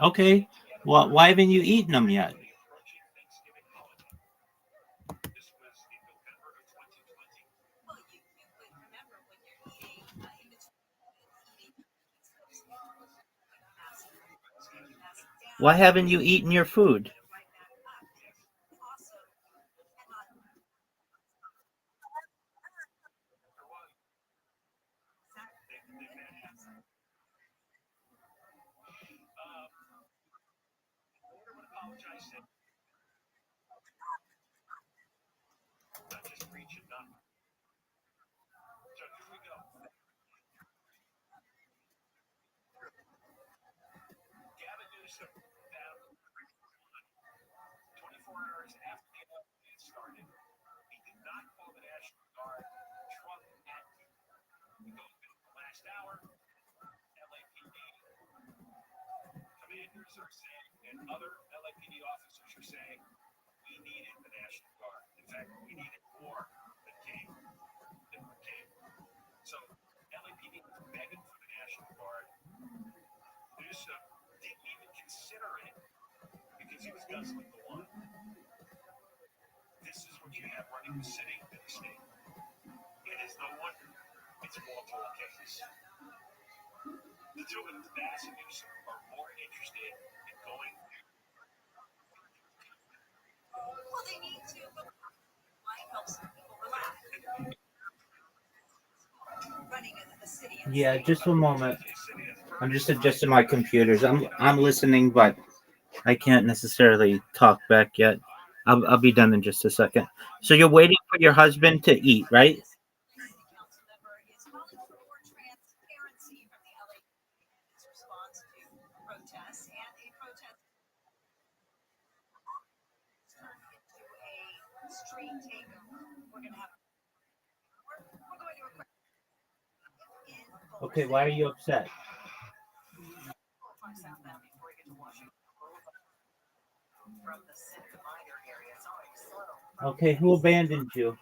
Okay. Well, why haven't you eaten them yet? Why haven't you eaten your food? Yeah, just a moment. I'm just adjusting my computers. I'm listening, but I can't necessarily talk back yet. I'll be done in just a second. So you're waiting for your husband to eat, right? Okay, why are you upset? Okay, who abandoned you?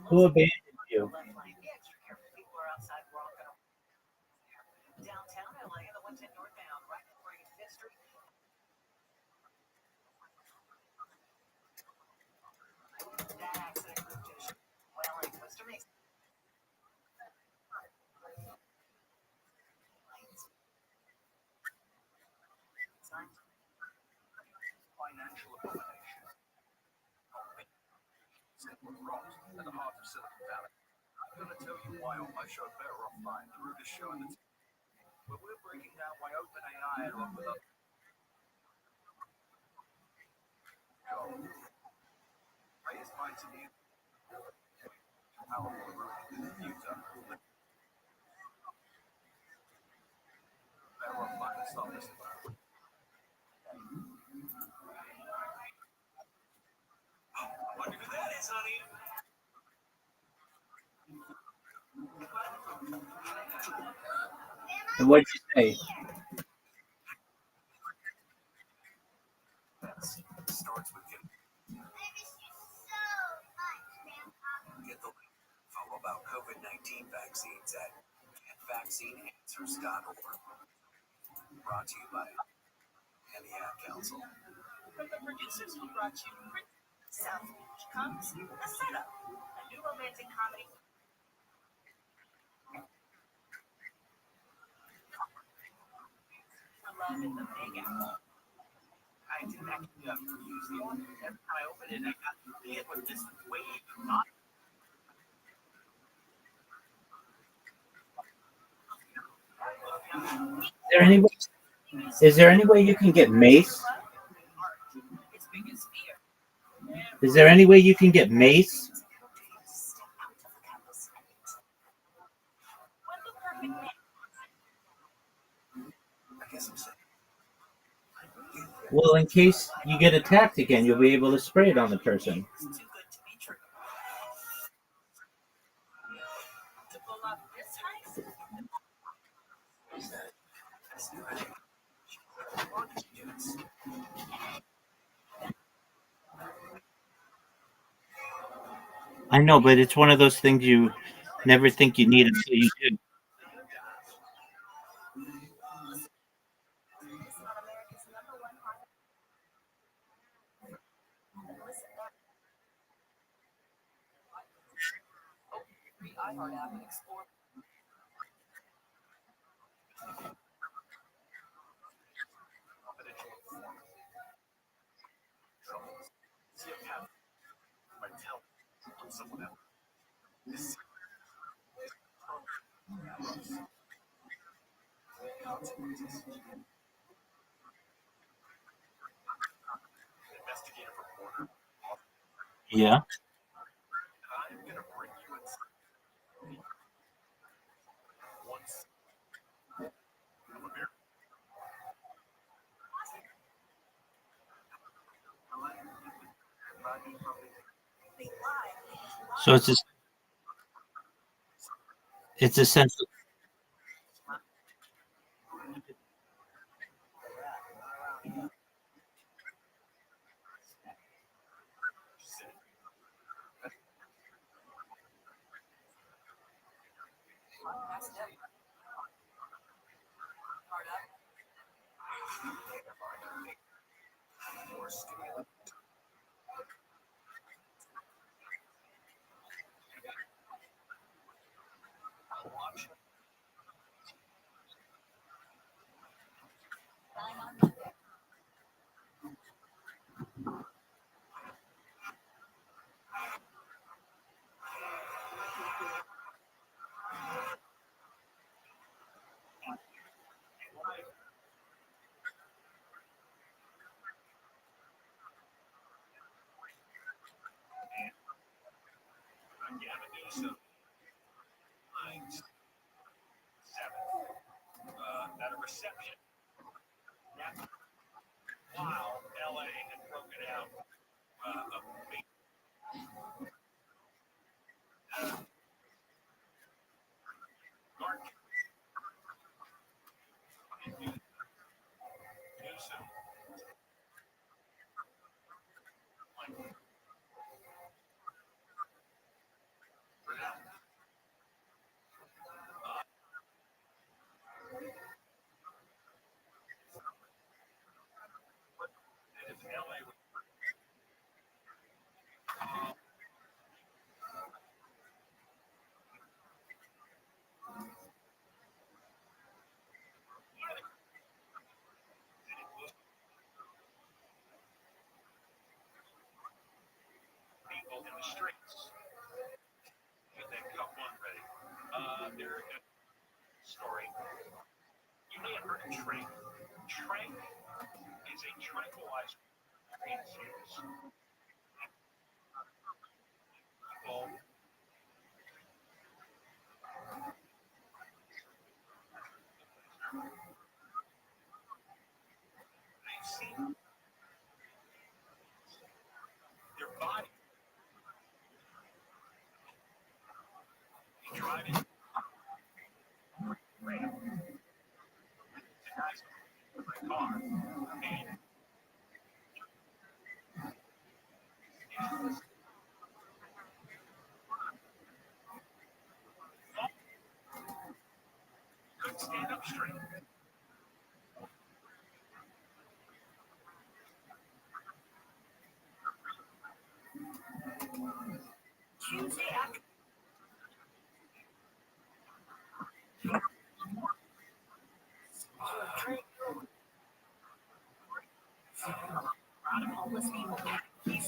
Who abandoned you? And what'd you say? There any is there any way you can get mace? Is there any way you can get mace? Well, in case you get attacked again, you'll be able to spray it on the person. I know, but it's one of those things you never think you need until you do. Yeah. So it's essentially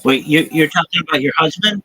wait. You're talking about your husband?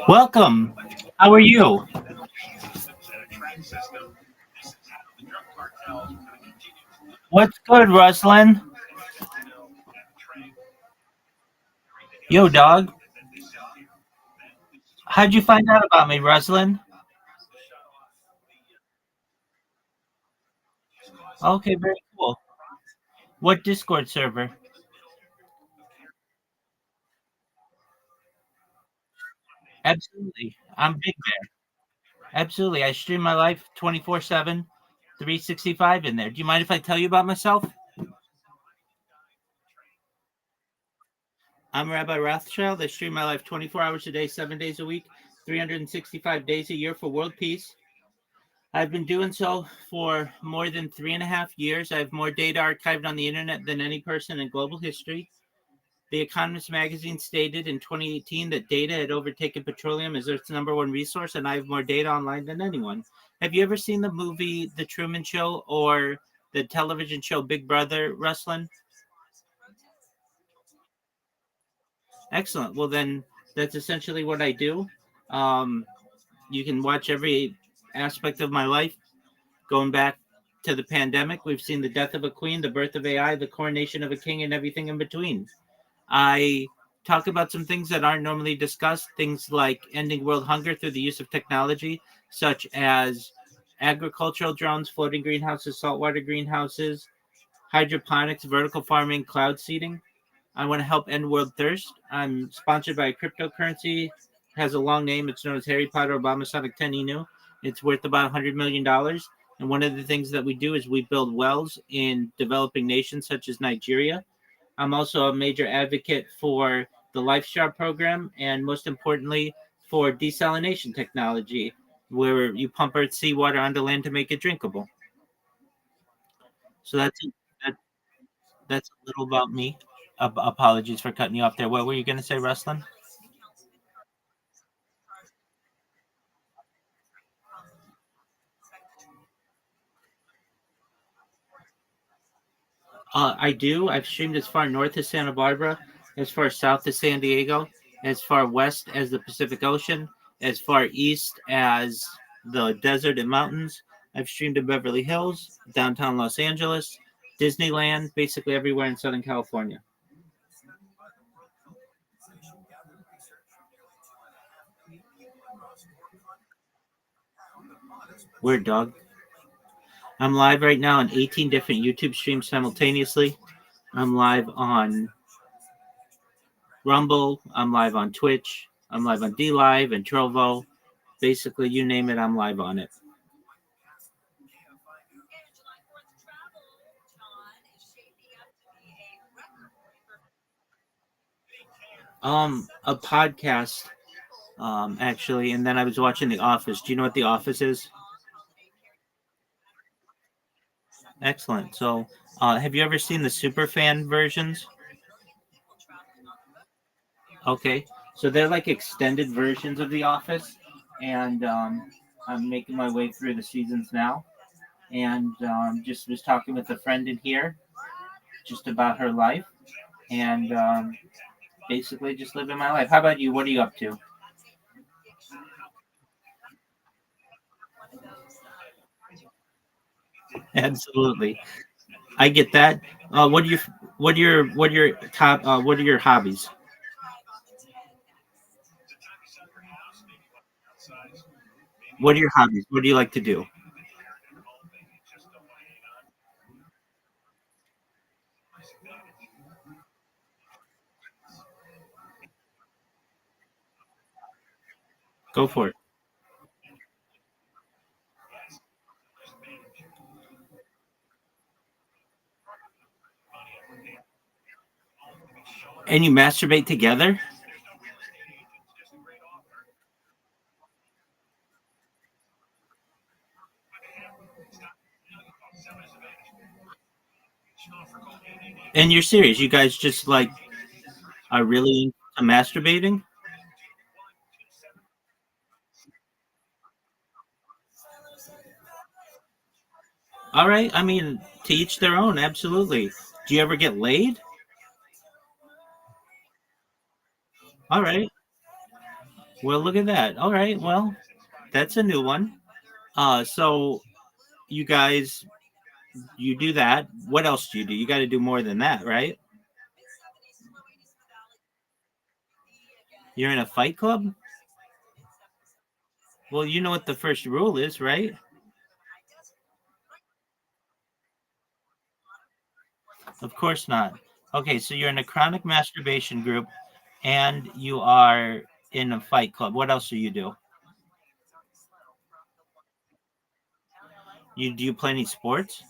Welcome. How are you? What's good, Ruslan? Yo, dog. How'd you find out about me, Ruslan? Okay, very cool. What Discord server? Absolutely. I'm Big Bear. Absolutely. I stream my life 24/7, 365 in there. Do you mind if I tell you about myself? I'm Rabbi Rothschild. I stream my life 24 hours a day, 7 days a week, 365 days a year for world peace. I've been doing so for more than 3.5 years. I have more data archived on the internet than any person in global history. The Economist magazine stated in 2018 that data had overtaken petroleum as Earth's number one resource, and I have more data online than anyone. Have you ever seen the movie The Truman Show or the television show Big Brother, Ruslan? Excellent. Well, then that's essentially what I do. Um, you can watch every aspect of my life going back to the pandemic. We've seen the death of a queen, the birth of AI, the coronation of a king, and everything in between. I talk about some things that aren't normally discussed, things like ending world hunger through the use of technology, such as agricultural drones, floating greenhouses, saltwater greenhouses, hydroponics, vertical farming, cloud seeding. I want to help end world thirst. I'm sponsored by a cryptocurrency. It has a long name. It's known as Harry Potter Obama Sonic 10 Inu. It's worth about $100 million. And one of the things that we do is we build wells in developing nations such as Nigeria. I'm also a major advocate for the LifeStar program and, most importantly, for desalination technology, where you pump Earth seawater onto land to make it drinkable. So that, that's a little about me. Apologies for cutting you off there. What were you going to say, Ruslan? I do. I've streamed as far north as Santa Barbara, as far south as San Diego, as far west as the Pacific Ocean, as far east as the desert and mountains. I've streamed in Beverly Hills, downtown Los Angeles, Disneyland, basically everywhere in Southern California. Weird dog. I'm live right now on 18 different YouTube streams simultaneously. I'm live on Rumble. I'm live on Twitch. I'm live on D Live and Trovo. Basically, you name it, I'm live on it. A podcast, actually, and then I was watching The Office. Do you know what The Office is? Excellent. So, have you ever seen the superfan versions? Okay, so they're like extended versions of The Office, and I'm making my way through the seasons now, and just was talking with a friend in here just about her life, and basically just living my life. How about you? What are you up to? Absolutely, I get that. What are your hobbies? What are your hobbies? What do you like to do? Go for it. And you masturbate together? And you're serious? You guys just like are really into masturbating? All right. I mean, to each their own. Absolutely. Do you ever get laid? All right. Well, look at that. All right. Well, that's a new one. So you guys, you do that. What else do you do? You got to do more than that, right? You're in a fight club? Well, you know what the first rule is, right? Of course not. Okay, so you're in a chronic masturbation group and you are in a fight club. What else do you do? You do you play any sports?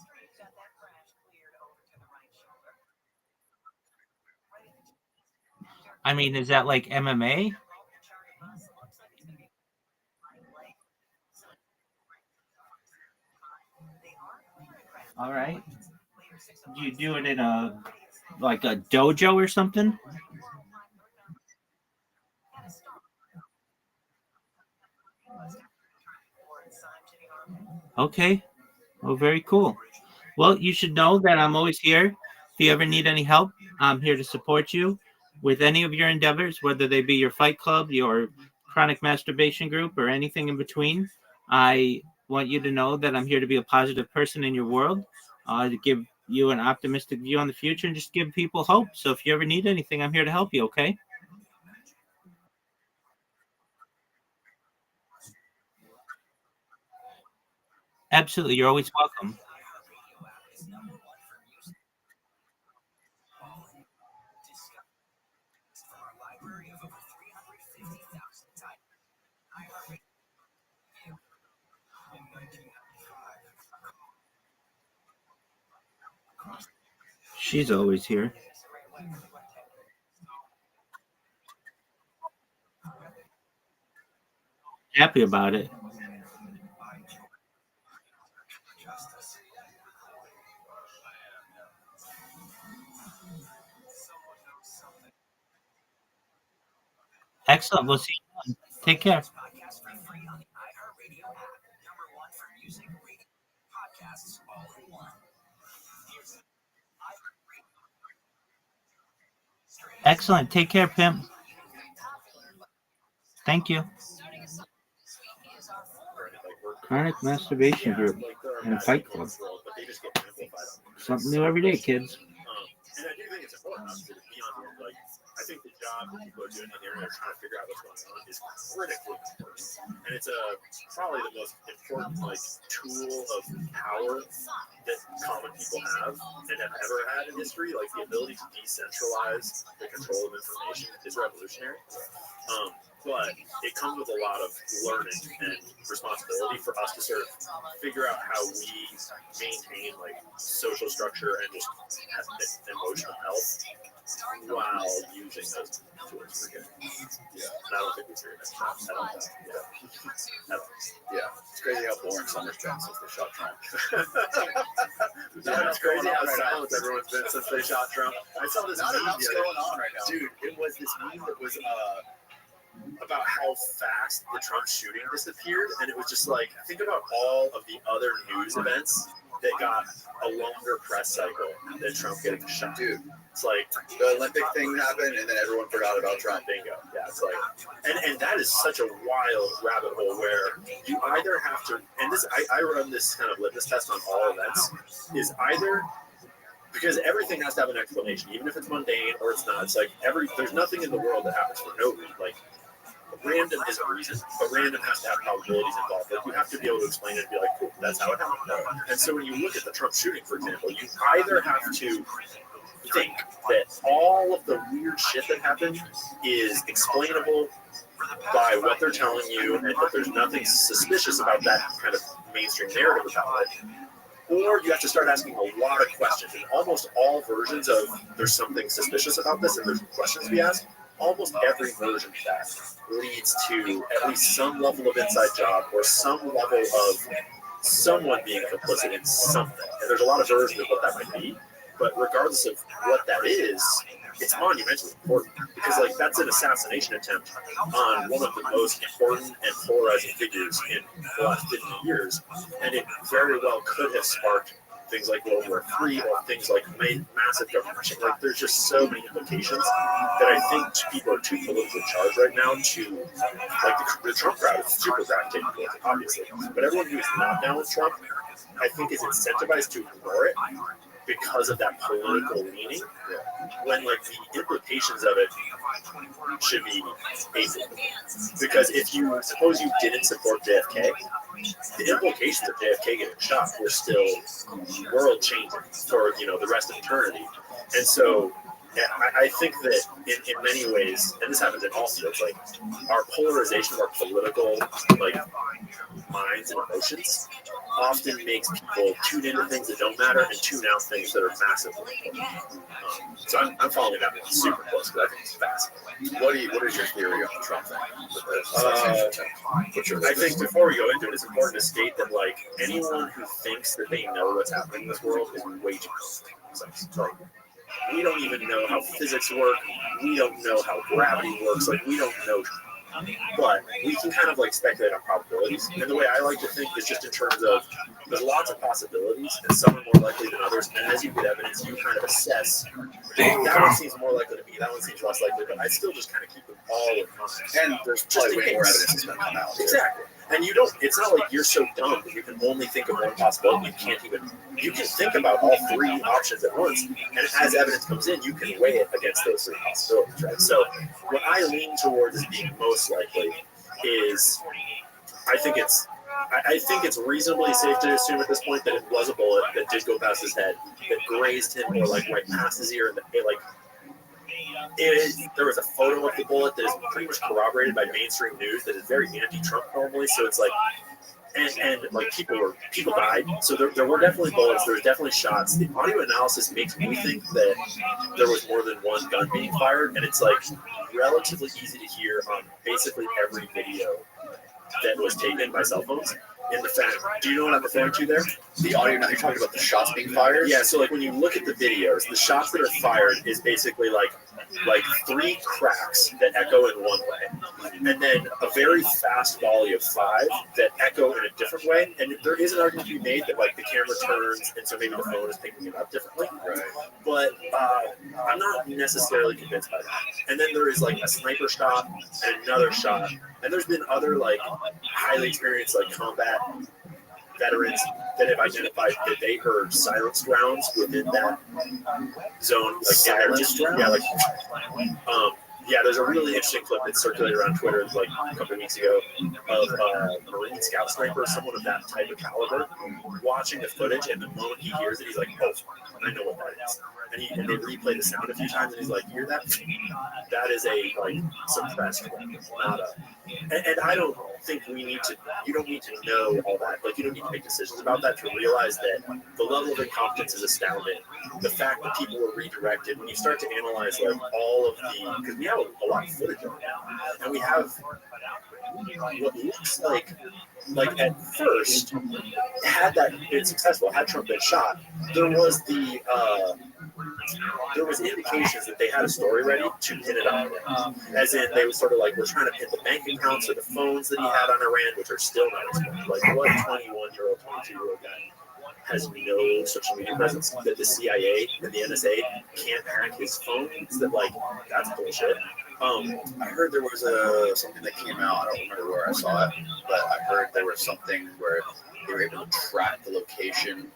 I mean, is that like MMA? All right. Do you do it in a like a dojo or something? Okay. Oh, very cool. Well, you should know that I'm always here. If you ever need any help, I'm here to support you with any of your endeavors, whether they be your fight club, your chronic masturbation group, or anything in between. I want you to know that I'm here to be a positive person in your world, to give you an optimistic view on the future and just give people hope. So if you ever need anything, I'm here to help you, okay? Absolutely, you're always welcome. She's always here. Happy about it. Excellent. We'll see you. Take care. Excellent. Take care, Pimp. Thank you. Chronic masturbation group and a fight club. Something new every day, kids. And I do think it's important to be on board. Like, I think the job that people are doing on the internet trying to figure out what's going on is critically important. And it's probably the most important tool of power that common people have and have ever had in history. Like the ability to decentralize the control of information is revolutionary. But it comes with a lot of learning and responsibility for us to sort of figure out how we maintain social structure and just emotional health while using those tools for good. Yeah, and I don't think we figured that out. Yeah, it's crazy how boring summer's been since they shot Trump. Yeah, it's crazy how silent everyone's been since they shot Trump. I saw this meme the other going on right now. Dude, it was this meme that was about how fast the Trump shooting disappeared, and it was just think about all of the other news events that got a longer press cycle than Trump getting shot. Dude, it's the Olympic thing happened, and then everyone forgot about Trump. Bingo. Yeah, it's and that is such a wild rabbit hole where you either have to, and this I run this kind of litmus test on all events, is either because everything has to have an explanation, even if it's mundane or it's not. It's there's nothing in the world that happens for no reason. Random is a reason, but random has to have probabilities involved. You have to be able to explain it and be cool, that's how it happened. And so when you look at the Trump shooting, for example, you either have to think that all of the weird shit that happened is explainable by what they're telling you, and that there's nothing suspicious about that kind of mainstream narrative about it. Or you have to start asking a lot of questions. And almost all versions of there's something suspicious about this and there's questions to be asked, almost every version of that leads to at least some level of inside job or some level of someone being complicit in something. And there's a lot of versions of what that might be. But regardless of what that is, it's monumentally important because that's an assassination attempt on one of the most important and polarizing figures in the last 50 years. And it very well could have sparked things like World War III or things like massive government. There's just so many implications that I think people are too politically charged right now to, the Trump crowd is super gravitating towards it, obviously. But everyone who's not down with Trump, I think is incentivized to ignore it because of that political leaning, when the implications of it should be basic. Because if you suppose you didn't support JFK, the implications of JFK getting shot were still world changing for the rest of eternity. And so I think that in many ways, and this happens in all fields, our polarization of our political minds and emotions often makes people tune into things that don't matter and tune out things that are massively important. So I'm following that one super close because I think it's fascinating. What is your theory on the Trump thing? I think before we go into it, it's important to state that anyone who thinks that they know what's happening in this world is way too close. We don't even know how physics work. We don't know how gravity works. We don't know. But we can kind of speculate on probabilities. And the way I like to think is just in terms of there's lots of possibilities, and some are more likely than others. And as you get evidence, you kind of assess that one seems more likely to me, that one seems less likely, but I still just kind of keep them all in mind. And there's probably way more evidence that's going to come out. Exactly. And you don't, it's not like you're so dumb that you can only think of one possibility. You can think about all three options at once. And as evidence comes in, you can weigh it against those three possibilities, right? So what I lean towards as being most likely is, I think it's I think it's reasonably safe to assume at this point that it was a bullet that did go past his head, that grazed him or like right past his ear, and there was a photo of the bullet that is pretty much corroborated by mainstream news that is very anti-Trump normally. So it's like, and like people died. So there were definitely bullets. There was definitely shots. The audio analysis makes me think that there was more than one gun being fired, and it's like relatively easy to hear on basically every video that was taken by cell phones. In the fact, do you know what I'm referring to there? The audio, now you're talking about the shots being fired? Yeah, so like when you look at the videos, the shots that are fired is basically like 3 cracks that echo in one way, and then a very fast volley of 5 that echo in a different way. And there is an argument to be made that like the camera turns, and so maybe the phone is picking it up differently. Right. But I'm not necessarily convinced by that. And then there is like a sniper shot and another shot, and there's been other like highly experienced like combat veterans that have identified that they heard silenced rounds within that zone, like silenced rounds. Yeah, there's a really interesting clip that circulated around Twitter like a couple of weeks ago of Marine Scout sniper, someone of that type of caliber, watching the footage, and the moment he hears it, he's like, "Oh, I know what that is." And they replay the sound a few times, and he's like, "You hear that? That is a like suppressed weapon, not a." And I don't think you don't need to know all that. Like, you don't need to make decisions about that to realize that the level of incompetence is astounding. The fact that people were redirected, when you start to analyze like all of because we have a lot of footage on it, and we have what looks like at first, had that been successful, had Trump been shot, there was indications that they had a story ready to pin it on. As in, they were sort of like, we're trying to pin the bank accounts or the phones that he had on Iran, which are still not explained. Like, what 21-year-old, 22-year-old guy has no social media presence that the CIA and the NSA can't hack his phone? That, like, that's bullshit. I heard there was something that came out. I don't remember where I saw it, but I heard there was something where they were able to track the location,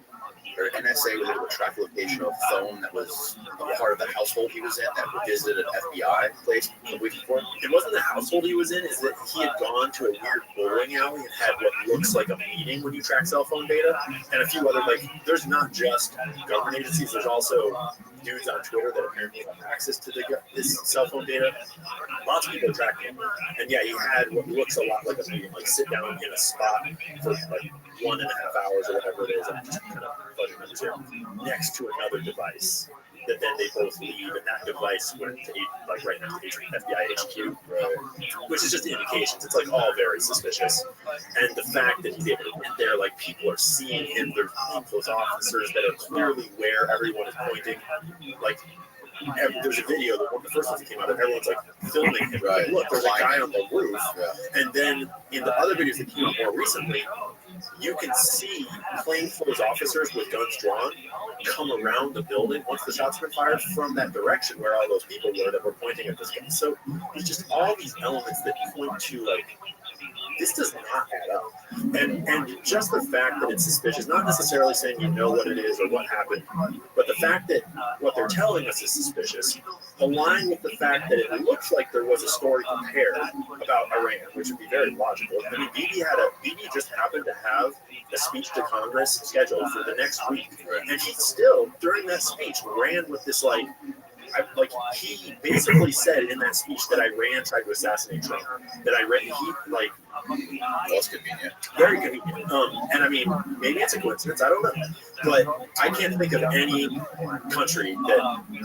or NSA was able to track the location of a phone that was a part of the household he was in that visited an FBI place the week before. It wasn't the household he was in, is that he had gone to a weird bowling alley and had what looks like a meeting when you track cell phone data, and a few other, like, there's not just government agencies, there's also dudes on Twitter that apparently have access to this cell phone data. Lots of people are tracking him. And yeah, he had what looks a lot like a meeting, like sit down in a spot for like 1.5 hours or whatever it is, I'm just kind of fudging numbers here, next to another device that then they both leave, and that device went to like right next to FBI HQ, which is just indications. It's like all very suspicious. And the fact that he's able to get there, like people are seeing him, there's those officers that are clearly where everyone is pointing. Like, there's a video, the first one that came out, and everyone's like filming him. Right. Like, look, there's a guy on the roof. Yeah. And then in the other videos that came out more recently, you can see plainclothes officers with guns drawn come around the building once the shots have been fired from that direction where all those people were that were pointing at this guy. So there's just all these elements that point to, like, this does not add up. And just the fact that it's suspicious, not necessarily saying you know what it is or what happened, but the fact that what they're telling us is suspicious, aligned with the fact that it looks like there was a story prepared about Iran, which would be very logical. I mean, Bibi just happened to have a speech to Congress scheduled for the next week, and he still, during that speech, ran with this he basically said in that speech that Iran tried to assassinate Trump. That that's convenient. Very convenient. And I mean, maybe it's a coincidence. I don't know, but I can't think of any country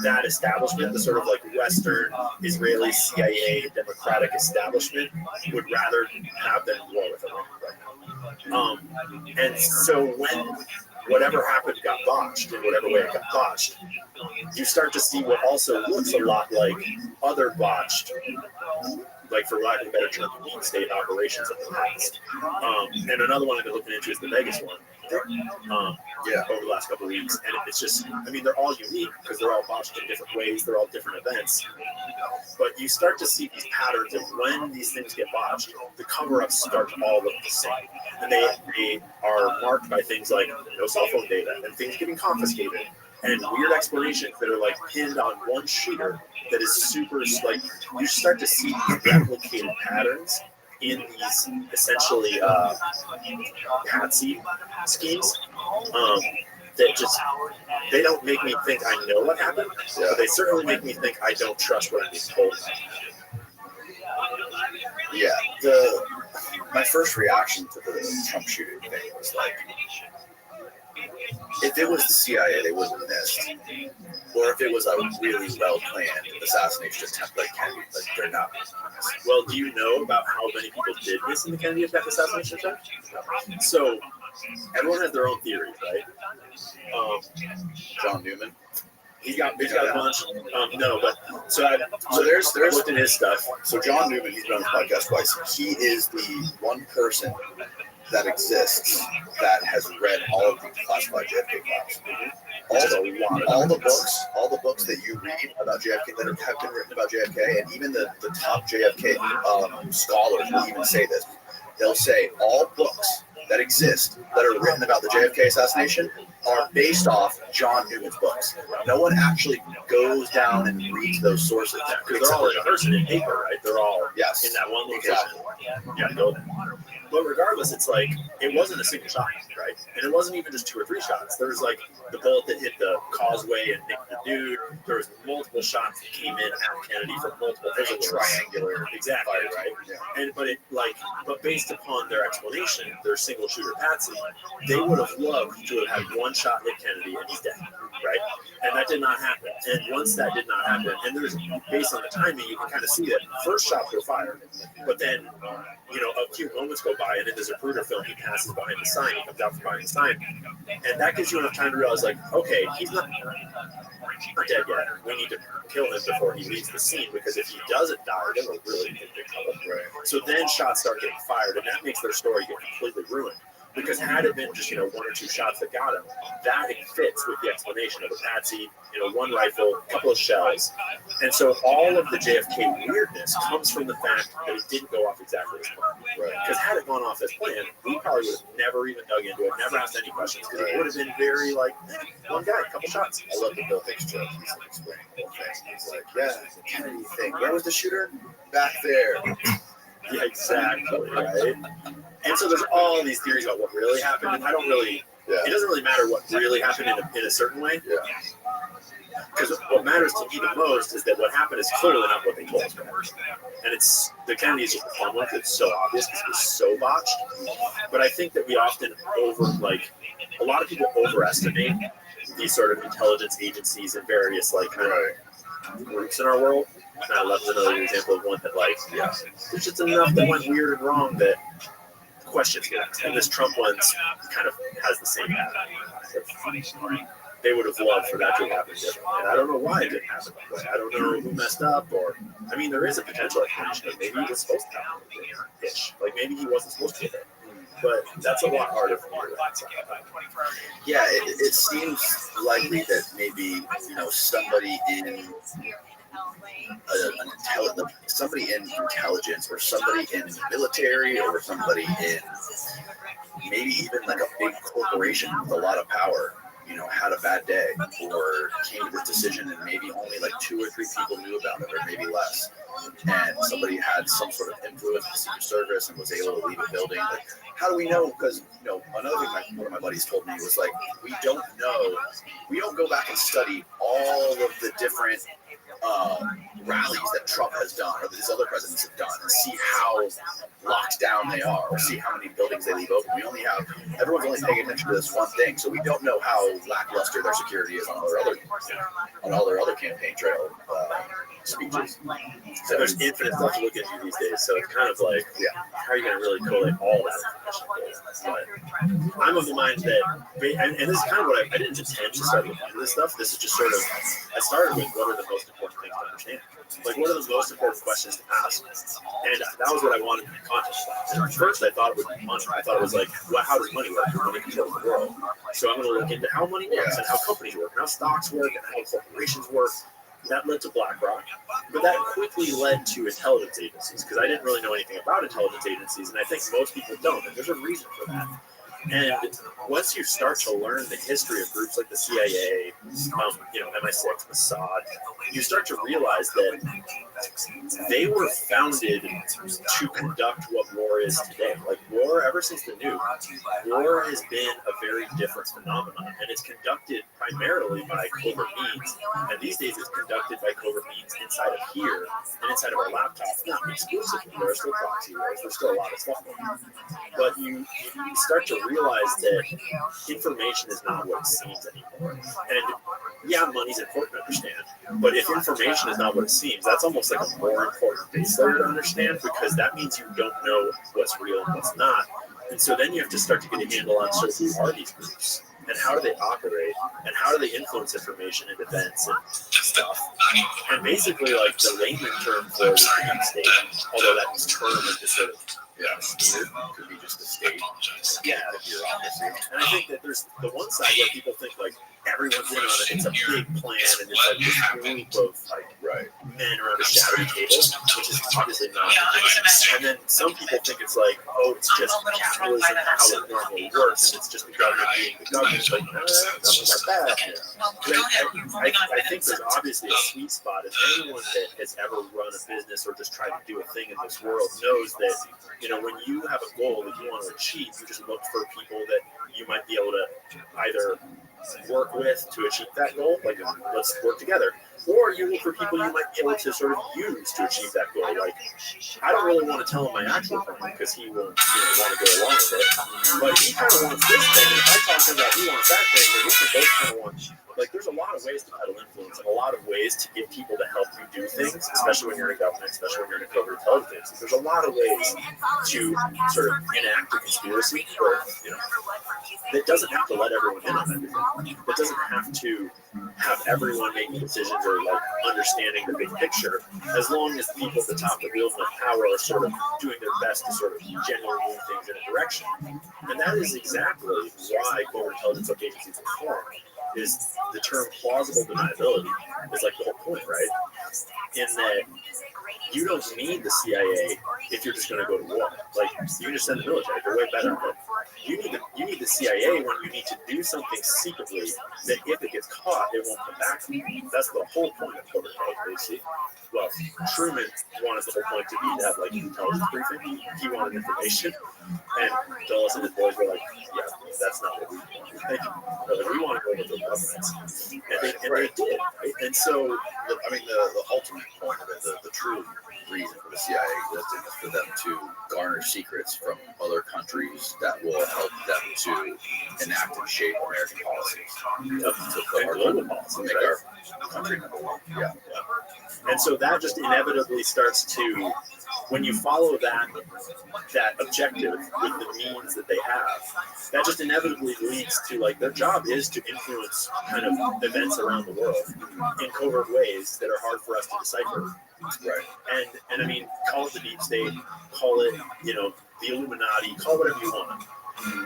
that establishment, the sort of like Western Israeli CIA democratic establishment, would rather have than war with Iran right now. And so when whatever happened got botched in whatever way it got botched, you start to see what also looks a lot like other botched, like, for lack of a better term, deep state operations of the past. And another one I've been looking into is the Vegas one. Over the last couple of weeks. And it's just, I mean, they're all unique because they're all botched in different ways. They're all different events. But you start to see these patterns of when these things get botched, the cover-ups start to all look the same. And they are marked by things like no cell phone data and things getting confiscated and weird explanations that are like pinned on one shooter that is super, like, you start to see these replicated patterns in these essentially patsy schemes that just they don't make me think I know what happened, but they certainly make me think I don't trust what I'm being told. Yeah, my first reaction to the Trump shooting thing was like, if it was the CIA, they wouldn't have missed. Or if it was a really well-planned assassination attempt like Kennedy, like they're not. Well, do you know about how many people did miss in the Kennedy assassination attempt? So everyone has their own theories, right? John Newman. He's got a bunch. No, but so there's looked in his stuff. So John Newman, he's been on the podcast twice. He is the one person that exists that has read all of the classified JFK files. All the books that you read about JFK that have been written about JFK, and even the top JFK scholars will even say this. They'll say all books that exist that are written about the JFK assassination are based off John Newman's books. No one actually goes down and reads those sources because they're all in person in paper, right? They're all in that one location. Exactly. You got to go there. But regardless, it's like it wasn't a single shot, right? And it wasn't even just 2 or 3 shots. There was like the bullet that hit the causeway and nicked the dude. There was multiple shots that came in at Kennedy from multiple. There's a triangular exactly fire, right. Yeah. But based upon their explanation, their single shooter patsy, they would have loved to have had one shot hit Kennedy and he's dead, right? And that did not happen. And once that did not happen, and there's based on the timing, you can kind of see that first shots were fired, but then a few moments go by, and in the Zapruder film, he passes behind the sign. He comes out from behind the sign, and that gives you enough time to realize, like, okay, he's not dead yet. We need to kill him before he leaves the scene, because if he doesn't die, then we're really in big trouble. Right. So then shots start getting fired, and that makes their story get completely ruined. Because had it been just 1 or 2 shots that got him, that fits with the explanation of a patsy, 1 rifle, a couple of shells, and so all of the JFK weirdness comes from the fact that it didn't go off exactly as planned. Right. Because had it gone off as planned, we probably would have never even dug into it, never asked any questions, because it would have been very like one guy, a couple shots. I love the Bill Hicks joke. He's like explaining the whole thing. He's like, yeah, the Kennedy thing. Where was the shooter? Back there. Yeah, exactly. Right. And so there's all these theories about what really happened, and I don't really. Yeah. It doesn't really matter what really happened in a certain way. Yeah. Because what matters to me the most is that what happened is clearly not what they told us. And it's the Kennedy's just a fun one because it's so obvious because it was so botched. But I think that we often a lot of people overestimate these sort of intelligence agencies and various kind of groups in our world. 9/11 is another example of one that there's just enough that went weird and wrong that questions get asked. And this Trump one's kind of has the same pattern. They would have loved for that to happen differently. And I don't know why it didn't happen that way. I don't know who messed up, there is a potential explanation that maybe he was supposed to happen. Like maybe he wasn't supposed to be there. But that's a lot harder for me to reconcile. Yeah, it seems likely that maybe somebody in somebody in intelligence, or somebody in the military, or somebody in maybe even like a big corporation with a lot of power, had a bad day or came to this decision, and maybe only 2 or 3 people knew about it, or maybe less. And somebody had some sort of influence in the Secret Service and was able to leave a building. How do we know? Because another thing one of my buddies told me was we don't know. We don't go back and study all of the different rallies that Trump has done or these other presidents have done and see how locked down they are, or see how many buildings they leave open. Everyone's only paying attention to this one thing, so we don't know how lackluster their security is on all their other campaign trail speeches. So there's infinite stuff to look into these days, so it's kind of how are you going to really collate all that information? But I'm of the mind that, and this is kind of what I didn't intend to start looking into this stuff. This is just sort of, I started with what are the most important things to understand. What are the most important questions to ask? And that was what I wanted to be conscious of. At first, I thought it would be money. I thought it was how does money work? How money controls the world. So I'm going to look into how money works and how companies work and how stocks work and how corporations work. That led to BlackRock, but that quickly led to intelligence agencies because I didn't really know anything about intelligence agencies, and I think most people don't, and there's a reason for that. And once you start to learn the history of groups like the CIA, MI6, Mossad, you start to realize that they were founded to conduct what war is today. Like war, ever since the nuke, war has been a very different phenomenon, and it's conducted primarily by covert means. And these days, it's conducted by covert means inside of here and inside of our laptops. Not exclusively. There are still proxy wars. There's still a lot of stuff going on. But you start to realize that information is not what it seems anymore. And yeah, money's important to understand. But if information is not what it seems, that's almost like a more important base layer to understand, because that means you don't know what's real and what's not. And so then you have to start to get a handle on sort of who are these groups and how do they operate and how do they influence information and events and stuff. And basically, like the layman term for the deep state, although that term is just sort of could be just a state. Yeah, bureaucracy. And I think that there's the one side where people think like everyone's in on it. It's a big plan, and it's like this group of like men around a shadowy table, which is obviously not the case. And then some people think it's like, oh, it's just capitalism, how it normally works, and it's just the government being the government. It's like, no, that's not bad. I think there's obviously a sweet spot, and anyone that has ever run a business or just tried to do a thing in this world knows that, you know, when you have a goal that you want to achieve, you just look for people that you might be able to either work with to achieve that goal, like let's work together, or you look for people you might be able to sort of use to achieve that goal. Like, I don't really want to tell him my actual plan because he will, want to go along with it, but he kind of wants this thing, and if I talk to him about he wants that thing, then we can both kind of want. Like, there's a lot of ways to peddle influence and a lot of ways to get people to help you do things, especially when you're in government, especially when you're in a covert intelligence. There's a lot of ways to sort of enact a conspiracy where, that doesn't have to let everyone in on everything. That doesn't have to have everyone making decisions or, like, understanding the big picture, as long as the people at the top that wield enough power are sort of doing their best to sort of genuinely move things in a direction. And that is exactly why covert intelligence agencies were formed. Is the term plausible deniability is like the whole point, right? In that you don't need the CIA if you're just going to go to war. Like, you just send the military; they're way better. But you need the CIA when you need to do something secretly that if it gets caught, it won't come back to you. That's the whole point of covert intelligence. Well, Truman wanted the whole point to be to have like intelligence briefing. He wanted information, and Dulles and his boys were like, "Yeah, that's not what we want. We want to go with the governments," and they did. Right? And so, I mean, the ultimate point of it, the true reason for the CIA existing is for them to garner secrets from other countries that will help them to enact and shape American policies, to put our global policy, make our country number one. Yeah. And so that just inevitably starts to, when you follow that objective with the means that they have, that just inevitably leads to, like, their job is to influence kind of events around the world in covert ways that are hard for us to decipher. Right. And I mean, call it the deep state, call it, the Illuminati, call it whatever you want.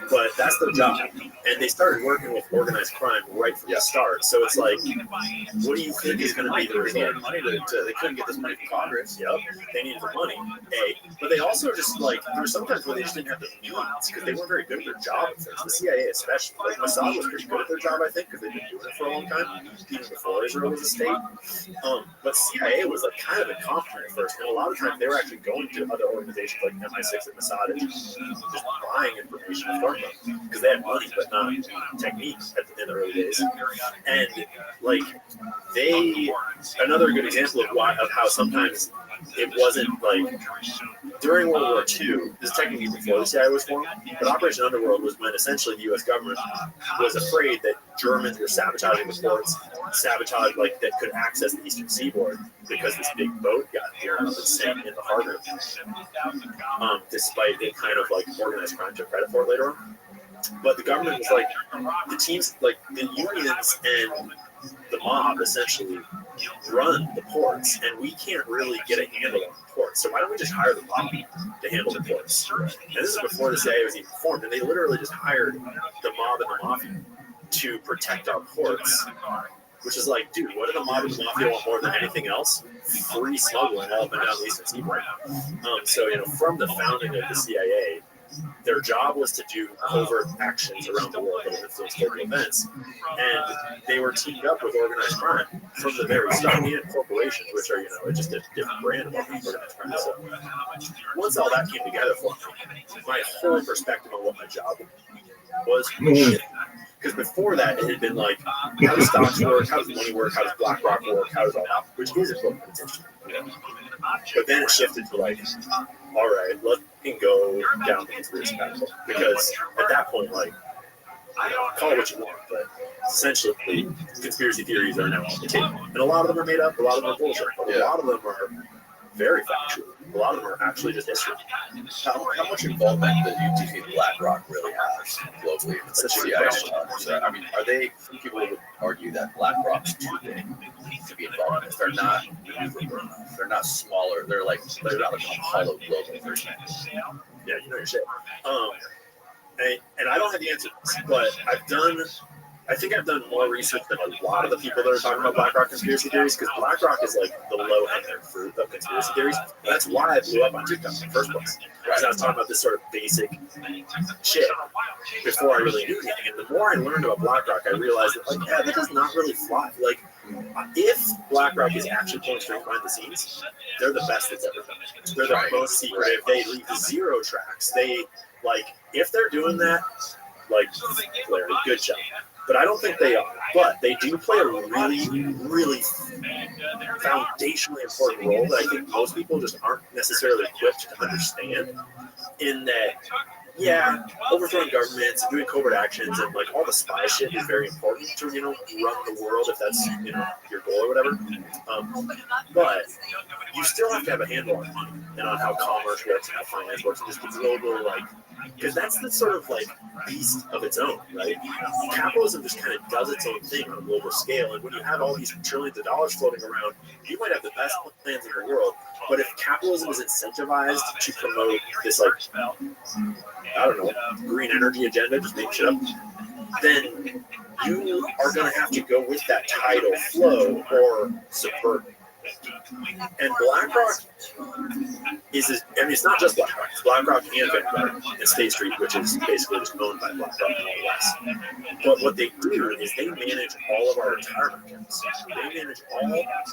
But that's their job. And they started working with organized crime right from the start. So it's like, what do you think is going to be the result? Money they couldn't get this money from Congress. Yep. They needed the money, but they also just, like, there were sometimes where they just didn't have the means because they weren't very good at their job at first. The CIA especially. Like, Mossad was pretty good at their job, I think, because they've been doing it for a long time, even before Israel was a state. But CIA was, like, kind of incompetent at first. And a lot of times they were actually going to other organizations like MI6 and Mossad and just buying information from them because they had money but not techniques in the early days. And, like, another good example of how sometimes it wasn't, like, during World War II, this is technically before the CIA was formed, but Operation Underworld was when essentially the U.S. government was afraid that Germans were sabotaging the ports, that could access the eastern seaboard because this big boat got here and sank in the harbor, despite it kind of, like, organized crime took credit for it later on. But the government was like, the teams, like the unions and the mob essentially run the ports, and we can't really get a handle on the ports. So why don't we just hire the mob to handle the ports? And this is before the CIA was even formed, and they literally just hired the mob and the mafia to protect our ports. Which is like, dude, what do the mob and the mafia want more than anything else? Free smuggling all up and down the eastern seaboard. So, from the founding of the CIA, their job was to do covert actions around the world that influenced global events, and they were teamed up with organized crime from the very start. And corporations, which are just a different brand of organized crime. So once all that came together for me, my whole perspective on what my job was shit. Because before that, it had been like, how does stocks work? How does money work? How does BlackRock work? How does all that? Which is important attention. But then it shifted to like, all right, let me go down the conspiracy path. Because at that point, like, call it what you want, but essentially, conspiracy theories are now on the table. And a lot of them are made up, a lot of them are bullshit, but a lot of them are very factual. A lot of them are actually just history. How much involvement do you think BlackRock really has globally? It's such a question. I mean, are they? Some people would argue that BlackRock's too big to be involved in this. They're not maneuverable enough. They're not smaller. They're not like Apollo Global. Yeah, you know your shit. And I don't have the answer to this, but I think I've done more research than a lot of the people that are talking about BlackRock conspiracy theories, because BlackRock is like the low-hanging fruit of conspiracy theories. That's why I blew up on TikTok in the first place. Because I was talking about this sort of basic shit before I really knew anything. And the more I learned about BlackRock, I realized that, like, yeah, that does not really fly. Like, if BlackRock is actually pulling strings behind the scenes, they're the best that's ever done. They're the most secretive. They leave zero tracks. They, like, if they're doing that, like, Larry, good job. But I don't think they are. But they do play a really, really foundationally important role that I think most people just aren't necessarily equipped to understand. In that, yeah, overthrowing governments and doing covert actions and like all the spy shit is very important to run the world if that's your goal or whatever. But you still have to have a handle on money and on how commerce works and how finance works and just the global because that's the sort of like beast of its own, right? Capitalism just kind of does its own thing on a global scale, and when you have all these trillions of dollars floating around, you might have the best plans in the world, but if capitalism is incentivized to promote this like, I don't know, green energy agenda, just make shit up, then you are going to have to go with that tidal flow or subvert it. And BlackRock it's not just BlackRock. It's BlackRock and Vanguard and State Street, which is basically just owned by BlackRock more or less. But what they do is they manage all of our retirement accounts.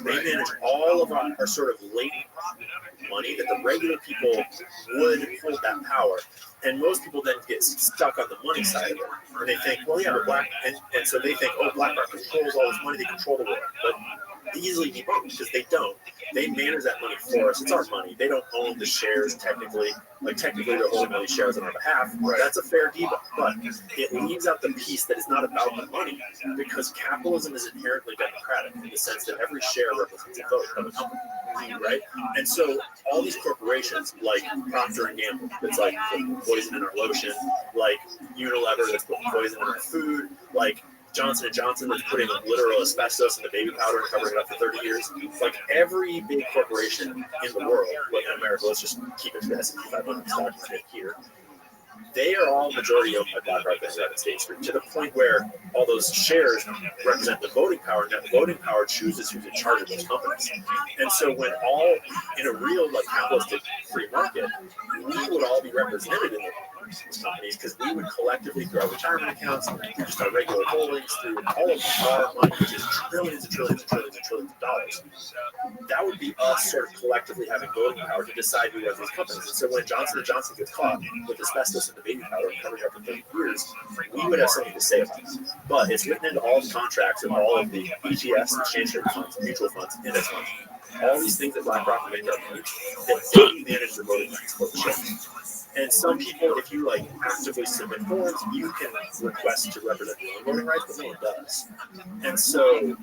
They manage all of our sort of latent money that the regular people would hold that power. And most people then get stuck on the money side of it. And they think, well, yeah, but and so they think, oh, BlackRock controls all this money, they control the world. But easily debunked because they don't. They manage that money for us. It's our money. They don't own the shares technically. Like technically they're holding all these shares on our behalf. That's a fair debunk. But it leaves out the piece that is not about the money, because capitalism is inherently democratic in the sense that every share represents a vote of a company. Right? And so all these corporations like Procter & Gamble, that's like putting poison in our lotion, like Unilever, that's putting poison in our food, like Johnson & Johnson, that's putting literal asbestos in the baby powder and covering it up for 30 years. Like every big corporation in the world, like in America, let's just keep it to the S&P 500 stock market here, they are all majority owned by BlackRock and State Street, to the point where all those shares represent the voting power, and that voting power chooses who's in charge of those companies. And so when all in a real like capitalistic free market, we would all be represented in these companies because we would collectively, through our retirement accounts, just our regular holdings, through all of our money, which is trillions and trillions and trillions and trillions of dollars, that would be us sort of collectively having voting power to decide who runs these companies. And so when Johnson & Johnson gets caught with asbestos in the baby powder and covering up for 30 years, we would have something to say about it. But it's written into all the contracts of all of the ETFs, exchange traded funds, mutual funds, index funds, all these things that BlackRock and Vanguard manage, that they manage the voting rights for the share. And some people, if you like actively submit forms, you can request to represent your own voting rights, but no one does. And so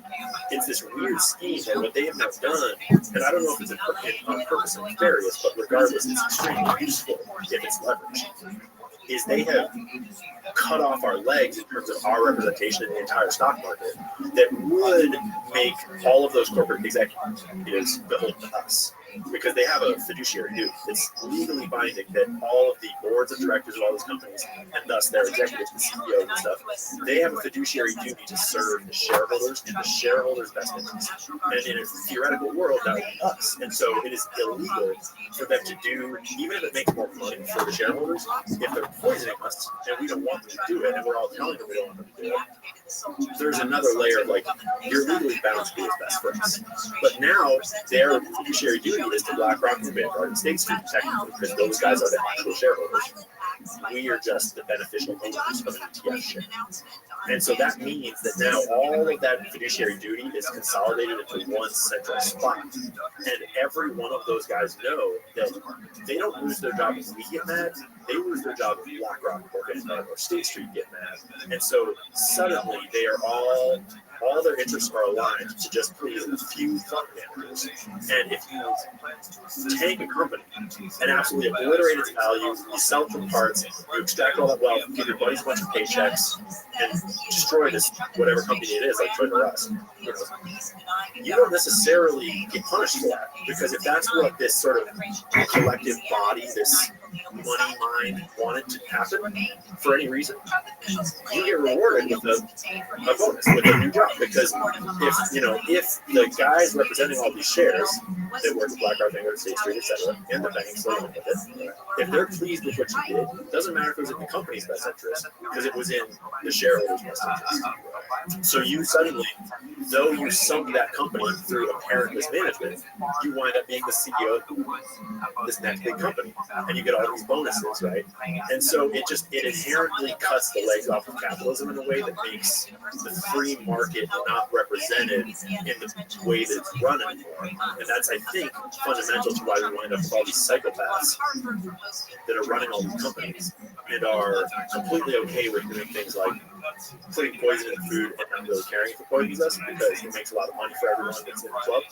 it's this weird scheme where what they have now done, and I don't know if it's on purpose and nefarious, but regardless, it's extremely useful if it's leveraged, is they have cut off our legs in terms of our representation in the entire stock market that would make all of those corporate executives beholden to us. because they have a fiduciary duty. It's legally binding that all of the boards of directors of all these companies, and thus their executives, the CEO and stuff, they have a fiduciary duty to serve the shareholders in the shareholders' best interest. And in a theoretical world, that would be us. And so it is illegal for them to do, even if it makes more money for the shareholders, if they're poisoning us and we don't want them to do it, and we're all telling them we don't want them to do it, there's another layer of like, you're legally bound to do what's best for us. But now their fiduciary duty is to BlackRock and Vanguard and State Street technically, because those guys are the actual shareholders. We are just the beneficial owners of an ETF share. And so that means that now all of that fiduciary duty is consolidated into one central spot. And every one of those guys know that they don't lose their job if we get mad, they lose their job if BlackRock or Vanguard or State Street get mad. And so suddenly they are all their interests are aligned to just please a few fund managers. And if you take a company and absolutely obliterate its value, you sell it for parts, you extract all that wealth, give your buddies a bunch of paychecks, and destroy this whatever company it is, like Toys R Us, you don't necessarily get punished for that. Because if that's what this sort of collective body, this money mind wanted to happen for any reason, you get rewarded with a bonus, with a new job. Because if the guys representing all these shares that work with BlackRock, Vanguard, State Street, etc., and the banks along with it, if they're pleased with what you did, it doesn't matter if it was in the company's best interest, because it was in the shareholders' best interest. So you suddenly, though you sunk that company through apparent mismanagement, you wind up being the CEO of this next big company, and you get all these bonuses, right? And so it inherently cuts the legs off of capitalism in a way that makes the free market not represented in the way that it's run anymore. And that's, I think, fundamental to why we wind up with all these psychopaths that are running all these companies and are completely okay with doing things like putting poison in food and not really caring if it poisons us, because it makes a lot of money for everyone that's in the club.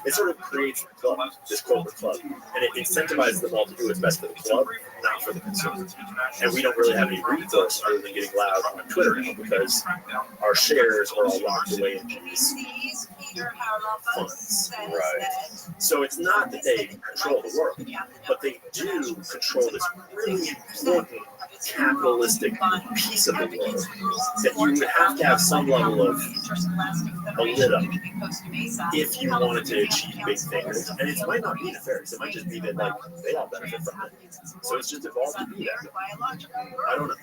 It sort of creates the club, this corporate club, and it incentivizes them all to do what's best for the club, not for the consumer. And we don't really have any recourse other than getting loud on Twitter now, because our shares are all locked away in these funds. Right. So it's not that they control the world, but they do control this really important capitalistic piece of the world that you would have to have some level of a lid up if you wanted to achieve big things. And it might not be nefarious. It might just be that like they all benefit from it. So it's just evolved to be that. I don't know.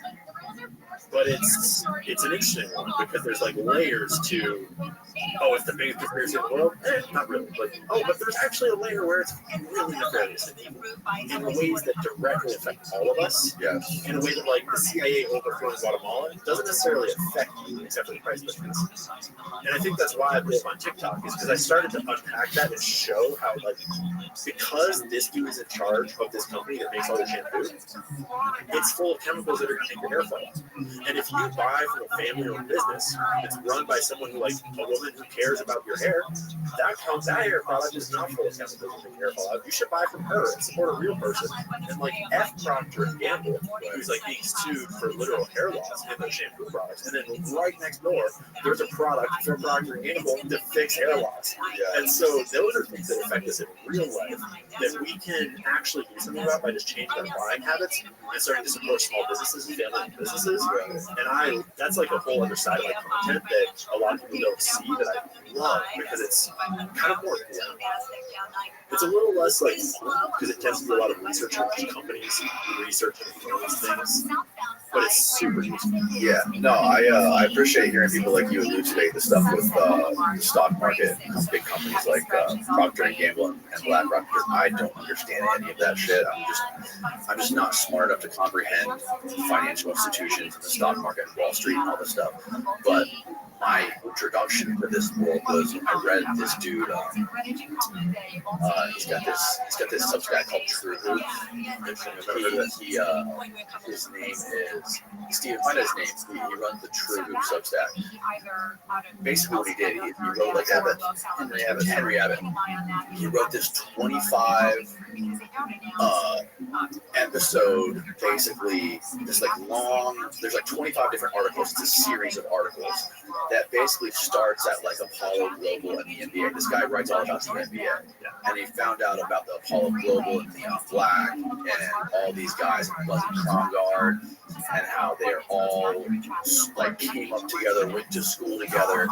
But it's an interesting one, because there's like layers to, it's the biggest conspiracy in the world. Not really. But there's actually a layer where it's really nefarious in ways that directly affect all of us. Yes. In a way that like the CIA overthrowing Guatemala doesn't necessarily affect you except for the price difference. And I think that's why I blew up on TikTok, is because I started to unpack that and show how like, because this dude is in charge of this company that makes all the shampoo, it's full of chemicals that are going to make your hair fall out. And if you buy from a family-owned business that's run by someone who, like a woman who cares about your hair, that hair product is not full of chemicals that make your hair fall out. You should buy from her and support a real person. And like F. Procter and Gamble, who's like being sued for literal hair loss in their shampoo products, and then right next door there's a product from Procter and Gamble to fix hair loss. And so those are things that affect us in real life that we can actually do something about by just changing our buying habits and starting to support small businesses and family businesses. And that's like a whole other side of my content that a lot of people don't see, that I love, because it's kind of more, it's a little less like, because it tends to be a lot of research on companies, research on these things, but it's super useful. Yeah, no, I appreciate hearing people like you elucidate the stuff with the stock market, big companies like Procter and Gamble and BlackRock, because I don't understand any of that shit. I'm just not smart enough to comprehend financial institutions and the stock market and Wall Street and all this stuff. But my introduction to this world was, I read this dude. He's got this Substack called True Group. His name is Steve. Find his name. He runs the True Group Substack. Basically, what he did, he wrote like Henry Abbott. He wrote this 25 episode, basically this like long. There's like 25 different articles. It's a series of articles that basically starts at like Apollo Global and the NBA. This guy writes all about the NBA, and he found out about the Apollo Global and Neon Black and all these guys, Buzzy Krongard, and how they're all like came up together, went to school together,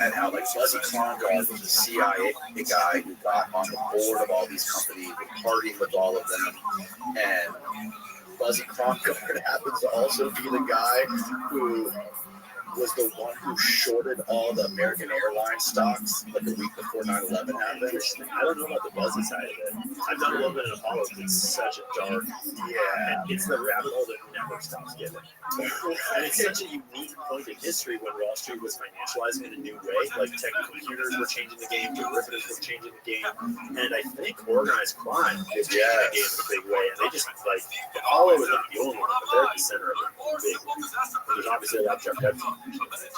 and how like Buzzy Krongard was a CIA guy who got on the board of all these companies, partying with all of them, and Buzzy Krongard happens to also be the guy who was the one who shorted all the American Airlines stocks like the week before 9/11 happened. I don't know about the Buzzy side of it. I've done a little bit in Apollo. It's such a dark, and it's the rabbit hole that never stops giving. And it's such a unique point in history when Wall Street was financializing in a new way. Like tech computers were changing the game, derivatives were changing the game, and I think organized crime is changing the game in a big way. And they just like Apollo is not the only one, but they're at the center of it. Big. And there's obviously a lot of Jeff Epstein.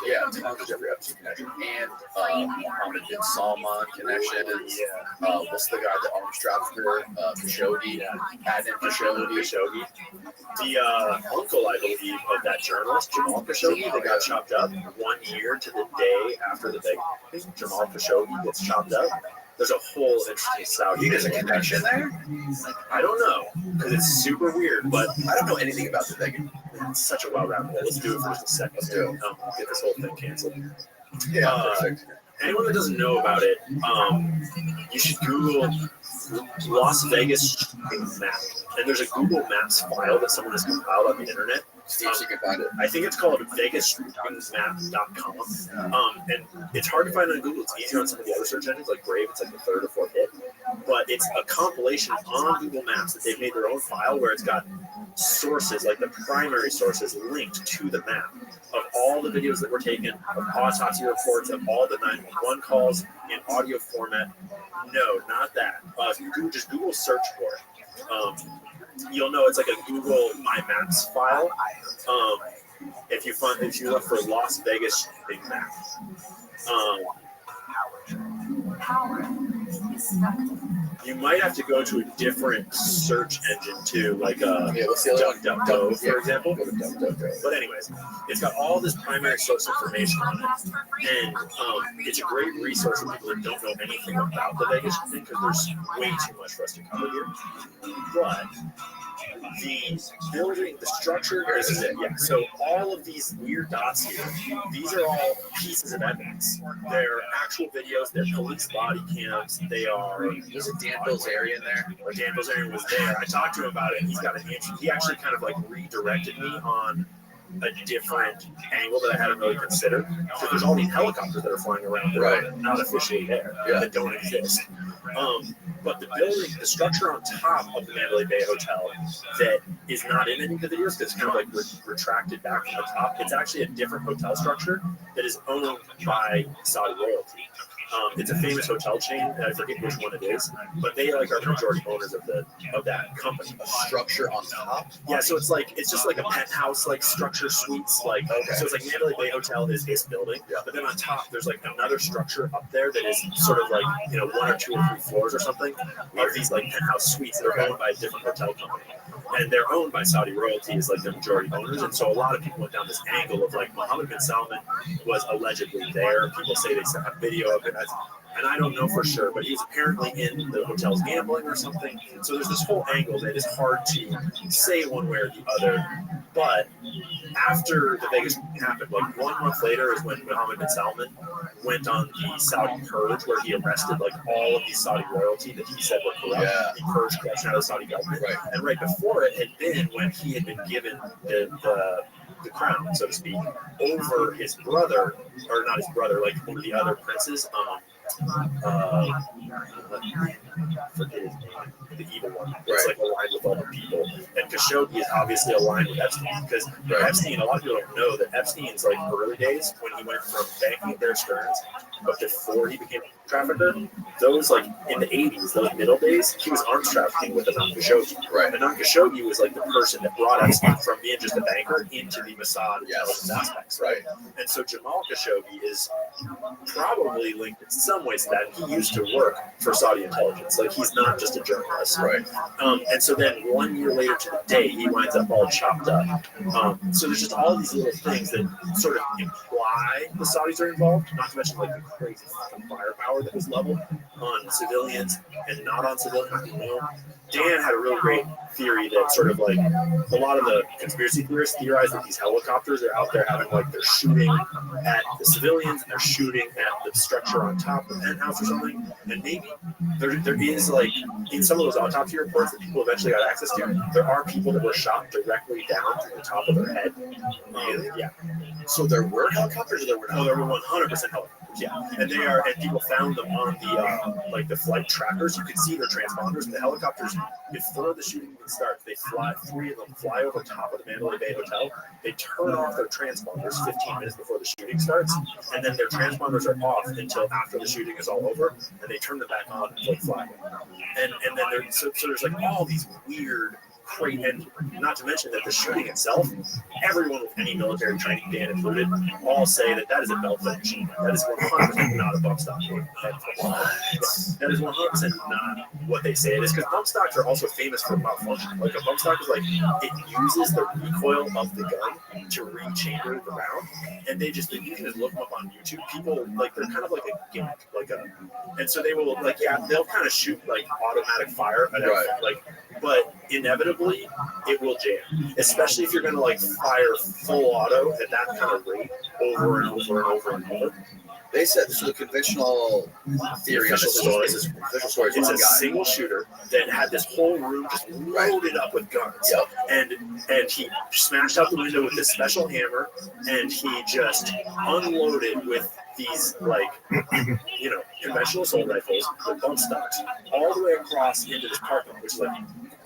Yeah, tons of Jeffrey Epstein connection and Mohammed bin Salman connection. Yeah. What's the guy, the arm strapper, Khashoggi, Adnan Khashoggi. The uncle, I believe, of that journalist, Jamal Khashoggi, that got chopped up 1 year to the day after the big thing. Jamal Khashoggi gets chopped up. There's a whole interesting Saudi. There's a connection there? I don't know, because it's super weird, but I don't know anything about the Vegas. it's such a wild rabbit hole. Let's do it for just a second. Let's do it. Get this whole thing canceled. Yeah, perfect. Anyone that doesn't know about it, you should Google Las Vegas map. And there's a Google Maps file that someone has compiled on the internet. See if you can find it. I think it's called vegasmap.com. And it's hard to find on Google. It's easier on some of the other search engines like Brave. It's like the third or fourth hit. But it's a compilation on Google Maps that they've made their own file where it's got sources, like the primary sources, linked to the map of all the videos that were taken, of autopsy reports, of all the 911 calls in audio format. No, not that. Just Google search for it. You'll know it's like a Google My Maps file. If you look for Las Vegas big map. You might have to go to a different search engine too, like DuckDuckGo, for example. But anyways, it's got all this primary source information on it, and it's a great resource for people that don't know anything about the Vegas thing because there's way too much for us to cover here. But the building, the structure, this is it. Yeah. So all of these weird dots here, these are all pieces of evidence. They're actual videos. They're police body cams. They are. Was it Dan Bilzerian there? Dan Bilzerian was there. I talked to him about it. He's got an interest. He actually kind of like redirected me on a different angle that I hadn't really considered. Because there's all these helicopters that are flying around that are not officially there, that don't exist. But the building, the structure on top of the Mandalay Bay Hotel that is not in any of the videos, because it's kind of like retracted back from the top, it's actually a different hotel structure that is owned by Saudi royalty. It's a famous hotel chain, and I forget which one it is, but they like are the majority owners of that company. A structure on top? Yeah, so it's just like a penthouse like structure suites, like so it's like Mandalay Bay Hotel is this building, but then on top there's like another structure up there that is sort of like 1 or 2 or 3 floors or something of these like penthouse suites that are owned by a different hotel company. And they're owned by Saudi royalty as like the majority owners, and so a lot of people went down this angle of like Mohammed bin Salman was allegedly there. People say they have video of it, and I don't know for sure, but he's apparently in the hotel's gambling or something. So there's this whole angle that is hard to say one way or the other. But after the Vegas happened, like 1 month later is when Mohammed bin Salman went on the Saudi purge, where he arrested like all of the Saudi royalty that he said were corrupt. Yeah. He purged corruption out of the Saudi government. Right. And right before it had been when he had been given the crown, so to speak, over his brother, or not his brother, like one of the other princes. Forget his name, the evil one. It's like aligned with all the people. And Khashoggi is obviously aligned with Epstein because Epstein, a lot of people don't know that Epstein's like early days when he went from banking at Bear Stearns, but before he became a trafficker, those like in the 80s, those middle days, he was arms trafficking with Adnan Khashoggi. Right. Adnan Khashoggi was like the person that brought Epstein from being just a banker into the Mossad intelligence aspects. Right. And so Jamal Khashoggi is probably linked in some ways to that. He used to work for Saudi intelligence. Like, he's not just a journalist. Right. And so then 1 year later to the day, he winds up all chopped up. So there's just all these little things that sort of imply the Saudis are involved, not to mention like the crazy fucking firepower that was leveled on civilians and not on civilians. I don't know. Dan had a really great theory that sort of like a lot of the conspiracy theorists theorize that these helicopters are out there having like they're shooting at the civilians and they're shooting at the structure on top of the penthouse or something. And maybe there is like in some of those autopsy reports that people eventually got access to, there are people that were shot directly down to the top of their head. Yeah. So there were helicopters, or there were not? No, there were 100% helicopters. Yeah, and people found them on the like the flight trackers. You could see their transponders. And the helicopters, before the shooting even starts, they fly. 3 of them fly over top of the Mandalay Bay Hotel. They turn off their transponders 15 minutes before the shooting starts, and then their transponders are off until after the shooting is all over, and they turn them back on and fly. And then so there's like all these weird. Great, and not to mention that the shooting itself, everyone with any military training, Dan included, all say that is a belt machine. That is 100% not a bump stock. That is 100% not what they say it is, because bump stocks are also famous for malfunction. Like a bump stock is like it uses the recoil of the gun to rechamber the round, and you can just look them up on YouTube. People like they're kind of like a gimmick, and so they will like they'll kind of shoot like automatic fire at everything, like. But inevitably, it will jam, especially if you're going to like fire full auto at that kind of rate over and over and over and over. They said this is a conventional theory. Official story. This is official story. It's a single shooter that had this whole room just loaded up with guns. Yep. And he smashed out the window with this special hammer, and he just unloaded with these like conventional assault rifles with bump stocks all the way across into this parking lot, which is like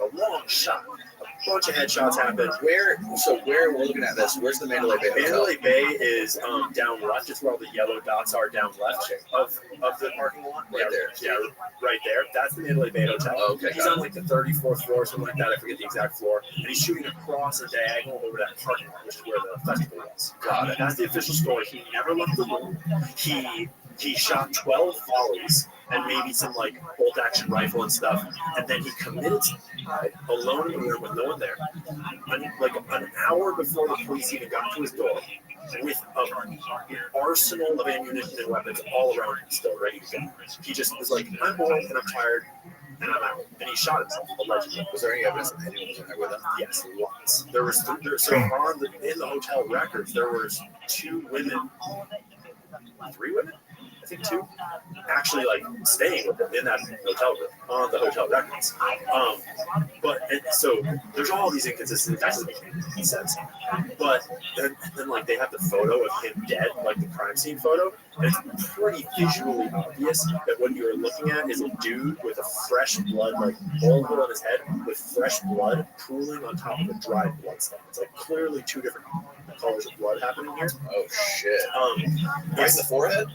a long shot. A bunch of headshots happened. Where we're looking at this, where's the Mandalay Bay Hotel? Mandalay Bay is down left, just where all the yellow dots are down left of the parking lot. Right there. Yeah, right there. That's the Mandalay Bay Hotel. Oh, okay. He's on like the 34th floor, something like that. I forget the exact floor. And he's shooting across a diagonal over that parking lot, which is where the festival was. Got it. That's the official story. He never left the room. He shot 12 volleys and maybe some like bolt action rifle and stuff, and then he committed suicide alone in the room with no one there, like an hour before the police even got to his door, with an arsenal of ammunition and weapons all around him, still ready to go. He just was like, I'm bored and I'm tired and I'm out, and he shot himself allegedly. Was there any evidence that anyone was in there with him? Yes, lots. There was so on in the hotel records there was 2 women, 3 women. I think 2, actually like staying with them in that hotel room on the hotel records. So there's all these inconsistencies. That doesn't make any sense. But then like they have the photo of him dead, like the crime scene photo, and it's pretty visually obvious that what you're looking at is a dude with a fresh blood, like bullet hole in his head, with fresh blood pooling on top of a dry blood stain. It's like clearly 2 different colors of blood happening here. Oh shit! Right in the forehead.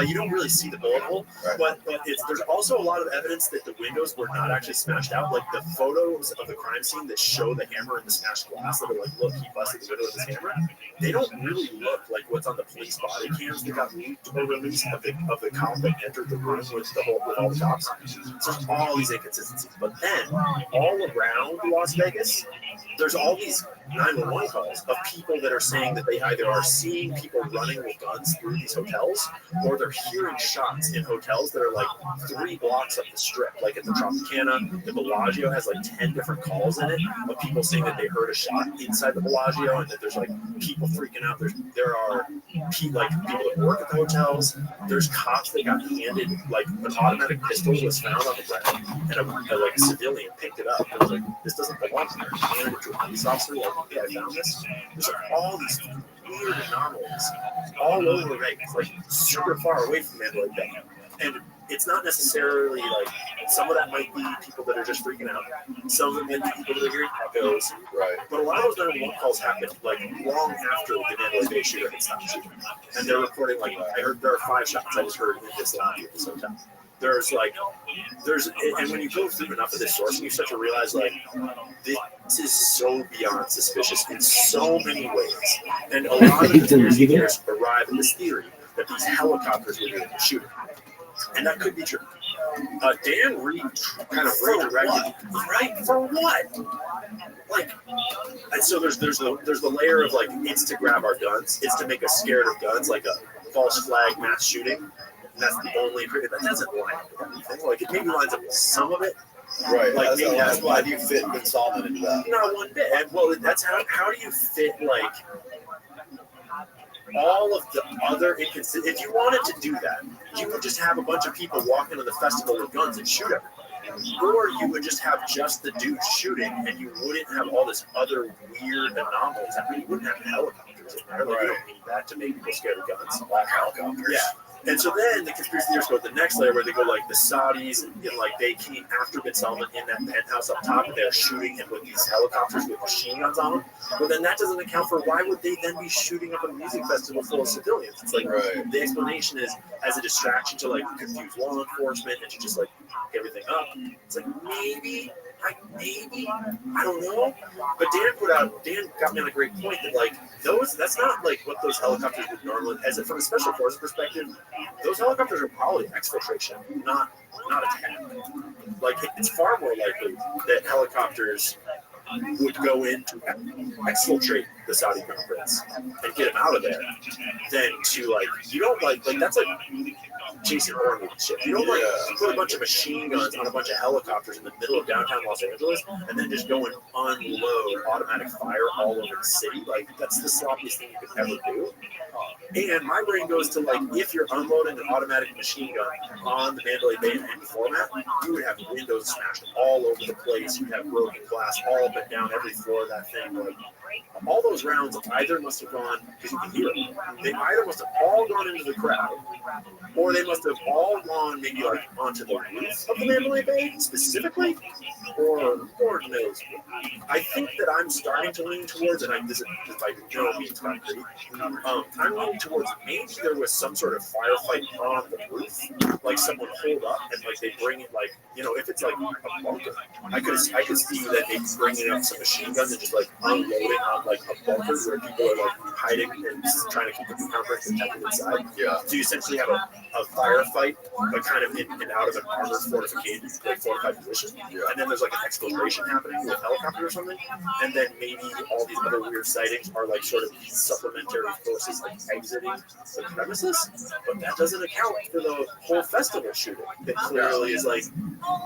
You don't really see the bullet hole, right. but there's also a lot of evidence that the windows were not actually smashed out. Like the photos of the crime scene that show the hammer and the smashed glass that are like, look, he busted the window with his hammer. They don't really look like what's on the police body cams that got leaked or released of the cop that entered the room with all the cops. So there's all these inconsistencies. But then all around Las Vegas, there's all these 911 calls of people that are saying that they either are seeing people running with guns through these hotels, or they're hearing shots in hotels that are like 3 blocks up the strip, like at the Tropicana. The Bellagio has like 10 different calls in it of people saying that they heard a shot inside the Bellagio, and that there's like people freaking out. There are people that work at the hotels. There's cops that got handed like an automatic pistol was found on the ground, and a civilian picked it up and was like, this doesn't belong here. Handed it to a police officer, like, yeah, I found this. There's like all these weird anomalies all over Vegas, like super far away from Mandalay Bay. And it's not necessarily like, some of that might be people that are just freaking out. Some of them might be people that are hearing echoes. Right. But a lot of those 911 calls happened like long after the Mandalay Bay shooter had stopped shooting. And they're reporting like, I heard there are 5 shots I just heard in this lobby of this hotel. And when you go through enough of this source, you start to realize like, this is so beyond suspicious in so many ways. And a lot of the conspiracy theorists arrive at this theory that these helicopters were doing the shooting. And that could be true. Dan Reed kind of redirected, right? For what? Like, and so there's the layer of like, it's to grab our guns, it's to make us scared of guns, like a false flag mass shooting. And that's the only, that doesn't line up with everything. Like, it maybe lines up with some of it. Right. Like, maybe that's why do you fit Ben Salman into that? Not one bit. And, well, that's how do you fit, like, all of the other inconsistencies? If you wanted to do that, you would just have a bunch of people walk into the festival with guns and shoot everybody. Or you would just have just the dude shooting, and you wouldn't have all this other weird anomalies. I mean, you wouldn't have helicopters in there. Like, you don't need that to make people scared of guns. Black helicopters. Yeah. And so then the conspiracy theorists go to the next layer where they go like the Saudis and like they came after Ben Salman in that penthouse up top and they're shooting him with these helicopters with machine guns on them. But then that doesn't account for why would they then be shooting up a music festival full of civilians? It's like the explanation is as a distraction to like confuse law enforcement and to just like everything up. It's like maybe, I don't know. But Dan got me on a great point that like that's not like what those helicopters would normally, as from a special forces perspective, those helicopters are probably exfiltration, not attack. Like it's far more likely that helicopters would go in to exfiltrate the Saudi Crown Prince and get him out of there than to like, you don't like that's like Jason Bourne shit. You don't like put a bunch of machine guns on a bunch of helicopters in the middle of downtown Los Angeles and then just go and unload automatic fire all over the city. Like that's the sloppiest thing you could ever do. And my brain goes to like, if you're unloading an automatic machine gun on the Mandalay Bay in any format, you would have windows smashed all over the place. You'd have broken glass all up and down every floor of that thing. Like all those rounds either must have gone, because you can hear them, they either must have all gone into the crowd, or they must have all gone maybe like onto the roof of the Mandalay Bay specifically, or knows. I think that I'm starting to lean towards, and this is by no means concrete, I'm leaning towards maybe there was some sort of firefight on the roof, like someone pulled up and like they bring it like, you know, if it's like a bunker, I could see that they bringing up some machine guns and just like unloading on like a bunker where people are like hiding and trying to keep the conference protected inside. Yeah. So you essentially have a firefight, but kind of in and out of an armored fortification, like fortified position. Yeah. And then there's like an explosion happening with a helicopter or something. And then maybe all these other weird sightings are like sort of supplementary forces like exiting the premises. But that doesn't account for the whole festival shooting that clearly is like.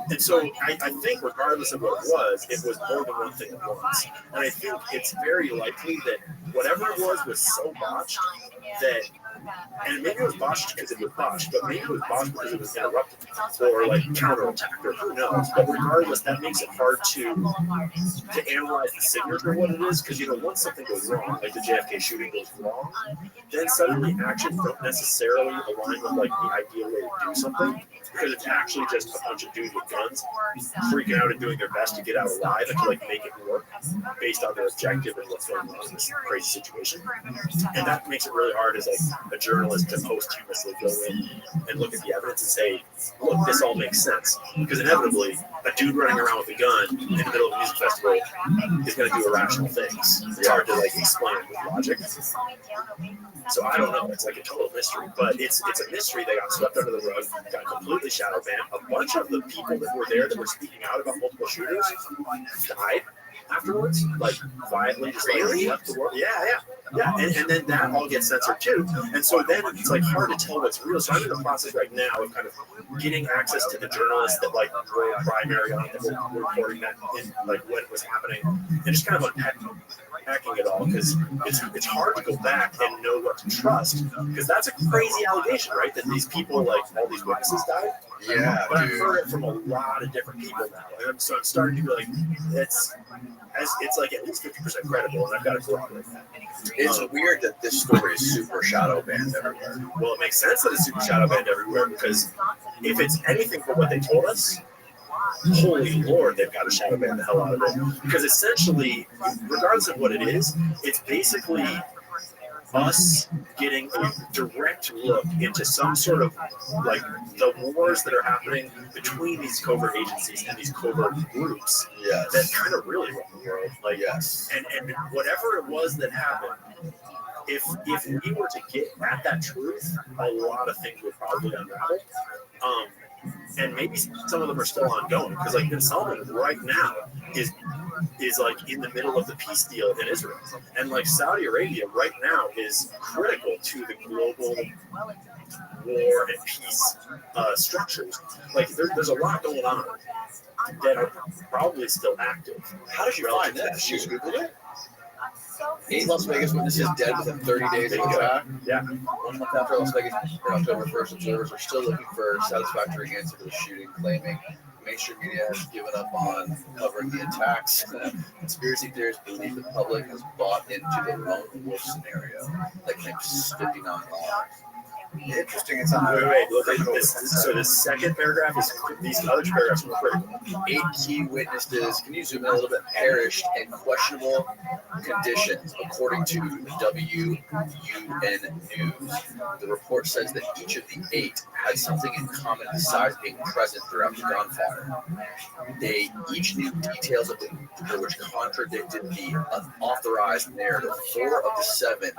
And so I think regardless of what it was more than one thing at once. And I think it's very likely that whatever it was so botched that, and maybe it was botched because it was botched, but maybe it was botched because it was interrupted or like counterattacked or who knows. But regardless, that makes it hard to analyze the signature of what it is, because you know once something goes wrong, like the JFK shooting goes wrong, then suddenly actions don't necessarily align with like the ideal way to do something, because it's actually just a bunch of dudes with guns freaking out and doing their best to get out alive and to like make it work based on their objective and what's going on in this crazy situation. And that makes it really hard as like a journalist to posthumously go in and look at the evidence and say, look, this all makes sense. Because inevitably, a dude running around with a gun in the middle of a music festival is going to do irrational things. It's hard to like explain it with logic. So I don't know. It's like a total mystery, but it's a mystery that got swept under the rug, got completely shadow banned. A bunch of the people that were there that were speaking out about multiple shooters died afterwards, like quietly, just like left the world. Yeah. And then that all gets censored too. And so then it's like hard to tell what's real. So I'm in the process right now of kind of getting access to the journalists that like were primary on it, that were reporting that in like when it was happening, and just kind of unpacking it all, because it's hard to go back and know what to trust, because that's a crazy allegation, right? That these people, like all these witnesses died. Yeah, but I've heard it from a lot of different people now, and so I'm starting to be like, it's like at least 50% credible, and I've got to corroborate that. It's weird that this story is super shadow banned everywhere. Well, it makes sense that it's super shadow banned everywhere, because if it's anything but what they told us, holy Lord, they've got to shadow ban the hell out of it. Because essentially, regardless of what it is, it's basically us getting a direct look into some sort of like the wars that are happening between these covert agencies and these covert groups that kind of really run the world. Like, and whatever it was that happened, if we were to get at that truth, a lot of things would probably unravel. And maybe some of them are still ongoing because like Bin Salman right now is like in the middle of the peace deal in Israel, and like Saudi Arabia right now is critical to the global war and peace structures. Like there's a lot going on that are probably still active. How did you find that? You Googled it? 8 Las Vegas witnesses dead within 30 days of attack. Yeah. 1 month after Las Vegas, October 1st, observers are still looking for a satisfactory answer to the shooting, claiming mainstream media has given up on covering the attacks. Conspiracy theorists believe the public has bought into the lone wolf scenario that claims 59 lives. Interesting. It's on. Wait. So the second paragraph is these other paragraphs are critical. 8 key witnesses. Can you zoom in a little bit? Perished in questionable conditions, according to WUN News. The report says that each of the 8 had something in common besides being present throughout the gunfire. They each knew details of the which contradicted the unauthorized narrative. 4 of the 7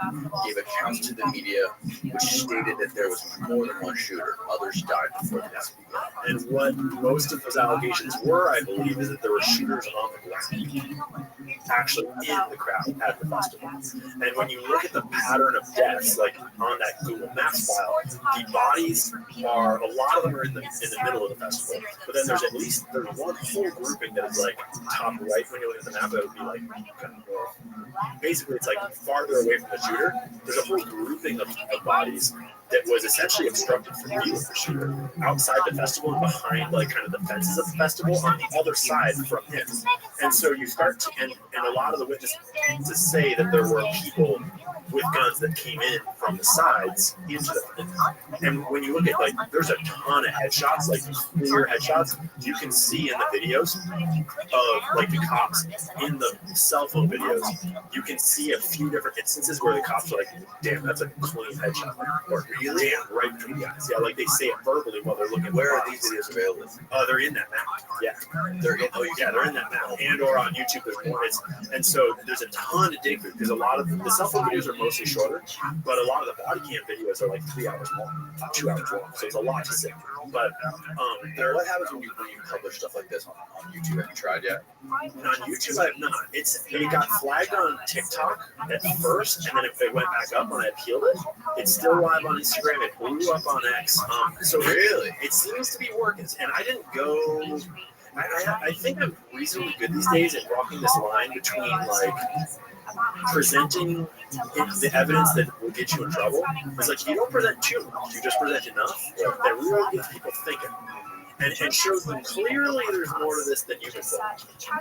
gave accounts to the media, which stated that there was more than one shooter. Others died before the death began. And what most of those allegations were, I believe, is that there were shooters on the ground, actually in the crowd at the festival. And when you look at the pattern of deaths, like on that Google Maps file, the bodies are, a lot of them are in the middle of the festival. But then there's one whole grouping that is like top right when you look at the map, that would be like kind of north. Basically, it's like farther away from the shooter. There's a whole grouping of bodies that was essentially obstructed from view of the shooter outside the festival and behind like kind of the fences of the festival on the other side from him. And so you start to, and a lot of the witnesses to say that there were people with guns that came in from the sides into the, and when you look at like, there's a ton of headshots, like clear headshots, you can see in the videos of like the cops in the cell phone videos, you can see a few different instances where the cops are like, damn, that's a clean headshot. Or really? Damn, right between the eyes. Yeah, like they say it verbally while they're looking. Where are these videos available? They're in that map. Yeah. They're in that map. And or on YouTube there's more. And so there's a ton to dig through because a lot of the cell phone videos are mostly shorter, but a lot of the body cam videos are like 3 hours long, 2 hours long. So it's a lot to sit through. But what happens when you publish stuff like this on YouTube? Have you tried yet? On YouTube, I have not. It got flagged on TikTok at first, and then it went back up when I appealed it. It's still live on Instagram. It blew up on X. So really, it seems to be working. And I didn't go. I think I'm reasonably good these days at walking this line between like presenting the evidence that will get you in trouble. It's like you don't present too much, you just present enough that really gets people thinking. And shows them clearly there's more to this than you can say.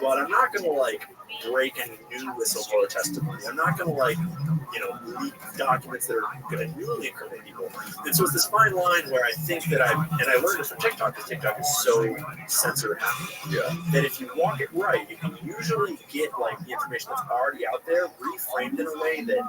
But I'm not going to like break any new whistleblower testimony. I'm not going to like, leak documents that are going to really incriminate people. And so it's this fine line where I think that I learned this from TikTok because TikTok is so censor happy. Yeah. That if you walk it right, you can usually get like the information that's already out there reframed in a way that,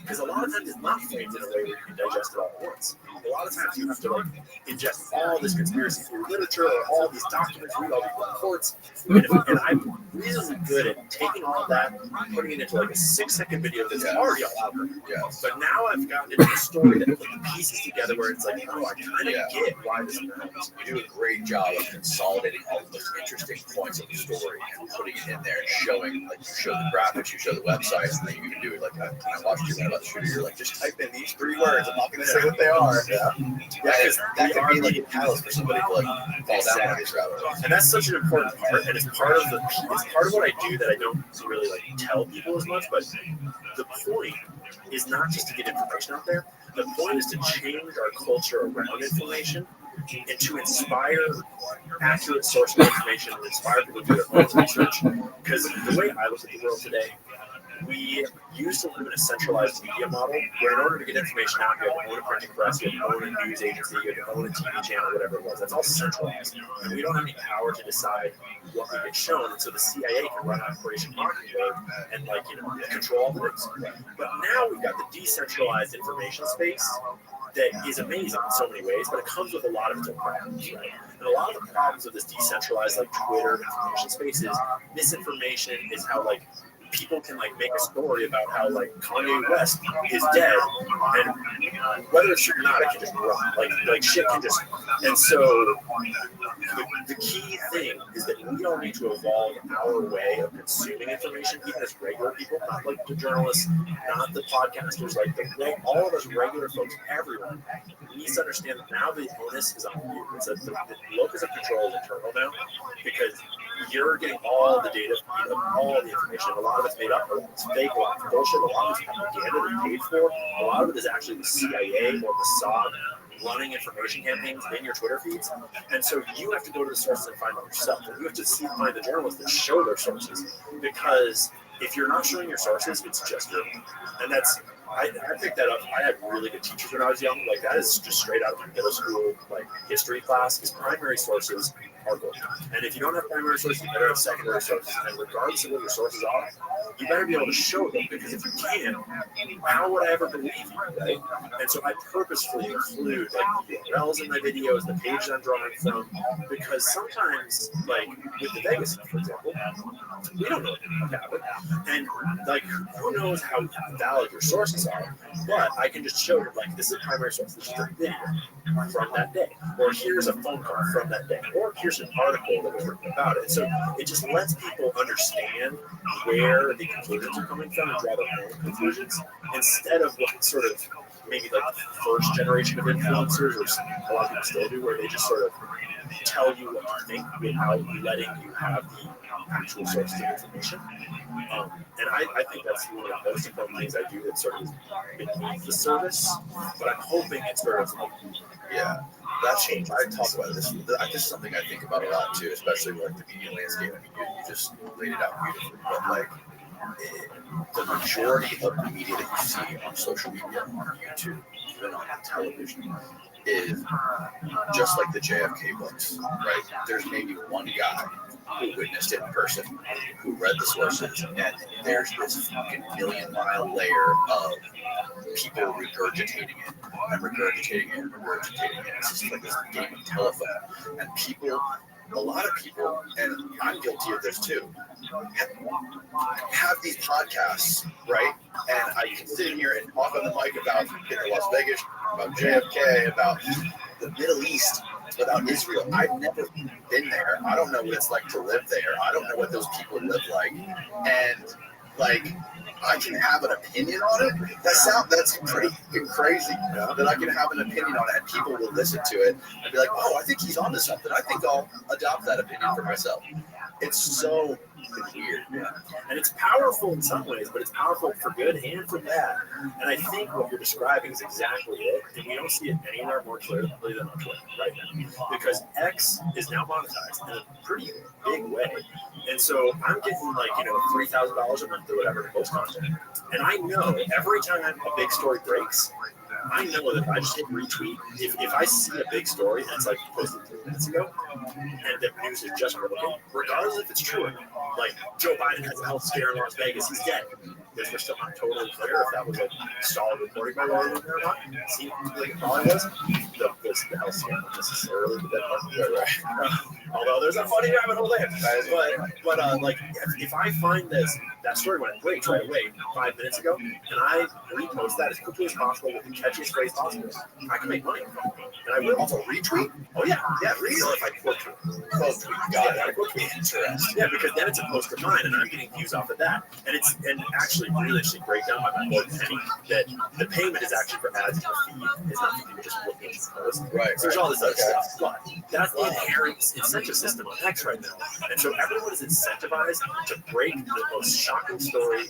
because a lot of times it's not framed in a way where you can digest it all at once. A lot of times you have to like ingest all this conspiracy theory literature or all these documents, read all these reports, and I'm reasonably good at taking all of that, putting it into like a 6-second video that's already all out there. Yes. But now I've gotten into a story that put the pieces together where it's like, oh, I kind of get why this happens. You do a great job of consolidating all the most interesting points of the story and putting it in there and showing, like you show the graphics, you show the websites, and then you can do it like when I watched you about the shooter, you're like, just type in these 3 words. I'm not going to say what they are. Yeah, because that could be like a catalyst for somebody to like fall down on these rabbit holes. And that's such an important part, and it's part of what I do that I don't really like tell people as much. But the point is not just to get information out there. The point is to change our culture around information and to inspire accurate sources of information and inspire people to do their own research. Because the way I look at the world today, we used to live in a centralized media model where in order to get information out, you had to own a printing press, you had to own a news agency, you had to own a TV channel, whatever it was. That's all centralized. And we don't have any power to decide what we get shown. And so the CIA can run Operation Mockingbird and control all the news. But now we've got the decentralized information space that is amazing in so many ways, but it comes with a lot of its own problems, right? And a lot of the problems of this decentralized like Twitter information space is misinformation is how people can like make a story about how like Kanye West is dead, and whether it's true or not, it can just run. Like shit can just. And so the key thing is that we all need to evolve our way of consuming information, even as regular people, not like the journalists, not the podcasters, like all of us regular folks, everyone needs to understand that now the onus is on you. It's the locus of control is internal now, because you're getting all the data, all the information. A lot of it's made up, a lot of it's fake, a lot of it's bullshit, a lot of it's propaganda that's paid for. A lot of it is actually the CIA or Mossad running information campaigns in your Twitter feeds. And so you have to go to the sources and find them yourself. And you have to find the journalists that show their sources. Because if you're not showing your sources, it's just your own. And that's, I picked that up. I had really good teachers when I was young. Like that is just straight out of my middle school, like history class, because primary sources are good. And if you don't have primary sources, you better have secondary sources. And regardless of what your sources are, you better be able to show them, because if you can't, how would I ever believe you, right? And so I purposefully include like the URLs in my videos, the pages I'm drawing from, because sometimes, like with the Vegas stuff, for example, we don't know what happened. And like, who knows how valid your sources are, but I can just show you, like, this is a primary source, this is a video from that day, or here's a phone call from that day, or here's an article that was written about it. So it just lets people understand where the conclusions are coming from and draw their own conclusions, instead of what sort of maybe like the first generation of influencers, or a lot of people still do, where they just sort of tell you what to think without letting you have the actual sources of information. And I think that's one of the most important things I do, that's sort of beneath the surface, but I'm hoping it's sort of like, yeah, that's changed. I talk about this. This is something I think about a lot too, especially with like the media landscape. I mean, you just laid it out beautifully, but like the majority of the media that you see on social media, on YouTube, even on television, is just like the JFK books, right? There's maybe one guy who witnessed it in person, who read the sources, and there's this fucking million-mile layer of people regurgitating it and regurgitating it and regurgitating it. It's just like this game of telephone. And people, a lot of people, and I'm guilty of this too, have these podcasts, right? And I can sit in here and talk on the mic about Las Vegas, about JFK, about the Middle East, about Israel. I've never been there. I don't know what it's like to live there. I don't know what those people live like. And like, I can have an opinion on it. That's pretty crazy, that I can have an opinion on it and people will listen to it and be like, oh, I think he's onto something. I think I'll adopt that opinion for myself. It's so weird. Yeah. And it's powerful in some ways, but it's powerful for good and for bad. And I think what you're describing is exactly it. And we don't see it anywhere more clearly than on Twitter right now. Because X is now monetized in a pretty big way. And so I'm getting like, $3,000 a month or whatever to post content. And I know every time a big story breaks, I know that if I just hit retweet, if I see a big story and it's like posted 3 minutes ago, and the news is just broken, regardless if it's true or not, like Joe Biden has a health scare in Las Vegas, he's dead. Which we're still not totally clear if that was like solid reporting by Laura or not. It seemed like it probably was. The health scare, not necessarily the dead part. Right. Although there's a funny rabbit hole there. But like if I find that story when it breaks right away 5 minutes ago, and I repost that as quickly as possible with the catchiest phrase possible, I can make money. And I will also retweet. Oh yeah, really. If I quote tweet. I quote tweet. Interesting. Yeah, because then it's a post of mine, and I'm getting views off of that. And actually really interesting breakdown by my boy Penny that the payment is actually for ads in the feed. It's not for people just looking at the post. Right. So there's all this other stuff. But that's the inherent incentive system on X right now. And so everyone is incentivized to break the most shocking story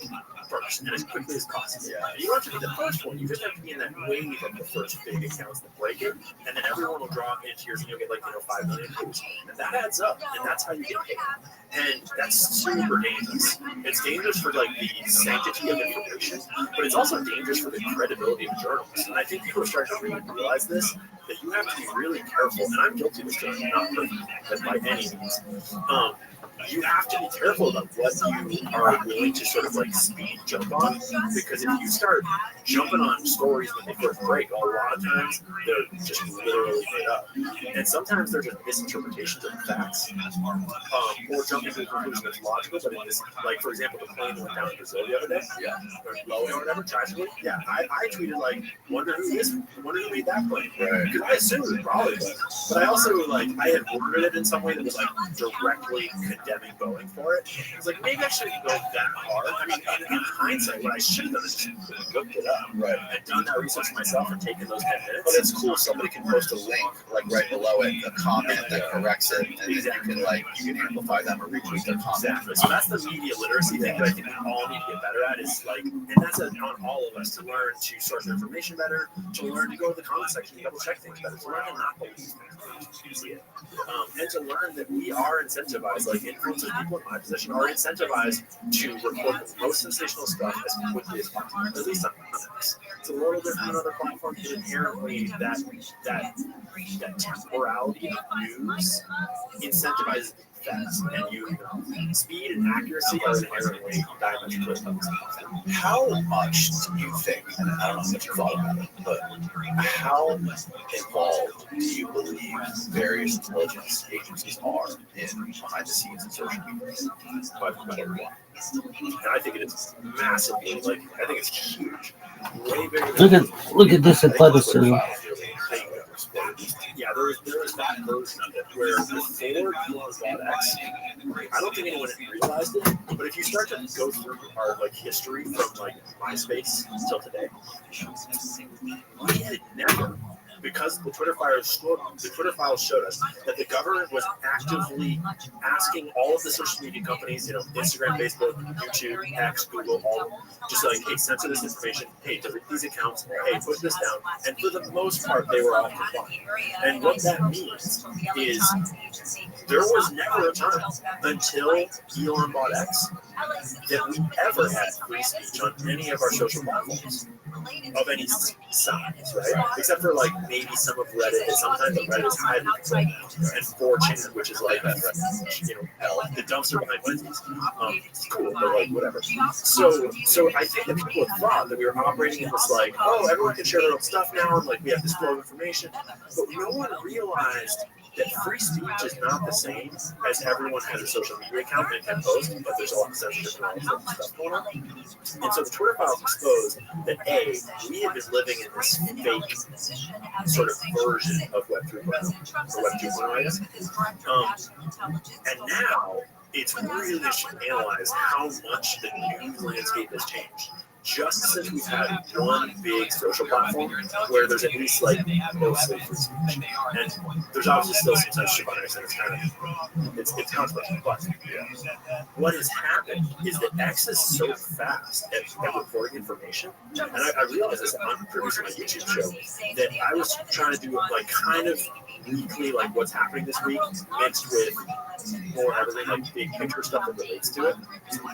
first and as quickly as possible. Yeah. And you don't have to be the first one. You just have to be in that wave of the first big accounts that break it, and then everyone will draw into yours, and you'll get 5 million views. And that adds up, and that's how you get paid. And that's super dangerous. It's dangerous for the sanctity of information, but it's also dangerous for the credibility of journalists. And I think people are starting to really realize this, that you have to be really careful. And I'm guilty of this, I'm not perfect by any means. you have to be careful about what you are willing to sort of like speed jump on, because if you start jumping on stories when they first break, a lot of times they're just literally made up, and sometimes they're just misinterpretations of facts, or jumping to a conclusion that's logical. But in this, like for example, the plane that went down to Brazil the other day, or low or whatever, tragically, I tweeted like, wonder who made that plane, because I assumed it probably was, but I also like I had worded it in some way that was like directly condemning Boeing for it. I was like, maybe I shouldn't go that hard. I mean, in hindsight, what I should have done is just looked it up, and done that research myself and taken those 10 minutes. But it's cool. Somebody can post a link like right below it, a comment that corrects it, and then you can amplify them or retweet their comment. Exactly. So that's the media literacy thing that I think we all need to get better at. Is like, and that's on all of us to learn to source information better, to learn to go to the comment section and double check things better, to learn to not believe things you see it, and to learn that we are incentivized, like influencers, people in my position are incentivized to record the most sensational stuff as quickly as possible. At least on X. It's a little different on other platforms, but inherently that temporality of news incentivizes fast, and speed and accuracy are inherently diametrically opposed. How much do you think, and I don't know how much you thought about it, but how involved do you believe various intelligence agencies are in behind the scenes in social media? And I think it is massively, like, I think it's huge. Way bigger than Look at this athleticism. Yeah, there was that version of it where before Elon bought X, I don't think anyone had realized it, but if you start to go through our like history from like MySpace until today, we had never, because the Twitter files showed us that the government was actively asking all of the social media companies, Instagram, Facebook, YouTube, X, Google, all of them, just like, hey, censor this information, hey, delete these accounts, hey, push this down. And for the most part, they were all compliant. And what that means is there was never a time until Elon bought X that we ever had free speech on any of our social platforms of any size, right? Except for like maybe some of Reddit, and sometimes Reddit is highly controlled now, and 4chan, which is like the dumpster behind Wendy's. It's cool, but like whatever. So I think that people have thought that we were operating in this like, oh, everyone can share their own stuff now, and like we have this flow of information, but no one realized that free speech is not the same as everyone has a social media account and can post, but there's a lot of censorship and all this stuff going on. And so the Twitter files exposed that A, we had been living in this fake sort of version of Web 3.0, or Web 2.0, I guess. And now it's really interesting to analyze how much the news landscape has changed. Just since we've had one big social platform where there's at least like mostly free speech, and there's obviously still some censorship on it, and it's kind of it's controversial. But what has happened is that X is so fast at reporting information, and I realized this. I'm producing a YouTube show that I was trying to do like kind of weekly, like what's happening this week, mixed with more everything like big picture stuff that relates to it.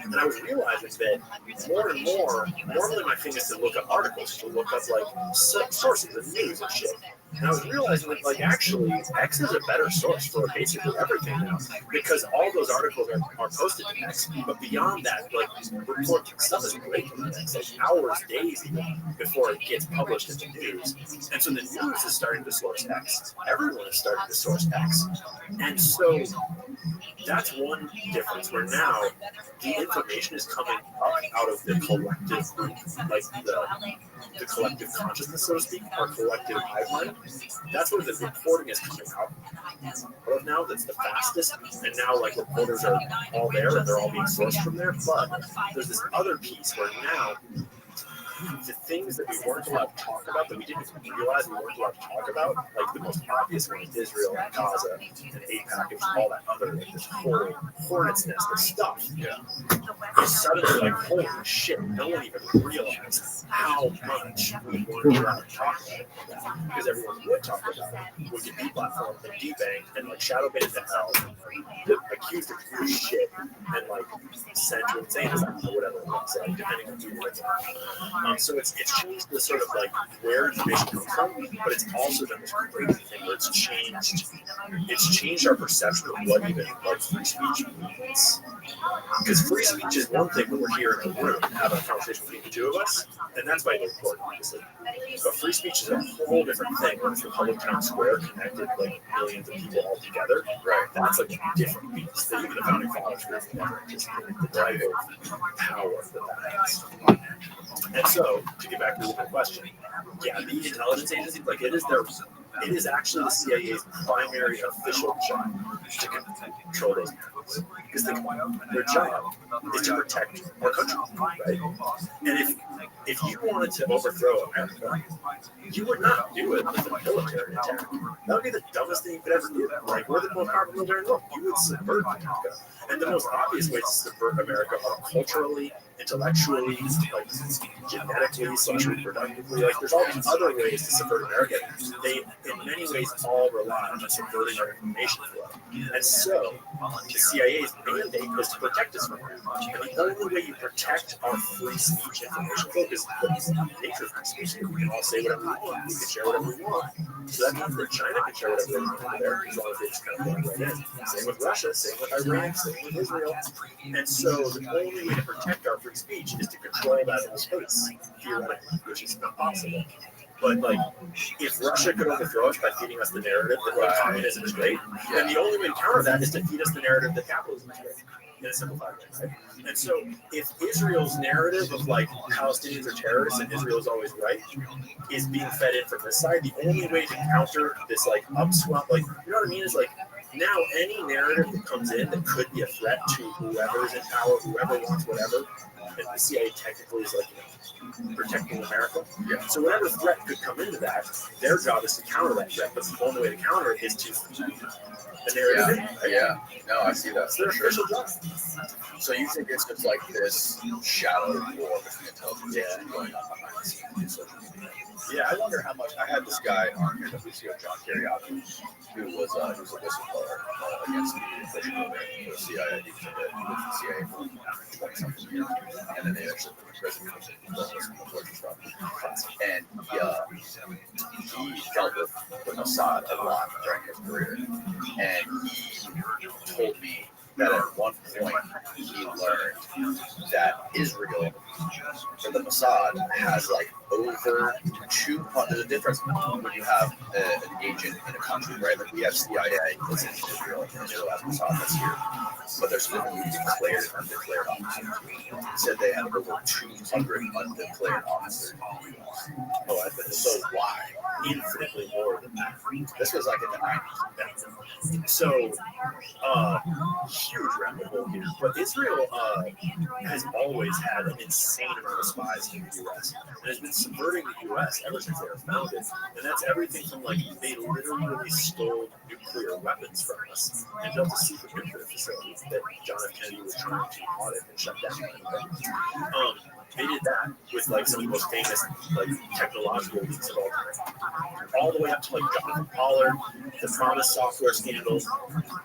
And I was realizing that more and more, normally my thing is to look up articles, to look up like sources of news and shit. And I was realizing that, like, actually, X is a better source for basically everything now, because all those articles are posted to X. But beyond that, like, report stuff is breaking on X, like hours, days even before it gets published in the news. And so the news is starting to source X. Everyone is starting to source X. And so that's one difference, where now the information is coming up out of the collective group, like the collective consciousness, so to speak, our collective hive mind. That's where the reporting is coming out of now. That's the fastest, and now like reporters are all there and they're all being sourced from there. But there's this other piece where now the things that we weren't allowed to talk about, that we didn't realize we weren't allowed to talk about, like the most obvious one is Israel and Gaza and AIPAC and all that other, like this whole hornet's nest of stuff. It's suddenly like, holy shit, no one even realized how much we weren't allowed to talk about it. Because everyone would talk about it, would get deplatformed and debanked and like shadow banned to hell, accused of shit, and like sent to insane asylum or whatever it looks like, depending on who you're with. So it's changed the sort of like where information comes from, but it's also done this crazy thing where it's changed our perception of what even like free speech means. Because free speech is one thing when we're here in a room having a conversation between the two of us, and that's why they're important, obviously. But free speech is a whole different thing when it's the public town square connected like millions of people all together. Right. That's like a different beast that even the founding fathers really never anticipated the type of power that has. And so, to get back to the question, yeah, the intelligence agency, like it is actually the CIA's primary official job to control those networks. Because their job is to protect our country, right? And if you wanted to overthrow America, you would not do it with a military attack. That would be the dumbest thing you could ever do. Like, we're the most powerful military in the world. You would subvert America. And the most obvious ways to subvert America are culturally, intellectually, like genetically, reproductively. Like, there's all these other ways to subvert America. They, in many ways, all rely on subverting our information flow. And so, the CIA's mandate was to protect us from that. And the only way you protect our free speech information flow is the nature of free speech. We can all say whatever we want. We can share whatever we want. So that means that China can share whatever they want over there, as long as they just kind of go right in. Same with Russia, same with Iran, same with Israel. And so the only way to protect our free speech is to control that in space, theoretically, which is not possible. But like, if Russia could overthrow us by feeding us the narrative that communism is great, then the only way to counter that is to feed us the narrative that capitalism is great. In a simplified way, right? And so, if Israel's narrative of like Palestinians are terrorists and Israel is always right is being fed in from this side, the only way to counter this like upswell, like, you know what I mean, is like now any narrative that comes in that could be a threat to whoever's in power, whoever wants whatever, and the CIA technically is like, you know, protecting America. Yeah. So whatever threat could come into that, their job is to counter that threat. But the only way to counter it is to the narrative. Yeah. Right? Yeah. No, I see that. It's their official job. So you think it's just like this shadow war between intelligence and going on behind the scenes? Yeah, I wonder how much. I had this guy on here that we see, John Carriato, who was a whistleblower against the official movement for the CIA. He was with the CIA for 20-something years, and then they actually put him in prison for torture stuff. And he dealt with Mossad a lot during his career, and he told me that at one point he learned that Israel, or the Mossad, has like over 200. There's a difference when you have an agent in a country, right? Like we have CIA that's in Israel, and Israel has Mossad that's here. But there's still declared and undeclared officers. He said they have over 200 undeclared officers in the U.S. Oh, I bet. So why? Infinitely more than that. This was like in the 90s. So, huge rabbit hole here. But Israel has always had an insane amount of spies in the U.S. and has been subverting the U.S. ever since they were founded. And that's everything from like they literally stole nuclear weapons from us and built a secret nuclear facility that John F. Kennedy was trying to audit and shut down. They did that with like some of the most famous like technological leaks of all time, all the way up to like Jonathan Pollard, the Promise software scandal,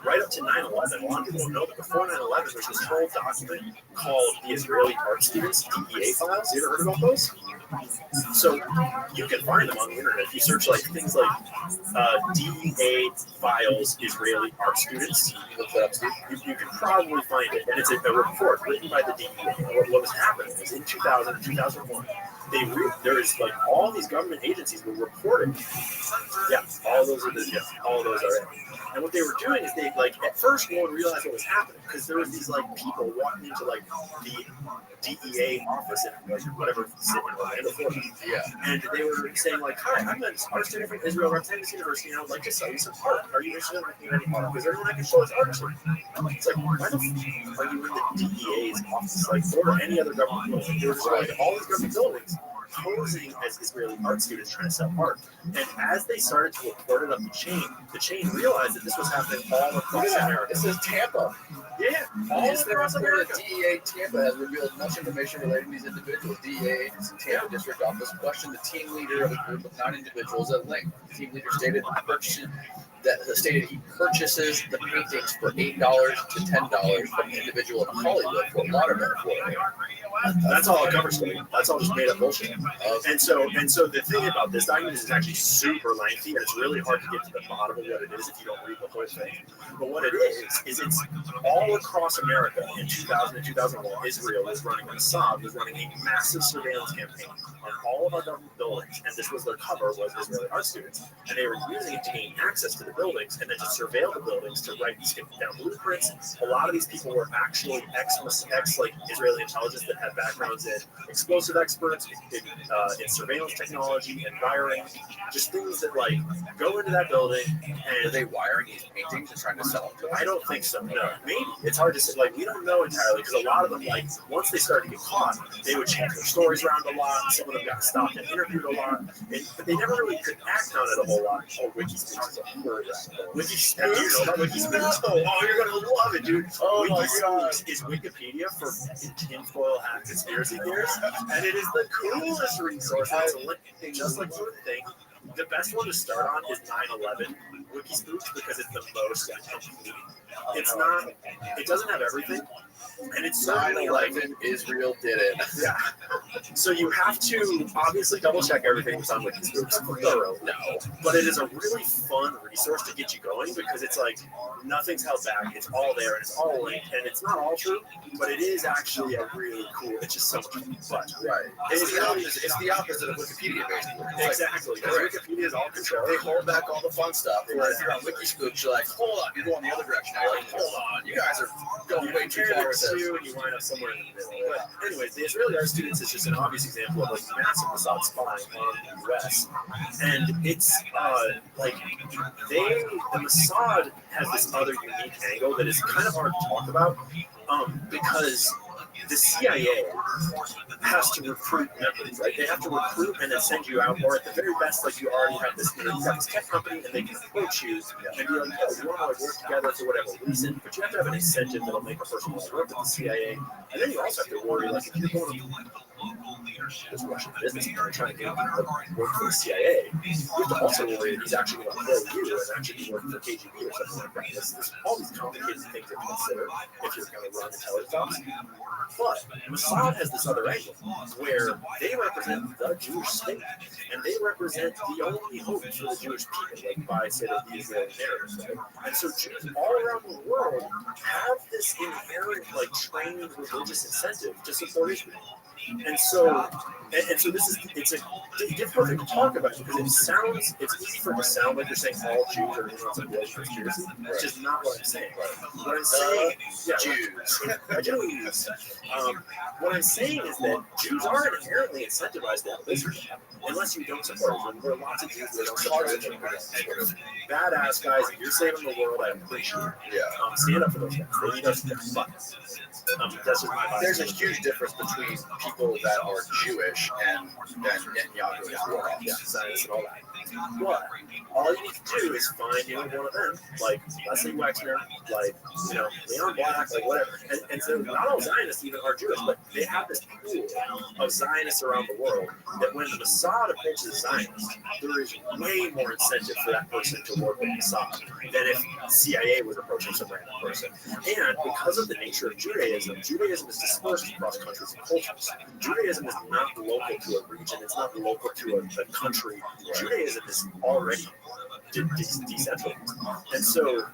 right up to 9/11. A lot of people don't know that before 9/11, there's this whole document called the Israeli art students DEA files. You ever heard about those? So you can find them on the internet. If you search like things like DEA files Israeli art students, you look that up, you can probably find it. And it's a report written by the DEA. What was happening is in 2000 and 2001, there is like all these government agencies were reporting. Yeah, all those are it. And what they were doing is they like at first no one realized what was happening because there was these like people walking into like the DEA office in like whatever city in Orlando, Florida. Yeah. And they were saying like, "Hi, I'm an art student from Israel Reptilian University, and I would like to sell you some art. Are you interested in any art? Is there anyone I can show us art to?" It's like, why the f are you in the DEA's office, like, or any other government building? They were just like all these government buildings posing as Israeli art students trying to sell art. And as they started to report it up the chain realized that this was happening all across America. This is Tampa. Yeah, all across America. DEA Tampa has revealed much information relating to these individuals. DEA agents in Tampa District Office questioned the team leader of a group of 9 individuals at length. The team leader stated he purchases the paintings for $8 to $10 from an individual in Hollywood, Fort Lauderdale, Florida. That's all a cover story. That's all just made up bullshit. And so the thing about this document is it's actually super lengthy, and it's really hard to get to the bottom of what it is if you don't read the whole thing. But what it is it's all across America in 2000 and 2001. Israel was running, Mossad was running a massive surveillance campaign on all of our government buildings, and this was their cover was Israeli art students, and they were using it to gain access to the buildings and then to surveil the buildings to write down blueprints. A lot of these people were actually ex like Israeli intelligence that had backgrounds in explosive experts, in surveillance technology and wiring, just things that like go into that building. And are they wiring these paintings and trying to sell them? I don't think so. No, maybe it's hard to say. Like we don't know entirely because a lot of them, like once they started to get caught, they would change their stories around a lot. Some of them got stopped and interviewed a lot, but they never really could act on it a whole lot. Oh, Wikispeaks is a word. Wikispeaks. Oh, you're gonna love it, dude. Oh Wikispeaks is Wikipedia for tinfoil hat conspiracy theories, and it is the coolest resource. It's just like you would think. The best one to start on is 9/11 Wikispeaks because it's the most complete. It's not. It doesn't have everything, and it's certainly like Israel did it. Yeah. So you have to obviously double check everything that's on Wikispeaks. Thorough, no, but it is a really fun resource to get you going because it's like nothing's held back. It's all there and it's all linked, and it's not all true, but it is actually a really cool. It's just so much fun. Right. It's the opposite of Wikipedia, basically. Exactly. Because Wikipedia is all control. They hold back all the fun stuff. Whereas if you're on Wikispeaks, you're like, hold on, you're going the other direction. You're like, hold on, you guys are going way too far with this. And you wind up somewhere in the middle. But anyways, the Israeli art students is just an obvious example of like massive Mossad spying on the U.S. And it's like the Mossad has this other unique angle that is kind of hard to talk about because the CIA has to recruit members, right? They have to recruit and then send you out, or at the very best, like you already have this, you have this tech company, and they can approach you and be like, "Oh, you want to like work together for whatever reason," but you have to have an incentive that'll make a person want to work with the CIA, and then you also have to worry, like, if you're going to this Russian business and trying to get work for the CIA, you have to also worry that he's actually going to employ you and actually be working for KGB or something like that. There's all these complicated things to consider if you're going to run intelligence ops. But Mossad has this other angle where they represent the Jewish state, and they represent the only hope for the Jewish people, like by say the Israeli narrative, right? And so Jews all around the world have this inherent like trained religious incentive to support Israel. And so this is it's a difficult thing to talk about because it's easy for it to sound like you're saying all Jews are influenced by religious conspiracy, which is not what I'm saying. What I'm saying, Jews. What I'm saying is that Jews are inherently incentivized to help Israel, unless you don't support Israel. There are lots of Jews that don't support Israel. Badass guys, if you're saving the world, I appreciate it. Yeah. Stand up for those guys. They need us to fuck. That's just my There's a huge difference between people that are Jewish and Netanyahu is war off. Yeah, Zionists and all that. But all you need to do is find one of them, like Leslie Wexner, like Leon Black, like whatever. And so not all Zionists even are Jewish, but they have this pool of Zionists around the world that when the Mossad approaches Zionists, there is way more incentive for that person to work with Mossad than if CIA was approaching some random person. And because of the nature of Judaism is dispersed across countries and cultures. Judaism is not local to a region. It's not local to a country. Judaism is already decentralized. And so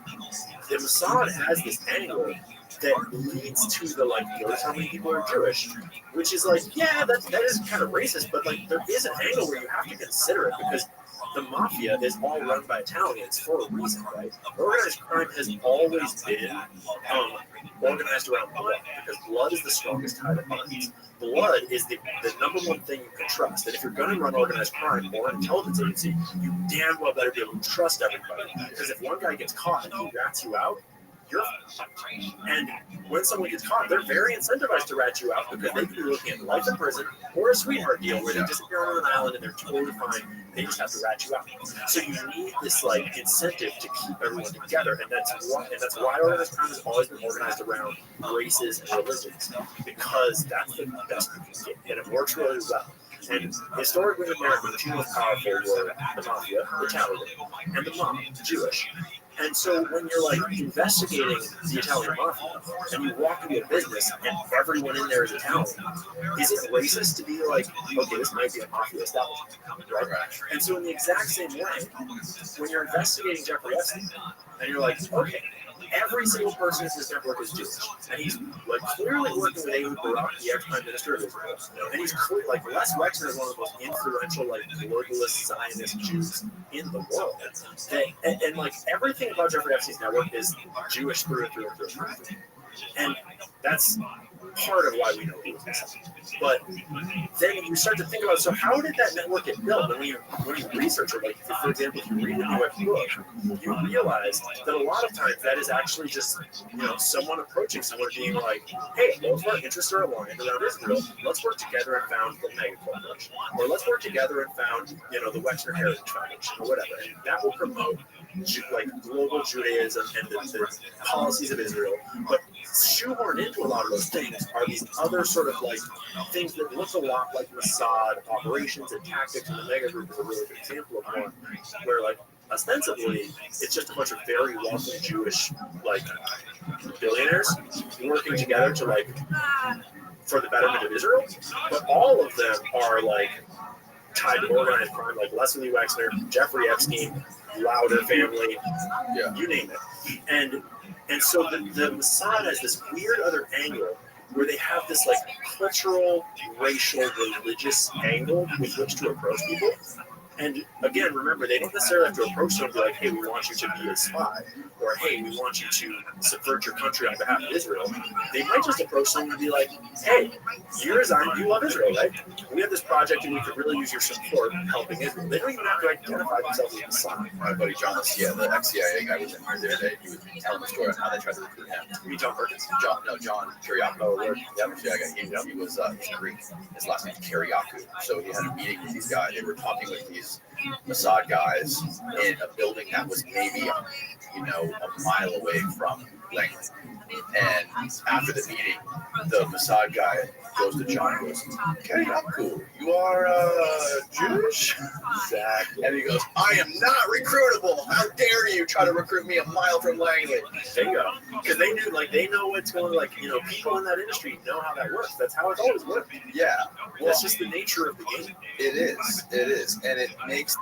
the Mossad has this angle that leads to the notice how many people are Jewish, which is like, yeah, that is kind of racist, but like there is an angle where you have to consider it because the mafia is all run by Italians for a reason, right? Organized crime has always been organized around blood because blood is the strongest tie that binds. Blood is the number one thing you can trust. And if you're going to run organized crime or an intelligence agency, you damn well better be able to trust everybody. Because if one guy gets caught and he rats you out, you're and when someone gets caught, they're very incentivized to rat you out because they could be looking at life in prison or a sweetheart deal where they disappear on an island and they're totally fine. They just have to rat you out. So you need this incentive to keep everyone together, and that's why organized crime has always been organized around races and religions because that's the best you can get, and it works really well. And historically in America, the two most powerful were the mafia, Italian, and the mob, Jewish. And so when you're like investigating the Italian mafia and you walk into a business and everyone in there is Italian, is it racist to be like, okay, this might be a mafia establishment, right? And so in the exact same way, when you're investigating Jeffrey Epstein and you're like, okay, every single person in this network is Jewish, and he's like clearly working with Ehud Barak, the ex-prime minister of Israel, and he's clear, like Les Wexner is one of the most influential like globalist Zionist Jews in the world. And like everything about Jeffrey Epstein's network is Jewish through and through and through and through. And that's part of why we know he was missing. But then you start to think about, so how did that network get built? And when you research it, like for example, if you read a New York book, you realize that a lot of times that is actually just someone approaching someone being like, hey, both of our interests are aligned around Israel. Let's work together and found the mega corporation, or let's work together and found the Wexner Heritage Foundation or whatever, and that will promote like global Judaism and the policies of Israel. But shoehorned into a lot of those things are these other sort of like things that look a lot like Mossad operations and tactics, and the mega group is a really good example of one where like ostensibly it's just a bunch of very wealthy Jewish like billionaires working together to like for the betterment of Israel, but all of them are like tied to organized crime, like Leslie Wexner, Jeffrey Epstein, Lauder family, you name it. And so the Mossad has this weird other angle where they have this like cultural, racial, religious angle with which to approach people. And again, remember, they don't necessarily have to approach someone and be like, hey, we want you to be a spy, or hey, we want you to subvert your country on behalf of Israel. They might just approach someone and be like, hey, you love Israel, right? We have this project and we could really use your support helping Israel. They don't even have to identify themselves as a spy. My buddy John, the ex-CIA guy, was in here the other day. He was telling the story on how they tried to recruit him. You mean John Perkins? John Kiriakou. Oh, Lord. Yeah, he was Greek. His last name is Kiriakou. So he had a meeting with these guys. They were talking with these Mossad guys in a building that was maybe a mile away from Langley. And after the meeting, the Mossad guy goes to John and goes, Kiriakou, you are Jewish? Exactly. And he goes, I am not recruitable. How dare you try to recruit me a mile from Langley? There you go. Because they know what's going, like, people in that industry know how that works. That's how it's always worked. Yeah. Well, that's just the nature of the game. It is. And it makes,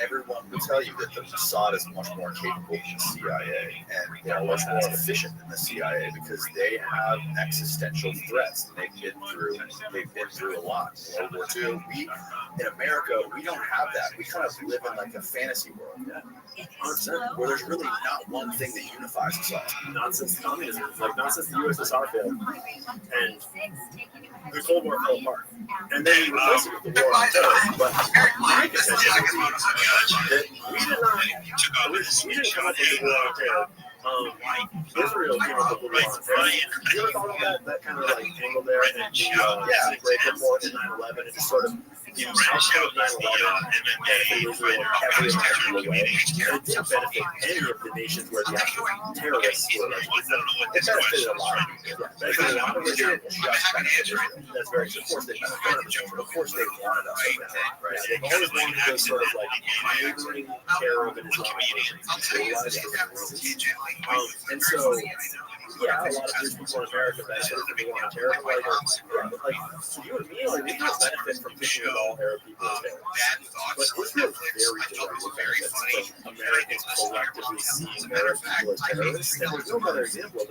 everyone will tell you that the Mossad is much more capable than the CIA. And they're much more efficient than the CIA because they have existential threats. And they've been through a lot. World War II. We, in America, we don't have that. We kind of live in like a fantasy world. 100%. Where there's really not one thing that unifies us all. Not since communism, not since the USSR failed. And the Cold War fell apart. And then we replaced it with the war on terror. But my contention is that we didn't come up with the war on terror. Israel came up with the war on terror. You ever thought about that kind of like angle there and the great report in 9/11 and just sort of the outcome of 9/11 benefited Israel in every imaginable way. And it didn't benefit any of the nations where the actual terrorists were like, it benefited a lot of people. It benefited a lot of Israel, just benefited Israel. That's very true. Of course they benefited, but of course they wanted us like that. Right? They've always wanted those sort of like neighboring Arab and Islamic nations to stabilize and so, yeah, a lot of Jewish people in America benefited from the war on terror. But like you and me, like, we don't benefit from thinking of all Arab people as terrorists. But Israel very directly benefits from Americans collectively seeing Arab people as terrorists. And there's no better example of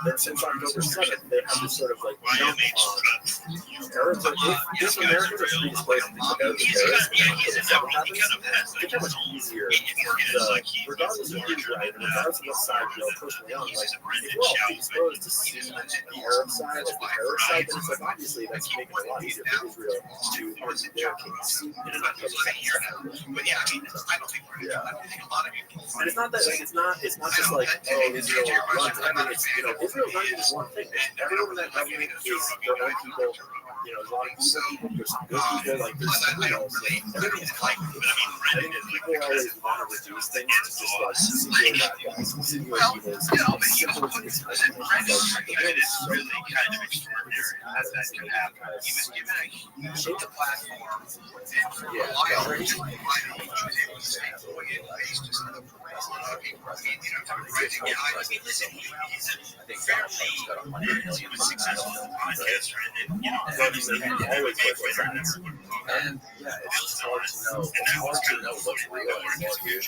that since October 7th, they have this sort of like jump on Arabs. If Americans are predisposed to think of Arabs as terrorists, when the 7th happens, it's how much easier, regardless of who's right, and regardless of what side you're personally on, like, if we're all predisposed to see the Arab side as the terrorist side, then it's like, obviously, that's making it a lot easier for Israel to argue their case in an October 7th. But yeah, I don't think we're a lot of people. And it's not that, like, it's not just like, oh, Israel runs. I mean, it's, Israel's not even just one thing. Everyone in that government is their own people. there's a lot of people, there's some good people, like there's everything's complicated. I think people always want to reduce things to just like singular bad guys, singular evils, simple explanations. Like, the world is so really kind of extraordinary that could happen. He was given a huge platform and a lot of ways to listen, he's a fairly successful podcaster, and always puts those ads. And it's hard to know. It's hard to know what's real and what's weird.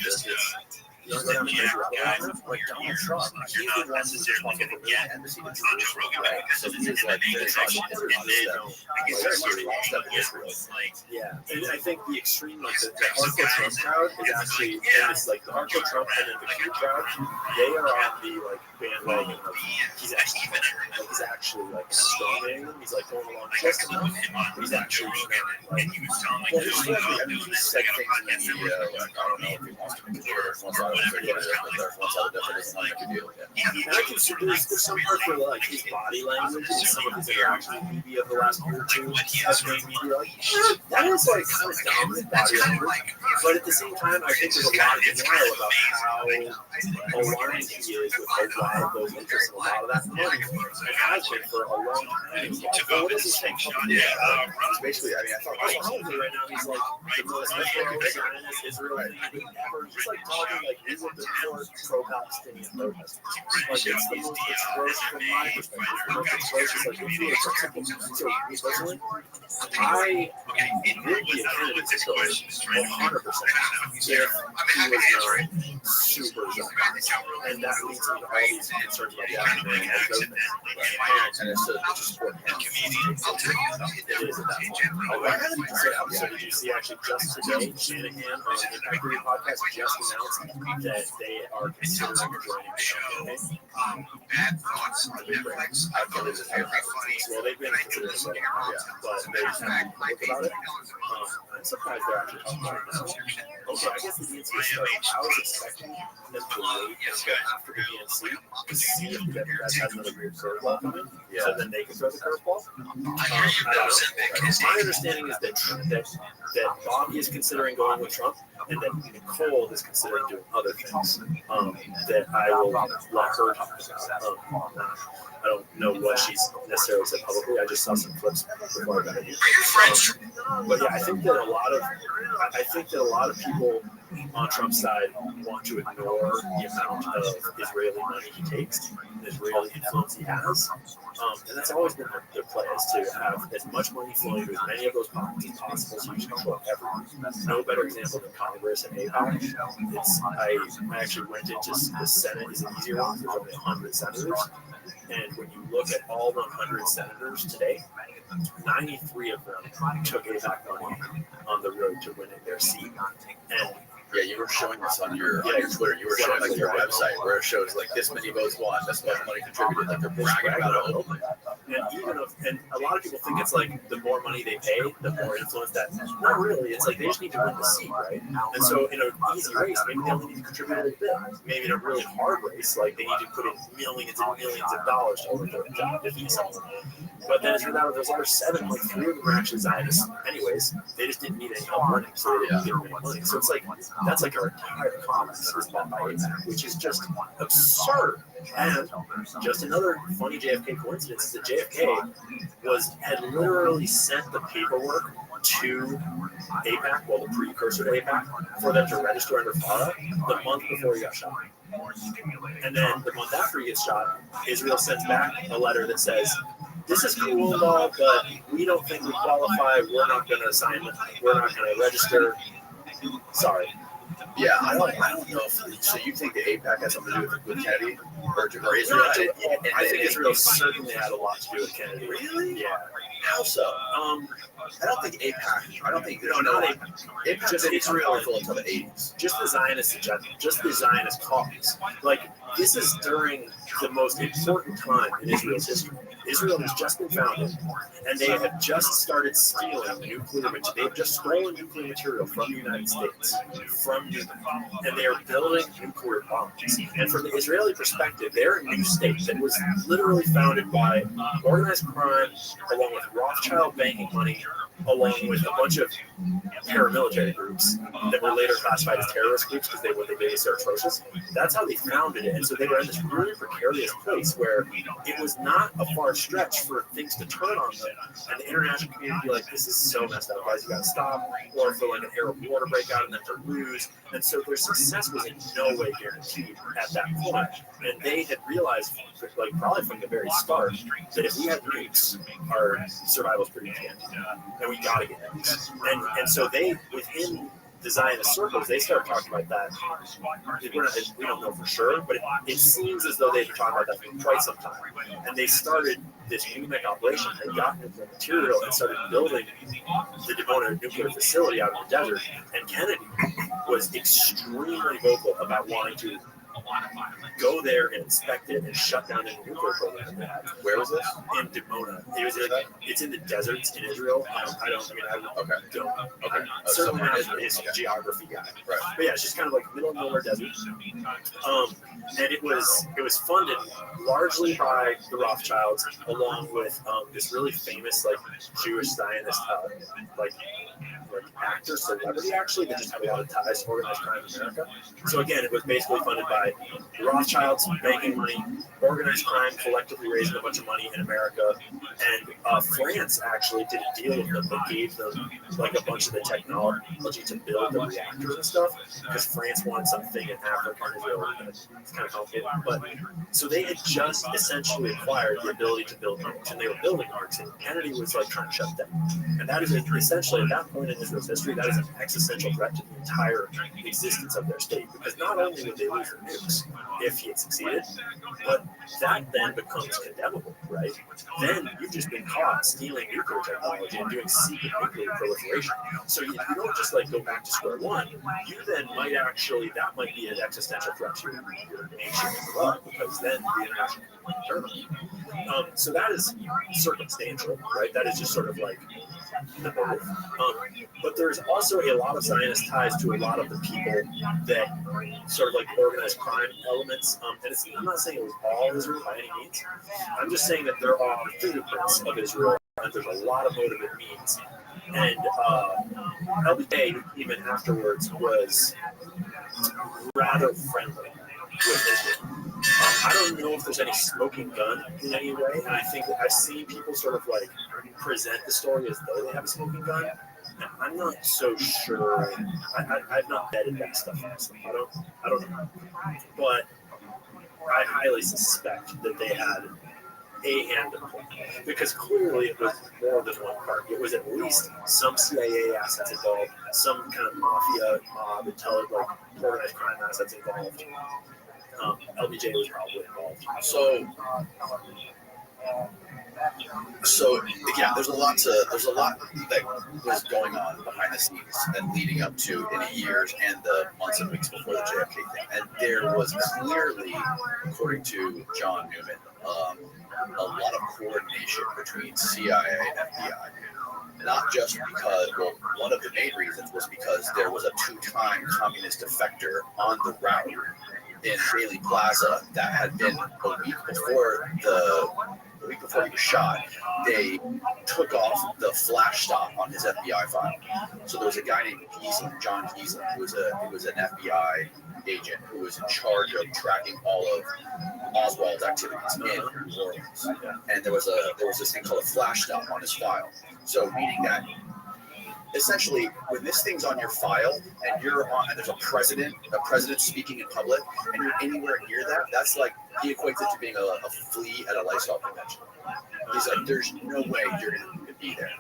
Like Donald Trump, he's the one who's responsible for the embassy to Jerusalem, right? So he's like, yeah, and I think the extreme, like the hardcore Trump crowd is actually, it's like the hardcore Trump and then the Q crowd, they are on the like bandwagon of he's actually like storming him. He's like going along just enough. He's actually like, well, he said things in the media, like, I don't know if he wants to be there. I can see there's some part for like his body language and some of his interaction with media of the last year or two has made me be like, that is like kind of dominant body language. But at the same time, I think there's a lot of denial about how aligned he is with a lot of those interests and a lot of that money. And has been for a long time. So what is this thing? Basically, I mean, I thought right now he's like the most Zionist Israel thing ever. He's like talking like he's a more pro-Palestinian protest. Like it's the most atrocious from my perspective. The most atrocious, like it's really acceptable. So me personally, I would be a candidate for this 100% if he was not super young. And that leads to all these concerns about the African American and those things. And it's to just support him. It is at that point. So did you see actually just today, Shanahan on the Impact Group podcast just announced that they are considering joining the campaign? Well, they've been considering it, but they just haven't talked about it. I'm surprised they're actually talking about it now. Okay, I guess the DNC is starting. I was expecting them to wait until after the DNC to see if the Democrats have another weird curveball coming, so then they can throw the curveball. I don't know. My understanding is that Bobby is considering going with Trump, and that Nicole is considering doing other things that I will let her talk about. I don't know what she's necessarily said publicly. I just saw some clips before I got here. But yeah, I think that a lot of people on Trump's side want to ignore the amount of Israeli money he takes, the Israeli influence he has. And that's always been their play, is to have as much money flowing through as many of those pockets as possible so you can control everyone. No better example than Congress and AIPAC. I actually went into the Senate is an easier one. There's only 100 senators. And when you look at all 100 senators today, 93 of them took AIPAC money on the road to winning their seat. And yeah, you were showing this on your Twitter. You were showing like your website where it shows like this many votes won, this much money contributed. Like they're bragging about it openly. And a lot of people think it's like the more money they pay, the more influence that. Not really. It's like they just need to win the seat, right? And so in an easy race, maybe they only need to contribute a little bit. Maybe in a really hard race, like they need to put in millions and millions of dollars to overthrow the job to defeat someone. But then it turned out those other 7, like 3 of them were actually Zionists. Anyways, they just didn't need any help running, so they didn't give them any money. So it's like that's like our entire Congress is bought by AIPAC, which is just absurd. And just another funny JFK coincidence is that JFK had literally sent the paperwork to AIPAC, well, the precursor to AIPAC, for them to register under FARA the month before he got shot. And then the month after he gets shot, Israel sends back a letter that says, this is cool and all, but we don't think we qualify. We're not going to sign it. We're not going to register. Sorry. Yeah, I don't know if so. You think the AIPAC has something to do with Kennedy or Israel? I think Israel certainly had a lot to do with Kennedy. Really? Yeah. How so? I don't think AIPAC. I don't think not AIPAC. Just Israel until the 80s. Just the Zionist agenda. Just the Zionist cause. Like this is during the most important time in Israel's history. Israel has just been founded, and they have just started stealing nuclear material. They've just stolen nuclear material from the United States, from Newman, and they are building nuclear bombs. And from the Israeli perspective, they're a new state that was literally founded by organized crime, along with Rothschild banking money, along with a bunch of paramilitary groups that were later classified as terrorist groups because they were so atrocious. That's how they founded it. And so they were in this really precarious place where it was not a far stretch for things to turn on them. And the international community be like, this is so messed up, guys, you gotta stop. Or for like an Arab war to break out and then to lose. And so their success was in no way guaranteed at that point. And they had realized, like probably from the very start, that if we had nukes, our survival is pretty thin. And we gotta get nukes. And so they, within the Zionist circles, they started talking about that. We don't know for sure, but it seems as though they've been talking about that for quite some time. And they started this UMEC operation. They got nuclear material and started building the Dimona nuclear facility out in the desert. And Kennedy was extremely vocal about wanting to go there and inspect it and shut down the nuclear program. Where was this? In Dimona. It's in the deserts in Israel. Certainly not his geography guy. Right. But yeah, it's just kind of like middle of nowhere desert. And it was funded largely by the Rothschilds, along with this really famous like Jewish Zionist like actor, celebrity actually, that just had a lot of ties to organized crime in America. So again, it was basically funded by the Rothschilds, banking money, organized crime collectively raising a bunch of money in America, and France actually did a deal with them that gave them like a bunch of the technology to build the reactors and stuff, because France wanted something in Africa and Israel. It's kind of complicated, but so they had just essentially acquired the ability to build arcs, and they were building arcs, and Kennedy was like trying to shut them. And that is essentially at that point in Israel's history, that is an existential threat to the entire existence of their state, because not only would they lose their nukes if he had succeeded, but that then becomes condemnable, right? Then you've just been caught stealing nuclear technology and doing secret nuclear proliferation. So you don't just like go back to square one. You then might actually, that might be an existential threat to your nation as well, because then the international community might turn on you. So that is circumstantial, right? That is just sort of like the motive. But there's also a lot of Zionist ties to a lot of the people that sort of like organized crime elements. And I'm not saying it was all Israel by any means. I'm just saying that there are fingerprints of Israel, and there's a lot of motive it means. And LBJ, even afterwards, was rather friendly with Israel. I don't know if there's any smoking gun in any way, and I think that I've seen people sort of like present the story as though they have a smoking gun. And I'm not so sure. I've not vetted that stuff myself. I don't know. But I highly suspect that they had a hand in it, because clearly it was more than one part. It was at least some CIA assets involved, some kind of mafia, mob, like organized crime assets involved. LBJ was probably involved. So yeah, there's a lot that was going on behind the scenes and leading up to in the years and the months and weeks before the JFK thing. And there was clearly, according to John Newman, a lot of coordination between CIA and FBI. Not just because, well, one of the main reasons was because there was a two-time communist defector on the route in Daley Plaza that had been a week before he was shot. They took off the flash stop on his FBI file. So there was a guy named John Giesler, who was an FBI agent who was in charge of tracking all of Oswald's activities in New Orleans. And there was this thing called a flash stop on his file. So meaning that essentially, when this thing's on your file and and there's a president speaking in public, and you're anywhere near that, that's like, he equates it to being a flea at a Lysol convention. He's like, there's no way you're going to be there.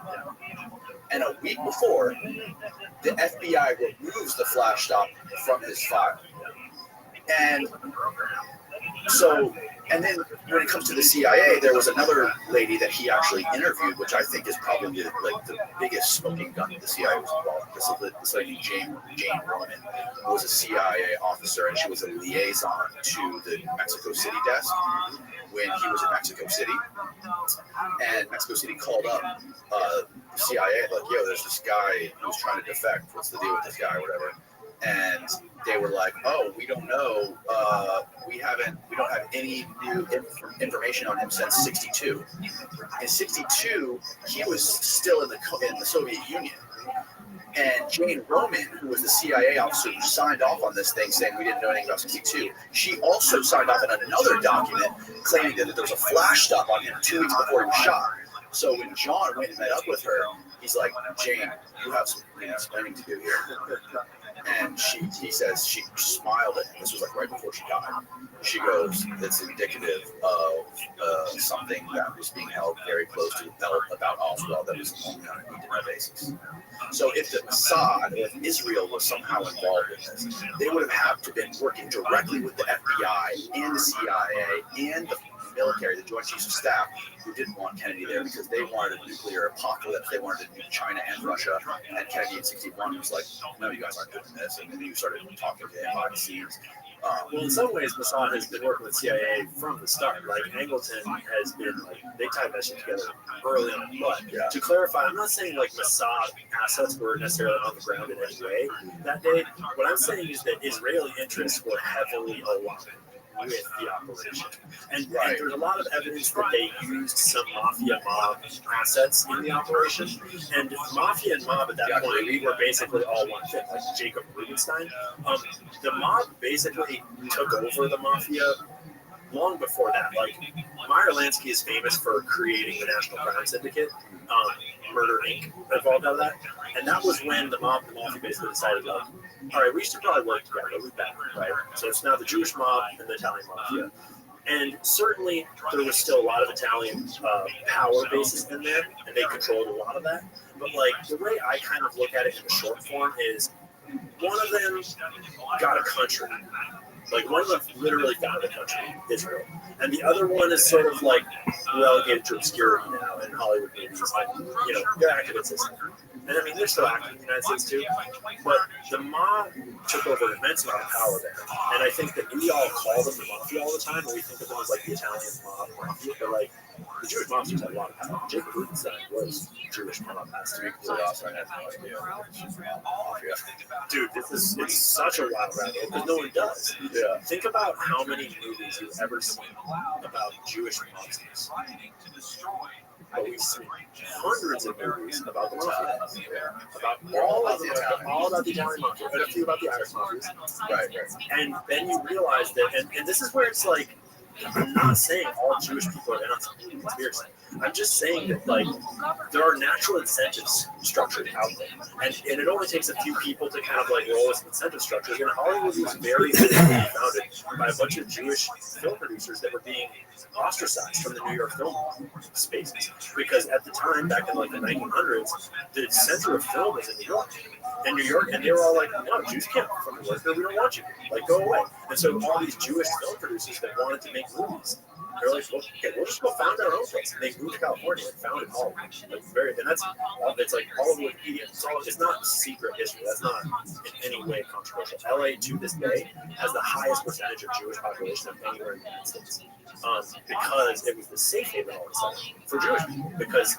And a week before, the FBI removes the flash stop from his file. And so And then when it comes to the CIA, there was another lady that he actually interviewed, which I think is probably like the biggest smoking gun that the CIA was involved in. This lady, Jane Roman, who was a CIA officer, and she was a liaison to the Mexico City desk when he was in Mexico City. And Mexico City called up the CIA, like, yo, there's this guy who's trying to defect. What's the deal with this guy or whatever? And they were like, oh, we don't know. We don't have any new information on him since '62. In '62, he was still in the Soviet Union. And Jane Roman, who was the CIA officer who signed off on this thing saying we didn't know anything about '62, she also signed off on another document claiming that there was a flash stop on him 2 weeks before he was shot. So when John went and met up with her, he's like, Jane, you have some explaining to do here. And he says she smiled at him. This was like right before she died. She goes, it's indicative of something that was being held very close to the belt about Oswald that was only on a need-to-know basis. So if the Mossad, if Israel was somehow involved in this, they would have had to been working directly with the FBI and the CIA and the military, the Joint Chiefs of Staff, who didn't want Kennedy there because they wanted a nuclear apocalypse. They wanted to nuke China and Russia. And Kennedy in '61 was like, no, you guys aren't doing this. And then you started talking to him behind the scenes. Well, in some ways, Mossad has been working with CIA from the start. Like, Angleton has been, like, they tied that shit together early on. But to clarify, I'm not saying, like, Mossad assets were necessarily on the ground in any way that day. What I'm saying is that Israeli interests were heavily aligned with the operation. And there's a lot of evidence that they used some mafia mob assets in the operation. And mafia and mob at that point, we were basically all one thing, like Jacob Rubenstein. The mob basically took over the mafia long before that. Like, Meyer Lansky is famous for creating the National Crime Syndicate, Murder Inc. evolved out of that. And that was when the mob and the mafia basically decided, like, all right, we should probably work together. We're better, right? So it's now the Jewish mob and the Italian mafia. And certainly there was still a lot of Italian power bases in there, and they controlled a lot of that. But, like, the way I kind of look at it in the short form is one of them got a country. Like, one of them literally founded a country, Israel. And the other one is sort of, like, relegated to obscurity now in Hollywood movies. And, you know, they're active in system. And, I mean, they're still active in the United States, too. But the mob took over an immense amount of power there. And I think that we all call them the mafia all the time, and we think of them as, like, the Italian mob mafia. But, like, the Jewish mobsters had a lot of power. Jacob Rubenstein was Jewish mob. Has to be completely awesome. I had no idea. Dude, it's such a wild rabbit hole because no one does. Yeah. Think about how many movies you've ever seen about Jewish mobsters. But we've seen hundreds of movies about the mafia, about all about the Italian mafia, but a few about the Irish mafias. Right. And then you realize that, and this is where it's like, I'm not saying all Jewish people are in on some conspiracy. I'm just saying that, like, there are natural incentives structured out there. And it only takes a few people to kind of, like, roll with incentive structures. And Hollywood was very founded by a bunch of Jewish film producers that were being ostracized from the New York film spaces. Because at the time, back in, like, the 1900s, the center of film was in New York. And they were all like, no, Jews can't fucking work there. We don't want you. Like, go away. And so all these Jewish film producers that wanted to make movies, they're like, well, okay, we'll just go found our own place. And they moved to California and founded Hollywood. Like, it's like all of Wikipedia. It's not secret history. That's not in any way controversial. LA to this day has the highest percentage of Jewish population of anywhere in the United States. Because it was the safe haven all of a sudden for Jewish people, because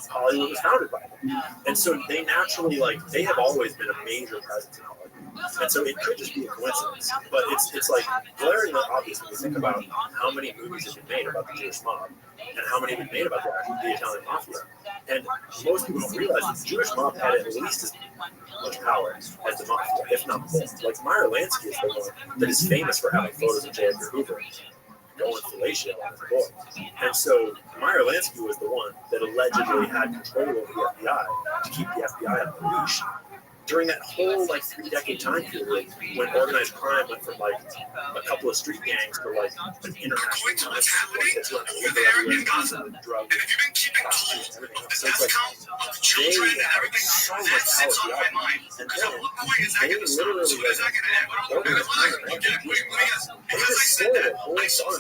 Hollywood was founded by them. And so they naturally, like, they have always been a major presence in Hollywood. And so it could just be a coincidence. But it's like glaringly obvious when you think about how many movies have been made about the Jewish mob and how many have been made about the Italian mafia. And most people don't realize that the Jewish mob had at least as much power as the mafia, if not more. Like, Meyer Lansky is the one that is famous for having photos of J. Edgar Hoover going fellatio on his board. And so Meyer Lansky was the one that allegedly had control over the FBI to keep the FBI on the leash during that whole, like, 3-decade time period when organized crime went from, like, a couple of street gangs to, like, an international menace. Like, that's when drugs, prostitution, everything else. So it's like they had so much power throughout. And then they literally organized they just sold a whole bunch of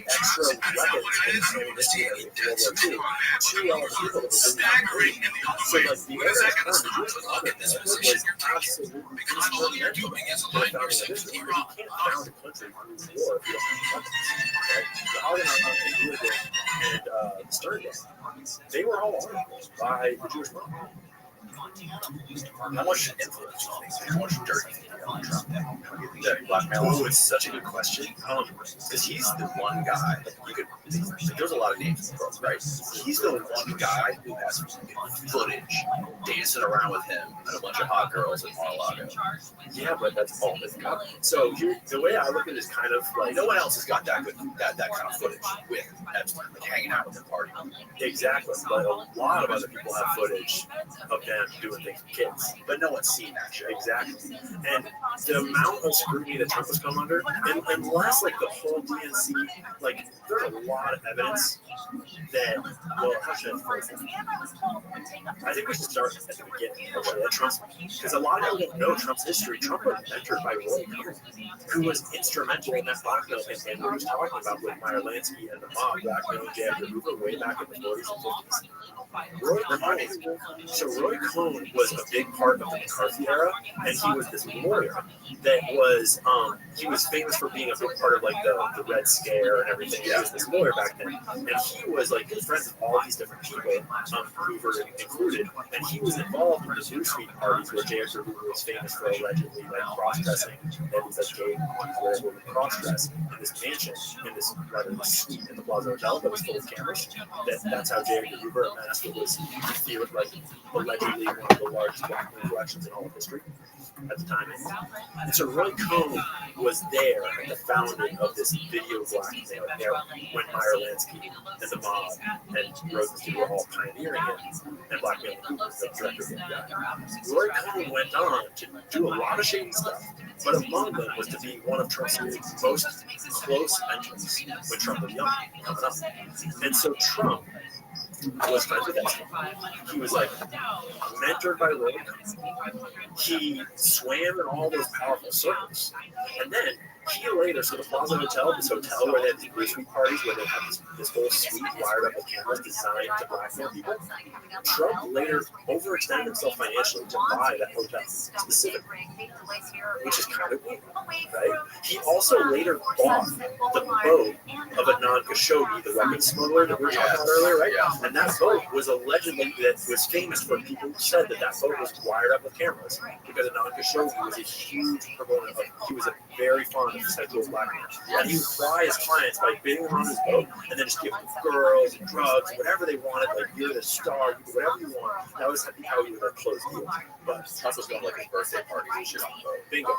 extra weapons and ammunition in World War II to all the people that were doing that. So like the Arab Jewish America was absolutely instrumental to the founding of Israel. You can't found a country through war if you don't have weapons. Right? The Argonauts and Stern, they were all armed by the Jewish mob. How much influence do you think? How much dirt do you think on Trump? That blackmail? Oh, it's such a good question. Because he's the one guy. You could. There's a lot of names in the world, right? He's the one guy who has footage dancing around with him and a bunch of hot girls in Mar-a-Lago. Yeah, but that's all they've got. So the way I look at it is kind of like No one else has got that good, that kind of footage with Epstein, like hanging out with him, partying. exactly, but a lot of other people have footage of them doing things with kids. But no one's seen that shit. Exactly. And the amount of scrutiny that Trump has come under, and unless like the whole DNC, like there's a lot of evidence that, well, how should I phrase it? I think we should start at the beginning, actually, at Trump's, because a lot of people don't know Trump's history. Trump was mentored by Roy Cohn, who was instrumental in that blackmail campaign we were talking about with Meyer Lansky and the mob blackmailing J. Edgar Hoover way back in the 40s and 50s. Roy Cohn was a big part of the McCarthy era, and he was this lawyer that was he was famous for being a big part of like the Red Scare and everything. He was this lawyer back then, and he was like good friends with all these different people, Hoover included, and he was involved in the Restream parties where J. Edgar Hoover was famous for allegedly like cross-dressing, and he's like gay were able to cross-dress in this mansion, in this rather suite in the Plaza Hotel that was full of cameras. That's how J. Edgar Hoover amassed what was like allegedly one of the largest blackmail collections in all of history at the time. And so Roy Cohn was there at the founding of this video blackmail era when Meyer Lansky and the mob and Rothschild were all pioneering it and blackmailing the director of the FBI. Roy Cohn went on to do a lot of shady stuff, but among them was to be one of Trump's most close mentions when Trump was young, coming up. And so Trump was friends with Epstein. He was like mentored by Roy Cohn. He swam in all those powerful circles. And then he later, so the Plaza Hotel, this hotel where they had these Restream parties where they had this whole suite wired up with cameras designed to blackmail people. Trump later overextended himself financially to buy that hotel specifically, which is kind of weird, right? He also later bought the boat of Anand Khashoggi, the weapons smuggler that we were talking about earlier, right? Yeah. And that boat was allegedly, that was famous for people who said that boat was wired up with cameras because Anand Khashoggi was a huge proponent of, he was a very fond of sexual blackmail. And he would fly his clients by bidding them on his boat and then just give them girls and drugs, whatever they wanted, like you're the star, you do whatever you want. That was how he would close deals. But Trump was going like his birthday parties and shit on the boat. bingo.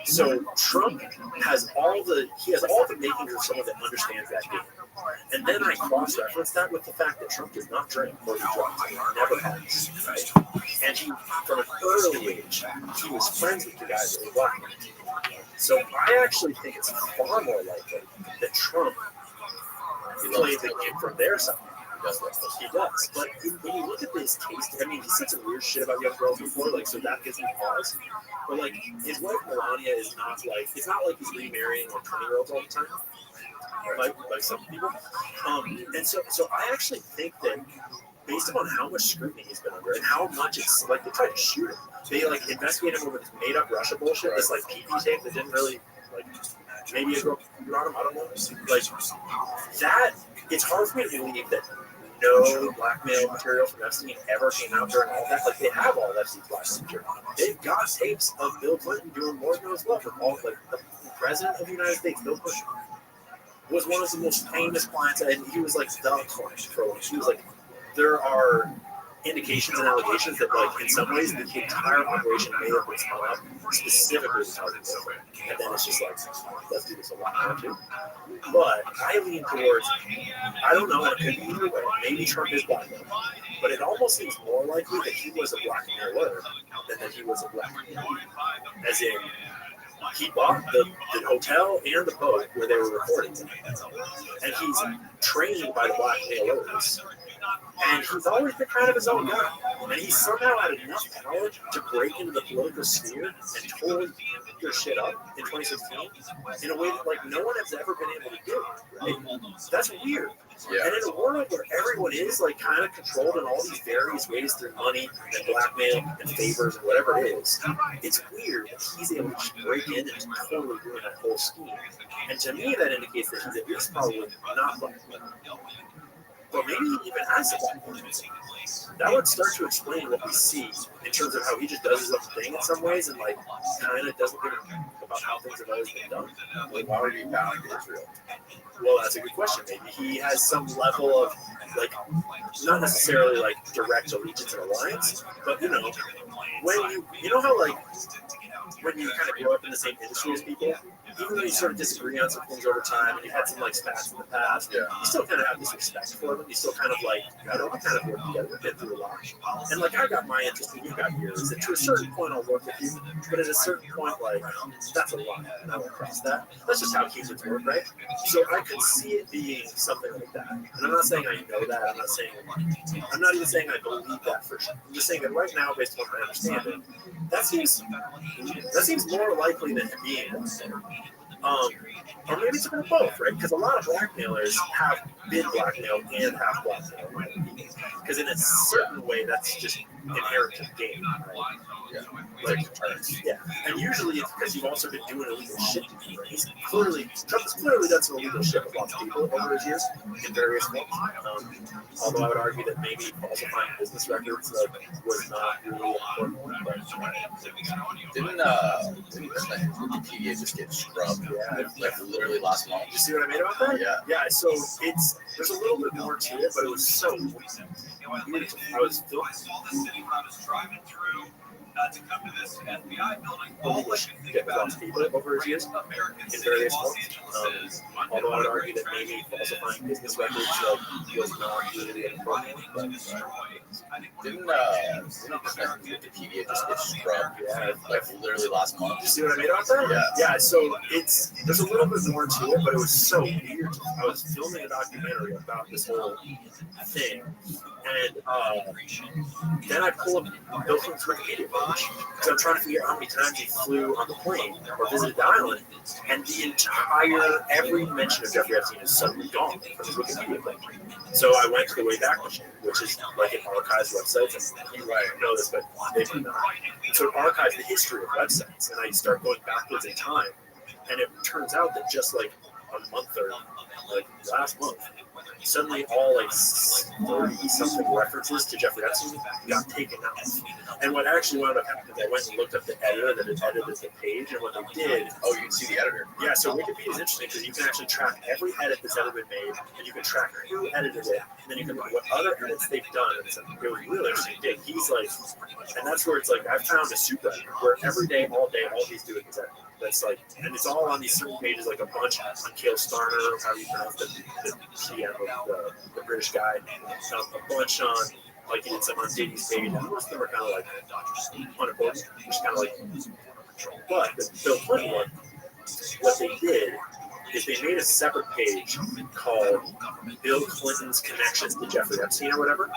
So Trump has all the makings of someone that understands that game. And then I cross-reference that with the fact that Trump does not drink or do drugs. He never has, right? And he, from an early age, he was friends with the guys that were black. So I actually think it's far more likely that Trump played the game from their side. He does. But when you look at this case, I mean, he said some weird shit about young girls before, like, so that gives me pause. But, like, his wife Melania is not like, it's not like he's remarrying like 20-year-olds all the time. Like some people. And so I actually think that based upon how much scrutiny he's been under and how much it's like they tried to shoot him. They like investigated him over this made up Russia bullshit, this like PP tape that didn't really like maybe a girl brought him, I don't know. Like that, it's hard for me to believe that no blackmail material from Epstein ever came out during all that. Like they have all Epstein's blackmail material. They've got tapes of Bill Clinton doing more than his love from all like the president of the United States, Bill Clinton, was one of the most famous clients, and he was like the client for one. He was like, there are indications and allegations that, like, in some ways, the entire operation may have been spun up specifically to target Bill. And then it's just like, let's do this a lot more too. But I lean towards, I don't know, it could be either way. Maybe Trump is blackmail, but it almost seems more likely that he was a blackmailer than that he was a blackmailer. As in, he bought the hotel and the boat where they were recording, and he's trained by the blackmailers And he's always been kind of his own guy. And he somehow had enough power to break into the political sphere and totally their shit up in 2016 in a way that like no one has ever been able to do. Right? That's weird. Yeah. And in a world where everyone is like kind of controlled in all these various ways through money and blackmail and favors and whatever it is, it's weird that he's able to just break in and totally ruin that whole scheme. And to me, that indicates that he's at least probably not blackmail. Or maybe he even has a that would start to explain what we see in terms of how he just does his own thing in some ways and like kind of doesn't give a about how things have always been done. Like, why would he be bowing to Israel? Well, that's a good question. Maybe he has some level of like not necessarily like direct allegiance and alliance, but you know, when you know how like when you kind of grow up in the same industry as people, even though you sort of disagree on some things over time and you've had some like spats in the past, you still kind of have this respect for them. You still kind of like, you know, we kind of work together, we've been through a lot. And like I got my interest and you got yours, and to a certain point I'll work with you, but at a certain point, like, that's a line, and I won't cross that. That's just how humans work, right? So I could see it being something like that. And I'm not saying I know that, I'm not even saying I believe that for sure. I'm just saying that right now, based on what I understand it, that seems more likely than it being or maybe it's a bit of both, right? Because a lot of blackmailers have been blackmailed and have blackmailed. Because in a certain way, that's just inherent to the game, right? Yeah. And usually it's because you've also been doing illegal shit. Trump has clearly done some illegal shit with lots of people over his years in various forms. Although I would argue that maybe falsifying business records was not really important. But didn't Wikipedia just get scrubbed? Yeah, like literally last month. You see what I made about that? Yeah. Yeah. So there's a little bit more to it, but it was so weird. I was driving through. To come to this FBI building, all like get lots of people over his years in various forms. Although I would argue that maybe falsifying business records was not really important. Didn't Wikipedia just get scrubbed? Yeah, like literally last month. You see what I made about that? Yeah. Yeah. So there's a little bit more to it, but it was so weird. I was filming a documentary about this whole thing, and then I pull up Bill Clinton's Wikipedia page because I'm trying to figure out how many times he flew on the plane or visited the island, and every mention of Jeffrey Epstein is suddenly gone from his Wikipedia page. So I went to the Wayback Machine, which is like an archives website, and you know this, but they might not. And so it archives the history of websites, and I start going backwards in time, and it turns out that just like a month or like last month, suddenly all like 30-something references to Jeffrey Epstein got taken out. And what actually wound up happening is I went and looked up the editor that had edited the page, and what they did... Oh, you can see the editor. Yeah, so Wikipedia is interesting because you can actually track every edit that's ever been made, and you can track who edited it, and then you can look at what other edits they've done. And it was really interesting. He's like... And that's where it's like, I found a super editor where every day, all he's doing is editing. That's like, and it's all on these certain pages, like a bunch on Cale Starner, how do you pronounce the GM of the British guy, a bunch on, like he did some on Diddy's page, and most of them are kind of like unimportant, just kind of like, but the Bill Clinton one, what they did is they made a separate page called Bill Clinton's Connections to Jeffrey Epstein or whatever,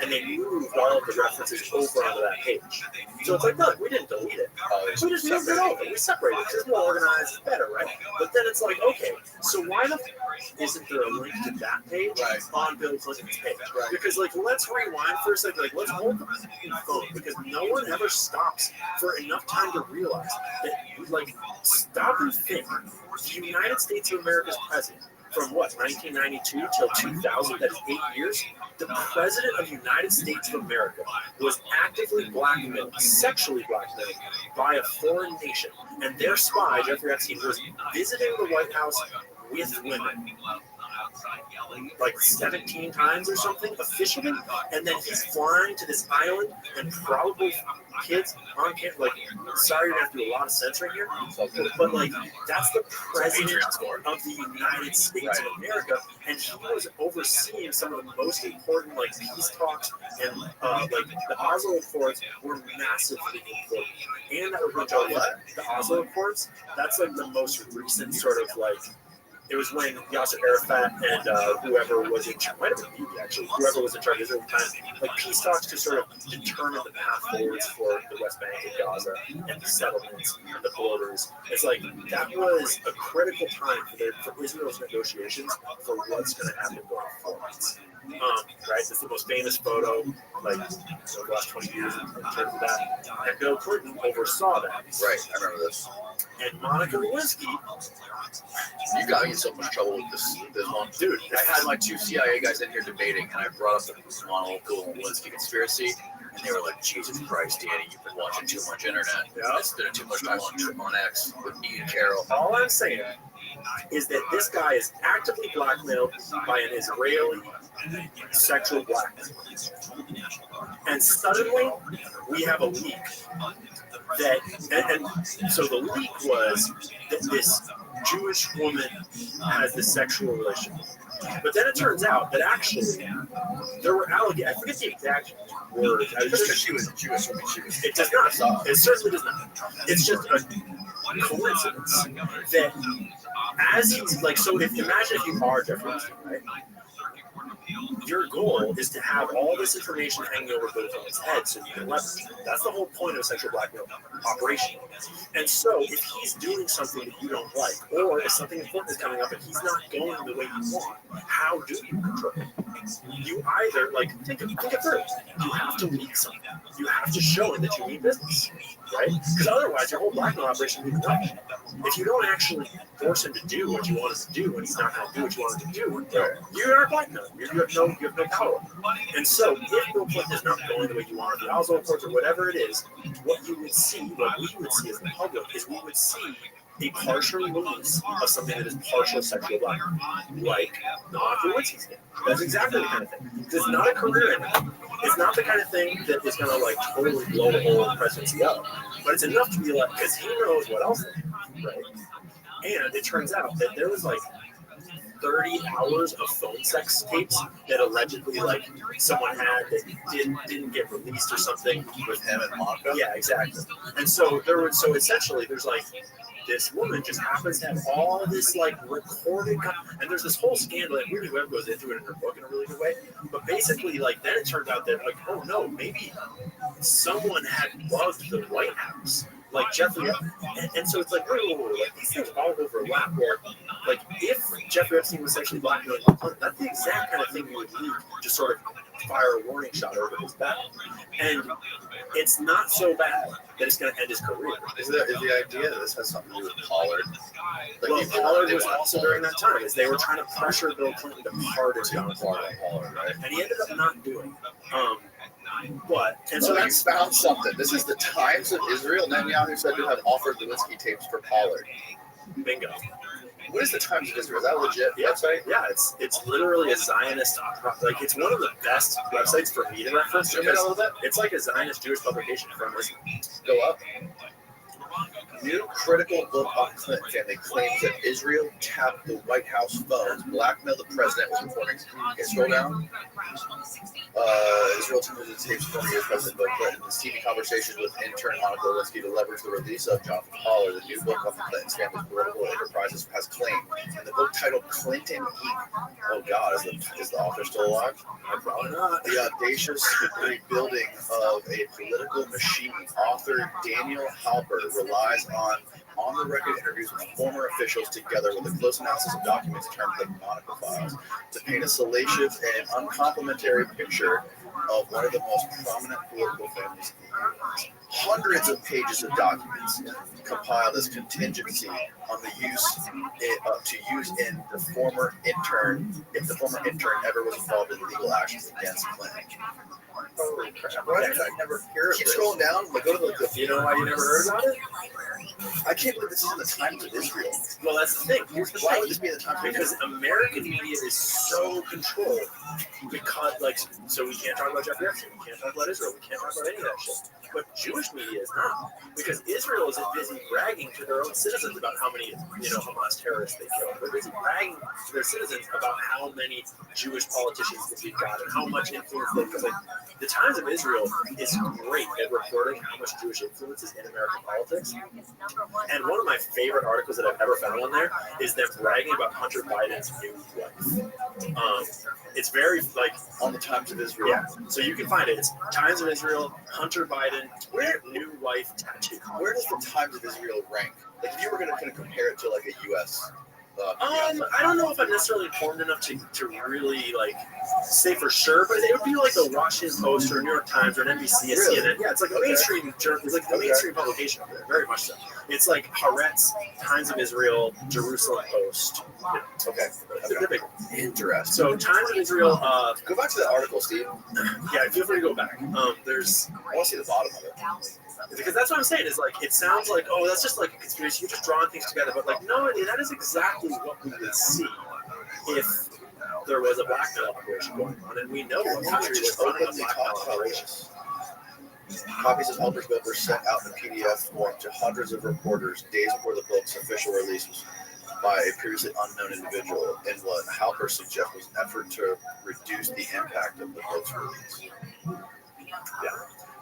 and they moved all of the references over onto that page. So it's like, look, we didn't delete it. We just moved it over. We separated it because it's more organized, it's better, right? But then it's like, okay, so why the isn't there a link to that page on Bill Clinton's page? Right. Because like, let's rewind for a second. Like, let's hold the phone because no one ever stops for enough time to realize that, like, stop and think. The United States of America's president from what, 1992 till 2000, that's 8 years, the president of the United States of America was actively blackmailed, sexually blackmailed by a foreign nation. And their spy, Jeffrey Epstein, was visiting the White House with women. Like 17 times or something officially, and then he's flying to this island and probably kids on campus. Like, sorry to have to do a lot of censoring here, but like that's the president of the United States of America, and he was overseeing some of the most important like peace talks, and like the Oslo Accords were massively important, and that was the Oslo Accords. That's like the most recent sort of like it was when Yasser Arafat and whoever was in charge, might have been Bibi actually, whoever was in charge of Israel at the time, like peace talks to sort of determine the path forwards for the West Bank and Gaza and the settlements and the borders. It's like that was a critical time for Israel's negotiations for what's going to happen going forward. Right, it's the most famous photo, like the last 20 years in terms of that. And Bill Clinton oversaw that. Right, I remember this. And Monica Lewinsky, You got me in so much trouble with this one. Dude, I had my two CIA guys in here debating, and I brought up the monolithic Lewinsky conspiracy, and they were like, Jesus Christ, Danny, you've been watching too much internet. Yeah. Spending too much time on X with me and Carol. all I'm saying is that this guy is actively blackmailed by an Israeli sexual blackmail. And suddenly, we have a leak that, and so the leak was that this Jewish woman has this sexual relation. But then it turns out that actually there were allegations. I forget the exact words. Just because she was Jewish, it does not. It certainly does not. It's just a coincidence that as he's like, so if imagine if you are Jeffrey Epstein, right? Your goal is to have all this information hanging over both of his head so you can leverage it. That's the whole point of a sexual blackmail operation. And so if he's doing something that you don't like, or if something important is coming up and he's not going the way you want, how do you control it? You either, like, think it through. You have to leak something. You have to show him that you mean business, right? Because otherwise your whole blackmail operation will be crushed. If you don't actually force him to do what you want him to do and he's not going to do what you want him to do, you are blackmailing. You have no power. And so if Bill Clinton is not going the way you want, the Oslo Accords or whatever it is, what you would see, what we would see as the public, is we would see a partial release of something that is partial sexual blackmail, like Monica Lewinsky's game. That's exactly the kind of thing. It's not a career ending. It's not the kind of thing that is going to like totally blow the whole presidency up. But it's enough to be like, because he knows what else they do, right? And it turns out that there was like 30 hours of phone sex tapes that allegedly like someone had that didn't get released or something With him and Monica? Yeah, exactly. And so so essentially there's like this woman just happens to have all this like recorded, and there's this whole scandal, and really Webb goes into it in her book in a really good way. But basically, like then it turned out that like, oh no, maybe someone had bugged the White House, like Jeffrey, and so it's like, wait, like these things all overlap. Where like if Jeffrey Epstein was sexually blackmailing Clinton, that's the exact kind of thing you would need to sort of fire a warning shot over his back. And it's not so bad that it's going to end his career. Is the idea that this has something to do with Pollard? Like well, Pollard was also during that time, is they were trying to pressure Bill Clinton to pardon Pollard, right? And he ended up not doing. And so you that's found something. This is the Times of Israel. Netanyahu said to have offered Lewinsky tapes for Pollard. bingo. What is the Times of Israel? Is that legit website? Yeah, it's literally a Zionist, like it's one of the best websites for me to reference because it's like a Zionist Jewish publication from Israel. Go up. New critical book on Clinton family claims that Israel tapped the White House phones, blackmailed the president with reporting. Okay, scroll down. Israel took the tapes from U.S. President Bill Clinton. His TV conversations with intern Monica Lewinsky to leverage the release of Jonathan Pollard. The new book on the Clinton's family's political enterprises has claimed. And the book titled Clinton Inc. Oh God, is the author still alive? Probably not. The audacious rebuilding of a political machine. Author Daniel Halper relies on the record interviews with former officials together with a close analysis of documents termed the Monica files to paint a salacious and uncomplimentary picture of one of the most prominent political families in the U.S. Hundreds of pages of documents compiled as contingency on the use in the former intern, if the former intern ever was involved in legal actions against Clinton. Holy crap! Why did I never hear of this? Keep scrolling down. Like, go to the. You know why you never heard about it? I can't believe this is in the Times of Israel. Well, that's the thing. Here's the Why thing. would this be in the Times of Israel? Because American media is so controlled because like, so we can't talk about Jeffrey Epstein, we can't talk about Israel, we can't talk about any of that shit. But Jewish media is not, because Israel isn't busy bragging to their own citizens about how many, Hamas terrorists they killed. They're busy bragging to their citizens about how many Jewish politicians that we've got and how much influence they've got. Like, the Times of Israel is great at reporting how much Jewish influence is in American politics. And one of my favorite articles that I've ever found on there is them bragging about Hunter Biden's new wife. It's very, like, On the Times of Israel. yeah. So you can find it. It's Times of Israel, Hunter Biden, new wife tattoo. Where does the Times of Israel rank? Like, if you were going to kind of compare it to like a U.S. I don't know if I'm necessarily informed enough to really like say for sure, but it would be like the Washington Post or New York Times or an NBC, Really? CNN. Yeah, it's like a mainstream journal. It's like a mainstream publication over there, very much so. It's like Haaretz, Times of Israel, Jerusalem Post. Okay. They're big. Interesting. So Times of Israel. Go back to that article, Steve. Yeah, feel free to go back. There's I want to see the bottom of it. because that's what I'm saying is like it sounds like, oh, that's just like a conspiracy, you're just drawing things together, but like no, that is exactly what we would see if there was a blackmail operation going on, and we know what country was running a blackmail operation. Copies of Helper's book were sent out in PDF form to hundreds of reporters days before the book's official release was by a previously unknown individual in what Halper suggests was an effort to reduce the impact of the book's release. Yeah.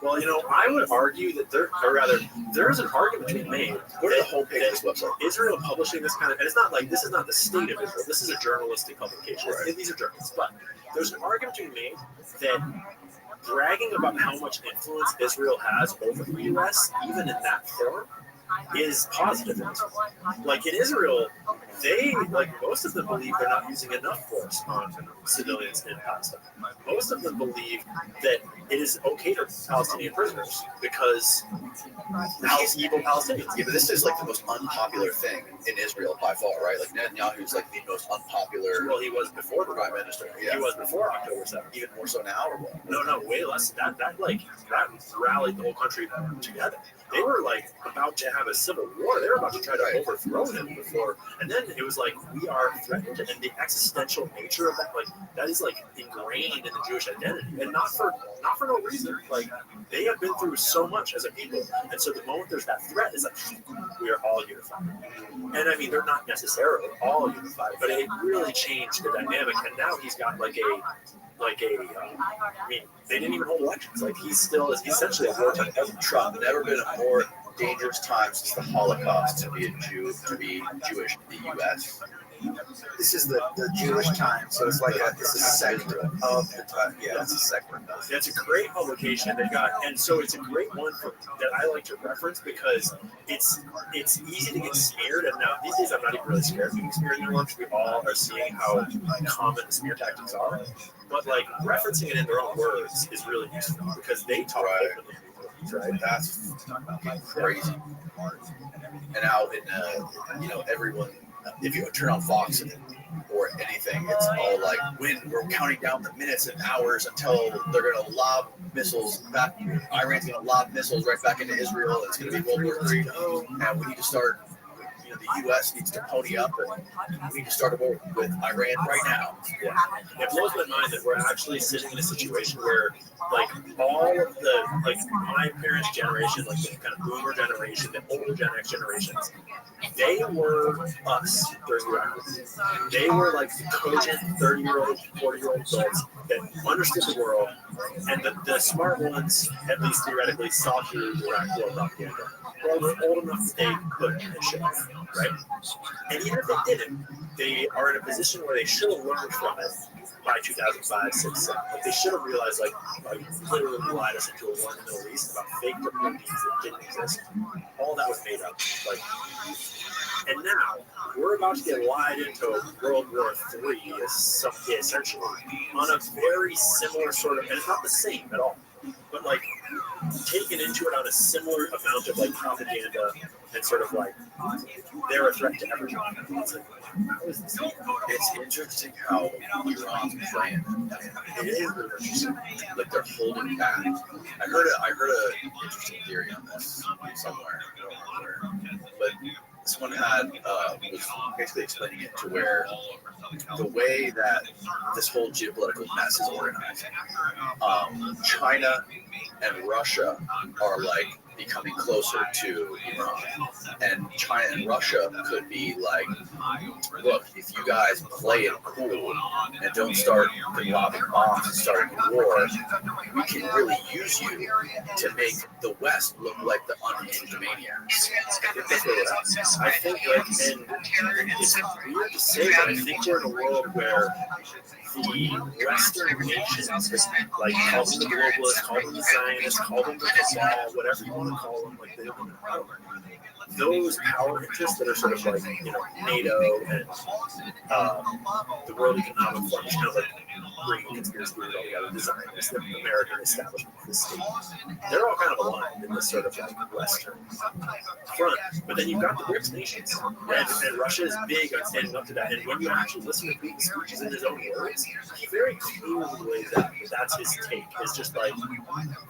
Well, I would argue that there's an argument to be made. Go to the homepage of this website. Israel publishing this kind of, and it's not like this is not the state of Israel. This is a journalistic publication. Right. These are journalists, but there's an argument to be made that bragging about how much influence Israel has over the U.S., even in that form, is positive. Like in Israel, most of them believe they're not using enough force on civilians in Palestine. Most of them believe that it is okay to Palestinian prisoners because evil Palestinians. Yeah, but this is like the most unpopular thing in Israel by far, right? Like Netanyahu's like the most unpopular. Well, he was before the Prime Minister. Yeah. He was before October 7th. Even more so now, or what? No, way less. That rallied the whole country together. They were like about to have a civil war. They were about to try to overthrow him before, and then it was like we are threatened, and the existential nature of that, like that is like ingrained in the Jewish identity, and not for no reason. Like they have been through so much as a people, and so the moment there's that threat, is like we are all unified. And I mean, they're not necessarily all unified, but it really changed the dynamic. And now he's got I mean, they didn't even hold elections. Like he's essentially a wartime president. Trump, never been a more dangerous time since the Holocaust to be a Jew, to be Jewish in the U.S. This is the Jewish time, so it's like it's a sector of the time. Yeah, it's a sector. It's a great publication they got, and so it's a great one that I like to reference because it's easy to get smeared. And now these days, I'm not even really scared of getting smeared anymore because we all are seeing how common smear tactics are. But like referencing it in their own words is really useful because they talk openly. Right, that's crazy. And now in everyone, if you turn on Fox or anything, it's all like when we're counting down the minutes and hours until they're going to lob missiles back. Iran's going to lob missiles right back into Israel. It's going to be World War III, and we need to start. The U.S. needs to pony up, and we need to start a war with Iran right now. Yeah. It blows my mind that we're actually sitting in a situation where, like, all of the, like, my parents' generation, like the kind of boomer generation, the older Gen X generations, they were us during the Iraq. They were like cogent 30-year-old, 40-year-old adults that understood the world, and the smart ones, at least theoretically, saw through the Iraq war propaganda. Well, they're old enough that they could and should, right? And even if they didn't, they are in a position where they should have learned from it by 2005, 6, 7. Like they should have realized, like literally lied us into a war in the Middle East about fake WMDs that didn't exist. All that was made up. Like, and now we're about to get lied into World War III, essentially, on a very similar sort of, and it's not the same at all, but like taken into it on a similar amount of like propaganda and sort of like they're a threat to everyone. It's interesting how Iran's playing. It is really interesting. Like they're holding back. I heard an interesting theory on this somewhere. I don't know where. But this one had was basically explaining it to where the way that this whole geopolitical mess is organized, China and Russia are like becoming closer to Iran, and China and Russia could be like, look, if you guys play it cool and don't start lobbing bombs and starting a war, we can really use you to make the West look like the unhinged maniacs. I think, like, and it's weird to say, but I think we're in a world where the Western nations, like, call them the globalists, call them the Zionists, call them the cabal, whatever you want to call them, like, they don't know power. Those power interests that are sort of like, you know, NATO and the World Economic Forum, kind of like bringing conspiracy theories all together, the Zionists, the American establishment of the state, they're all kind of aligned in this sort of like Western front. But then you've got the BRICS nations, and Russia is big on standing up to that. And when you actually listen to Putin's speeches in his own words, he very clearly lays out that that's his take. It's just like,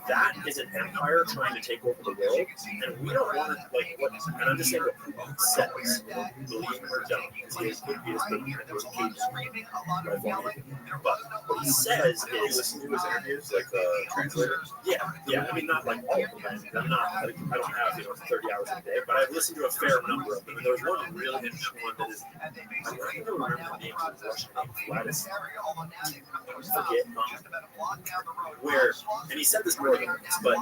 that is an empire trying to take over the world, and we don't want to, like, what, and I'm just saying what Putin says, believe him or don't, because he could be as good as a cage. But what he says is, Listen to his interviews, like the translator. yeah. I mean, not like all of them. I'm not. I don't have 30 hours a day, but I've listened to a fair number of them. And there was one really interesting one that is, I don't remember the name of the Russian name, Gladys. Forget where, and he said this more than once, but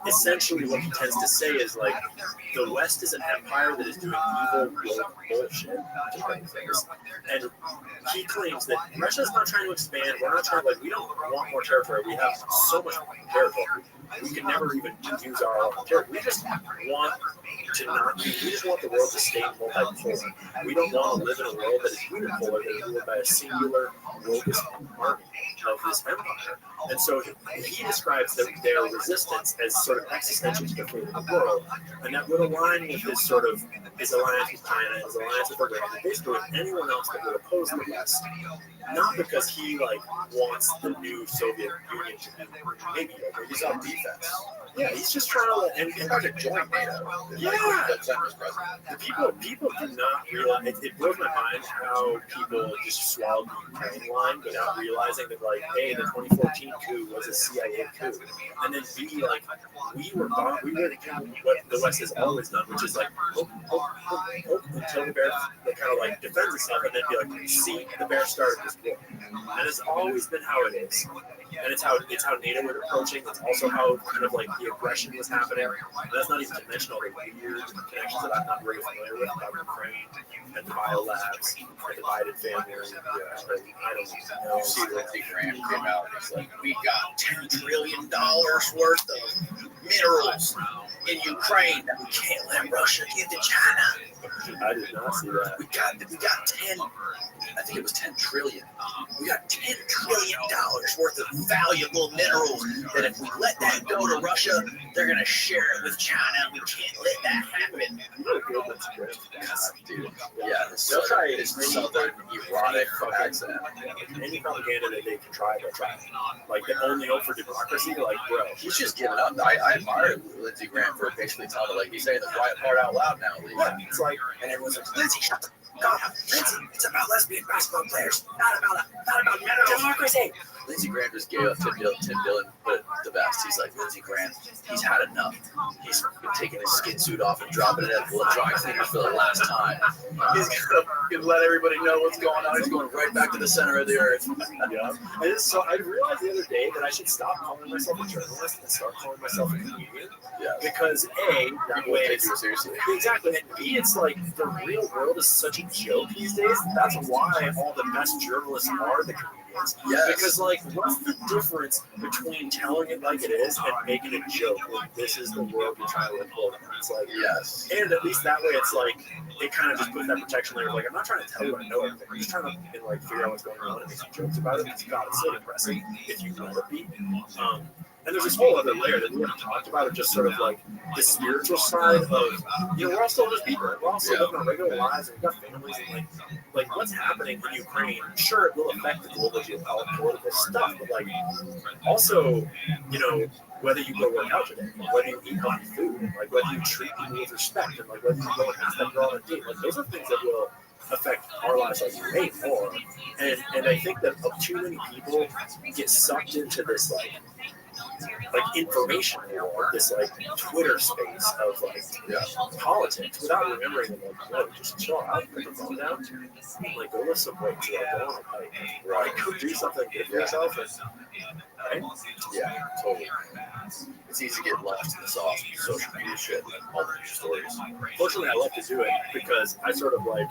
essentially what he tends to say is like, the West is an empire that is doing evil, bullshit, and he claims that Russia's not trying to expand. We're not trying, like, we don't want more territory. We have so much territory. We can never even use our own territory. We just want to not. We just want the world to stay multipolar. We don't want to live in a world that is unipolar, that is ruled by a singular worldist army of this empire. And so he describes their resistance as sort of existential to the fate of the world, and that would align with his sort of his alliance with China, his alliance with Russia, and basically with anyone else that would oppose the West. Not because he like wants the new Soviet Union to be maybe he's on defense. Yeah, he's just trying to let and Trying to join NATO. yeah. The people do not realize. It blows my mind how people just swallowed the Ukraine line without realizing that, like, A, the 2014 coup was a CIA coup, and then B, like, we were what the West has always done, which is like hope until the bear kind of like defends itself, and then be like, see, the bear started this war, and it's always been how it is. And it's how NATO was approaching. It's also how kind of like the aggression was happening. And that's not even to mention all the weird connections that I'm not very familiar with about Ukraine and the biolabs and the Biden family. I don't know. You see, Lindsey Graham came out and he's like, "We got $10 trillion worth of minerals in Ukraine that we can't let Russia give to China." I did not see that. We got 10. I think it was 10 trillion. We got $10 trillion worth of valuable minerals that if we let that go to Russia, they're gonna share it with China. We can't let that happen. Dude, yeah, this southern erotic accent. Any propaganda that they can try, they'll try. Like the only hope for democracy, like, bro, He's just giving up. I admire Lindsey Graham for basically telling it, like, he's saying the quiet part out loud now. yeah, it's like, And everyone's like, Lindsey, shut the fuck up. Lindsey, it's about lesbian basketball players, not about democracy. Lindsey Graham just gave up Tim Dillon, but the best. He's like, Lindsey Graham, he's had enough. He's been taking his skin suit off and dropping it at the dry cleaners for the last time. He's gonna let everybody know what's going on. He's going right back to the center of the earth. yeah. And so I realized the other day that I should stop calling myself a journalist and start calling myself a comedian. Yeah. Because A, that People way take it's you seriously. exactly, and B, it's like the real world is such a joke these days. That's why all the best journalists are the comedians. Yes. Because, like, what's the difference between telling it like it is and making a joke when this is the world you're trying to report on? It's like, Yes. and at least that way, it's like it kind of just puts that protection layer. Like, I'm not trying to tell you I know everything. I'm just trying to like figure out what's going on and make some jokes about it. Because God, it's so depressing if you let it be. And there's this whole other layer that we haven't talked about of just sort of like the spiritual side of, we're all still just people. Right? We're all still living our regular lives and we've got families and like what's happening in Ukraine, sure, it will affect the global geopolitical stuff, but like also, whether you go work out today, whether you eat healthy food, like whether you treat people with respect, and like whether you go and ask them to go on a date, like those are things that will affect our lives like way more. And I think that too many people get sucked into this like information war, this like Twitter space of like politics without remembering that like, no, just chill out, put the phone down, like go lift some weights, like go on a hike, right? Go do something good for yourself, and, right? Yeah, totally. It's easy to get lost in the sauce of social media shit and all the news stories. Fortunately, I love to do it because I sort of like,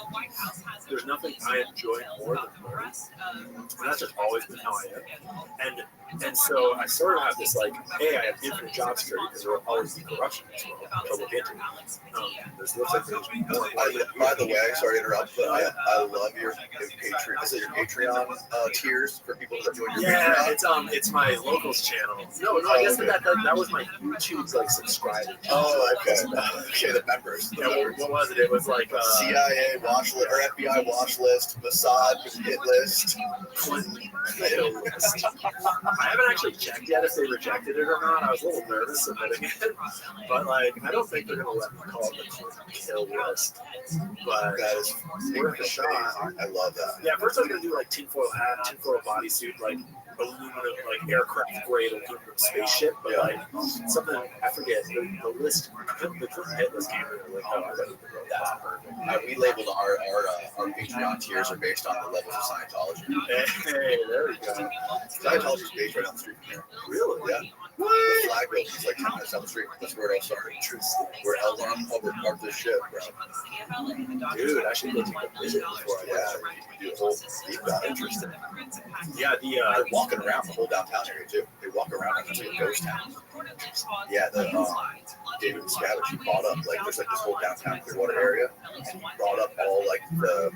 there's nothing I enjoy more than learning. And that's just always been how I am. And so I sort of have this like, hey, I have infinite job security because there will always be corruption as well, which I'll look into. This looks like there's more. By the way, sorry to interrupt, but I love your Patreon. Is it your Patreon tiers for people that join your Patreon? It's my locals channel. No, I guess that was my YouTube like subscriber. Oh, okay. Okay, the members. What was it? It was like CIA watch list or FBI watch list, Mossad hit list, Clinton hit list. I haven't actually checked yet if they rejected it or not. I was a little nervous submitting it, but like I don't think they're gonna let me call it the Clinton kill list. But that is worth a shot. I love that. Yeah, first I was gonna do like tinfoil hat, tinfoil bodysuit, like aluminum, like aircraft grade aluminum spaceship, but like something I forget the list. The Clinton hit list came in like, oh, I don't even know that's perfect. We labeled our Patreon tiers are based on the levels of Scientology. Hey, there we go. Scientology is based right down the street from here. Really? Yeah. The flag building is like 10 minutes down the street. That's where it all started. We're held on public part of this shit, bro. Dude, I should go take a visit before I do a whole deep dive. Interesting. Yeah, they're walking around the whole downtown area too. They walk around like it's like a ghost town. Yeah, the David Miscavige, he bought up like there's like this whole downtown Clearwater area, and he brought up all like the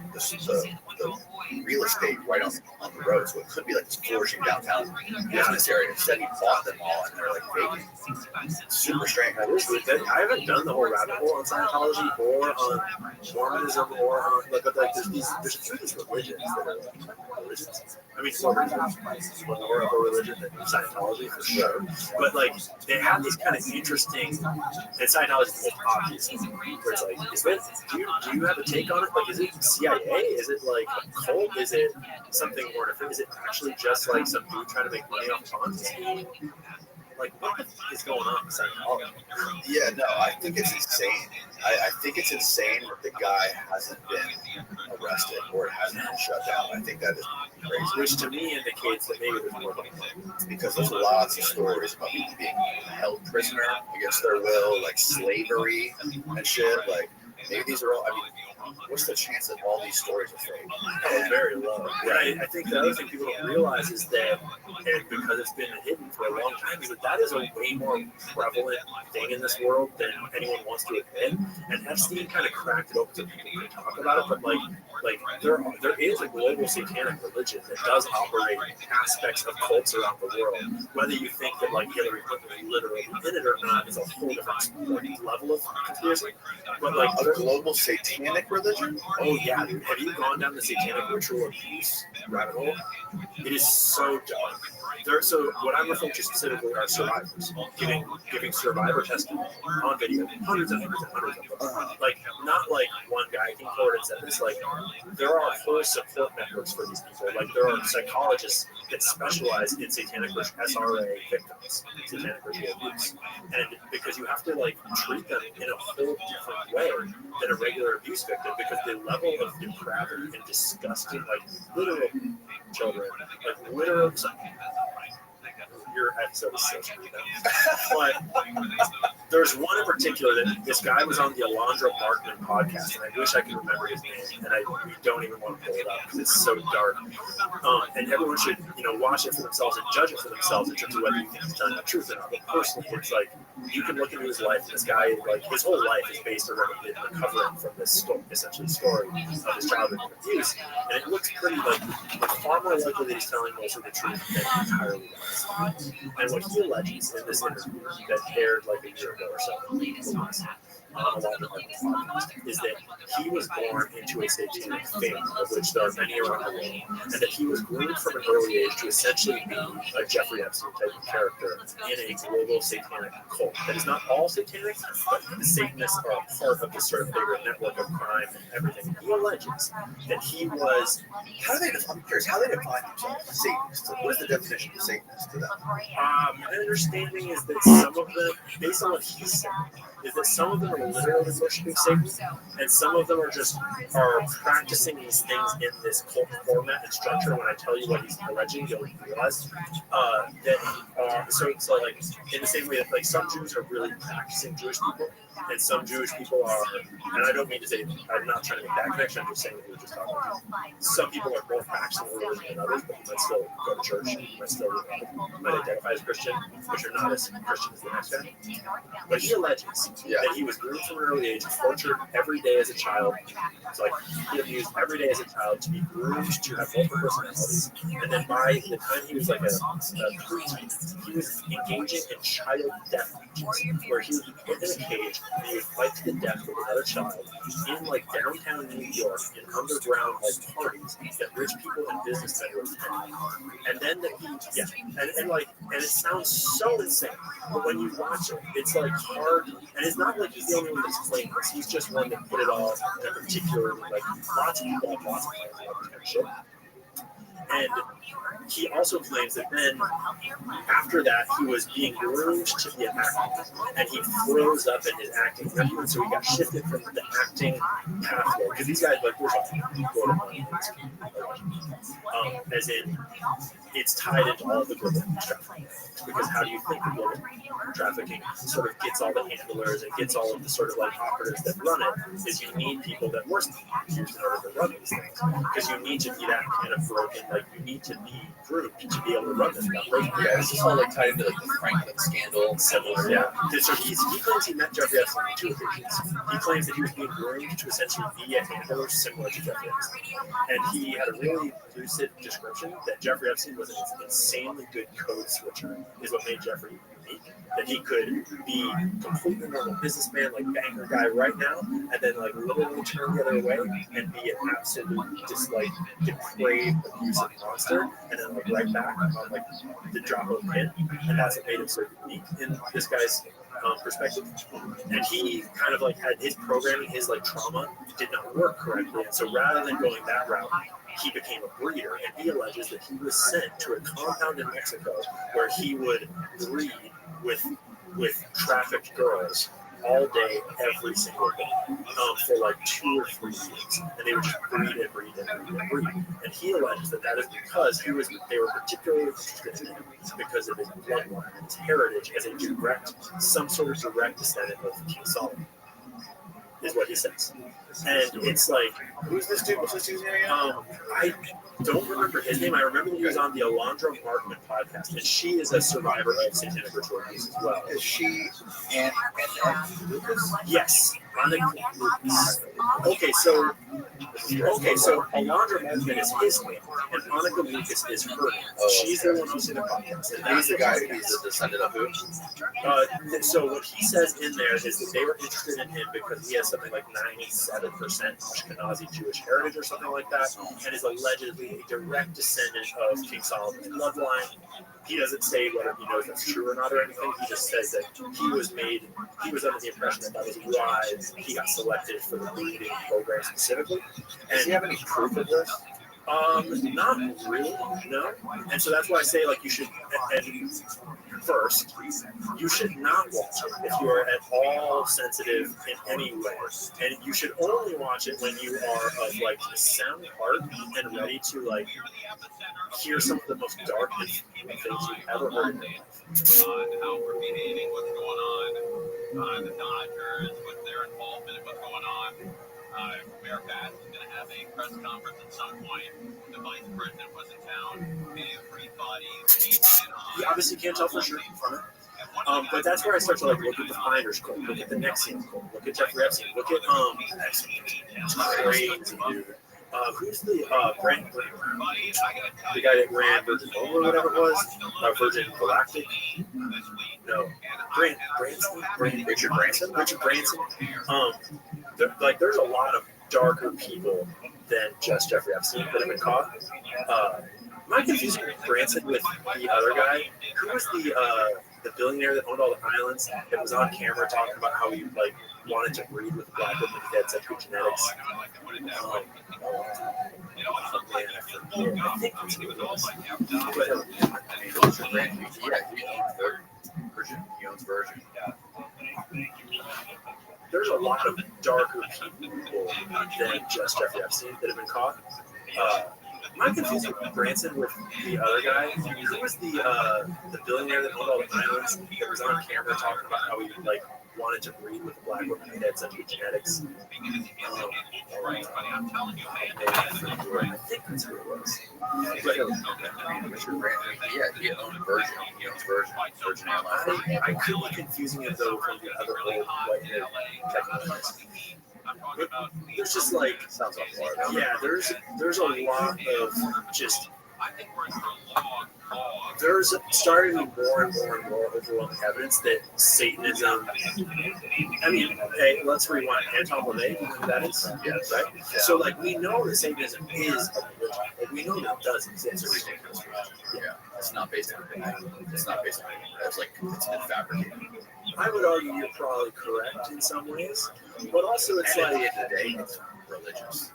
real estate right on the road, so it could be like this flourishing downtown business area. Instead, he bought them all, and they're like vacant. Super strange. I haven't done the whole rabbit hole on Scientology or on Mormonism or on like, but like there's a few of these religions that are like religions. I mean, more of a religion than Scientology for sure. But like they have these kind of interesting, and Scientology is the most obvious one, where it's like, do you have a take on it? Like, is it CIA? Is it like a cult? Is it something more different? Is it actually just like some dude trying to make money off Ponzi scheme? Like, what the fuck is going on with Scientology? Yeah, no, I think it's insane. I think it's insane that the guy hasn't been arrested or it hasn't been shut down. I think that is crazy. Which to me indicates that maybe there's more going on. Because there's lots of stories about people being held prisoner against their will, like slavery and shit. Like, maybe these are all, I mean, what's the chance that all these stories are fake? Oh, very low. And I think the other thing people don't realize is that, and because it's been hidden for a long time, is that is a way more prevalent thing in this world than anyone wants to admit. And Epstein kind of cracked it open so people can talk about it. But like there is a global satanic religion that does operate aspects of cults around the world. Whether you think that like Hillary Clinton is literally in it or not is a whole different level of conspiracy. But like a global satanic religion? Oh yeah, dude. Have you gone down the satanic ritual abuse rabbit hole? It is so dark. So what I'm referring to specifically are survivors giving survivor testimony on video, hundreds and hundreds and hundreds of them. Like not like one guy came forward and said this. Like there are whole support networks for these people. Like there are psychologists that specialize in satanic SRA victims, satanic ritual abuse, and because you have to like treat them in a whole different way than a regular abuse victim, because the level of depravity and disgusting, like literal children, like literal. Your episode is so screwed up. But there's one in particular that this guy was on the Alondra Barkman podcast, and I wish I could remember his name, and we don't even want to pull it up because it's so dark. And everyone should, watch it for themselves and judge it for themselves in terms of whether you think he's telling the truth or not. But personally, it's like you can look into his life, and this guy, like his whole life is based around recovering from this story of his childhood abuse, and it looks pretty like far more likely that he's telling most of the truth than entirely lies. And what he alleges in this interview that aired like a year ago or so on a Walter Martin podcast is that he was born into a satanic family, of which there are many around the world, and that he was groomed from an early age to essentially be a Jeffrey Epstein type of character in a global satanic cult. That is not all satanic, but the Satanists are a part of this sort of bigger network of crime and everything. He alleges that he was. I'm curious, how they define themselves as Satanists? What is the definition of Satanist to them? My understanding is that some of them, based on what he said, is that some of them are literally worshiping Satan, and some of them are practicing these things in this cult format and structure. When I tell you what he's alleging, you'll realize so like in the same way that like some Jews are really practicing Jewish people, and some Jewish people are, and I don't mean to say, I'm not trying to make that connection. I'm just saying that we were just talking about. Some people are more practicing religion than others, but you might still go to church, you might identify as Christian, but you're not as Christian as the next guy. But he alleges that he was groomed from an early age, tortured every day as a child. It's like he abused every day as a child to be groomed to have multiple personalities. And then by the time he was like a preteen, he was engaging in child death matches, where he would be put in a cage and he would fight to the death with another child in like downtown New York in underground like parties that rich people and businessmen were attending. And then and it sounds so insane, but when you watch it, it's like hard, and it's not like he's the only one that's claiming this. He's just one that put it all in a particular, like lots of people have lots of claims about this kind of shit. And he also claims that then, after that, he was being groomed to be an actor, and he froze up in his acting career, so he got shifted from the acting pathway. Because these guys, like, we're talking money, as in, it's tied into all the global trafficking. Because how do you think the global trafficking sort of gets all the handlers and gets all of the sort of like operatives that run it? Is you need people that were used in order to run these things. Because you need to be that kind of broken, like you need to be groomed to be able to run this stuff. Yeah, this is all like tied into like the Franklin scandal. Similar, yeah. So he claims he met Jeffrey Epstein on 2 occasions. He claims that he was being groomed to essentially be a handler similar to Jeffrey Epstein. And he had a really lucid description that Jeffrey Epstein was an insanely good code switcher, is what made Jeffrey unique. That he could be completely normal businessman, like banker guy right now, and then like literally turn the other way and be an absolute just like depraved, abusive monster, and then like right back on like the drop of a pin. And that's what made him so unique in this guy's perspective. And he kind of like had his programming, his like trauma did not work correctly, and so rather than going that route, he became a breeder, and he alleges that he was sent to a compound in Mexico where he would breed with trafficked girls all day, every single day, for like 2 or 3 years, and they would just breed and breed and breed and breed. And he alleges that is because they were particularly interested in him because of his bloodline and his heritage as some sort of direct descendant of King Solomon, is what he says. And it's like, Who's this dude? What's this dude's name? I don't remember his name. I remember that he was on the Alondra Markman podcast, and she is a survivor of satanic ritual abuse as well. Is she and Lucas? Yes. Okay, so Alondra Markman is his name, and Annika Lucas is her name. She's the one hosting the podcast. And He's the guy who's the descendant of who? So what he says in there is that they were interested in him because he has something like 97% Ashkenazi Jewish heritage or something like that, and is allegedly a direct descendant of King Solomon's bloodline. He doesn't say whether he knows that's true or not or anything. He just says that he was under the impression that was why he got selected for the breeding program specifically. And Does he have any proof of this? Not really, no. And so that's why I say, like, you should, and first, you should not watch it if you are at all sensitive in any way. And you should only watch it when you are of, like, sound heart and ready to, like, hear some of the most dark things you've ever heard in your life. How we're behaving, what's going on, the Dodgers, with their involvement in what's going on. Bearcats is going to have a press conference at some point. The vice president was in town. Everybody needs in on. You obviously can't tell for sure from it. But that's where I start to like look at the Finders Code, look at the Nexium Code, look at Jeffrey Epstein, look at Epstein. It's crazy, dude. Who's the Brent? The guy that ran Virgin Mobile or whatever it was, Virgin Galactic. No, Richard Branson. There's a lot of darker people than just Jeffrey Epstein that have been caught. Am I confusing Branson with the other guy? Who was the billionaire that owned all the islands that was on camera talking about how he wanted to breed with a black woman that had such good genetics? I think that's who it was. He owns Virgin. There's a lot of darker people than just Jeffrey Epstein that have been caught. Am I confusing Branson with the other guy? Who was the billionaire that owned all the islands that was on camera talking about how he wanted to breed with a black woman that had such good genetics? I think that's who it was. Richard Branson. Yeah, he owns Virgin. He owns Virgin Airlines. I could be confusing it though from the other old white-haired technologists. There's just sounds like hard. yeah, there's a lot of just there's starting to be more and more overwhelming evidence that Satanism. I mean, hey, let's rewind. Anton LaVey, you know who that is? Yes. Right? Yeah. So we know that Satanism is a religion. We know that it does exist. Yeah, it's not based on anything. It's not based on anything. It's been fabricated. I would argue you're probably correct in some ways, but also it's at the end of the day, it's religious.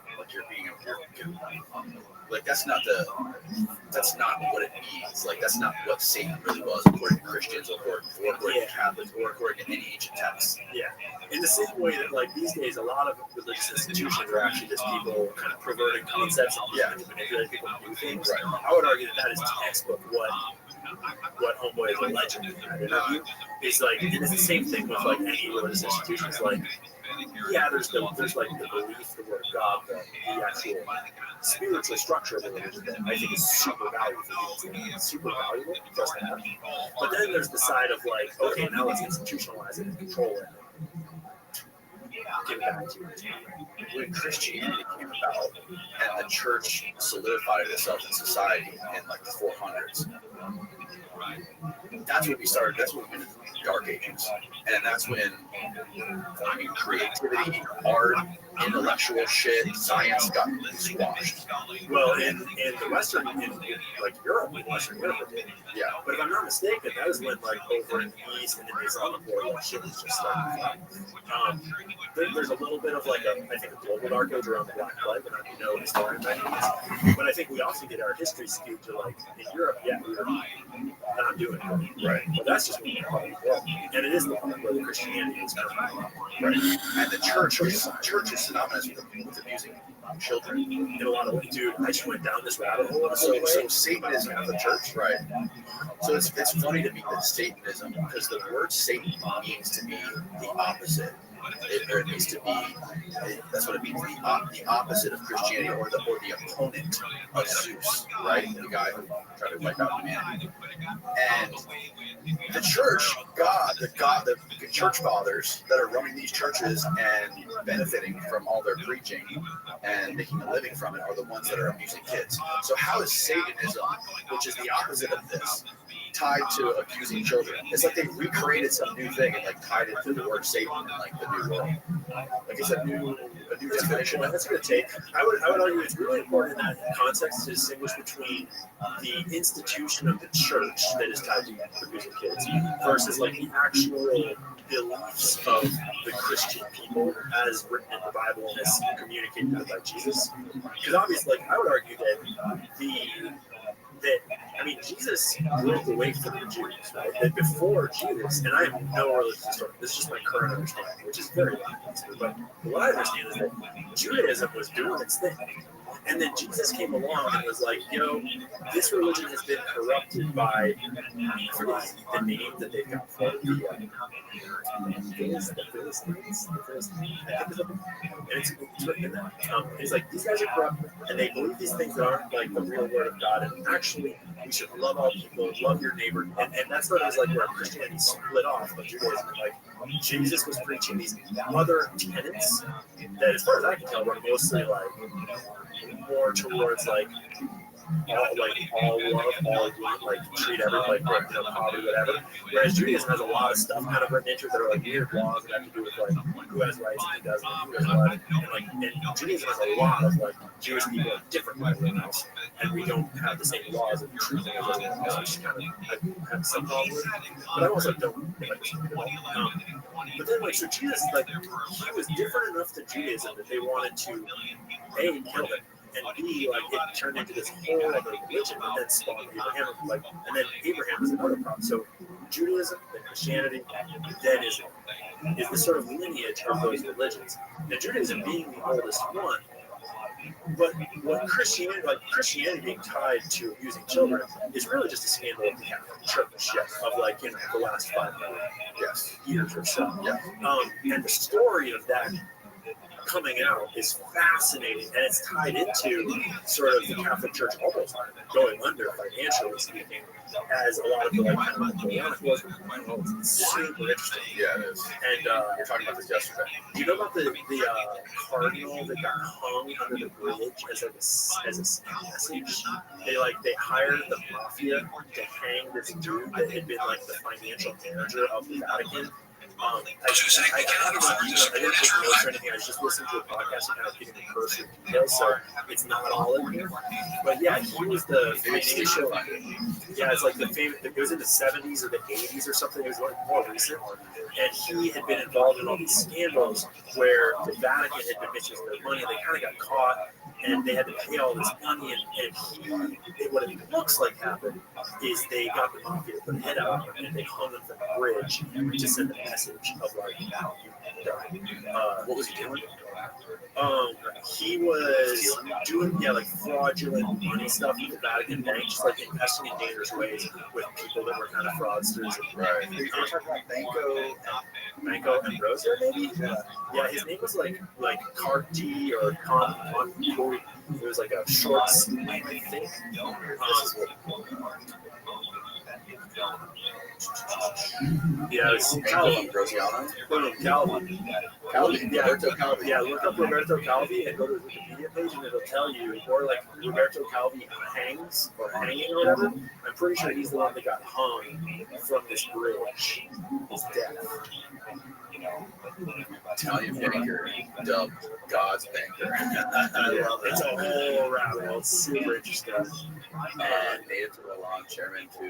That's not what it means. That's not what Satan really was, according to Christians or according to Catholics or according to any ancient texts. Yeah. In the same way that these days a lot of religious institutions are actually just people kind of perverting concepts and manipulating people to do things. Right. I would argue that is textbook what Homeboy is alleging in that interview. It's it's the same thing with any religious institutions. There's the belief, the word of God, the actual spiritual structure of the religion that I think is super valuable for people. It's super valuable for us to have. But then there's the side of okay, now let's institutionalize it and control it. Give it back to it. When Christianity came about and the church solidified itself in society in the 400s, that's when we started. That's when we went into the Dark Ages, and that's when creativity, art, intellectual shit, science got squashed. Well, in the Western, in Europe, Western Europe, it did. Yeah. But if I'm not mistaken, that was when over in the East and in the Islamic world, shit was just there's a little bit of I think a global dark age around the Black Plague, and I know historian but I think we also get our history skewed to in Europe, we were not doing it. Right. But that's just part of the world, and it is the part where the Christianity is coming from. Right. And the church is synonymous with abusing children In a lot of ways, dude, I just went down this rabbit hole. So Satanism is the church, right? So it's funny to me that Satanism, because the word Satan means to be the opposite. It means to be, that's what it means, the opposite of Christianity, or the opponent of Zeus, right? The guy who tried to wipe out humanity. And the church, the church fathers that are running these churches and benefiting from all their preaching and making a living from it are the ones that are abusing kids. So how is Satanism, which is the opposite of this, tied to abusing children? It's they recreated some new thing and tied it to the word Satan in the new world. It's a new definition. That's a good take. I would argue it's really important in that context to distinguish between the institution of the church that is tied to producing kids versus the actual beliefs of the Christian people as written in the Bible and as communicated by Jesus. Because obviously, I would argue that Jesus broke away from the Jews, right? That before Judas, and I am no religious historian, this is just my current understanding, which is very limited, but what I understand is that Judaism was doing its thing, And then Jesus came along and was like, this religion has been corrupted by, I forget the name that they've got for it, the Philistines, and it's written in that. He's like, these guys are corrupt, and they believe these things that aren't like the real word of God, and actually, we should love all people, love your neighbor, and that's what it was like where Christianity split off from Judaism. Like, Jesus was preaching these other tenets that, as far as I can tell, were mostly like more towards like all love, all like treat everyone like poverty, whatever. Whereas Judaism has a lot of stuff kind of written into it that are like weird laws that have to do with like who has rights and who doesn't, who has what. And like Judaism has a lot of like Jewish people are different from everyone else, and we don't have the same laws of treating as everyone else, which kind of I have some problem with. But I also don't like but then like so Jesus like he was different enough to Judaism that they wanted to A, kill him, and B, like it turned into this whole other religion that then spawned Abraham, like, and then Abraham is another problem. So Judaism, then Christianity, then Islam is the sort of lineage of those religions. Now Judaism being the oldest one, but what Christianity being tied to abusing children is really just a scandal of the Catholic Church, of like the last 500 years or so. And the story of that coming out is fascinating, and it's tied into sort of the Catholic Church almost going under financially speaking, as a lot of the like kind of like Quranic was. It's super interesting. Yeah, it is. And we were talking about this yesterday. Do you know about the cardinal that got hung under the bridge as a message? They hired the mafia to hang this dude that had been like the financial manager of the Vatican. I didn't take notes or anything. I was just listening to a podcast and kind of getting the cursory details, so it's not all in here. But yeah, he was the financial. Yeah, it's like the famous. It was in the 70s or the 80s or something. It was like more recent, and he had been involved in all these scandals where the Vatican had been misusing their money. They kind of got caught, and they had to pay all this money. And what it looks like happened is they got the mafia to put a hit out, and they hung him from the bridge to send a message of like, what was he doing? He was doing like fraudulent money stuff with the Vatican Bank, just like investing in dangerous ways with people that were kind of fraudsters. Right. You're talking about Banco and Rosa, maybe? Yeah, his name was like Carti or Con. It was like a short sleeve, I think. Yeah, it's Calvi. Calvi. Yeah, Roberto Calvi. Yeah, look up Roberto Calvi and go to his Wikipedia page, and it'll tell you, or like Roberto Calvi hangs or hanging or whatever. I'm pretty sure he's the one that got hung from this bridge. His death. Italian banker dubbed God's banker. It's a whole rabbit hole. It's super interesting. Native to Milan, chairman to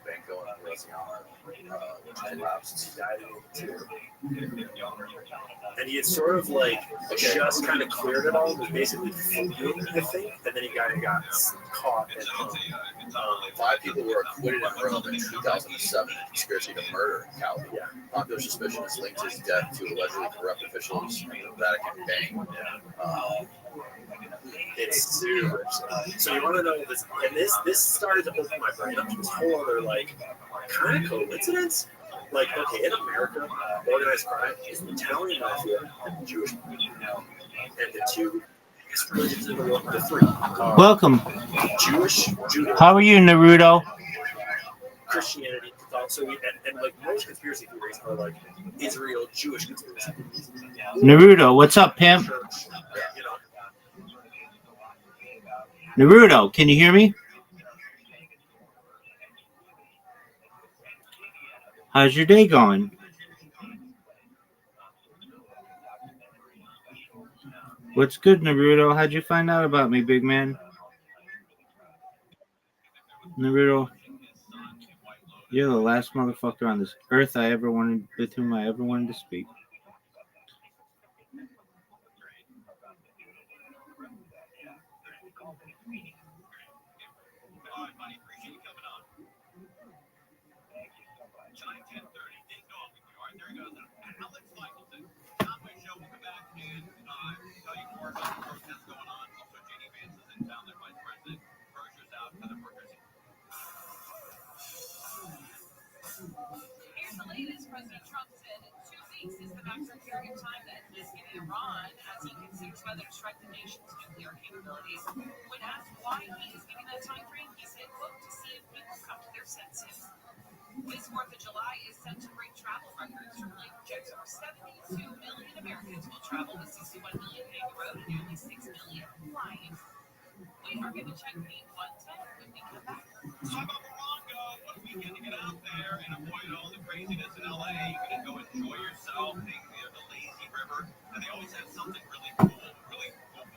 Banco and Rosiana, which collapsed. He died in 82. And he had sort of like just kind of cleared it all. It was basically fleeing, I think. And then he got caught and hung. 5 people were acquitted in Rome in 2007 in conspiracy to murder Calvi. Yeah. Popular suspicion has linked his death to allegedly corrupt officials in the Vatican Bank. It's super. So you want to know this? And this started to open my brain up to this whole other like kind of coincidence. Like, okay, in America, organized crime is the Italian mafia and the Jewish mafia, and the two religions in the world, the three. Welcome. Jewish, Judaism. How are you, Naruto? Christianity, Catholicism, and like most conspiracy theories are like Israel Jewish conspiracy theories. Naruto, what's up, pimp? Church, Naruto, can you hear me? How's your day going? What's good, Naruto? How'd you find out about me, big man? Naruto, you're the last motherfucker on this earth with whom I ever wanted to speak. President Trump said 2 weeks is the maximum period of time that he's giving Iran as he considers whether to strike the nation's nuclear capabilities. When asked why he is giving that time frame, he said, quote, to see if people come to their senses. This 4th of July is set to break travel records. AAA projects over 72 million Americans will travel with 61 million hitting the road and nearly 6 million flying. We are going to check the 110 when we come back. How about Morongo? What a weekend to get out there and avoid all the craziness in LA. You can go enjoy yourself, take the lazy river, and they always have something really cool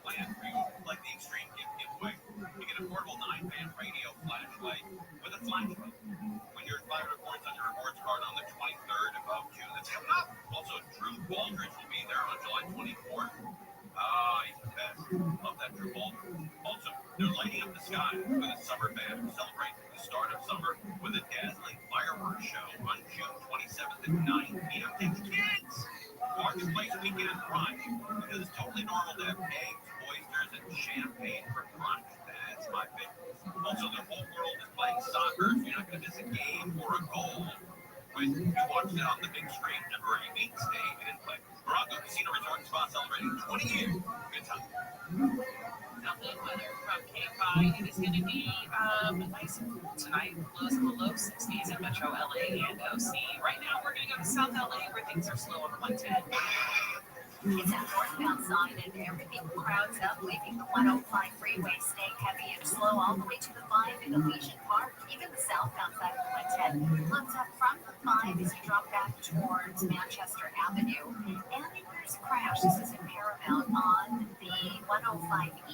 planned for you, like the extreme gift giveaway. You get a portable 9-band radio flashlight with a flashlight. When your 500 points on your rewards card on the 23rd of June, that's coming up. Also, Drew Baldridge will be there on July 24th. He's the best. Love that Drew Baldridge. Also, they're lighting up the sky with a summer band to celebrate the start of summer with a dazzling fireworks show on June 27th at 9 p.m. Take the kids! Marketplace weekend brunch, because it's totally normal to have eggs, oysters, and champagne for brunch. That's my favorite. Also, the whole world is playing soccer, so you're not going to miss a game or a goal when you watch it on the big screen. Remember, you meet, stay, and play. Morongo Casino Resort and Spa celebrating 20 years. Good time. Southland weather from KFI. It is going to be nice and cool tonight. Lows in the low 60s in Metro LA and OC. Right now, we're going to go to South LA where things are slow on the 110. It's a northbound sign and everything crowds up, leaving the 105 freeway staying heavy and slow all the way to the 5 in Elysian Park. Even the southbound side of the 110 loads up from the 5 as you drop back towards Manchester Avenue. And there's a crash. This is in Paramount on the 105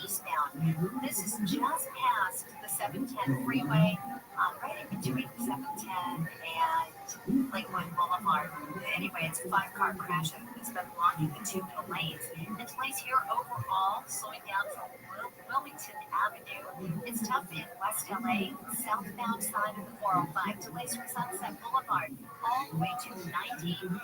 eastbound. This is just past the 710 freeway, right in between 710 and Lakewood Boulevard. Anyway, it's a 5-car crash that's been blocking the 2 middle lanes. The delays here overall slowing down from Wilmington Avenue. It's tough in West LA, southbound side of the 405. Delays from Sunset Boulevard all the way to 90. And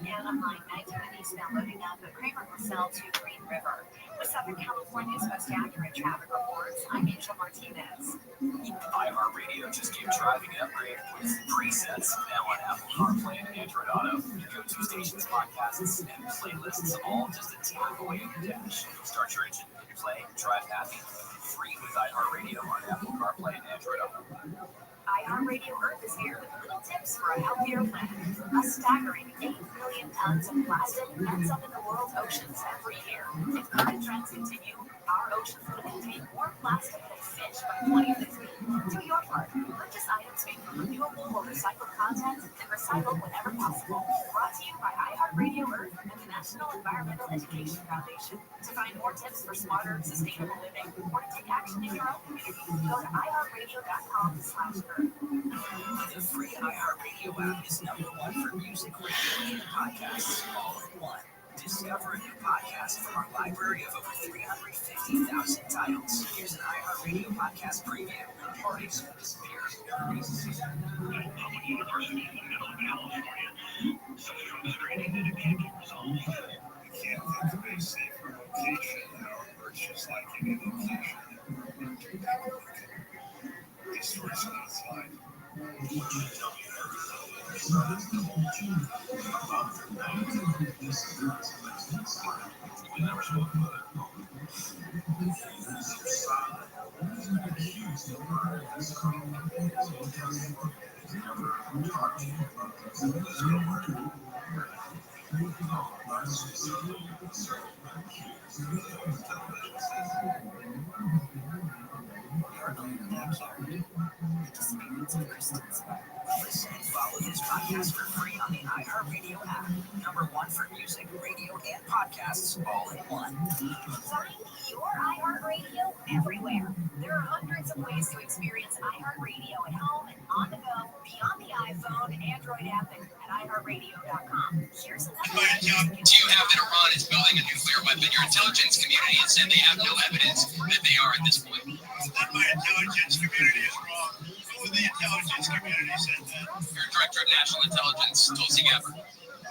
in Anaheim, 19 and eastbound loading up at Kramer LaSalle to Green River. With Southern California's most accurate traffic reports, I'm Angel Martinez. iHeartRadio just gave driving an upgrade with presets now on Apple CarPlay and Android Auto. Go to stations, podcasts, and playlists, all just a tap away in your dash. Start your engine, play, drive happy, free with iHeartRadio on Apple CarPlay and Android Auto. iHeartRadio Earth is here with little tips for a healthier planet. A staggering 8 million tons of plastic ends up in the world's oceans every year. If current trends continue, our oceans will contain more plastic than fish by 2050. Do your part. Purchase items made from renewable or recycled content and recycle whenever possible. Brought to you by iHeartRadio Earth and the National Environmental Education Foundation. To find more tips for smarter, sustainable living, or to take action in your own community, go to iHeartRadio.com/Earth. The free iHeartRadio app is #1 for music, radio, and podcasts, all in one. Discover a new podcast from our library of over 350,000 titles. Here's an iHeartRadio podcast preview. Parties will disappear. Everybody's a season. Public University in the middle of California. Such frustrating that it can't be resolved. We can't think of a safer location than our works, just like any location. These stories are outside. We never spoke about it. Experience of Kristen's. Listen and follow this podcast for free on the iHeartRadio app. #1 for music, radio, and podcasts, all in one. Find your iHeartRadio everywhere. There are hundreds of ways to experience iHeartRadio at home and on the go, beyond the iPhone, Android app, and at iHeartRadio.com. Here's another way. Do you have that Iran is building a nuclear weapon? Your intelligence community has said they have no evidence that they are at this point. My intelligence community is wrong. The intelligence community said that. Your director of national intelligence, Tulsi Gabbard.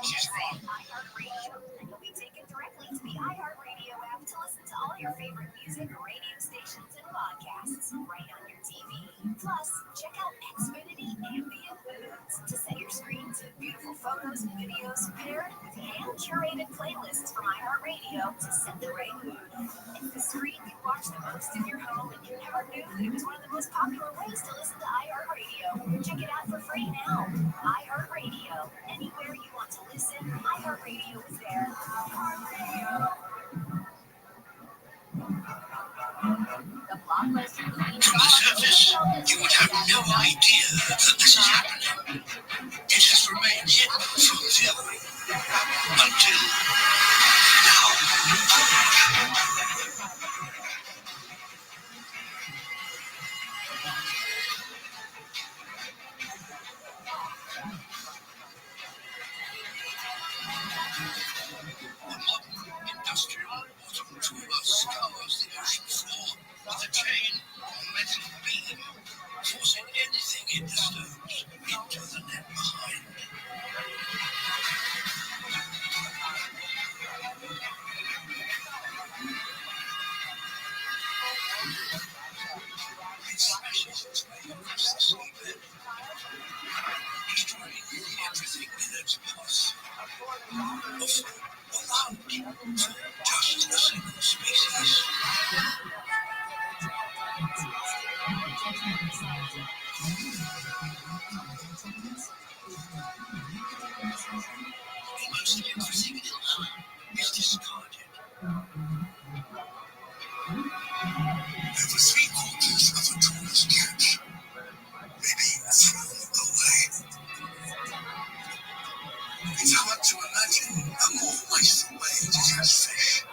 She's wrong. iHeartRadio, and you'll be taken directly to the iHeartRadio app to listen to all your favorite music, radio stations, and podcasts right on your TV. Plus, check out Xfinity Ambient Foods to set your screen to beautiful curated playlists from iHeartRadio to set the right mood. It's the screen you watch the most in your home, and you never knew that it was one of the most popular ways to listen to iHeartRadio. Check it out for free now. iHeartRadio. Anywhere you want to listen, iHeartRadio is there. iHeartRadio. The blockbuster movie. From the surface, you would have no idea that this is happening. It has remained hidden from view until the modern industrial automotive scours the ocean floor with a chain or metal beam, forcing anything it disturbs into the net behind. It smashes its way across the seabed, destroying everything in its path. Often allowed for just a single species. Almost everything else is discarded. Over 3/4 of a trawler's catch may be thrown away. It's hard to imagine a more wasteful way to catch fish.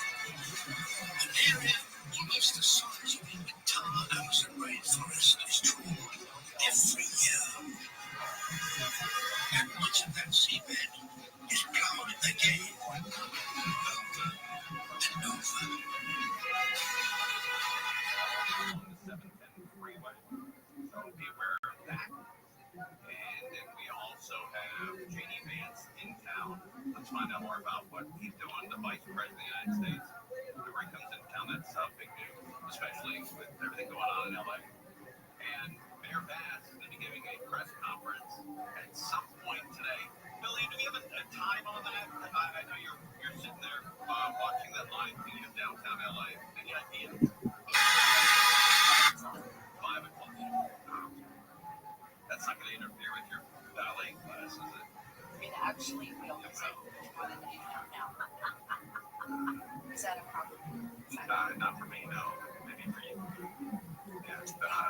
An area almost the size of the entire Amazon rainforest is trawled every year. And much of that seabed is plowed again, over and over. On the 710 freeway. So be aware of that. And then we also have J.D. Vance in town. Let's find out more about what he's doing, the Vice President of the United States. Whenever he comes into town, that's big news, especially with everything going on in L.A. And Mayor Bass is going to be giving a press conference at some point today. Billy, do we have a time on that? I know you're sitting there watching that live feed of downtown LA. Any idea? 5 o'clock. That's not going to interfere with your ballet class, is it? I mean, actually, we don't say more than an hour now. Is that a problem? Not for me, no. Maybe for you. Yeah,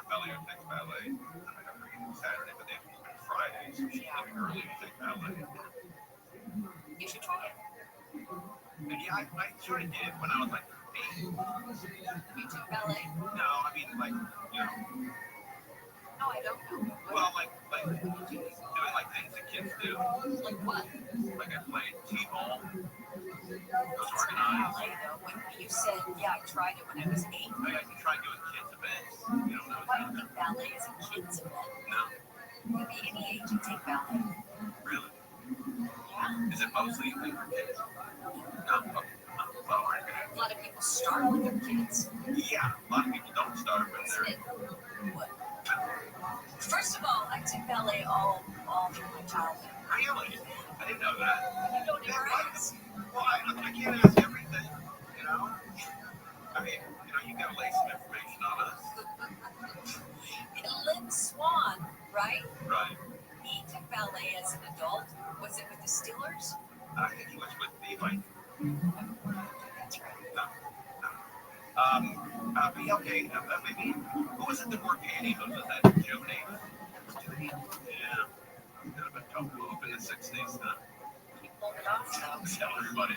ballet or takes ballet. I have for you Saturday, but they have to open Friday, so she's leaving early to take ballet. You should try it. And yeah, I sort of did when I was like 8. You took ballet? No, I mean, like, you know. No, I don't know. Well, like doing like things that kids do. Like what? Like I played t-ball. Those It's not organized. ballet, though. When you said, yeah, I tried it when I was 8. I tried doing kids events. You know, when I was Why do you younger. think ballet is a kid's event? No, You can be any age and take ballet. really. Yeah. Is it mostly a thing for kids? No. Okay. Well, A lot of people start with their kids. yeah, a lot of people don't start when Isn't they're. it? What? First of all, I took ballet all through my childhood. Really? I didn't know that. You don't ever ask. Well, I can't ask everything, you know? I mean, you gotta lay some information on us. Lynn Swan, right? Right. He took ballet as an adult. Was it with the Steelers? I think he was with the Vikings. That's right. No. Okay, maybe, who was it that wore pantyhose? Was that Joe Namath? Yeah. Could have been tough move in the 60s, huh? He pulled it off, though. Tell everybody,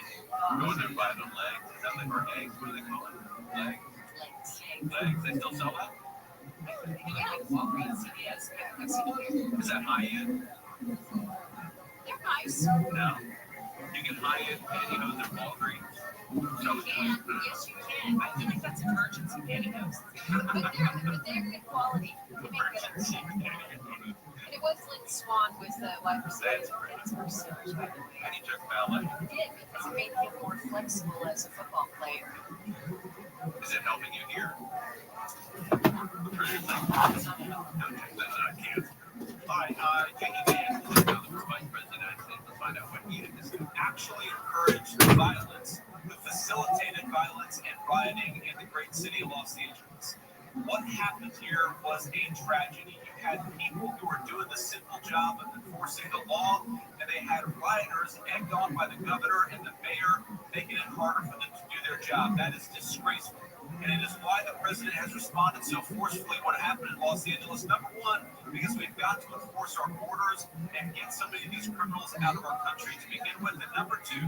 going there by the legs. Is that like our eggs? What do they call it? Legs? Legs. They still sell that? Yeah, Walgreens, CVS, I've seen it here. Is that high end? They're nice. No. You get high end pantyhose at Walgreens. So You can. Yes, you can. I feel like that's emergency pantyhose. But they're good quality. They make good. And it was Lynn Swan. Ron was the wide receiver in his first series, right? And he took ballet. He did, because it made him more flexible as a football player. Is it helping you here? Hi, Yankee Dan, the Vice President of the United States. Let's find out what he did. This actually encouraged violence, the facilitated violence and rioting in the great city of Los Angeles. What happened here was a tragedy. You had people who were doing the simple job of enforcing the law, and they had rioters egged on by the governor and the mayor, making it harder for them to do their job. That is disgraceful. And it is why the president has responded so forcefully what happened in Los Angeles. Number one, because we've got to enforce our borders and get some of these criminals out of our country to begin with. And number two,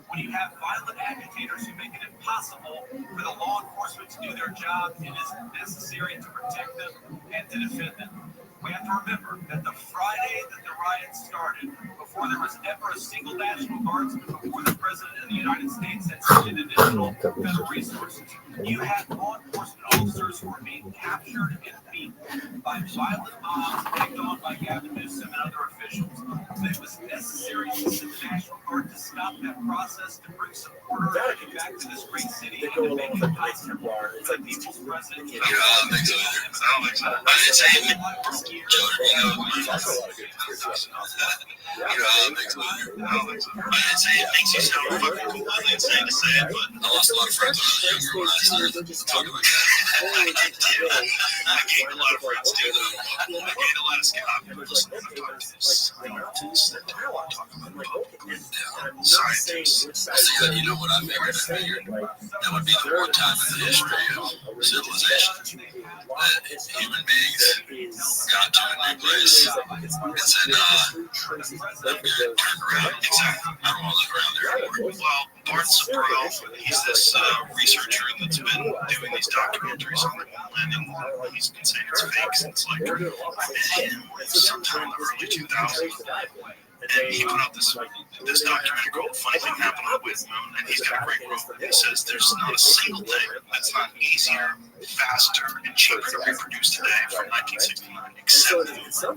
when you have violent agitators who make it impossible for the law enforcement to do their job, it is necessary to protect them and to defend them. We have to remember that the Friday that the riots started, before there was ever a single National Guardsman, before the President of the United States had sent additional federal resources, you had law enforcement officers who were being captured and beaten by violent mobs egged on by Gavin Newsom and other officials. So it was necessary to send the National Guard to stop that process, to bring some order back to this great city, and to make it possible for the people's president to it makes you sound fucking cool. I didn't say to say it, but I lost a lot of friends when I was younger when I started talking like that. I gained a lot of friends too, though. I gained a lot of skeptics. Scientists. You know what I figured? That would be the one time in the history of civilization that human beings got to a new place and said, I'm going to turn around. Exactly. I don't want to live around there anymore. Well, Barth Sabrell, he's this researcher that's been doing these documentaries on the moon landing. He's been saying it's fake since like I met him sometime in the early 2000s. And he put out this documentary called Funny Thing Happened on the Moon, and he's got a great quote. He says, there's not a single thing that's not easier, faster, and cheaper to reproduce today from 1969, except it's the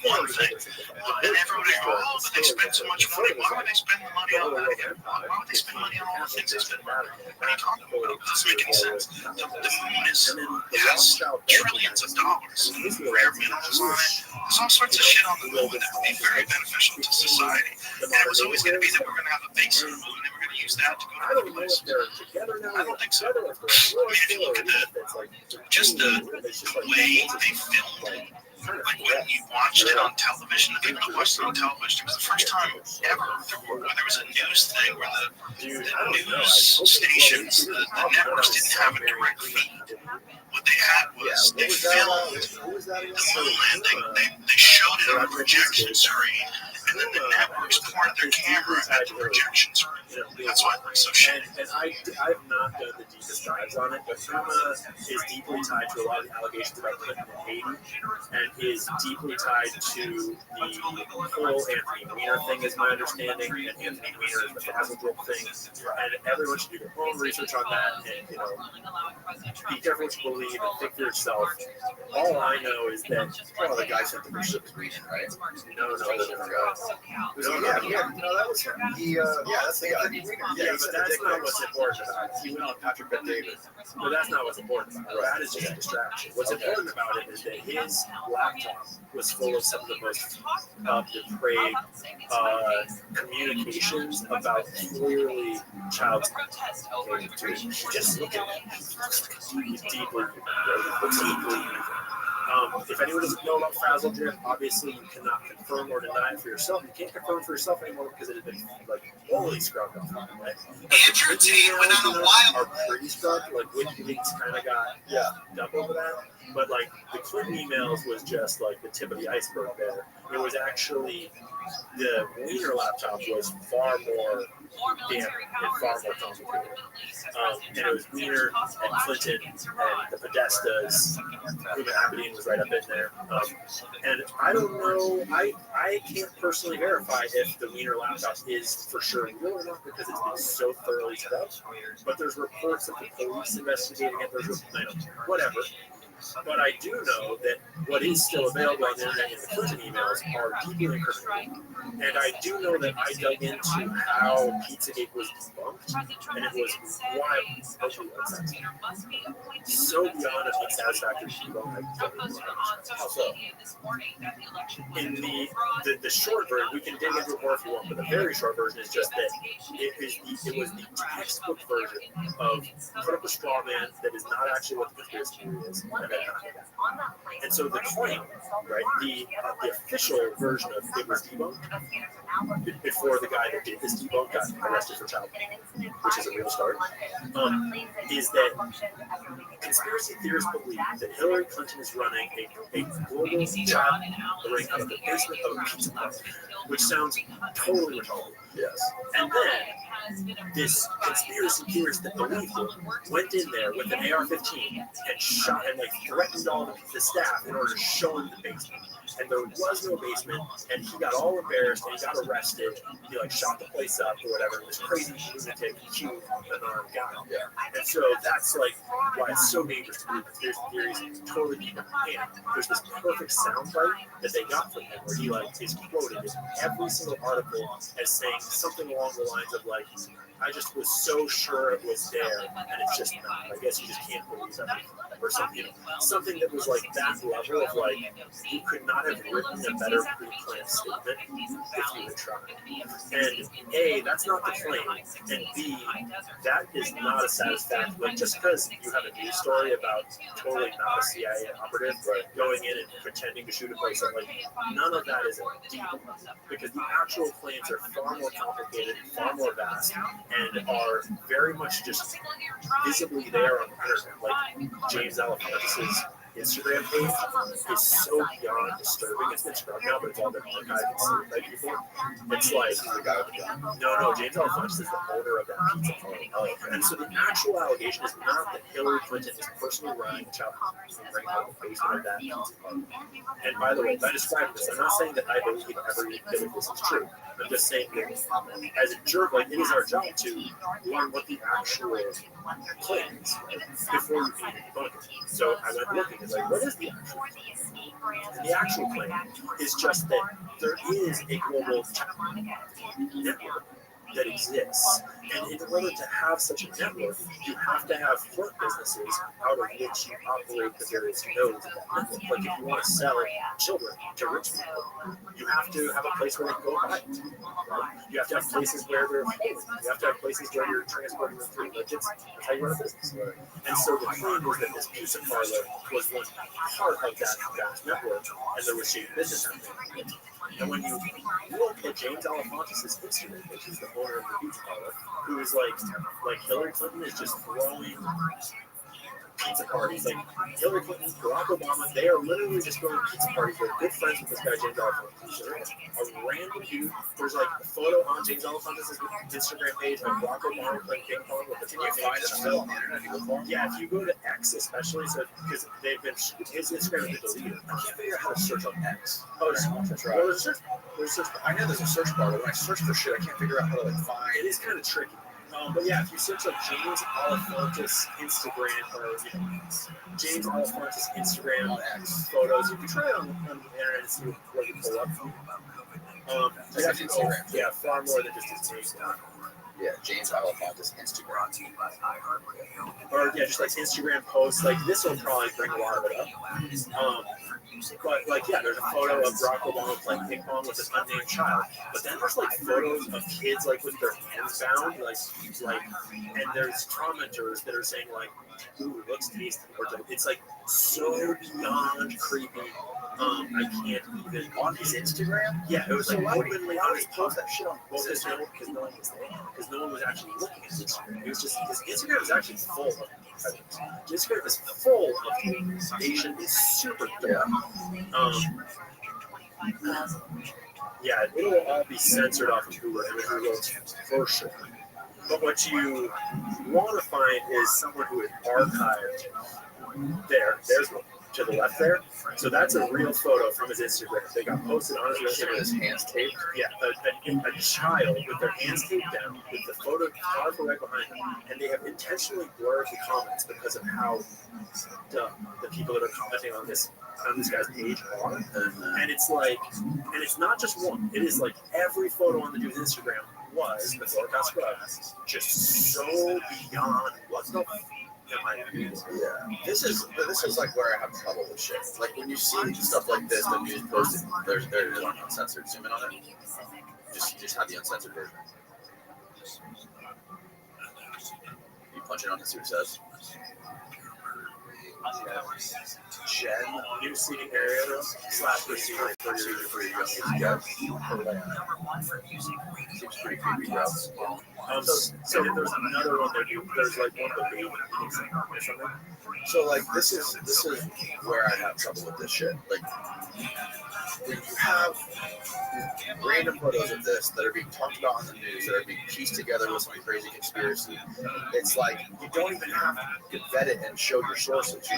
one thing. And everybody goes, oh, but they spend so much money. Why would they spend money on that again? Why would they spend money on all the things they spend money on? What are you talking about? It doesn't make any sense. The moon has trillions of dollars, rare minerals on it. There's all sorts of shit on the moon that would be very beneficial to society. And it was always going to be that we're going to have a base on the moon and we're going to use that to go to other places. I don't think so. I mean, if you look at the way they filmed, like when you watched it on television, the people that watched it on television, it was the first time ever where there was a news thing where the news stations, the networks didn't have a direct feed. What they had was they filmed the moon landing, they showed it on a projection screen, and then the networks pointed their camera at the projection screen. That's why it looks so shitty. And I've not done the deepest dives on it, but Irma is deeply tied to a lot of the allegations about Clinton and Haiti, and is deeply tied to the whole Anthony Weiner thing, is my understanding, and Anthony Weiner is the Basilbrook thing, and everyone should do their own research on that, and, be careful what you believe and think for yourself. All I know is that, The guy sent the bishop was reading, right? no, the different guy. That was him. That's the guy. That's not what's important about it. He went on Patrick Bet Davis. But that's not what's important about it. That is just a distraction. What's important about it is that his laptop was full of some of the most depraved communications about clearly child just look at it. Deeply. If anyone doesn't know about Frazzle Drip, obviously you cannot confirm or deny it for yourself. You can't confirm for yourself anymore because it has been fully scrubbed off. Right? Andrew Tate went on a wild. Are pretty scrubbed. WikiLeaks kind of got dumped over that. But the Clinton emails was just the tip of the iceberg there. It was actually the Weiner laptop was far more damp and far more complicated. And it was Weiner and Clinton and the Podestas. Ruben Abedin was right up in there. And I don't know, I can't personally verify if the Weiner laptop is for sure real or not because it's been so thoroughly scrubbed. But there's reports of the police investigating it. There's whatever. But I do know that what is still available on the internet in the Clinton emails are deeply incriminating. And I do know that I dug into how Pizzagate was debunked, and it was wildly unsatisfactory. So beyond an unsatisfactory debunk. How so? In the short version, we can dig into it more if you want, but the very short version is just that it was the textbook version of put up a straw man that is not actually what the conspiracy theory is, and then knock it down. And so the claim, right, the official version of it was debunked before the guy that did this debunk got arrested for child porn, which is a real start, is that conspiracy theorists believe that Hillary Clinton is running a global child ring out of the basement of a pizza parlor, which sounds totally retarded. Yes. And then this conspiracy theorist that believed it went in there with an AR-15 and shot and threatened all the staff in order to show him the basement. And there was no basement, and he got all embarrassed, and he got arrested. He shot the place up or whatever. This crazy lunatic cute unarmed guy. Yeah. And so that's why it's so dangerous to believe conspiracy theories totally deep in the hand. There's this perfect soundbite that they got from him where he is quoted in every single article as saying something along the lines of I just was so sure it was there, and it's just not. I guess you just can't believe everything. Or something, something that was that level of you could not have written a better pre-planned statement if you had tried. And A, that's not the claim, and B, that is not a satisfactory. Just because you have a news story about totally not a CIA operative going in and pretending to shoot a place up, none of that is a deal, because the actual claims are far more complicated, far more vast, and are very much just visibly there on the internet. James Alefantis' Instagram page is so beyond disturbing. It's been scrubbed now, but it's all been archived and saved by people. It's no, James Alefantis is the owner of that pizza parlor. And so the actual allegation is not that Hillary Clinton is personally running child porn out of the basement of that pizza parlor. And by the way, I described this. I'm not saying that I believe every bit of this is true. I'm just saying that as a jerk, it is our job to learn what the actual claim is before you can debunk it. So I went looking. It's what is the actual claim? And the actual claim is just that there is a global network that exists. And in order to have such a network, you have to have pork businesses out of which you operate the various nodes of that network. If you want to sell children to rich people, you have to have a place where they go buy it. You have to have places where they're holding. You have to have places where you're transporting them through. That's how you run a business. And so the claim was that this pizza parlor was one part of that vast network, and there was shady business happening. And when you look at James Alefantis' Instagram, which is the owner of the pizza parlor, who is like Hillary Clinton is just throwing pizza parties. Hillary Clinton, Barack Obama, they are literally just throwing pizza parties. They're good friends with this guy, James Alefantis. A random dude, there's a photo on James Alefantis' Instagram page of Barack Obama playing ping pong with the Can you find it still on the internet if you look for him? Yeah, if you go to X especially, so because his Instagram has been deleted. I can't figure out how to search on X. Oh, that's right. Well, I know there's a search bar, but when I search for shit, I can't figure out how to find. It is kind of tricky. But yeah, if you search James Alefantis Instagram or James Alefantis Instagram X photos, you can try it on the internet and see what you pull up. Yeah, far more than just his name. Yeah, James Alefantis Instagram. Or just Instagram posts. This will probably bring a lot of it up. But there's a photo of Barack Obama playing ping pong with an unnamed child. But then there's photos of kids with their hands bound, and there's commenters that are saying ooh, it looks tasty. It's so beyond creepy. I can't even on his Instagram. Yeah, it was openly on his post that shit on because no one was there. Because no one was actually looking at his Instagram. It was just his Instagram is actually full of his Instagram is full of Asian. It's super dark. Yeah, it'll all be censored off of Google Imagery for sure. But what you want to find is someone who is archived. There's one. to the left there. So that's a real photo from his Instagram. They got posted on his Instagram. His hands taped. Yeah, a child with their hands taped down, with the photographer right behind them, and they have intentionally blurred the comments because of how dumb the people that are commenting on this guy's page are. And it's like, and it's not just one. It is like every photo on the dude's Instagram was before it got scrubbed, just so beyond what the. Yeah, this is like where I have trouble with shit. Like when you see stuff like this, the news posted, there's one uncensored. Zoom in on it. You just have the uncensored version. You punch it on to see what it says. Jen, new seating area / receiver for you. Seems pretty creepy, bro. So there's another one there. There's like one of the baby meetings or something. So like this is where I have trouble with this shit. Like when you have random photos of this that are being talked about on the news, that are being pieced together with some crazy conspiracy, it's like you don't even have to vet it and show your sources.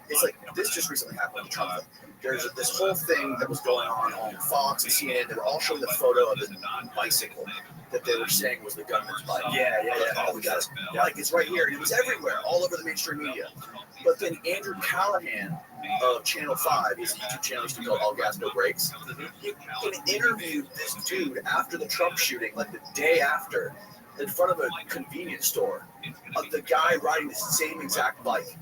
It's like this just recently happened with Trump. There's this whole thing that was going on Fox and CNN. They were all showing the photo of the bicycle that they were saying was the gunman's bike. Yeah. Oh, we got his bike. It's right here. And it was everywhere, all over the mainstream media. But then Andrew Callahan of Channel 5, his YouTube channel used to be called All Gas No Brakes. He interviewed this dude after the Trump shooting, like the day after, in front of a convenience store, of the guy riding the same exact bike.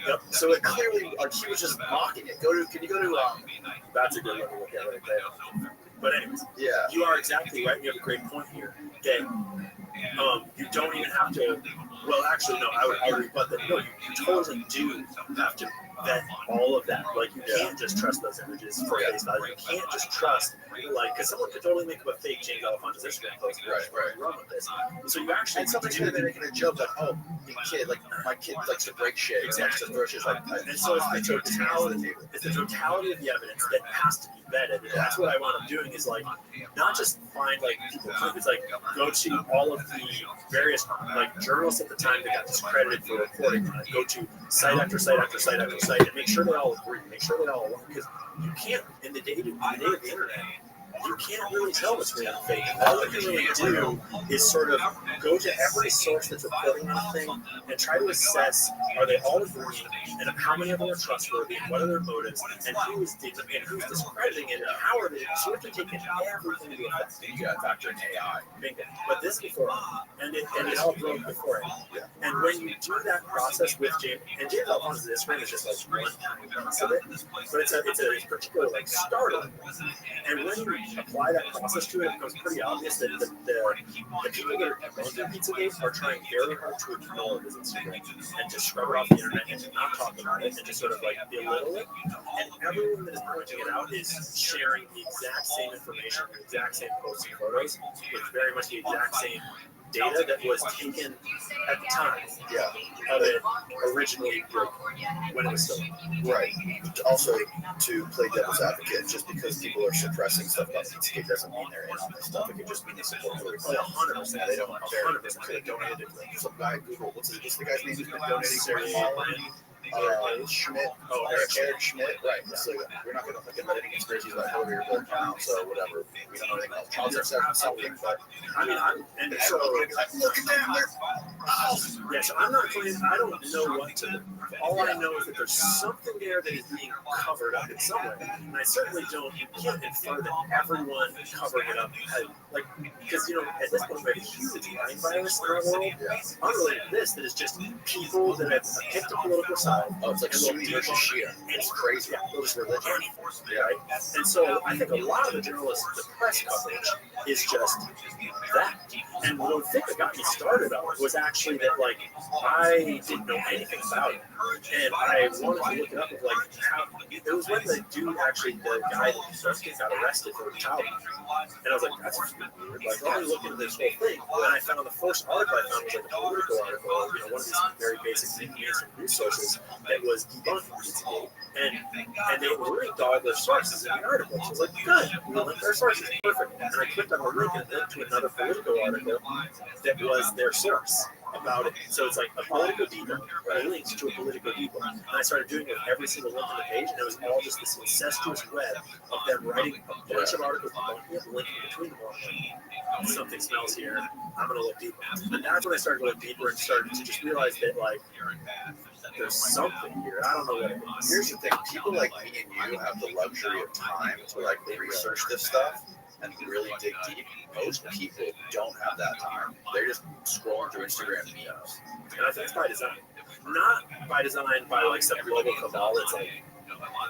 Yep. So it clearly, like, he was just mocking it. Can you go to, That's a good one to look at right there. But anyways, yeah. You are exactly right. You have a great point here. That you don't even have to. Well, actually, no. I would rebut that. No, you totally do have to vet all of that. Like, you can't just trust those images for face value. You can't just trust, like, because someone could totally make up a fake James Alefonso's Instagram post. Right. Run with this. So you actually. And somebody could have been making a joke like, "Oh, your kid, like my kid likes to break shit, likes to throw shit like." And so it's the totality. It's the totality of the evidence that has to be vetted. And that's what I wound up doing is like not just find like people. It's like go to all of the various like journalists at the time that got discredited for reporting on it. Go to site after site after site after site and make sure they all agree. Make sure they all align, because you can't in the day of the internet. You can't really tell what's real and fake. All you can really do is sort of go to every source that's reporting on a thing and try to assess, are they all agreeing, and how many of them are trustworthy, and what are their motives, and who's discrediting it, and how are they. So you have to take everything into effect. You got to factor in AI. But this before, and it all broke before it. Yeah. And when you do that process with James Alfonso's Instagram is just like one tiny piece of it, but it's a particular like starter. And when you apply that process to it, it becomes pretty obvious that the people that are going through Pizzagate are trying very hard to ignore his Instagram and to scrub it off the internet and to not talk about it and to sort of like belittle it. And everyone that is pointing it out is sharing the exact same information, the exact same posts and photos with very much the exact same data that was taken at the time of it originally, when it was still right. Also, to play devil's advocate, just because people are suppressing stuff about Pizzagate doesn't mean they're in on this stuff. It could just mean they support the report. 100%. They don't. They could have donated some guy. Google. What's the guy's name who's been donating? Schmidt. Eric Schmidt. Right. So we're not going to look at any conspiracies about Hillary or Bill Clinton, so whatever. We don't know anything else. Charles said something, but I mean, and so look at them. Yeah, so I'm not claiming. I don't know what to. All I know is that there's something there that is being covered up in some way, and I certainly don't. You can't infer that everyone covering it up had, like, because at this point we have a huge mind virus in our world, unrelated to this, that is just people that have picked a political side. Oh, it's like Sunni versus Shia. It's crazy. Yeah, it's religion. Right? And so I think a lot of the journalists, the press coverage is just that. And the thing that got me started on it was actually that, like, I didn't know anything about it. And I wanted to look it up, like, how it was when the dude actually, the guy that got arrested for child abuse. And I was like, that's weird. Like, let me look into this whole thing. And I found the first article I found was like a political article, one of these very basic mainstream news sources that was debunking Pizzagate. And they linked all their sources in the article. So I was like, good, we linked their sources, perfect. And I clicked on the link and it linked to another political article that was their source. about it. So it's like a political depot, links to a political depot. And I started doing it with every single link on the page, and it was all just this incestuous web of them writing a bunch of articles, linking between them all. Something smells here. I'm gonna look deeper. And that's when I started to look deeper and started to just realize that like there's something here. I don't know what it is. Here's the thing: people like me and you have the luxury of time to like research this stuff and really dig deep. Most people don't have that time. They're just scrolling through Instagram memes. And I think it's by design. Not by design by like some global cabal that's like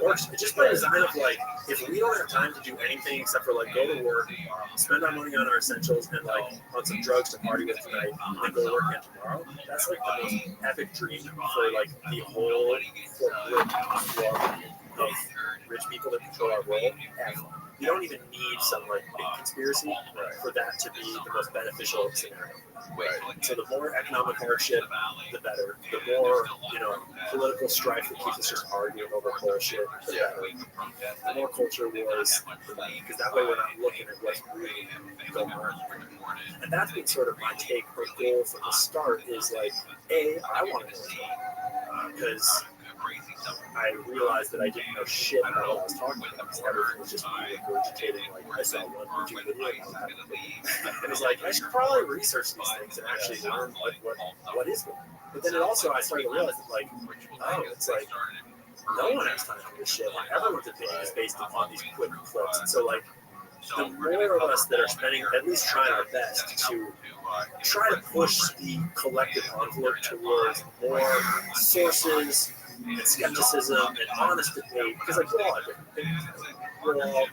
works. It's just by design of like, if we don't have time to do anything except for like go to work, spend our money on our essentials and like on some drugs to party with tonight, and then go to work again tomorrow, that's like the most epic dream for like the whole corporate club of rich people that control our world. And you don't even need some like big conspiracy for that to be the most beneficial scenario. Right. So the more economic hardship, the better. The more, political strife that keeps us just arguing over bullshit, the better. The more culture wars, the better. Because that way we're not looking at what's really going on. And that's been sort of my take or goal from the start is like, I want to know because I realized that I didn't know shit about what I was talking about because everything was just me regurgitating. Like I saw one YouTube video about that. And it's like I should probably research these things and actually learn what is it. But then I started to realize that like, it's like no one has time for this shit. Like everyone's opinion is based upon these quick clips. And so like the more of us that are spending, at least trying our best to try to push the collective envelope towards more sources and skepticism and honest debate, because like we're all different things. We're all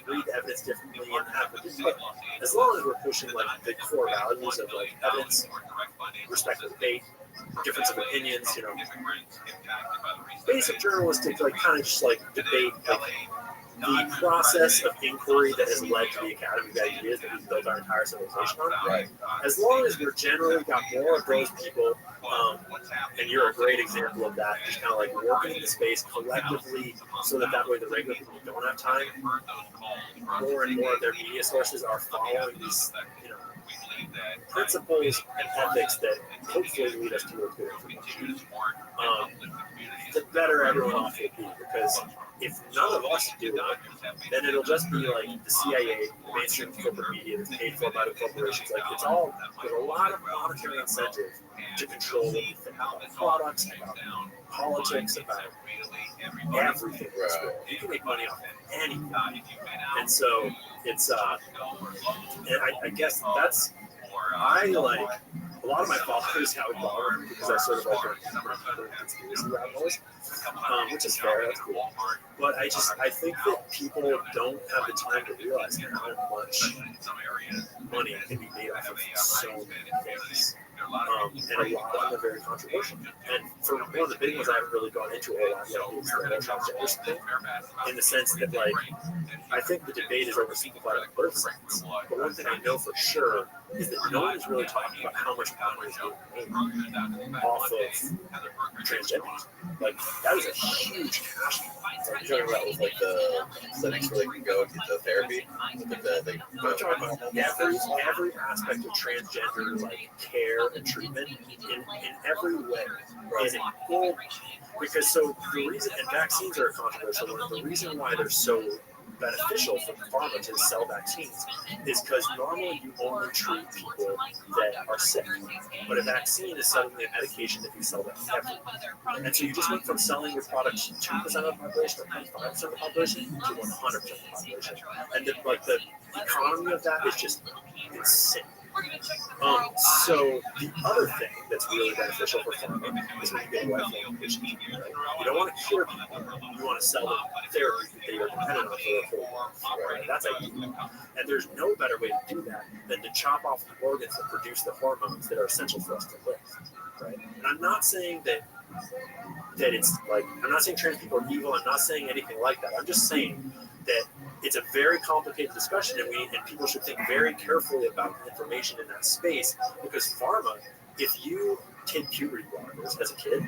read the evidence differently and have a different. But as long as we're pushing like the core values of like evidence, respect for debate, difference of opinions, basic journalistic like kind of just like debate like the process of inquiry that has led to the Academy of Ideas that we've built our entire civilization on. Right. As long as we're generally got more of those people, and you're a great example of that, just kind of like working in the space collectively so that way the regular people who don't have time, more and more of their media sources are following these principles and ethics that hopefully lead us to a good information. The better everyone off will be, because if none of us do it, then it'll just be like the CIA, the mainstream corporate media that's paid for by the corporations. Like there's a lot of monetary incentive to control what we think about products, about politics, about everything. You can make money off of anything, and so it's and I guess that's I like. A lot of my followers have it wrong because I sort of like a conspiracy rabbit which is fair, that's cool. But I think that people don't have the time to realize how much money can be made off of so many things. And a lot of them are very controversial. And for one of the big ones I haven't really gone into a whole lot yet is the transgender thing, in the sense that like I think the debate is oversimplified on both sides. But one thing I know for sure is that no one is really talking about how much money is being made off of transgenders. Like that is a huge cash cow. Are you talking about with like the clinics where they can go and get the therapy? I'm talking about every aspect of transgender like care and treatment in every way is in full. Because so the reason, and vaccines are a controversial one, the reason why they're so beneficial for pharma to sell vaccines is because normally you only treat people that are sick, but a vaccine is suddenly a medication that you sell to everyone. And so you just went from selling your products to 2% of the population or 25% of the population to 100% of the population. And the economy of that is just insane. So the other thing that's really beneficial for pharma is when you get a lifelong condition. Right? You don't want to cure people. You want to sell them therapy that they are dependent on for their whole life. Right? That's ideal. And there's no better way to do that than to chop off the organs that produce the hormones that are essential for us to live. Right? And I'm not saying that it's like, I'm not saying trans people are evil. I'm not saying anything like that. I'm just saying that it's a very complicated discussion, and people should think very carefully about the information in that space, because pharma, if you take puberty blockers as a kid,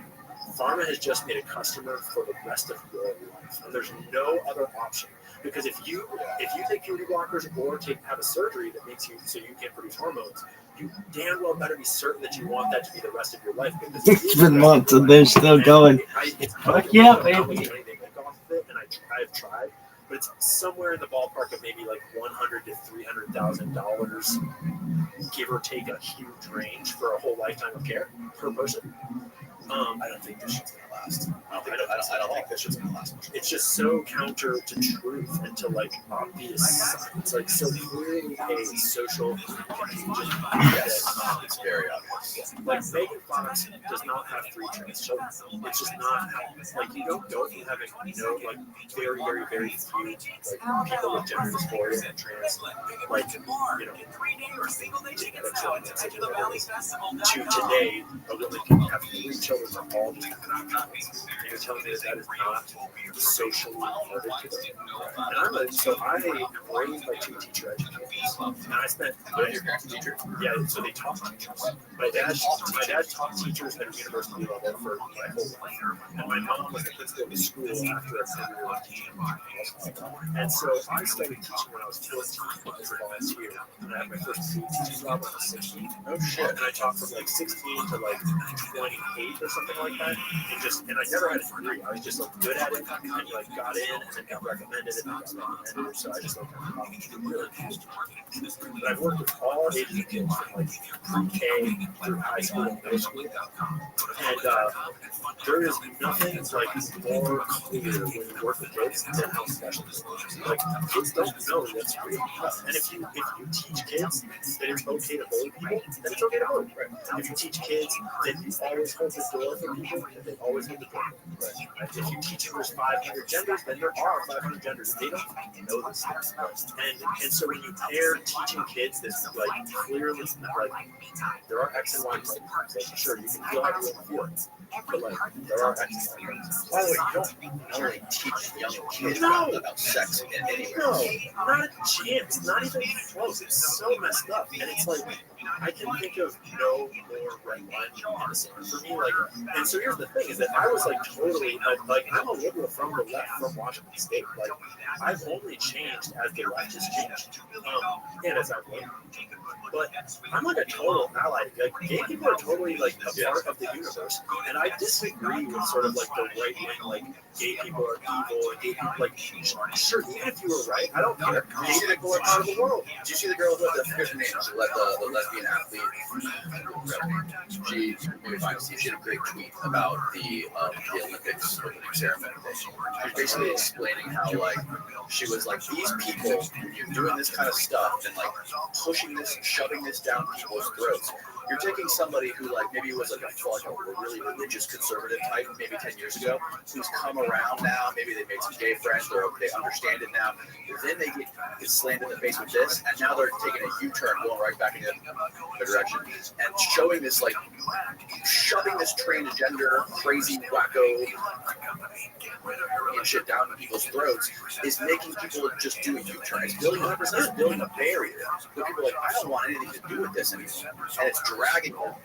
pharma has just made a customer for the rest of your life, and there's no other option. Because if you take puberty blockers or have a surgery that makes you so you can't produce hormones, you damn well better be certain that you want that to be the rest of your life. Because It's been months and they're still going. Fuck yeah, baby. And I've tried, but it's somewhere in the ballpark of maybe like $100,000 to $300,000, give or take a huge range for a whole lifetime of care per person. I don't think this shit's gonna last. I don't think this shit's gonna last much. It's just so counter to truth and to like obvious. It's like so clearly a social contagion. Yes, it's very obvious. Like Megan Fox does not have 3 trans children. It's just not like you don't go from having like very very very few like people with gender dysphoria and trans like to today a woman can have 3 children from all just trans. And you're telling me that is not socially harder to them. And I raised by 2 teacher educators, and I spent. Your parents a teacher? Yeah, so they taught teachers. My dad taught teachers at a university level for my whole life, and my mom was the principal of the school after a 10-year teaching. And so I started teaching when I was 14 as a volunteer, and I had my first teaching job when I was 16. Oh shit! And I taught from like 16 to like 28 or something like that, and I never had a degree. I was just like good at it, and like got in, and then got recommended, and got recommended. So I just like really cool. But I've worked with all ages of kids from like pre-K through high school and middle school, and there is nothing like more clear when you work with kids than how special this is. Like kids don't know that's real, and if you teach kids that it's okay to bully people, then it's okay to bully. Right? If you teach kids that you always hold the door for people, then they always hold the door. Right? If you teach them there's 500 genders, then there are 500 genders. They don't know this stuff, and so when you pair teaching kids this like clearly like there are X and Y things. Sure, you can feel how you feel, but like there are X and Y things. By the way, you don't really teach young kids about sex in any way. No, not a chance. Not even close. It's so messed up, and it's like I can think of no more red line innocent for me. Like, and so here's the thing: is that I was like totally like I'm a liberal from the left from Washington State. Like I've only changed as the left has changed, and as I've learned. But I'm like a total ally. Like gay people are totally like a part of the universe, and I disagree with sort of like the right wing, like gay people are evil, and gay people like sure, even if you were right, I don't care. Gay people are part of the world. Did you see the girl with the name? She let the lesbian athlete. She had a great tweet about the Olympics ceremony. She was basically explaining how like she was like these people doing this kind of stuff and like pushing this, shoving this down people's throats. You're taking somebody who like maybe was like a really religious conservative type maybe 10 years ago, who's come around now, maybe they made some gay friends, or they understand it now. Then they get slammed in the face with this, and now they're taking a U-turn, going right back in the direction, and showing this like shoving this transgender, crazy, wacko and shit down people's throats is making people just do a U-turn. It's building a barrier. But people are like, I don't want anything to do with this anymore, and it's dragging normal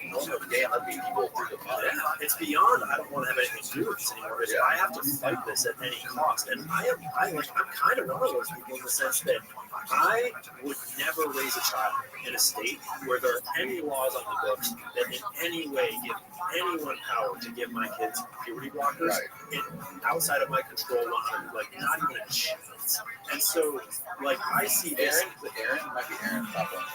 gay and lesbian people through the mud. Yeah, it's beyond. I don't want to have anything to do with this anymore. It's, I have to fight this at any cost, and I'm kind of one of those people in the sense that I would never raise a child in a state where there are any laws on the books that in any way give anyone power to give my kids puberty blockers outside of my control 100, like not even a chance. And so, like, I see this. Aaron might be Aaron.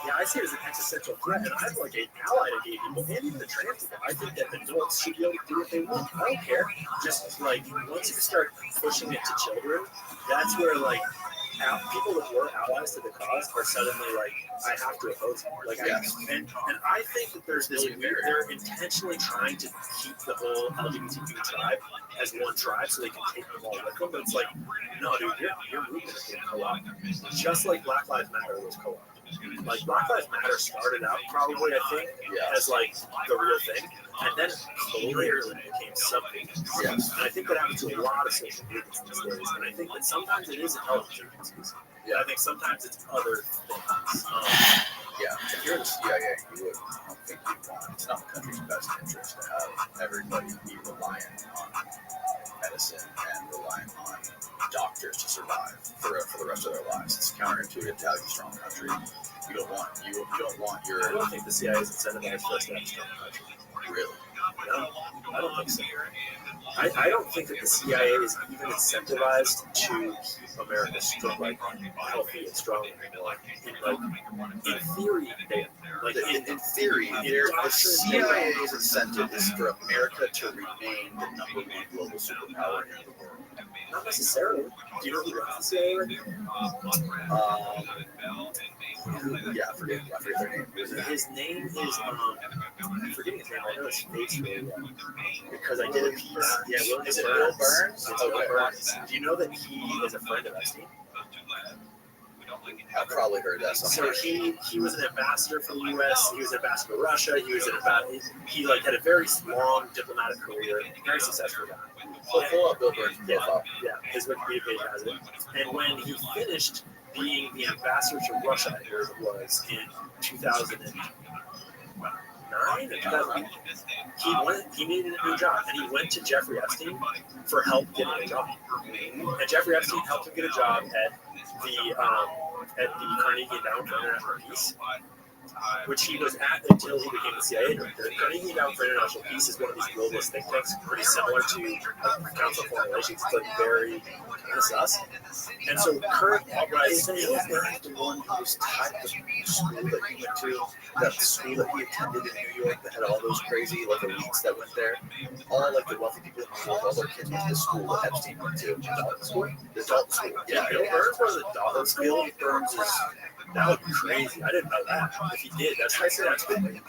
Yeah, I see it as an existential threat, and I'm like an ally to gay people and even the trans people. I think that adults should be able to do what they want. I don't care. Just like once you start pushing it to children, that's where like people that were allies to the cause are suddenly like, I have to oppose it. Like, and I think that there's this weird, they're intentionally trying to keep the whole LGBTQ tribe as one tribe so they can take them all with them. But it's like, no, dude, your movement is being co-opted. Just like Black Lives Matter was co-opted. Like Black Lives Matter started out probably, I think, as like the real thing, and then clearly became something. Yes. And I think that happens to a lot of social movements these days. And I think that sometimes it is intelligence agencies. Yeah. I think sometimes it's other things. If you're the CIA, you would. I don't think you'd want. It's not the country's best interest to have everybody be reliant on medicine and reliant on doctors to survive for the rest of their lives. It's counterintuitive to have a strong country. You don't want I your don't think the CIA is incentivized for us to have a strong country. really. No, I don't think so. I don't think that the CIA is even incentivized to keep America strong, like healthy and strong anymore. In theory, In theory, the CIA's incentive is for America to remain the number one global superpower in the world. not necessarily. Do you know who runs the CIA right now? Yeah, I forget their name. His name is I'm forgetting his name. I know his face really well because I did a piece. Yeah, Is it Bill Burns? It's Bill Burns. Do you know that he is a friend of Epstein? I've probably heard that So somewhere. he was an ambassador for the U.S. He was an ambassador to Russia. He had a very long diplomatic career, very successful guy. Pull up Bill Burns' profile. Yeah, his Wikipedia page has it. And when he finished being the ambassador to Russia, I believe it was in 2009 or 2008, he needed a new job, and he went to Jeffrey Epstein for help getting a job. And Jeffrey Epstein helped him get a job at the Carnegie Endowment for International Peace, which he was at until he became the CIA director. The Carnegie Endowment for International Peace is one of these globalist think tanks, pretty similar to the Council of Foreign Relations. It's like very kind of sus. And so current uprising Bill Burns the one who was tied to the school that he went to, that school that he attended in New York that had all those crazy elites that went there. All the wealthy people in New York, all their kids went to the school that Epstein went to. Dalton School? The Dalton School. Yeah, Bill Burns was a Dalton School. Bill Burns is That would be crazy. I didn't know that. If he did, that's right. That's good. I might be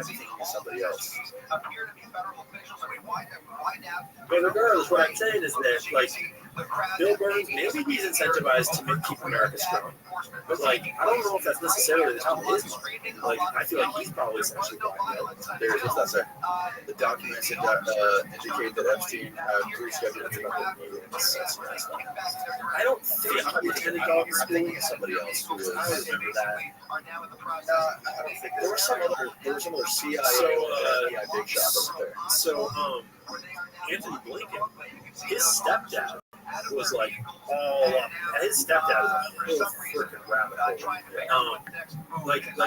thinking of somebody else. But regardless, what I'm saying is that, Bill Burns, maybe he's incentivized to keep America strong. But, I don't know if that's necessarily the top of his mind. I feel like he's probably essentially blackmailed. There's what's that say? The documents that indicate that Epstein grew evidence about the media. I don't think he attended Dalton School. I'm thinking of somebody else who was. I remember that. I don't think there was some other CIA big shot over there. So, Anthony Blinken, his stepdad was all up. His stepdad was a whole freaking rabbit hole.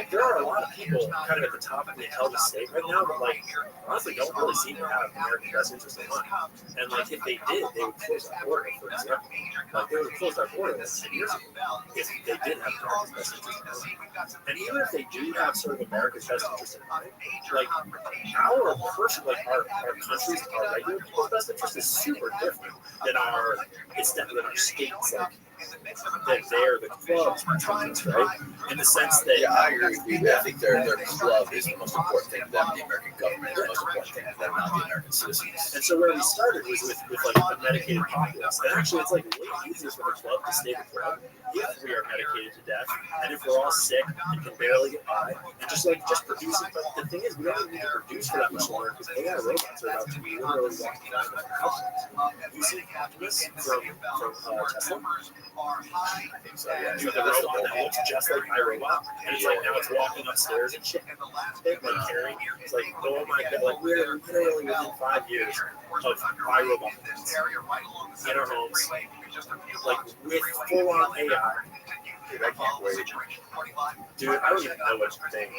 There are a lot of people kind of at the top of the intelligence state right now that, honestly don't really seem to have American best interest in mind. And, if they did, they would close our border, for example. They would close our border 10 years ago if they did have America's best interest in mind. And even if they do have sort of America's best interest in mind, our country's, our regular people's best interest is super different than our states, that they're the club's interest, right? In the sense that I agree with you. I think their club is the most important thing to them. The American government is the most important thing to them, not the American citizens. And so where we started was with a medicated populace. And actually, it's way easier for the club to stay the club if we are medicated to death, and if we're all sick and can barely get by, and just produce it. But the thing is, we don't even need to produce for that much longer because AI robots are about to be literally walking around our house. You see Optimus from Tesla? I think so, yeah. Dude, the robot that looks just like iRobot, and it's now it's walking upstairs and shit. Carrying. It's oh my god, we're literally within 5 years of iRobot in our homes, with full-on AI. Dude, I can't wait. Dude, I don't even know what to think.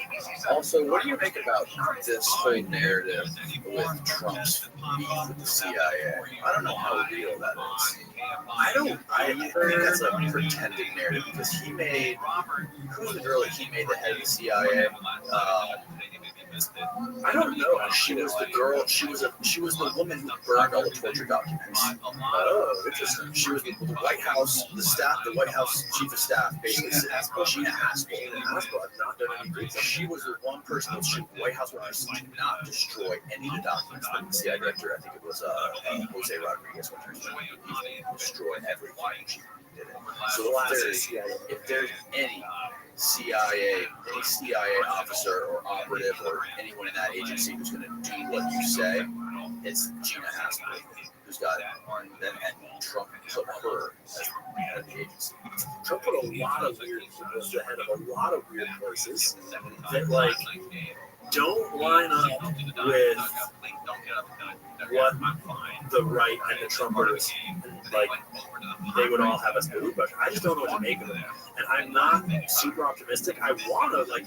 Also, what do you make about this whole narrative with Trump's beef with the CIA? I don't know how real that is. I think that's a pretended narrative because who's the girl that he made the head of the CIA? I don't know. She was the girl. She was the woman who burned all the torture documents. Oh, interesting. She was the White House, the White House chief of staff, basically. Gina Haspel. She was the one person that the White House workers did not destroy any of the documents. But the CIA director, I think it was Jose Rodriguez, destroy everything. She did it. So if there's any CIA officer or operative or anyone in that agency who's going to do what you say, it's Gina Haspel, who's got it. And Trump put her as the head of the agency. Trump put a lot of weird people as the head of a lot of weird places that don't line up with what the right and the Trumpers like they would all have us believe, but I just don't know what to make of it. And I'm not super optimistic. I want to like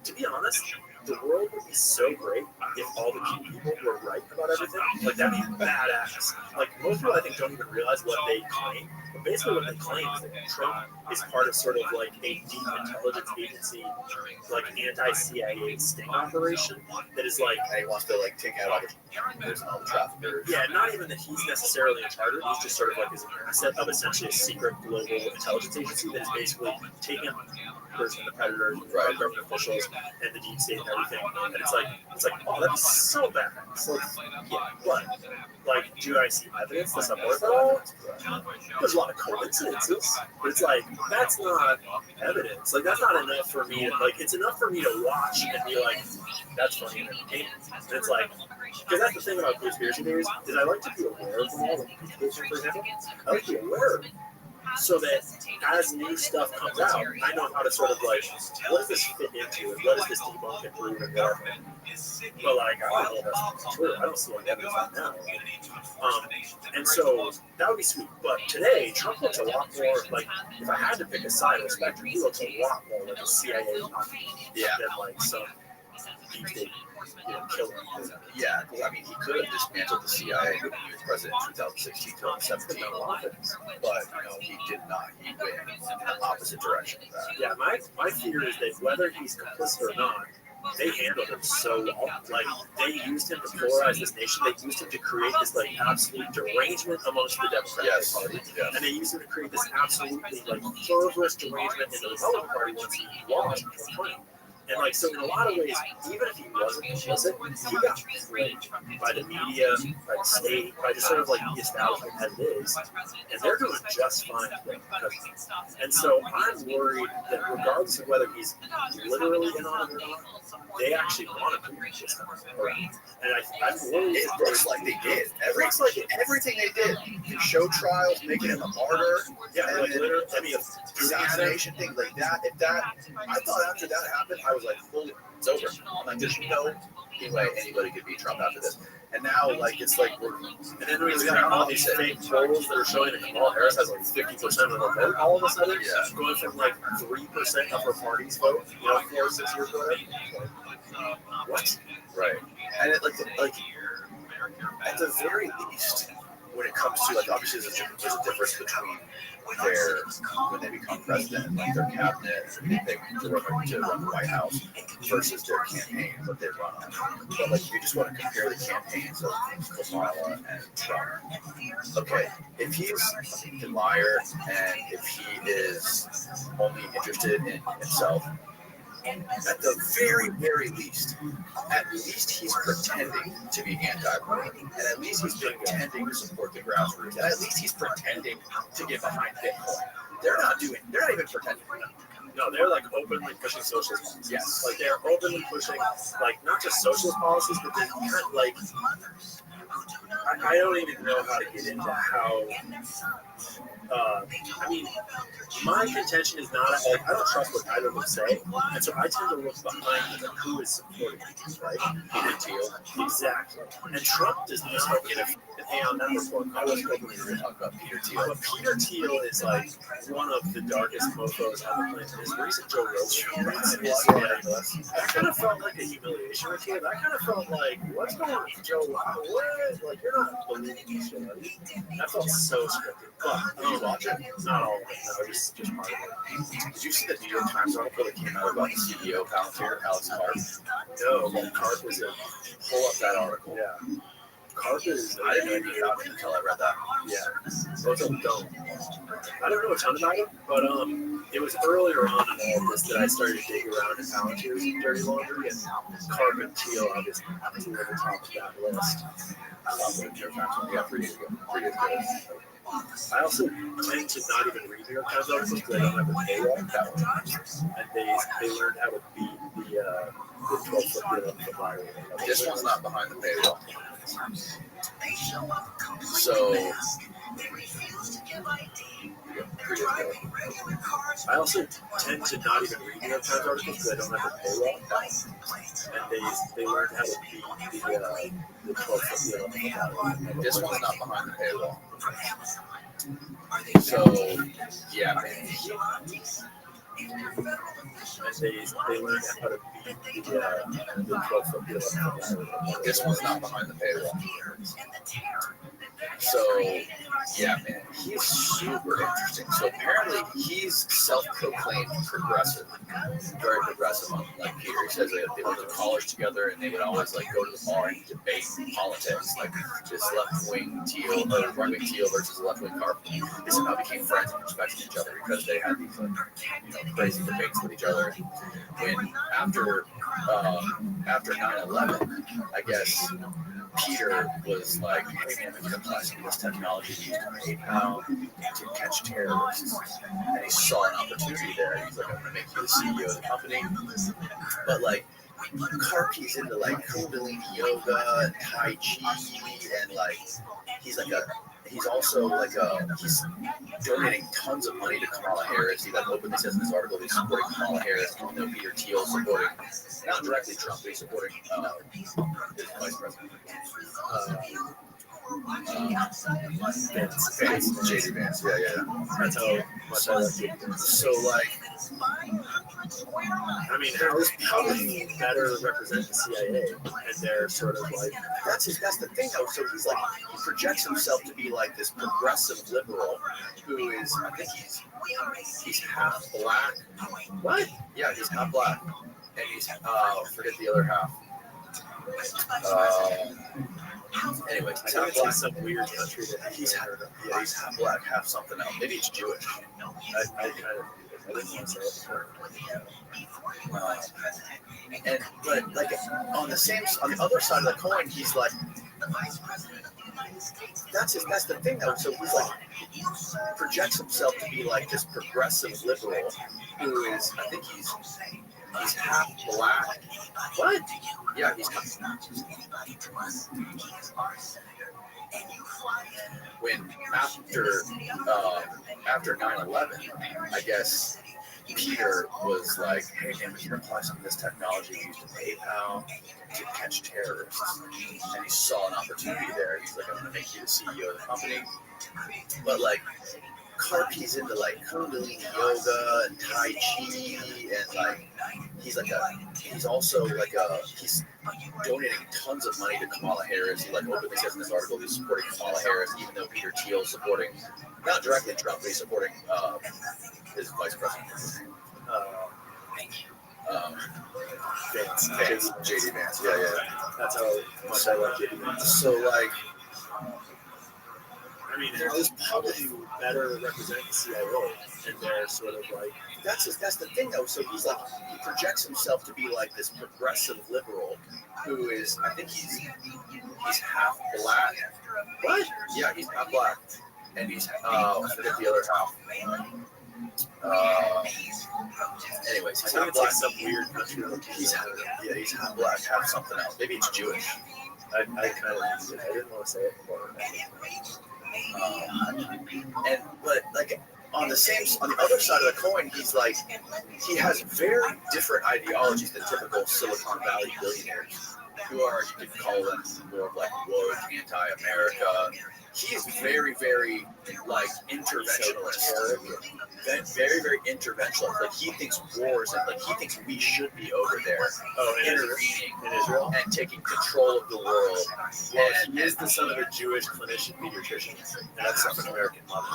to be honest, the world would be so great if all the key people were right about everything. Like that'd be badass. Like most people I think don't even realize what they claim. But basically what they claim is that Trump is part of sort of like a deep intelligence agency, like anti-CIA sting operation that is like, And he wants to like take out all the traffickers. yeah, not even that he's necessarily in charge of it. He's just sort of like as an asset of essentially a secret global intelligence agency that is basically taking out the predators, Right. government officials, and the deep state and everything. And it's like, oh, that's so bad. It's like, yeah, but like, do I see evidence to support that? There's a lot of coincidences, but it's like that's not evidence. Like that's not enough for me. Like it's enough for me to watch and be like, that's funny and entertaining. And it's like, because that's the thing about conspiracy theories is I like to be aware of them all. Like, for example, I like to be aware of them so that as new stuff comes out, I know how to sort of like, what does this fit into and what does this debunk and prove and whatever. But like, I don't know if that's true. I don't see any evidence right now. And so that would be sweet. But today, Trump looks a lot more like, if I had to pick a side of the spectrum, he looks a lot more like a CIA than like some deep state, killer. Yeah, because I mean, he could have dismantled the CIA when he was president in 2016 to 2017, but he did not. He went in the opposite direction of that. Yeah, my fear is that whether he's complicit or not, they handled him so well. Like they used him to polarize this nation. They used him to create this like absolute derangement amongst the Democratic Party, and they used him to create this absolutely like fervorous derangement in the Republican Party once he lost in 2020. And like so, in a lot of ways, even if he wasn't complicit, he got played by the media, by the state, by just sort of like the establishment as it is, and they're doing just fine. And so I'm worried that regardless of whether he's literally in on it or not, they actually want to bring this around. And I'm worried. It looks like they did. Everything they did. The show trials, making him a martyr. Yeah, and like literally. I mean, assassination thing like that. I thought after that happened, I was like, "Holy, it's over." I'm like, "There's no way anybody could beat Trump after this." And now, like, it's like we're. And then we got all these fake polls that are showing that Kamala Harris has like 50% of the vote all of a sudden. Yeah. Going from like 3% of her party's vote, 4 or 6 years ago. What? Right. And it like at the very least, when it comes to like obviously there's a difference between when they become president and like their cabinet and they pick to run the White House versus their campaign, what they run on. But like if you just want to compare the campaigns of Kamala and Trump, okay, if he's a fucking liar and if he is only interested in himself, at the very, very least, he's pretending to be anti-war, and at least he's pretending to support the grassroots, and at least he's pretending to get behind Bitcoin. They're not even pretending. No, they're like openly pushing socialist policies. Yes. Like they're openly pushing like not just socialist policies, but they kind of like I don't even know how to get into how. I mean, my contention is not like I don't trust what either of them say, and so I tend to look behind like, who is supporting it, right? Peter Thiel. Exactly. And Trump does not talk in on that report. I was hoping we were going to talk about Peter Thiel. But Peter Thiel is like one of the darkest mofos on the planet. His recent Joe Rothschild that kind of felt like a humiliation with him. That kind of felt like, what's going on, Joe? What? Like, you're not believing this shit, are you? That felt so scripted. But Did you watch it? not all of it. No, just part of it. Did you see the New York Times article that came out about the CEO Palantir, Alex Karp? No, Karp was in. Pull up that article. Yeah. Karp is. I didn't even know that until I read that. Yeah. Both of them don't. I don't know a ton about it, but it was earlier on in all of this that I started to dig around in Palantir's dirty laundry, and Karp and Thiel obviously were at the top of that list. I saw the New York Times. Yeah, 3 days ago. I also tend to not even read New York Times articles because I don't have a paywall that one. And they learned how to beat the 12-foot deal of the viral. This one's not behind the paywall. So, I also tend to not even read New York Times articles because I don't have a paywall. And they learned how to beat the 12-foot deal of the viral. this one's not behind the paywall. So, yeah, man. And they learned how to beat the 12-foot deal. This one's not behind the paywall. So, yeah, man, he's super interesting. So apparently he's self-proclaimed progressive, very progressive on like Peter. He says they went to college together and they would always like go to the bar and debate politics, like this left-wing teal or right-wing teal versus left-wing carpet. They somehow became friends and respected each other because they had these like, crazy debates with each other. When after 9/11, I guess Peter was like, hey man, we can apply some of this technology used in PayPal to catch terrorists. And he saw an opportunity there. He's like, I'm going to make you the CEO of the company. But like, Karpi's into like Kundalini yoga and Tai Chi and like, he's also like he's donating tons of money to Kamala Harris. He like openly says in this article he's supporting Kamala Harris, even though Peter Thiel supporting, not directly Trump, but he's supporting his vice president. Vance, J.D. Vance, yeah. That's how much I like it. So like, I mean, how does he better represent the CIA? And they're sort of like, that's the thing though. So he's like, he projects himself to be like this progressive liberal who is, I think he's half black. What? Yeah, he's half black, and he's forget the other half. Anyway, he's half black. Some weird country that he's half black, half something else. Maybe he's Jewish. I didn't want to say it before. But like on the other side of the coin, he's like, that's the thing though. So he's like, he projects himself to be like this progressive liberal who is, I think he's half black. What? Yeah, he's half black. When after 9/11, I guess Peter was like, hey man, we can apply some of this technology used in PayPal to catch terrorists. And he saw an opportunity there. He's like, I'm going to make you the CEO of the company. But like, Karpi's into like Kundalini yoga and Tai Chi and like, he's also like he's donating tons of money to Kamala Harris. He like openly says in this article he's supporting Kamala Harris, even though Peter Thiel supporting, not directly Trump, but he's supporting his vice president. Vance, J.D. Vance, yeah. That's how much I like it. So like, I mean, how does probably better represent the CIA? And they're sort of like, that's the thing though. So he's like, he projects himself to be like this progressive liberal who is, I think he's half black. What? Yeah, he's half black, and he's I forget the other half. Anyways, he's half black. Some weird country. He's half black, half something else. Maybe it's Jewish. I didn't want to say it before. But like on the other side of the coin, he's like, he has very different ideologies than typical Silicon Valley billionaires, who are, you could call them more like woke, anti-America. He is very, very like interventionalist. Very, very interventionalist. Like he thinks wars and like he thinks we should be over there intervening in Israel and taking control of the world. Well, he is the son of a Jewish clinician pediatrician. That's an American mother.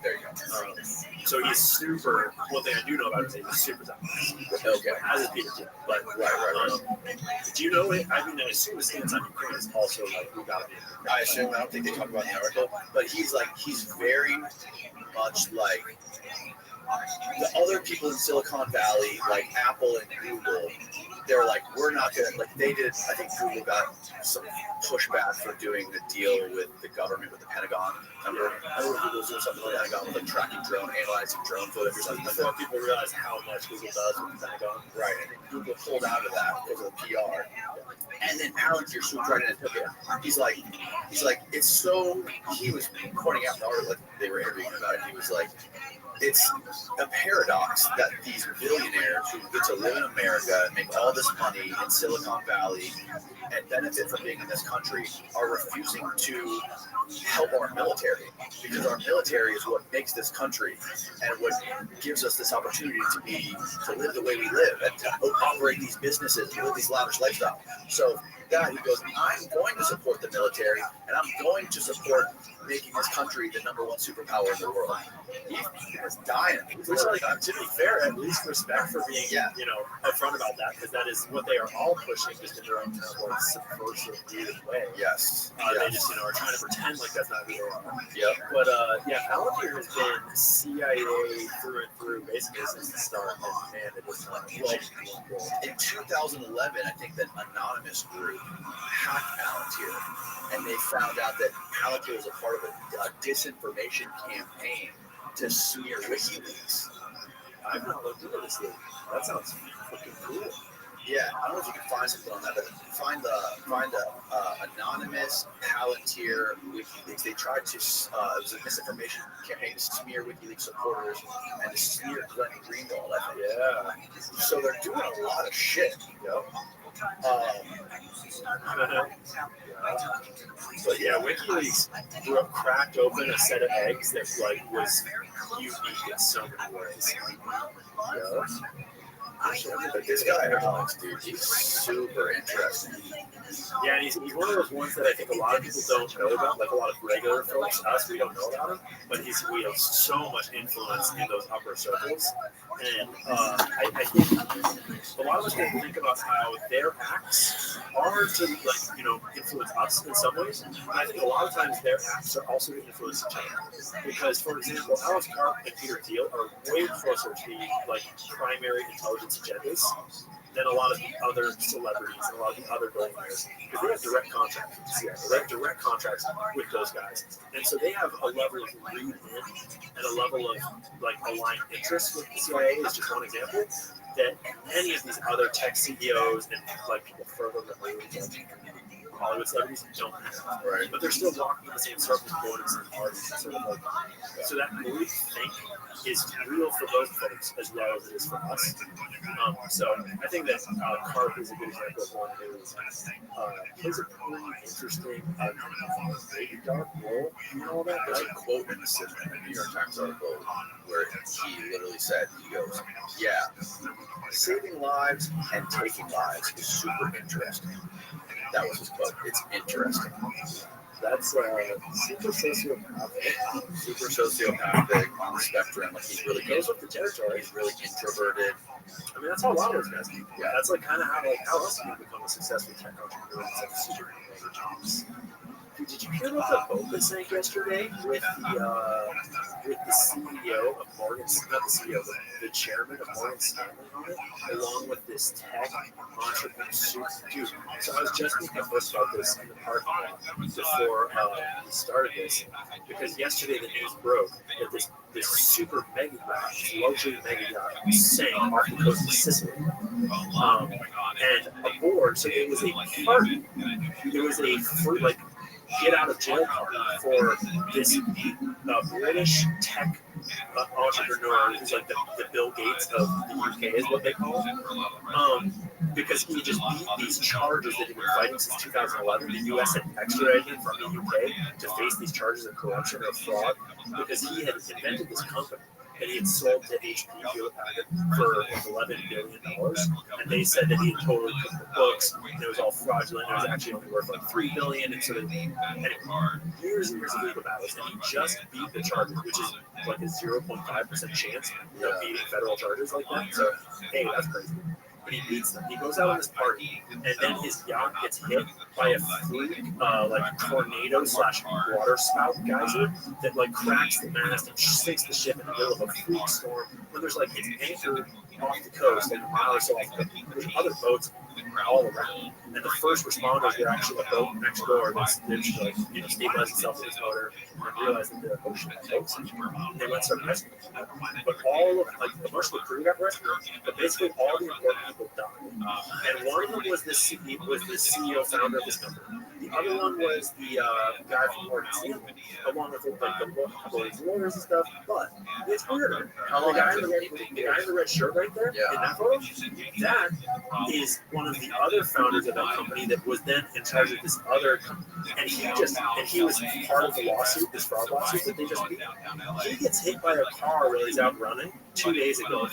There you go. So he's super. One thing I do know about him is he's super tough. Okay. As a pediatrician, but right. Do you know it? I mean, I assume his stance on Ukraine is also like we gotta be. I assume. I don't think they talk about it in the article, but he's very much like the other people in Silicon Valley, like Apple and Google. They're like, we're not gonna, like they did. I think Google got some pushback for doing the deal with the government, with the Pentagon. Remember Google was doing something with the Pentagon, with like tracking drone, analyzing drone footage or something like that. People realize how much Google does with the Pentagon. Right, and then Google pulled out of that because of the PR. And then Palantir swooped right in and took it. He's like, it's so. He was pointing out in the article, like they were interviewing about it. He was like, it's a paradox that these billionaires who get to live in America and make all this money in Silicon Valley and benefit from being in this country are refusing to help our military, because our military is what makes this country and what gives us this opportunity to live the way we live and to operate these businesses and live these lavish lifestyle. So that he goes, I'm going to support the military and I'm going to support making this country the #1 superpower in the world. He was dying. Which, like, to be fair, at least respect for being, upfront about that, because that is what they are all pushing, just in their own kind of like subversive, weird way. Yes. They just, are trying to pretend like that's not who they are. Yep. But Palantir has been CIA through and through, basically since the start. And man, it was in 2011, I think that anonymous group hacked Palantir, and they found out that Palantir was a part of a disinformation campaign to smear WikiLeaks. I've not looked into this yet. That sounds fucking cool. Yeah, I don't know if you can find something on that, but find the anonymous Palantir WikiLeaks. They tried to it was a misinformation campaign to smear WikiLeaks supporters and to smear Glenn Greenwald. I think. Yeah. So they're doing a lot of shit, But yeah, WikiLeaks cracked open a set of eggs that was unique in so many ways. But this guy, Alex, dude, he's super interesting. Yeah, and he's one of those ones that I think a lot of people don't know about, like a lot of regular folks, us, we don't know about him, but we have so much influence in those upper circles. And I think a lot of us don't think about how their acts are to, influence us in some ways. And I think a lot of times their acts are also to influence each other. Because, for example, Alex Karp and Peter Thiel are way closer to the, primary intelligence agendas than a lot of the other celebrities and a lot of the other billionaires, because they have direct contracts with the CIA. They have direct contracts with those guys, and so they have a level of read in and a level of aligned interests with the CIA. Is just one example that any of these other tech CEOs and people further removed, Hollywood celebrities don't have. Right. But they're still walking in the same circles, going to the same parties, and sort of so that group think is real for those folks as well as it is for us. So I think that Karp is a good example of one who plays a pretty interesting, maybe dark role. There's a quote in the New York Times article where he literally said, he goes, yeah, saving lives and taking lives is super interesting. That was his quote. It's interesting. That's super sociopathic on the spectrum. Like he really goes with the territory. He's really introverted. I mean, that's how a lot of those guys do. Yeah, that's kind of how else you become a successful tech entrepreneur. It's super major jobs. Did you hear about the boat that sank yesterday with the CEO of Morgan? Not the CEO, but the chairman of Morgan Stanley on it, along with this tech entrepreneur. Dude, so I was just thinking first about this in the parking lot before we started this, because yesterday the news broke that this super mega yacht, luxury mega yacht, sank off the coast of Sicily. And aboard, so it was a party. It was a free, get out of jail party for this British tech entrepreneur who's the Bill Gates of the UK is what they call him. Because he just beat these charges that he'd been fighting since 2011. The US had extradited him from the UK to face these charges of corruption or fraud, because he had invented this company that he had sold to HP for $11 billion, and they said that he had totally cooked the books, and it was all fraudulent. It was actually only worth $3 billion, and so and years and years of legal battles, and he just beat the charges, which is a 0.5% chance of beating federal charges like that. So, hey, that's crazy. But he beats them. He goes out on this party, and then his yacht gets hit by a freak, tornado / water spout geyser that cracks the mast and sinks the ship in the middle of a freak storm. When there's it's anchored off the coast, a mile or so off the coast. There's other boats all around, and the first responders were actually a boat next door that's stabilized itself in its motor and realized that the ocean had boats. And they went to start rescuing them. But all of most of the crew got rescued, but basically all the important people died. And one of them was the CEO founder of this company. The other one was the guy from Morgan Stanley, along with like the lawyers and stuff. But it's weirder. The guy in the red shirt right there in that photo, that is one of the other founders of that company that was then in charge of this other company. And he was part of the lawsuit, this fraud lawsuit that they just beat. He gets hit by a car while he's out running 3 days ago,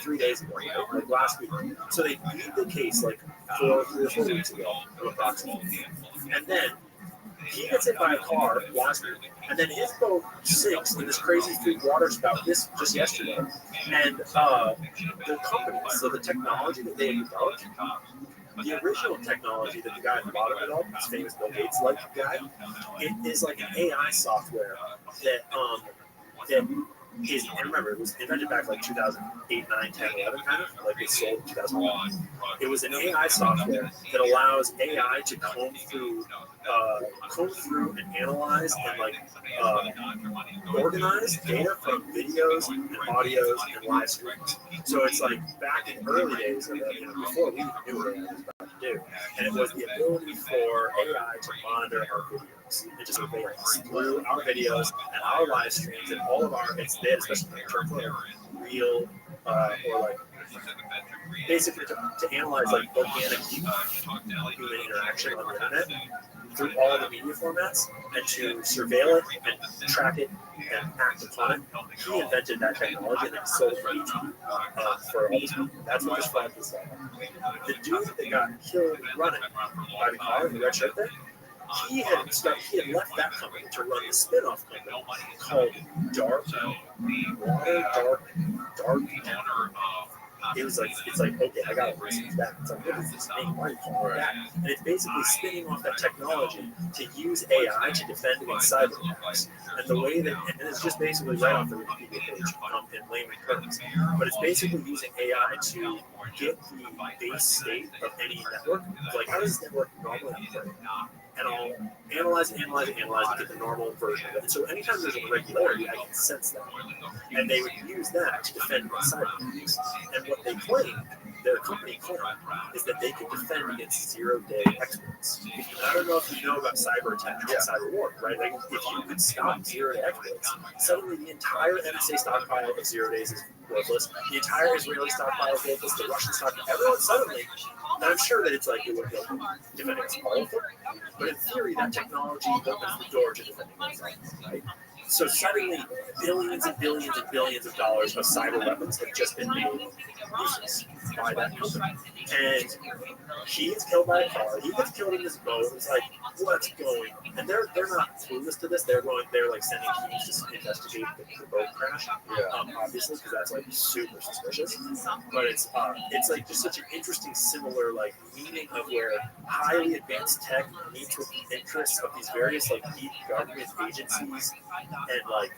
like last week. So they beat the case like 3 or 4 weeks ago, approximately. And then he gets hit by a car last week, and then his boat sinks in this crazy freak water spout just yesterday. And the company, so the technology that they developed, the original technology that the guy at the bottom developed, this famous Bill Gates like guy, it is like an AI software that is, and remember, it was invented back like 2008, 9, 10, 11, kind of, like it sold in 2001. It was an AI software that allows AI to comb through and analyze and like organize data from videos and audios and live streams. So it's like back in early days of that, before we knew what AI was about to do, and it was the ability for AI to monitor our videos and to surveil us through our videos and our live streams and all of our, it's there, especially in terms of real or like basically to analyze like organic human interaction on the internet through all the media formats and to surveil it and track it and act upon it. He invented that technology and then sold it for all these people. That's what this fraud is about. The dude that got killed running by the car in the red shirt there, he had left that company to run the spin-off company called Dark. It was like, it's like, okay, I gotta research that. It's like, what is this name? Why are you calling it that? And it's basically spinning off that technology to use AI to defend against cyber attacks. And the way that, and it's just basically right off the Wikipedia page in layman terms, but it's basically using AI to get the base state of any network. Like, how does this network normally operate? And I'll analyze it, and get the normal version of it. And so anytime there's an irregularity, I can sense that. And they would use that to defend against cyber attacks. And what they claim, their company claim, is that they could defend against zero-day exploits. And I don't know if you know about cyber attacks and cyber war, right? Like, if you could stop zero-day exploits, suddenly the entire NSA stockpile of 0 days is worthless. The entire Israeli stockpile is worthless. The Russian stockpile, everyone suddenly, and I'm sure that it's like it would help defend against all of them. But in theory, that technology opens the door to defending against them, right? So suddenly, billions and billions and billions of dollars of cyber weapons have just been made useless by that company. And he gets killed by a car. He gets killed in his boat. It's like, what's going on? And they're not clueless to this. They're like sending teams to investigate the boat crash. Obviously, because that's like super suspicious. But it's like just such an interesting, similar like meaning of where highly advanced tech meets with the interests of these various like deep government agencies, and like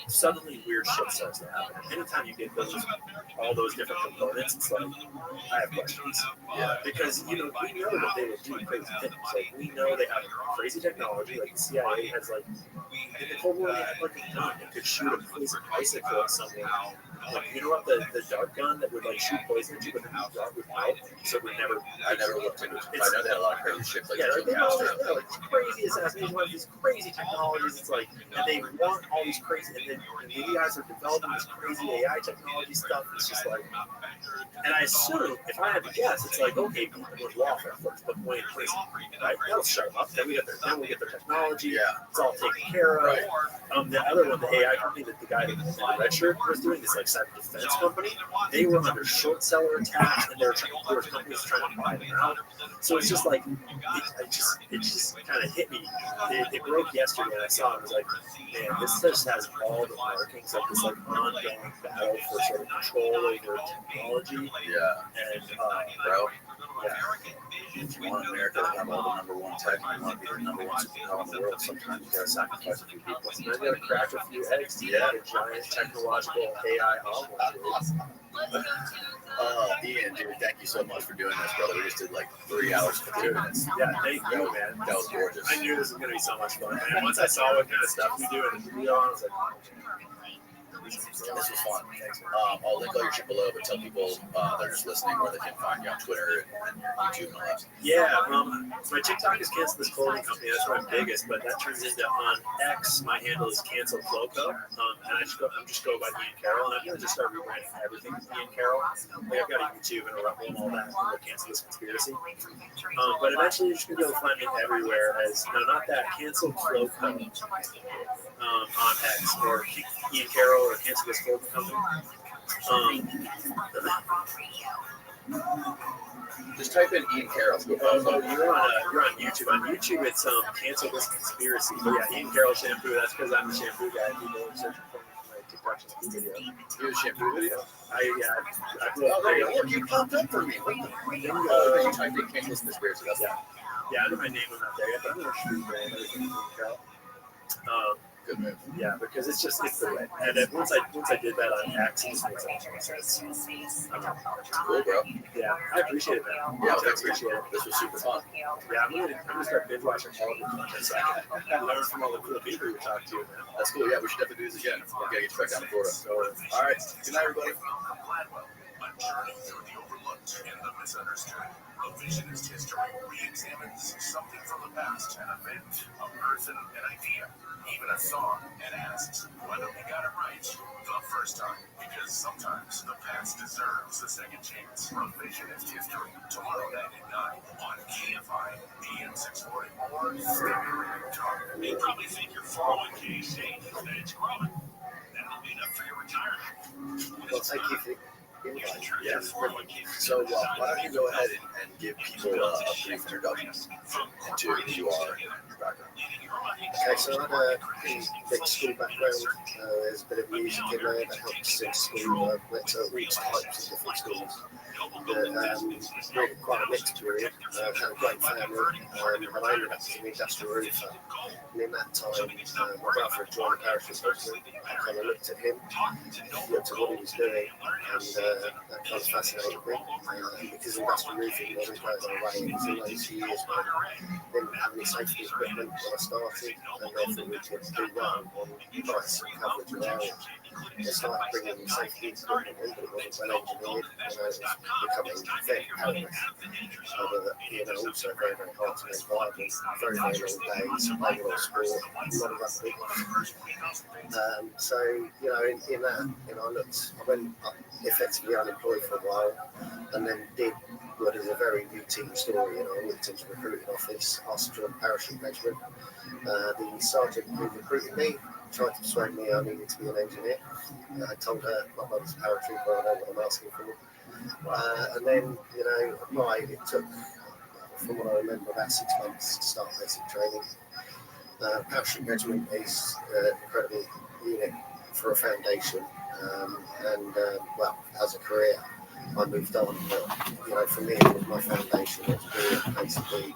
suddenly weird shit starts to happen. Anytime you get all those different components, it's like I have questions. Because we know that they would do crazy things. Like we know they have crazy technology. Like the CIA has like in the Cold War they had like a gun that could shoot a poison icicle at someone. Like you know what the dart gun that would like shoot poison at you, but then the dart would melt. So we never. I never looked into it. I know they had a lot of crazy shit. Like like crazy assassination, like these crazy technologies. It's like, and they want all these crazy, and then the guys are developing this crazy AI technology stuff. It's just like, and I assume if I had to guess, it's like okay, people would lawfare first, but wait, prison, right? That'll shut them up. Then we get their technology. Yeah, it's all taken care of. The other one, the AI company that the guy in the red shirt was doing, this like cyber defense company, they were under short seller attacks, and there were companies trying to buy them out. So it's just like it just kind of hit me. It broke yesterday, and I saw it. I was like, man, this just has all the markings of this like ongoing battle for sort of control over technology. Yeah, and bro. Yeah. If you want America to have all the number one tech, you want to be the number one superpower in the world, sometimes you gotta sacrifice a few people. Sometimes you gotta crack a few eggs to get a giant technological AI omelet. Ian, dude, thank you so much for doing this, brother. We just did like 3 hours and 2 minutes. Yeah, thank you, man. That was gorgeous. I knew this was gonna be so much fun. And once I saw what kind of stuff we do in the video, I was like, This was fun. I'll link all your shit below, but tell people they're just listening where they can find you on Twitter and your YouTube and all that. Yeah, my TikTok is Cancel This Clothing Company. That's where I'm biggest, but that turns into on X. My handle is Cancel Cloco, and I'm just go by Ian Carroll, and I'm gonna just start rebranding everything Ian Carroll. Like I've got a YouTube and a Rumble and all that, and we'll Cancel This Conspiracy. But eventually you're just gonna be able to find me everywhere as not that Cancel Cloco on X or Ian Carroll or Cancel This Clothing Company. Just type in Ian Carroll. You're on YouTube. On YouTube, it's Cancel This Conspiracy. But yeah, Ian Carroll shampoo. That's because I'm the shampoo guy. People are searching for my TikTok shampoo video. You have a shampoo video? I blew up. Oh, look, you popped up for me. Oh, you typed in Cancel This Conspiracy. That's Yeah, under my name, I'm not there yet, but I'm going to shoot brand everything Ian Carroll. good move. Yeah, because it's the way. And then once I did that on X, it just makes so much more sense. Cool, bro. Yeah, I appreciate it, man. Yeah, I appreciate it. This was super fun. Yeah, I'm gonna start binge watching all of it so I can learn from all the cool people we talked to, man. That's cool. Yeah, we should definitely do this again. We're gonna get you back down to Florida. So, all right. Good night, everybody. A journey through the overlooked and the misunderstood. Revisionist history re-examines something from the past, an event, a person, an idea, even a song, and asks whether we got it right the first time. Because sometimes the past deserves a second chance. Revisionist history, tomorrow night at 9 on KFI PM 640 or Stereo Talk. You probably think your 401k is safe, that it's growing. That'll be enough for your retirement. Well, thank you for Yes. So, why don't you go ahead and give people a brief introduction into who you are and your background? Okay, so I had a pretty big school background. There's a bit of music in there that helped since school. Went to all types of different schools. Really quite a mixed period. Had a great family, and I ended up as an industrial roofer. And in that time, my brother had joined the parish association. I kind of looked at him, looked at what he was doing, and that kind of fascinated me. Because industrial roofing wasn't going away, it was in those few years where I didn't have any safety equipment when I started, and therefore we could do well on price and coverage of areas. They started bringing safety equipment in, but it wasn't well engineered, and it was becoming very perilous. So, also very, very hard to make viable. Very, very long days, playing a lot of sport, a lot of rugby. So, in that, I went effectively unemployed for a while, and then did what is a very routine story. I went into the recruiting office, asked for a parachute regiment. The sergeant who recruited me tried to persuade me I needed to be an engineer. I told her my mother's a paratrooper, I know what I'm asking for. And then, applied. It took, from what I remember, about 6 months to start basic training. Parachute regiment is an incredible unit for a foundation. As a career, I moved on. But, for me, it was my foundation. It was basically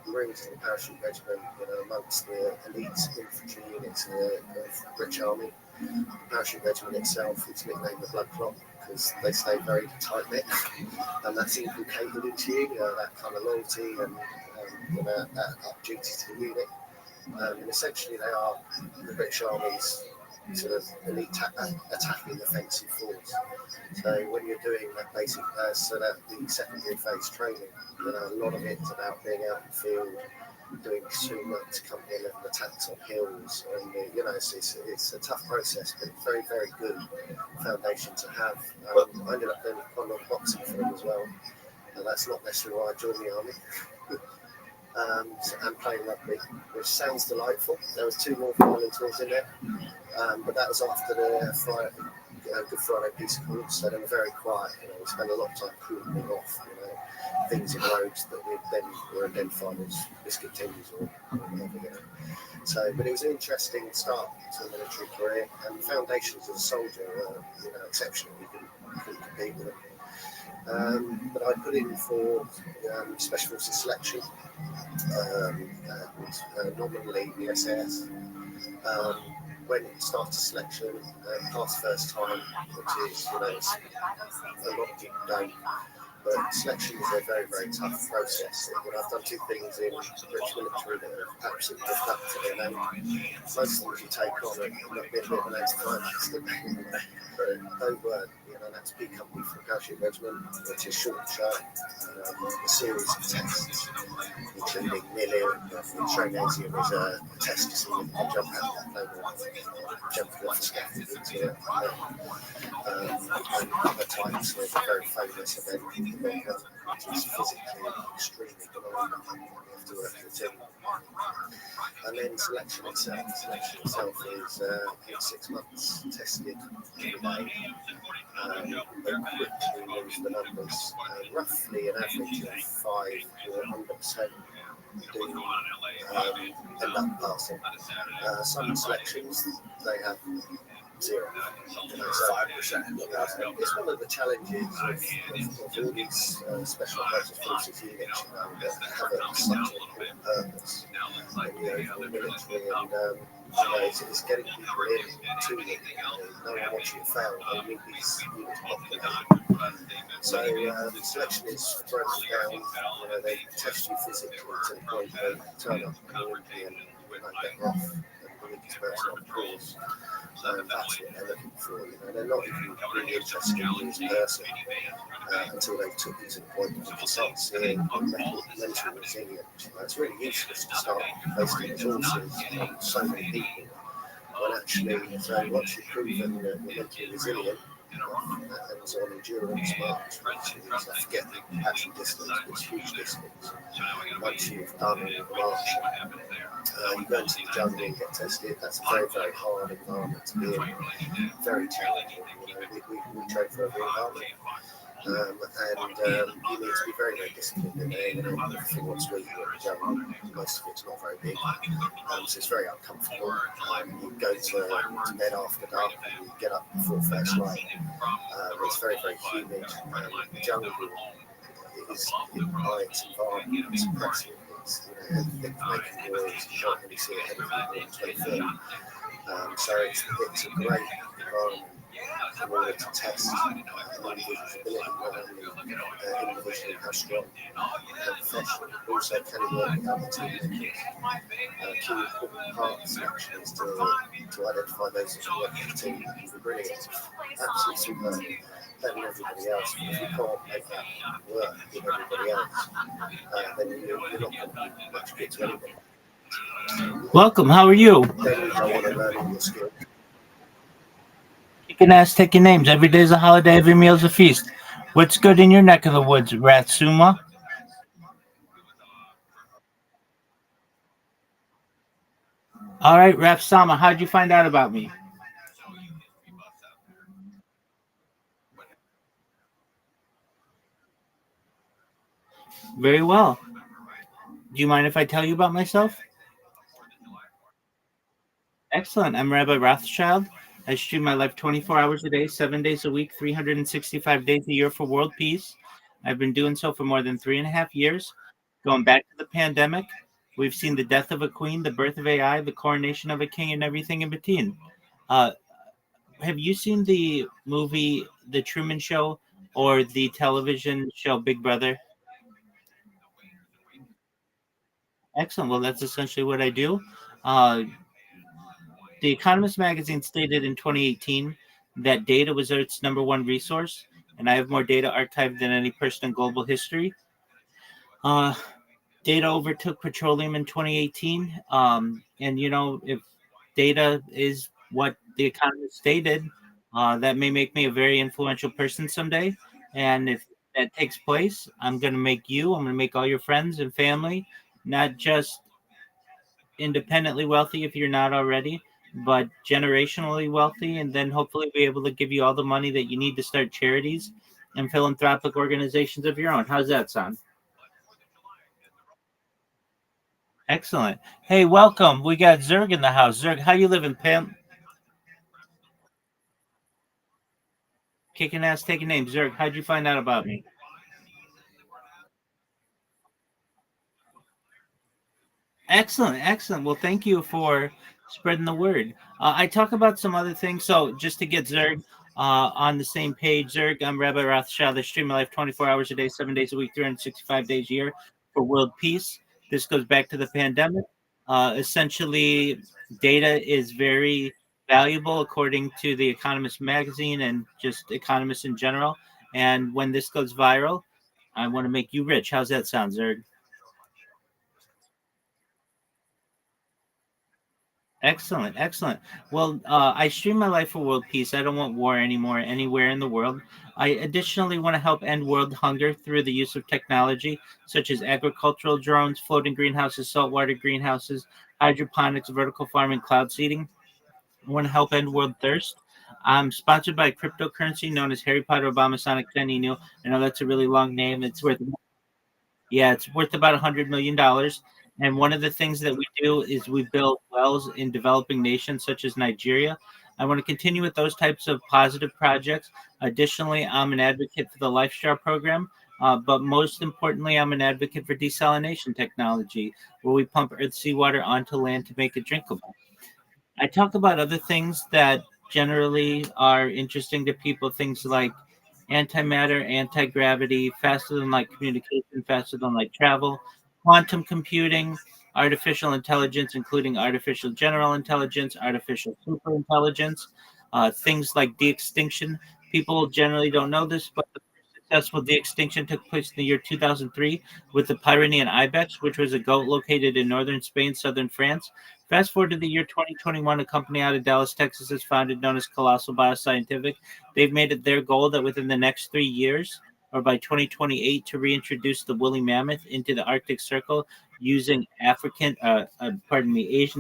Marines in the parachute regiment, amongst the elite infantry units of the British Army. The parachute regiment itself is nicknamed the Blood Clot because they stay very tight-knit, and that's inculcated into you, that kind of loyalty and that duty to the unit. And essentially, they are the British Army's sort of elite attacking offensive force. So when you're doing that basic, the secondary phase training, a lot of it is about being out in the field, doing swim-ups, company level attacks on hills, and it's a tough process, but very, very good foundation to have. I ended up doing quite a lot of boxing for them as well, and that's not necessarily why I joined the army. And playing rugby, which sounds delightful. There was 2 more violent tours in there, but that was after the Good Friday Peace Accords, so they were very quiet. We spent a lot of time cooling off, things in roads that we then were identified as biscuit tins or whatever. So, but it was an interesting start to a military career, and the foundations as a soldier were, exceptional. We couldn't compete with them. But I put in for Special Forces selection, nominally the SAS. Went and started selection, passed first time, which is, a lot of people don't. But selection is a very, very tough process. And I've done two things in British military that have absolutely lived up to their name. Most things you take on have not been a bit of an anticlimax, but they weren't. That's B Company for Parachute Regiment, which is short and sharp, a series of tests, including nearly Trainasium is a test to see if you can jump out of that plane or jump off a scaffold into it. And other types of a very famous event, which is physically extremely demanding. You have to work with a team. And then selection itself is 6 months tested every day. They quickly lose the numbers. Roughly an average of 5 or 100% do end up passing. Some selections they have 0. 5%. It's one of the challenges of all these special forces units that have such an important purpose in the overall military, and it's getting people in to it. No one wants you to fail. They need these units populated. So selection is broken down. They test you physically to the point where you turn up an Olympian and get off and the weakest person on the course. That's what they're looking for. They're not even really interested in you as a person until they took you to the point where you can start seeing mental resilience. It's really useless to start wasting resources on so many people when actually, so once you've proven that you're mentally resilient, and so on endurance march, which is, I forget the actual distance, but it's huge distance. Once you've done the march, you go into the jungle and get tested. That's a very, very hard environment to be in. Very challenging. We train for every environment. And you need to be very, very disciplined in there. For what's where you go in the jungle, most of it's not very big. So it's very uncomfortable. You go to bed after dark and you get up before first light. It's very, very humid. The jungle is, by its environment, it's oppressive. It's thick making noise, you can't really see ahead of you until 20 feet. So it's a great environment in order to test individual's ability, not only individually how strong and professional, but also can you work with other team members. Key important part of selection is to identify those that can work with the team that can be brilliant, absolutely superb, better than everybody else. But if you can't make that work with everybody else, then you're not going to be much good to anybody. Welcome. How are you? Then you go on and learn all your skills. You can ask, take your names. Every day is a holiday. Every meal is a feast. What's good in your neck of the woods, Ratsuma? All right, Rapsama, how'd you find out about me? Very well. Do you mind if I tell you about myself? Excellent. I'm Rabbi Rothschild. I stream my life 24 hours a day, 7 days a week, 365 days a year for world peace. I've been doing so for more than 3.5 years. Going back to the pandemic, we've seen the death of a queen, the birth of AI, the coronation of a king, and everything in between. Have you seen the movie The Truman Show or the television show Big Brother? Excellent. Well, that's essentially what I do. Uh, The Economist magazine stated in 2018 that data was Earth's number one resource, and I have more data archived than any person in global history. Uh, Data overtook petroleum in 2018, and if data is what the Economist stated, that may make me a very influential person someday. And if that takes place, I'm going to make you, I'm going to make all your friends and family, not just independently wealthy if you're not already, but generationally wealthy, and then hopefully be able to give you all the money that you need to start charities and philanthropic organizations of your own. How's that sound? Excellent. Hey, welcome. We got Zerg in the house. Zerg, how you living, pimp? Kicking ass, taking names. Zerg, how'd you find out about me? Excellent, excellent. Well, thank you for spreading the word. I talk about some other things. So just to get Zerg, on the same page. Zerg, I'm Rabbi Rothschild. I stream my life 24 hours a day, 7 days a week, 365 days a year for world peace. This goes back to the pandemic. Essentially, data is very valuable according to the Economist magazine and just economists in general. And when this goes viral, I want to make you rich. How's that sound, Zerg? Excellent, excellent. Well, I stream my life for world peace. I don't want war anymore anywhere in the world. I additionally want to help end world hunger through the use of technology such as agricultural drones, floating greenhouses, saltwater greenhouses, hydroponics, vertical farming, cloud seeding. I want to help end world thirst. I'm sponsored by cryptocurrency known as Harry Potter Obama Sonic Tenino. I know that's a really long name. It's worth about $100 million. And one of the things that we do is we build wells in developing nations such as Nigeria. I want to continue with those types of positive projects. Additionally, I'm an advocate for the Lifestyle program, but most importantly, I'm an advocate for desalination technology, where we pump earth seawater onto land to make it drinkable. I talk about other things that generally are interesting to people, things like antimatter, anti gravity, faster than light communication, faster than light travel, quantum computing, artificial intelligence, including artificial general intelligence, artificial super intelligence, things like de extinction. People generally don't know this, but the successful de extinction took place in the year 2003 with the Pyrenean ibex, which was a goat located in northern Spain, southern France. Fast forward to the year 2021, a company out of Dallas, Texas, is founded known as Colossal Bioscientific. They've made it their goal that within the next 3 years, or by 2028, to reintroduce the woolly mammoth into the Arctic Circle using Asian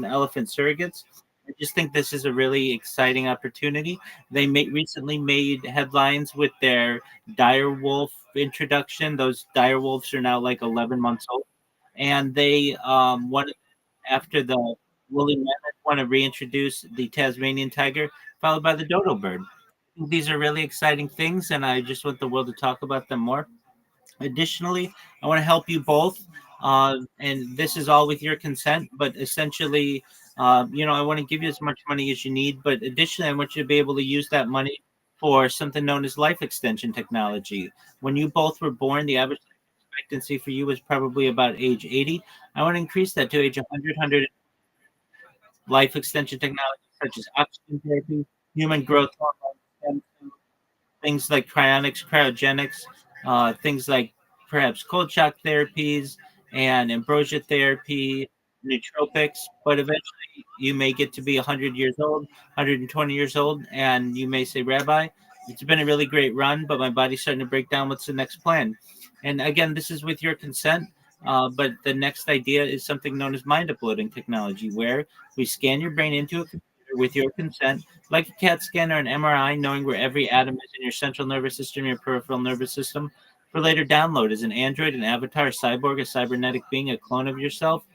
elephant surrogates. I just think this is a really exciting opportunity. Recently made headlines with their dire wolf introduction. Those dire wolves are now like 11 months old, and they want after the woolly mammoth want to reintroduce the Tasmanian tiger, followed by the dodo bird. These are really exciting things, and I just want the world to talk about them more. Additionally, I want to help you both, and this is all with your consent. But essentially, I want to give you as much money as you need. But additionally, I want you to be able to use that money for something known as life extension technology. When you both were born, the average expectancy for you was probably about age 80. I want to increase that to age 100, life extension technology such as oxygen therapy, human growth hormone, things like cryonics, cryogenics, things like perhaps cold shock therapies and ambrosia therapy, nootropics. But eventually, you may get to be 100 years old, 120 years old, and you may say, Rabbi, it's been a really great run, but my body's starting to break down. What's the next plan? And again, this is with your consent. But the next idea is something known as mind uploading technology, where we scan your brain into a computer with your consent like a CAT scan or an MRI, knowing where every atom is in your central nervous system, your peripheral nervous system, for later download as an android, an avatar, a cyborg, a cybernetic being, a clone of yourself,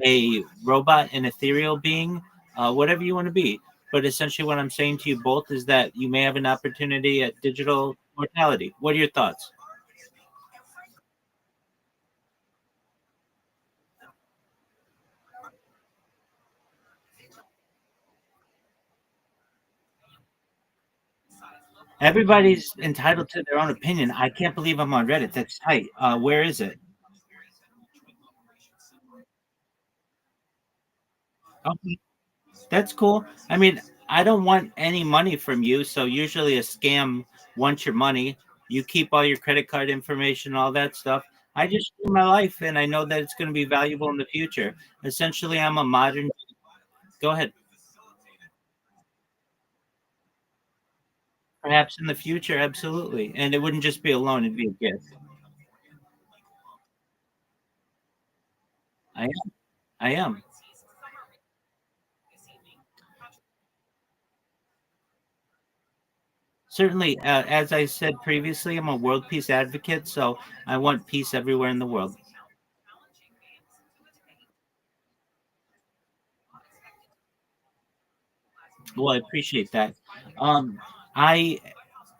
a robot, an ethereal being, whatever you want to be. But essentially, what I'm saying to you both is that you may have an opportunity at digital mortality. What are your thoughts? Everybody's entitled to their own opinion. I can't believe I'm on Reddit. That's tight. Where is it? Okay. That's cool. I mean, I don't want any money from you. So usually a scam wants your money. You keep all your credit card information, all that stuff. I just do my life and I know that it's going to be valuable in the future. Essentially, I'm a modern. Go ahead. Perhaps in the future, absolutely. And it wouldn't just be a loan, it'd be a gift. I am. I am. Certainly, as I said previously, I'm a world peace advocate. So I want peace everywhere in the world. Well, I appreciate that. I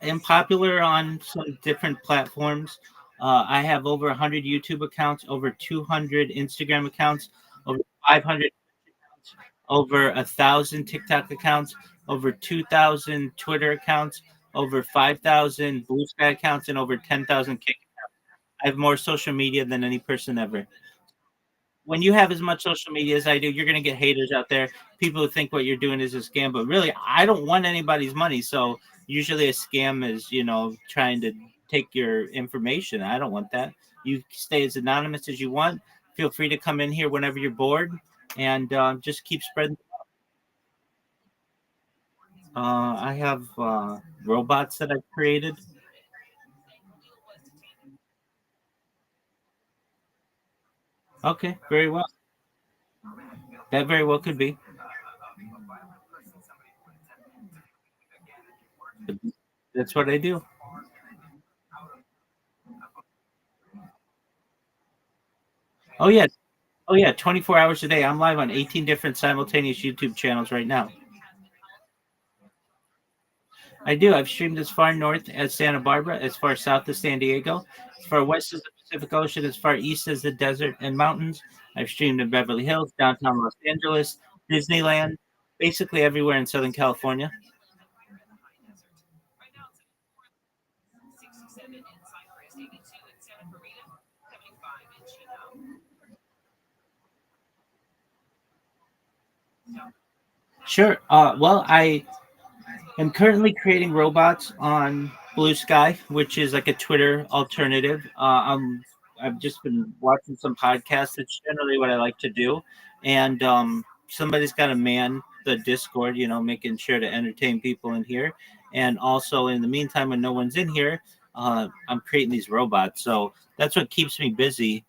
am popular on some different platforms. I have over 100 YouTube accounts, over 200 Instagram accounts, over 500 accounts, over 1,000 TikTok accounts, over 2,000 Twitter accounts, over 5,000 Blue Sky accounts, and over 10,000 Kick. I have more social media than any person ever. When you have as much social media as I do, you're going to get haters out there. People who think what you're doing is a scam, but really, I don't want anybody's money. So usually, a scam is trying to take your information. I don't want that. You stay as anonymous as you want. Feel free to come in here whenever you're bored, and just keep spreading. I have robots that I've created. Okay, very well. That very well could be. But that's what I do. Oh yeah, oh yeah. 24 hours a day. I'm live on 18 different simultaneous YouTube channels right now. I do. I've streamed as far north as Santa Barbara, as far south as San Diego, as far west as the Pacific Ocean, as far east as the desert and mountains. I've streamed in Beverly Hills, downtown Los Angeles, Disneyland, basically everywhere in Southern California. Sure. Well, I am currently creating robots on Blue Sky, which is like a Twitter alternative. I've just been watching some podcasts. That's generally what I like to do, and somebody's got to man the Discord, making sure to entertain people in here. And also, in the meantime, when no one's in here, I'm creating these robots. So that's what keeps me busy.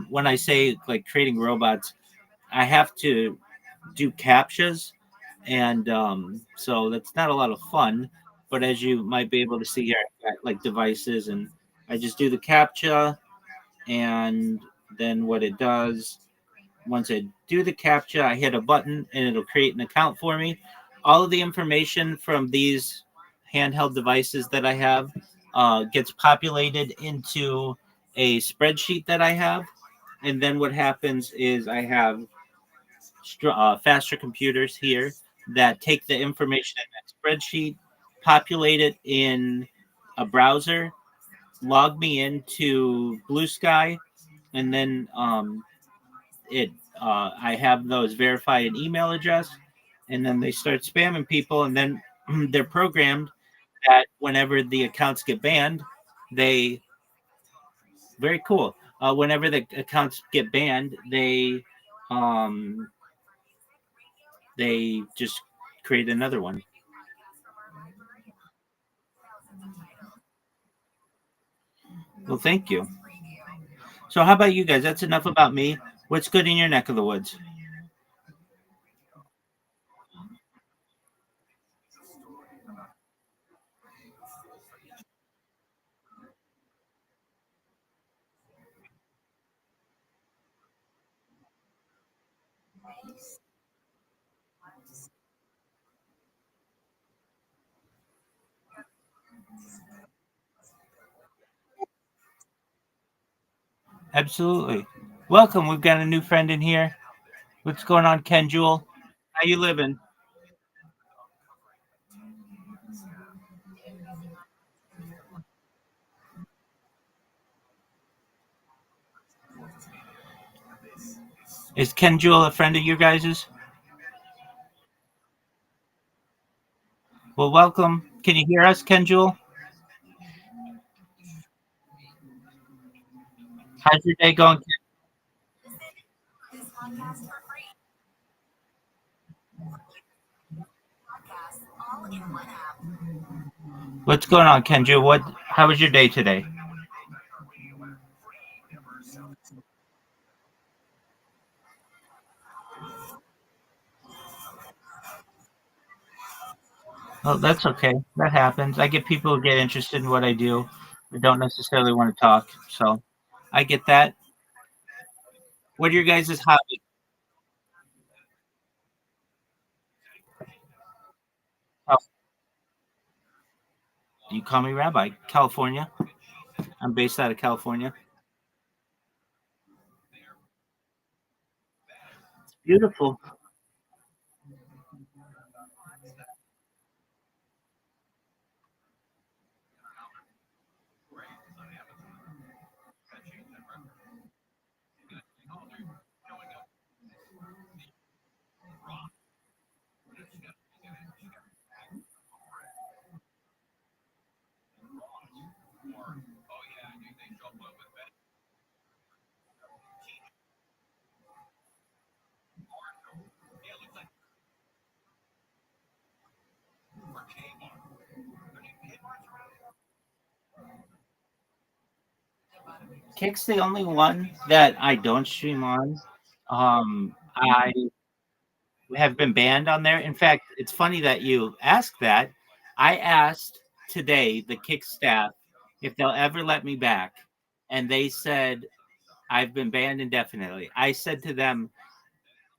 When I say like creating robots, I have to do captchas, and so that's not a lot of fun. But as you might be able to see here, I've got like devices, and I just do the captcha, and then what it does, once I do the captcha, I hit a button, and it'll create an account for me. All of the information from these handheld devices that I have gets populated into a spreadsheet that I have, and then what happens is I have faster computers here that take the information in that spreadsheet, populate it in a browser, log me into Blue Sky, and then it I have those verify an email address, and then they start spamming people, and then they're programmed that whenever the accounts get banned, they very cool. Whenever the accounts get banned, um, they just create another one. Well, thank you. So, how about you guys? That's enough about me. What's good in your neck of the woods? Absolutely. Welcome. We've got a new friend in here. What's going on, Ken Jewel? How you living? Is Ken Jewel a friend of you guys's? Well, welcome. Can you hear us, Ken Jewel? How's your day going? What's going on, Ken Jewel? How was your day today? Oh, that's okay. That happens. I get people who get interested in what I do, but don't necessarily want to talk. So I get that. What are your guys' hobbies? Oh, you call me Rabbi. California. I'm based out of California. Beautiful. Kick's the only one that I don't stream on. I have been banned on there. In fact, it's funny that you asked that. I asked today the Kick staff if they'll ever let me back, and they said I've been banned indefinitely. I said to them,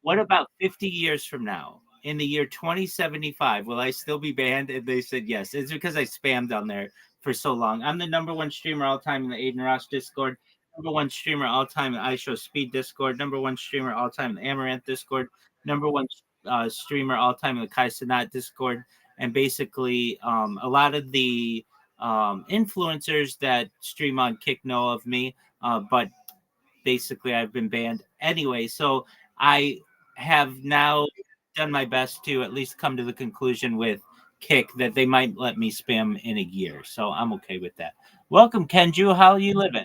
what about 50 years from now? In the year 2075, will I still be banned? And they said yes. It's because I spammed on there for so long. I'm the number one streamer all time in the Aiden Ross Discord, number one streamer all time in I Show Speed Discord, number one streamer all time in the Amaranth Discord, number one streamer all time in the Kai Sanat Discord. And basically, a lot of the influencers that stream on Kick know of me, but basically I've been banned anyway. So I have now done my best to at least come to the conclusion with Kick that they might let me spam in a year. So I'm okay with that. Welcome, Kenju. How are you living?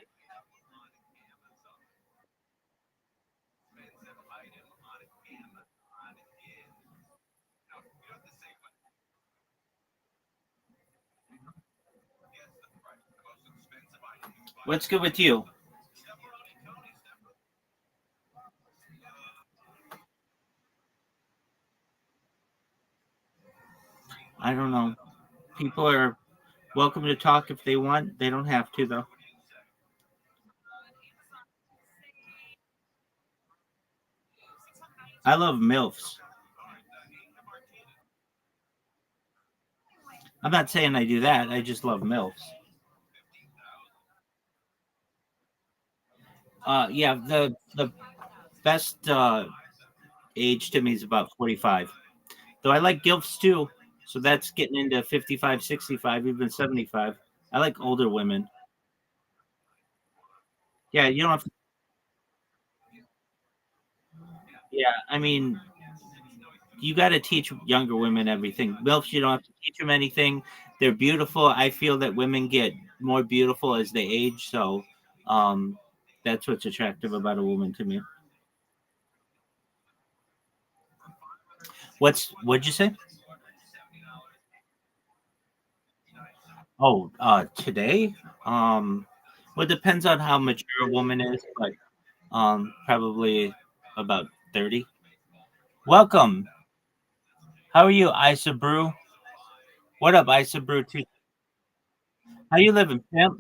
What's good with you? I don't know. People are welcome to talk if they want. They don't have to, though. I love MILFs. I'm not saying I do that. I just love MILFs. Yeah, the best age to me is about 45. Though I like gilfs too. So that's getting into 55, 65, even 75. I like older women. Yeah, you don't have to. Yeah, I mean, you got to teach younger women everything. MILFs, you don't have to teach them anything. They're beautiful. I feel that women get more beautiful as they age. So um, that's what's attractive about a woman to me. What'd you say? Oh, today? Well, it depends on how mature a woman is, but probably about 30. Welcome. How are you, Isa Brew? What up, Isa Brew? How you living, pimp?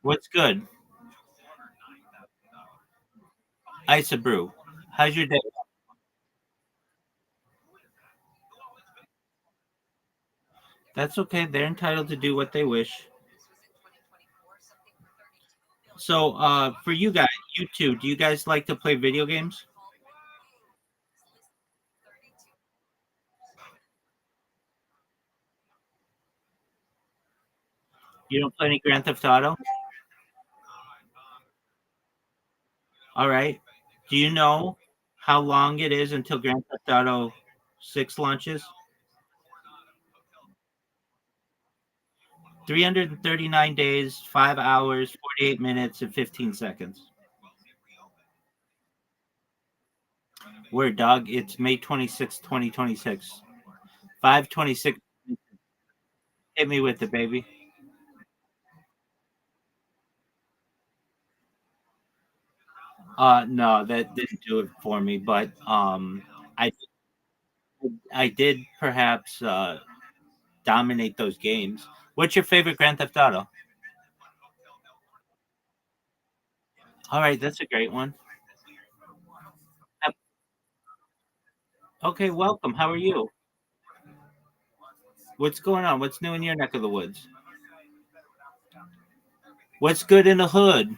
What's good, Isa Brew? How's your day? That's okay. They're entitled to do what they wish. So, for you guys, you two, do you guys like to play video games? You don't play any Grand Theft Auto? All right. Do you know how long it is until Grand Theft Auto 6 launches? 339 days, 5 hours, 48 minutes, and 15 seconds. Word, dog. It's May 26th, 2026. 526. Hit me with it, baby. No, that didn't do it for me, but I I did perhaps dominate those games. What's your favorite Grand Theft Auto? All right, that's a great one. Okay, welcome. How are you? What's going on? What's new in your neck of the woods? What's good in the hood?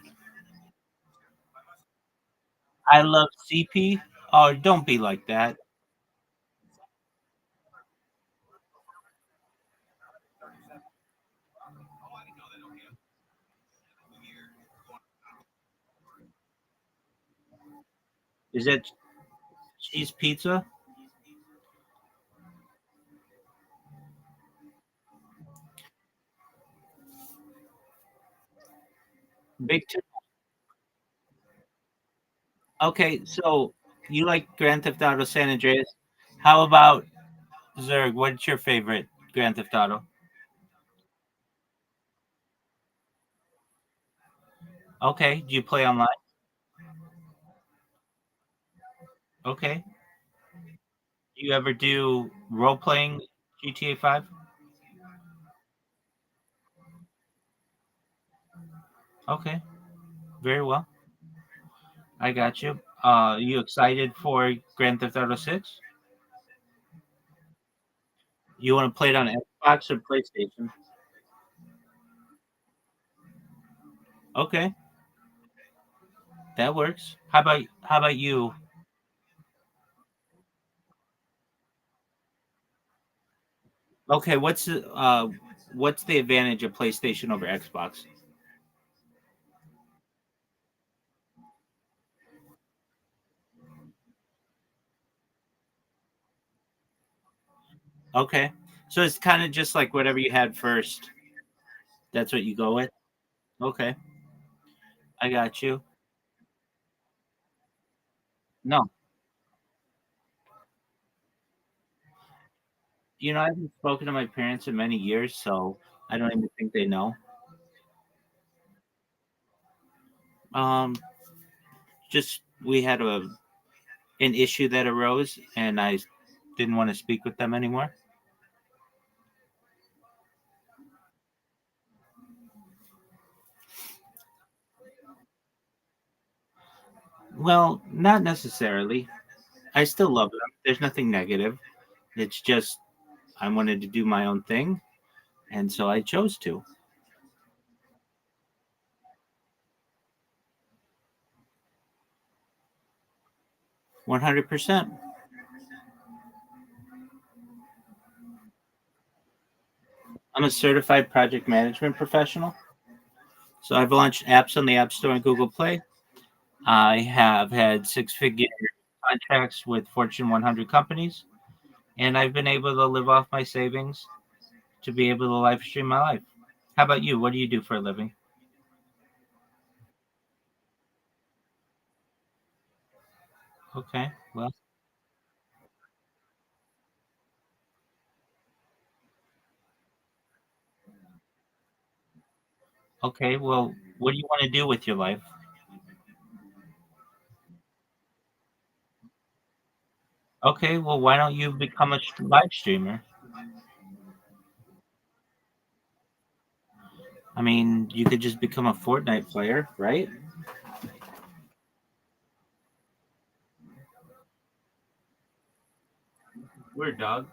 I love CP. Oh, don't be like that. Is that cheese pizza? Big two. Okay, so you like Grand Theft Auto San Andreas. How about Zerg? What's your favorite Grand Theft Auto? Okay. Do you play online? Okay. Do you ever do role playing GTA 5? Okay. Very well. I got you. You excited for Grand Theft Auto 6? You want to play it on Xbox or PlayStation? Okay, that works. How about you? Okay, what's the advantage of PlayStation over Xbox? Okay, so it's kind of just like whatever you had first. That's what you go with. Okay, I got you. No, I haven't spoken to my parents in many years, so I don't even think they know. Um, just we had an issue that arose, and I didn't want to speak with them anymore. Well, not necessarily. I still love them. There's nothing negative. It's just I wanted to do my own thing, and so I chose to. 100%. I'm a certified project management professional. So I've launched apps on the App Store and Google Play. I have had six-figure contracts with Fortune 100 companies, and I've been able to live off my savings to be able to live stream my life. How about you? What do you do for a living? Okay. Well, okay. Well, what do you want to do with your life? Okay. Well, why don't you become a live streamer? I mean, you could just become a Fortnite player, right? Weird dog.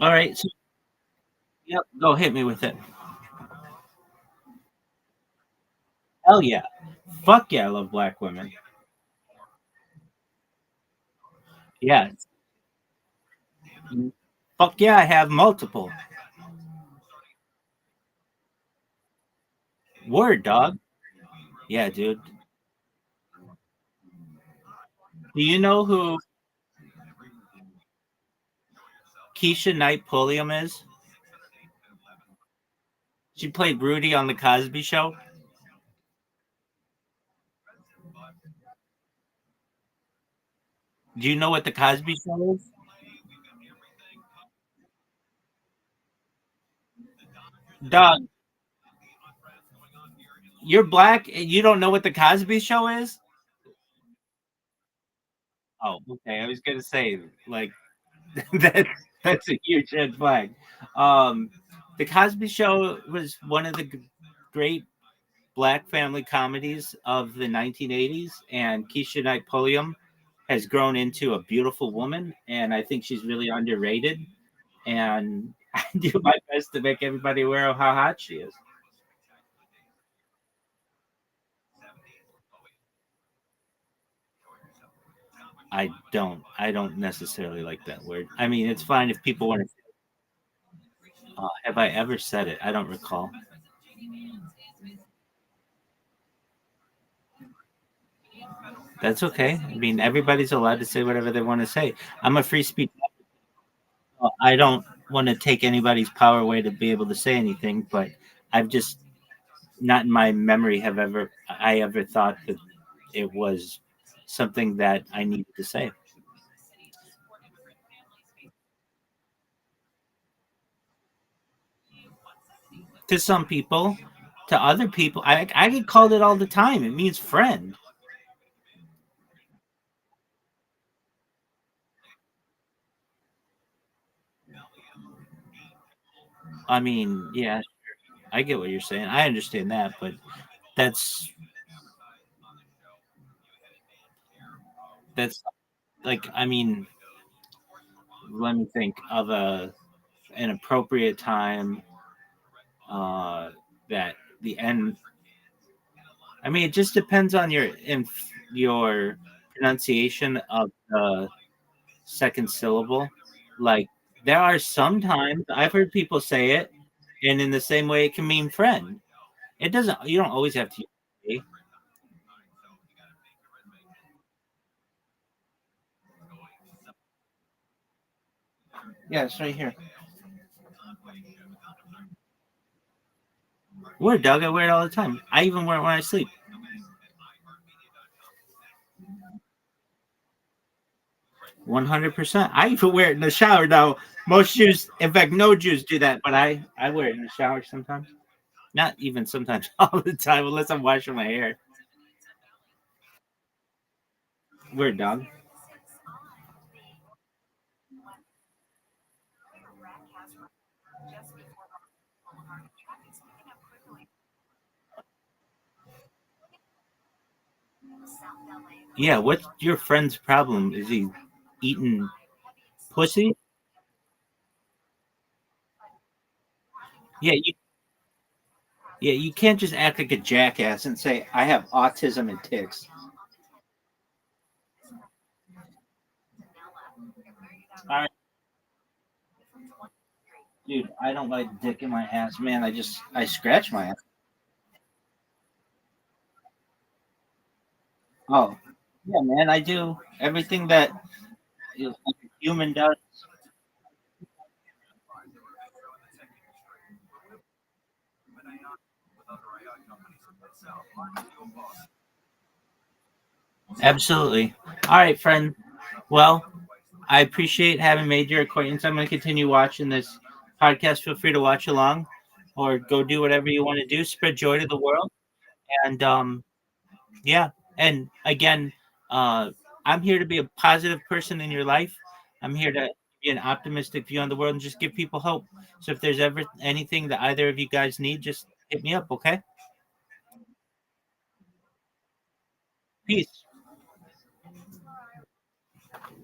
All right. So, yep. Go hit me with it. Hell yeah. Fuck yeah. I love black women. Yeah. Fuck yeah. I have multiple. Word dog. Yeah, dude. Do you know who Keisha Knight Pulliam is? She played Rudy on the Cosby Show. Do you know what the Cosby Show is? Dog, you're black and you don't know what the Cosby Show is? Oh, okay. I was gonna say like that. That's a huge red flag. Um, the Cosby Show was one of the great black family comedies of the 1980s, and Keisha Knight Pulliam has grown into a beautiful woman, and I think she's really underrated. And I do my best to make everybody aware of how hot she is. I don't necessarily like that word. I mean, it's fine if people want to. Have I ever said it? I don't recall. That's okay. I mean, everybody's allowed to say whatever they want to say. I'm a free speech. I don't want to take anybody's power away to be able to say anything, but I've just not in my memory have ever thought that it was something that I needed to say. to some people. To other people, I get called it all the time. It means friend. I mean, yeah, I get what you're saying. I understand that, but that's that's like, I mean, let me think of an appropriate time that the end. I mean, it just depends on your pronunciation of the second syllable. Like, there are some times I've heard people say it, and in the same way, it can mean friend. It doesn't. You don't always have to use a. Yeah, it's right here. Wear Doug. I wear it all the time. I even wear it when I sleep. 100%. I even wear it in the shower. Now, most Jews, in fact, no Jews do that, but I wear it in the shower sometimes. Not even sometimes, all the time, unless I'm washing my hair. Wear it, dog. Yeah, what's your friend's problem? Is he eating pussy? Yeah, you can't just act like a jackass and say I have autism and tics. All right, dude, I don't like dick in my ass, man. I scratch my ass. Oh, yeah, man, I do everything that like a human does. Absolutely. All right, friend. Well, I appreciate having made your acquaintance. I'm going to continue watching this podcast. Feel free to watch along or go do whatever you want to do. Spread joy to the world. And yeah. And again, uh, I'm here to be a positive person in your life. I'm here to be an optimistic view on the world and just give people hope. So if there's ever anything that either of you guys need, just hit me up. Okay. Peace.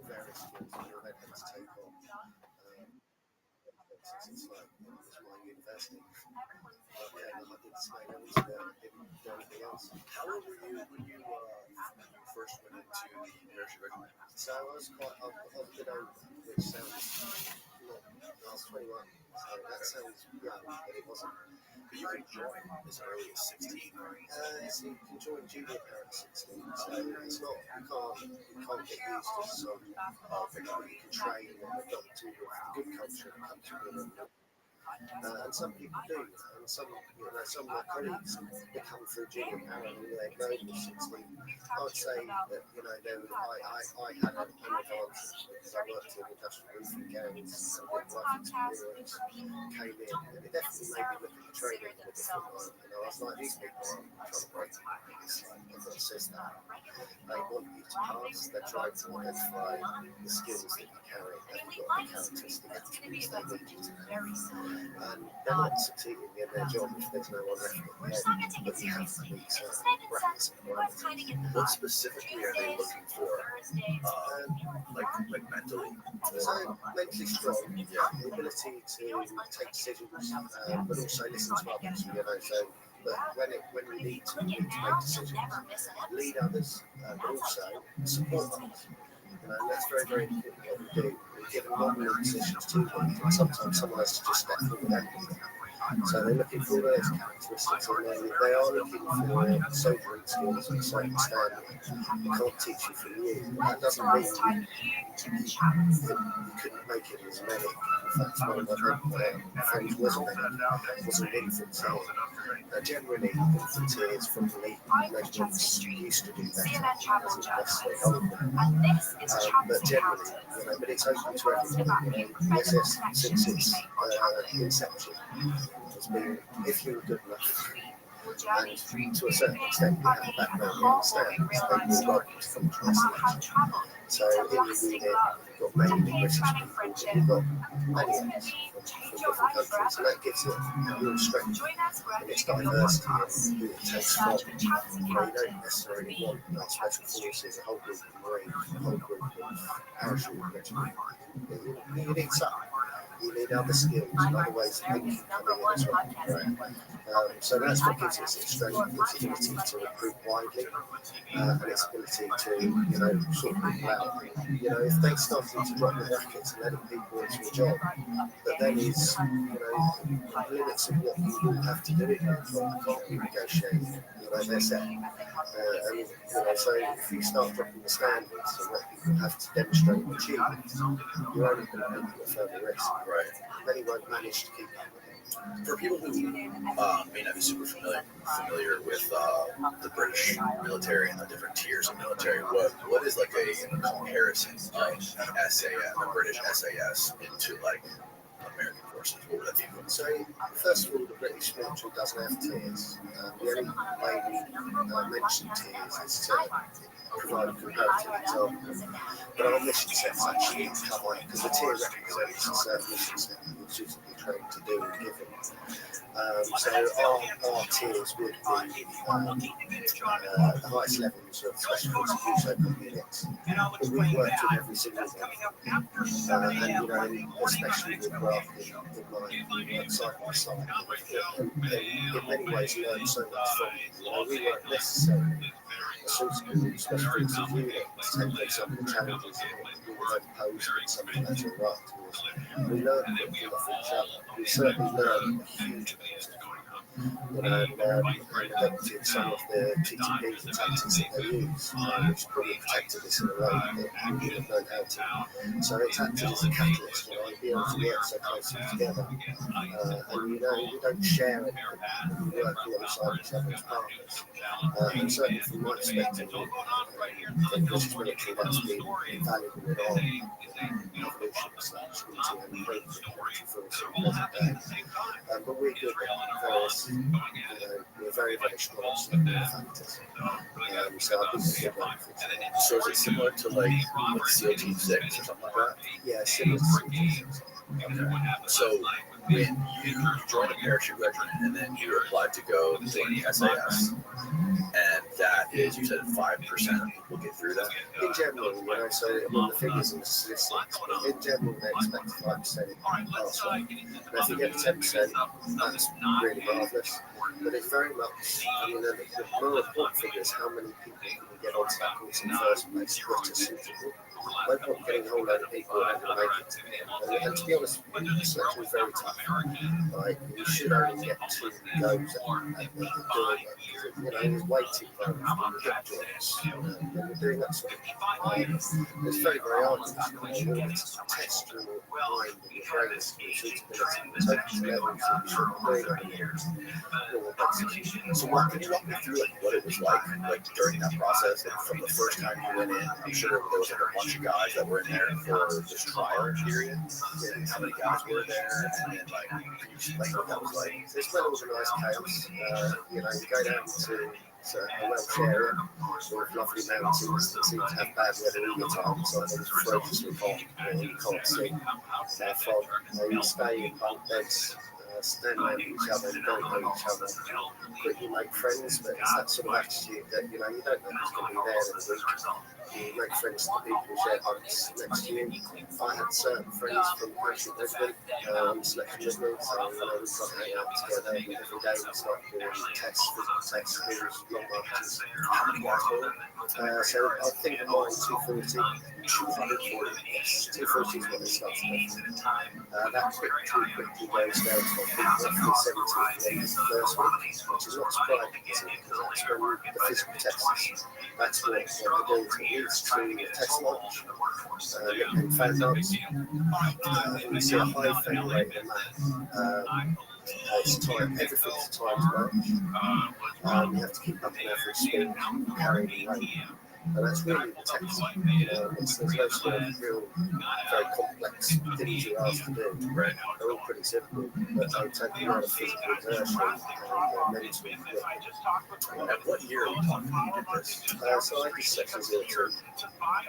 various skills that you're then able to take on. It's like it was my university. Okay, I did say I was there, I didn't do anything else. How old were you when you first went into the nursery regiment? So I was quite, I was a bit older, which sounds not, I was 21, so that sounds young, but it wasn't. But you could join as early as 16, right? So you can join junior parent 16, so it's not, you can't get used to some thing where you can train and adopt to good culture and culture. And some people do, and some of my colleagues become through junior parent and they're known as 16. I would say that, I had an advantage because I worked in industrial roofing gangs and with life experience, came in, and it definitely made me look at the training in a different light. I was like, these people are trying to break me. It's like, everyone says that. They want you to pass, they're trying to identify the skills that you carry, and you've got the characteristics that they need you to have. And they're not succeeding in their job if there's no one left at the end, but you have to meet certain brackets and parameters. What specifically are they looking for? Like mentally? So mentally strong, the ability to take decisions, but also listen to others. So but when we need to make decisions, lead others, but also support others. That's very, very important what we do. We're given non-lead decisions to lead, and sometimes someone has to just step forward and do that. So they're looking for those characteristics, and they are looking for sobering skills and certain standing. We can't teach you from you. That doesn't mean you couldn't make it as a medic. In fact, one of my friends was a medic, was an infant. So generally, infantry from the lead regiments used to do that. It doesn't necessarily hold that. But generally, but it's open to everyone. The SS, since its inception, has been, if you were good enough, and to a certain extent you have a background in the stands, then you're welcome to come to wrestling. So in the unit, you've got mainly British people, but you've got many others from different countries, and that gives it a real strength in its diversity and who it takes from. You don't necessarily want our special forces, a whole group of Marines, a whole group of parachute regiment. You need some. You need other skills and other ways of thinking coming in as well. Right. So that's what gives it its strength, its ability to recruit widely, and its ability to, sort people out. If they started to drop the brackets and letting people into a job, that then is, limits of what you will have to do in your job can't be negotiated. They're set. So if you start dropping the standards of what people have to demonstrate and achieve, you're only going to put them at further risk. Right. Many won't manage to keep up with it. For people who may not be super familiar with the British military and the different tiers of military, what is like a comparison of the SAS, the British SAS, into like American forces? What would that be? So, first of all, the British military doesn't have tiers. The only way we mention tiers is to provide a comparative example. But our mission sets actually cover, because the tier represents a certain mission set that you're suitably trained to do and given. So our tiers would be the highest levels of special forces use open units. But we've worked with every single one. And especially with Rabbi in mind, we work side by side. And in many ways learn so much from them. We weren't necessarily a suitable special forces unit to take on some of the challenges that we were posed in some of the later Iraq tours. We learned a bit from each other. We certainly learned a huge amount. And adopted some of the TTP tactics that they use, which probably protected us in a way that we wouldn't have known how to. So it acted as a catalyst, to be able to work so closely together. And we don't share it, we work alongside each other as partners. And certainly from my perspective, the British military, that's been invaluable in our evolution as such, into an improvement for us in the present day. But we're good at various, we're very, very strong factors. So I think it's a good one. So is it similar to like SEAL Team 6 or something like that? Yeah, similar to SEAL Team 6. Okay. So when you joined a parachute regiment and then you applied to go join the SAS, and that is, you said 5% of people get through that? In general, so the figures and the statistics, but in general they expect 5% in pass rate. And if you get 10%, that's really marvellous. But it's very much, the more important figure is how many people can you get onto that course in the first place that are suitable. No point getting a whole load of people who are going to make it. And to be honest, the selection is very tough. Right? You should only get 2 goes at doing it. There's waiting for hip joints. And we're doing that sort of it's very, very arduous. You want to test your mind and your brain and suitability. Take levels that you shouldn't be doing. So Mark, can you walk me through what it was like during that process? And from the first time you went in, I'm sure there was a bunch of guys that were in there for this trial period. And how many guys were there? And then can you explain what that was like? It's well organised chaos. You go down to a Welsh area with lovely mountains that seem to have bad weather all the time, so it's ferociously hot and you can't see fog. You stay in bunk beds, stand around each other, you don't know each other, quickly make friends, but it's that sort of attitude that you don't know who's going to be there in a week. You make friends to the people who share bunks next to you. I had certain friends from parachute regiment, selection regiment, so we got to hang out together every day. We started doing tests, physical tests, schools, long marches. How many guys were there? So I think mine 240. 240, yes. 240 is what they started with. That quickly goes down to roughly 70 in the first one, which is not surprising because that's when the physical tests. That's what they do. It leads to a test launch, and fan dance. We see a high failure rate in that. It's time, everything's timed launch. You have to keep up an average speed, carrying weight. And that's really the text. There's no sort of real, very complex things you're asked to do. Right. They're all pretty simple, but they take a lot of physical exertion and mental work. At what year are we talking when you did this? So I did Section 02.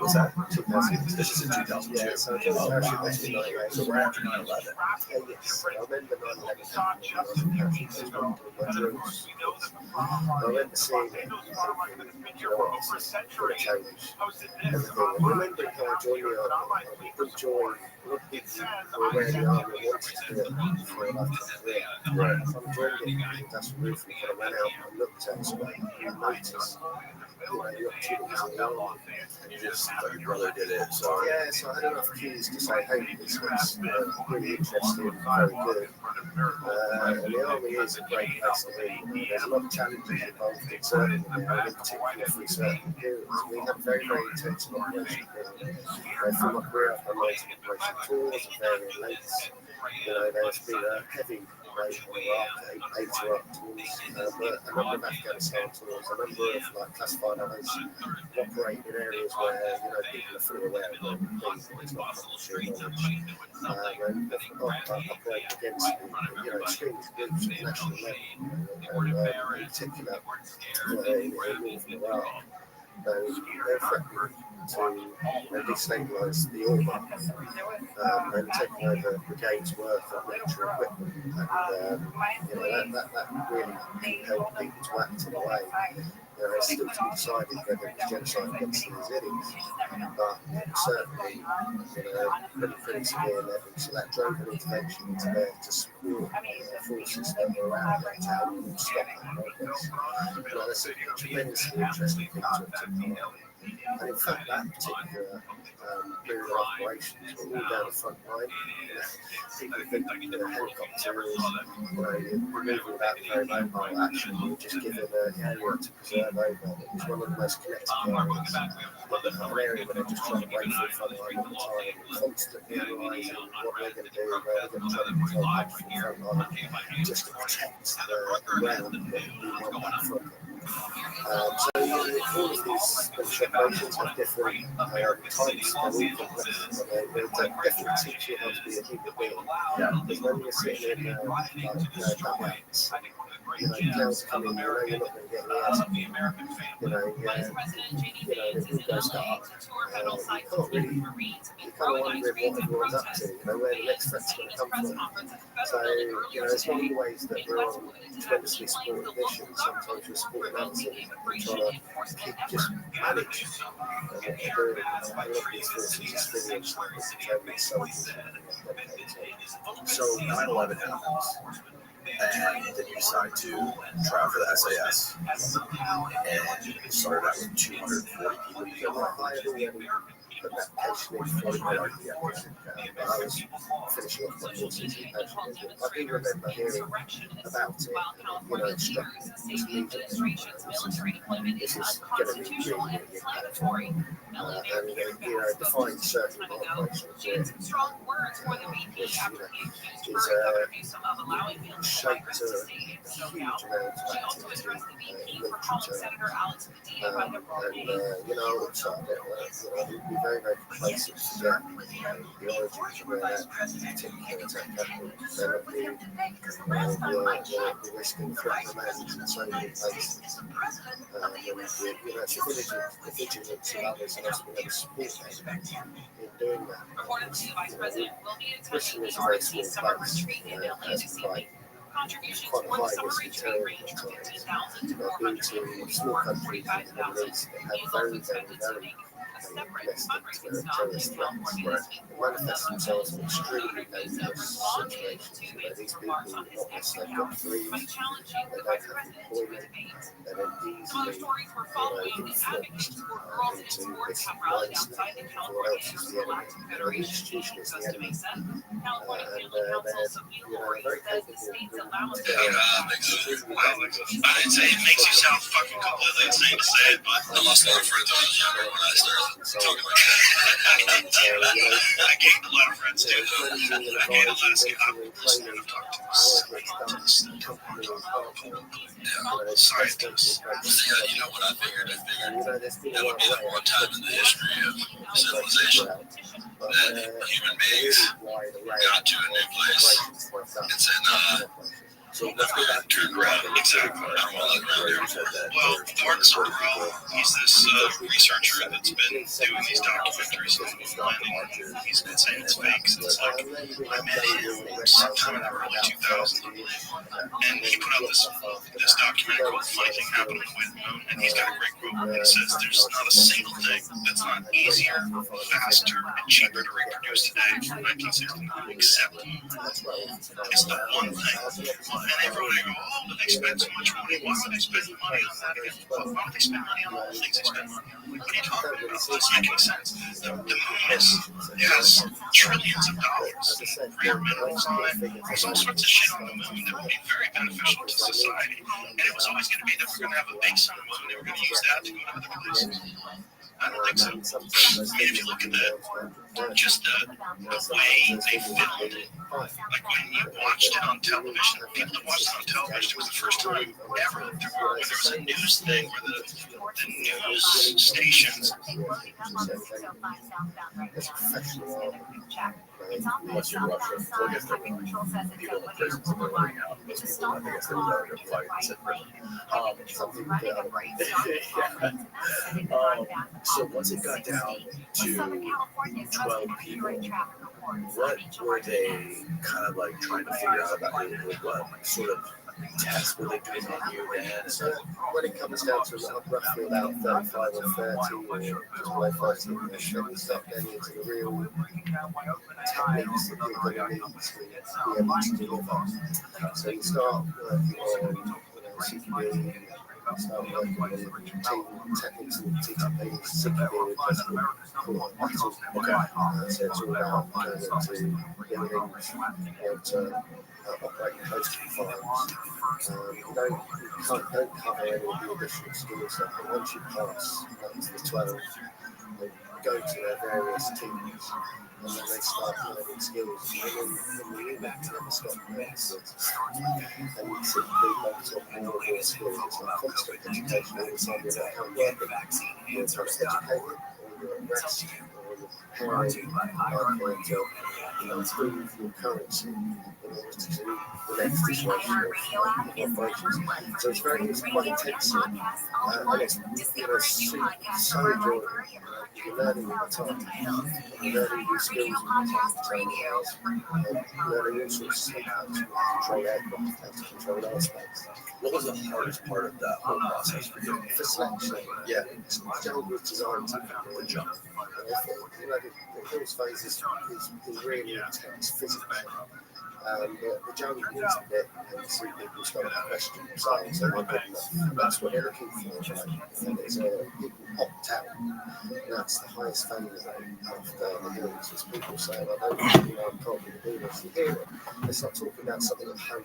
Was that 2000? This is in 2002. Yeah, so I did parachute racing in So 98. right after 9/11. Yes, I remember 9/11 happening. I was in parachute racing doing my drills. I remember seeing it and thinking, this is going to change everything. And remembering how I joined the army, I would join people who were wearing the army and wanted to do it for a lifetime career. Right. So I joined it because that's roofing, but I went out and looked at it and noticed, the opportunities in the army. And you just thought your brother did it, so. Yeah, so I had enough keys to say, hey, this looks really interesting, very good. And the army is a great place to be. There's a lot of challenges involved in serving there, in particular through certain periods. We have very, very intensive operation period. From my career, I've done loads of operation tours and varying lengths. There's been a heavy rate on Iraq, 8 Iraq tours, but a number of Afghanistan tours, a number of classified others operate in areas where people are fully aware of what it's not public knowledge, and operate against extremist groups at national level, and in particular in northern Iraq. They're threatening to destabilise the order and taking over brigades worth of military equipment, and that really helped people to act in a way. It's still to be decided whether it was genocide against the Yazidis, but certainly pretty severe levels. So that drove an intervention into there to support forces that were around there to help stop that progress. That's a tremendously interesting thing to have taken part in. And in fact, that particular period of operations were all down the front line. People think helicopters, you're moving without very mobile action. You're just given an area to preserve over. It was one of the most connected areas. An area where they're just trying to break through the front line all the time, constantly analysing what they're going to do, where they're going to try to control back from the front line, just to protect the ground that we want back from. So all of these operations have different types, and all complex. They definitely teach you how to be a human being. Because when you're sitting in dugouts, cows come in, you're not going to get the answer. The all goes dark. You can't really, wonder what everyone's up to, where the next threat's going to come from. So, it's one of the ways that we're on tremendously supported missions. Sometimes we're supporting others and trying to keep just manage what they're doing. A lot of these forces are experienced determined soldiers. So 9/11 happens, and then you decide to try for the SAS, and you started out with 240 people. I had already put an application in for but I was finishing off my courses in passion. I do remember hearing about it, it struck me immediately. This is going to be really impactful. And define certain operational gear, which is shaped a huge amount of activity in military terms. And I would start it, it would be very, very complacent to forget the origins of where that particular attack happened. The risk and threat remains in so many places. It's the vigilance of others and us being able to support them in doing that. Britain is a very small place, has quite a high risk of terrorism at times. I've been to small countries in the Middle East that have very, very, very domestic terrorist threats manifest themselves in extremely dangerous situations. These people have not necessarily got freeze, they don't have employment, they're then easily influenced into this mindset of what else is the enemy, the institution is the enemy. And they're very capable of I didn't say it makes you sound fucking completely insane to say it, but I lost a lot of friends when I was younger when I started talking like that. I gained a lot of friends too. I gained a lot of skills. I just never talked to this. Yeah. scientists. Yeah, you know what I figured? I figured that would be the one time in the history of civilization that human beings got to a new place and said, nah. So let's go back to around. Exactly. I don't want to look around there. Well, Martin Sorrell, he's this researcher that's been doing these documentaries on the moon landing. He's been saying it's fake since like I met him sometime in the early 2000s. And he put out this documentary called Funny Thing Happened on the Way to the Moon. And he's got a great quote where it says there's not a single thing that's not easier, faster, and cheaper to reproduce today from 1969 except the moon. It's the one thing. And everybody go, oh, but they spend so much money. Why would they spend money on that? Why would they spend money on all the things they spend money on? What are you talking about? It doesn't make any sense. The moon has trillions of dollars for your minerals on it. There's all sorts of shit on the moon that would be very beneficial to society. And it was always going to be that we're going to have a base on the moon. They were going to use that to go to other places. I don't think so. I mean, if you look at just the way they filmed it, like when you watched it on television, people that watched it on television, it was the first time ever when there was a news thing where the news stations. Unless you're Russia, so I guess there were people in the prisons that were letting out. Most people, I guess they were out there fighting in prison. So once it got down to 12 people, what were they kind of like trying to figure out about you? What sort of tests were they doing on you then? So when it comes down to roughly about 35 or 30 or just below 30, then we start getting into the real techniques that you're going to need to be able to deliver. So you start working on CQB, start working on team techniques and TTP, CQB replacement, battle. So it's all about going into buildings, operating hosting farms. You don't cover any of the additional skills set, but once you pass the 12, they go to their various teams and then they start learning skills. And then the unit never stop learning skills. And you see people on more and more skills. It's like constant education all the time. You're not working, you're trying to educate them, or you're at rest, or you're preparing to improve your currency in order to do the next iteration of operations. So it's quite intensive, and it's so enjoyable. You're learning all the time. You're learning new skills all the time. Learning all sorts of stuff, how to control aircraft, how to control airspace. What was the hardest part of that whole process for you? For selection, yeah, the jungle was designed to jump. The hills phase is really intense physically. But the jungle is a bit, and you see people start to question themselves, am I good enough? That's what they're looking for, right? And there's people opt out. That's the highest phase of the hills, as people say, I don't think I'm confident to do this. You hear it. Let's not talk about something at home.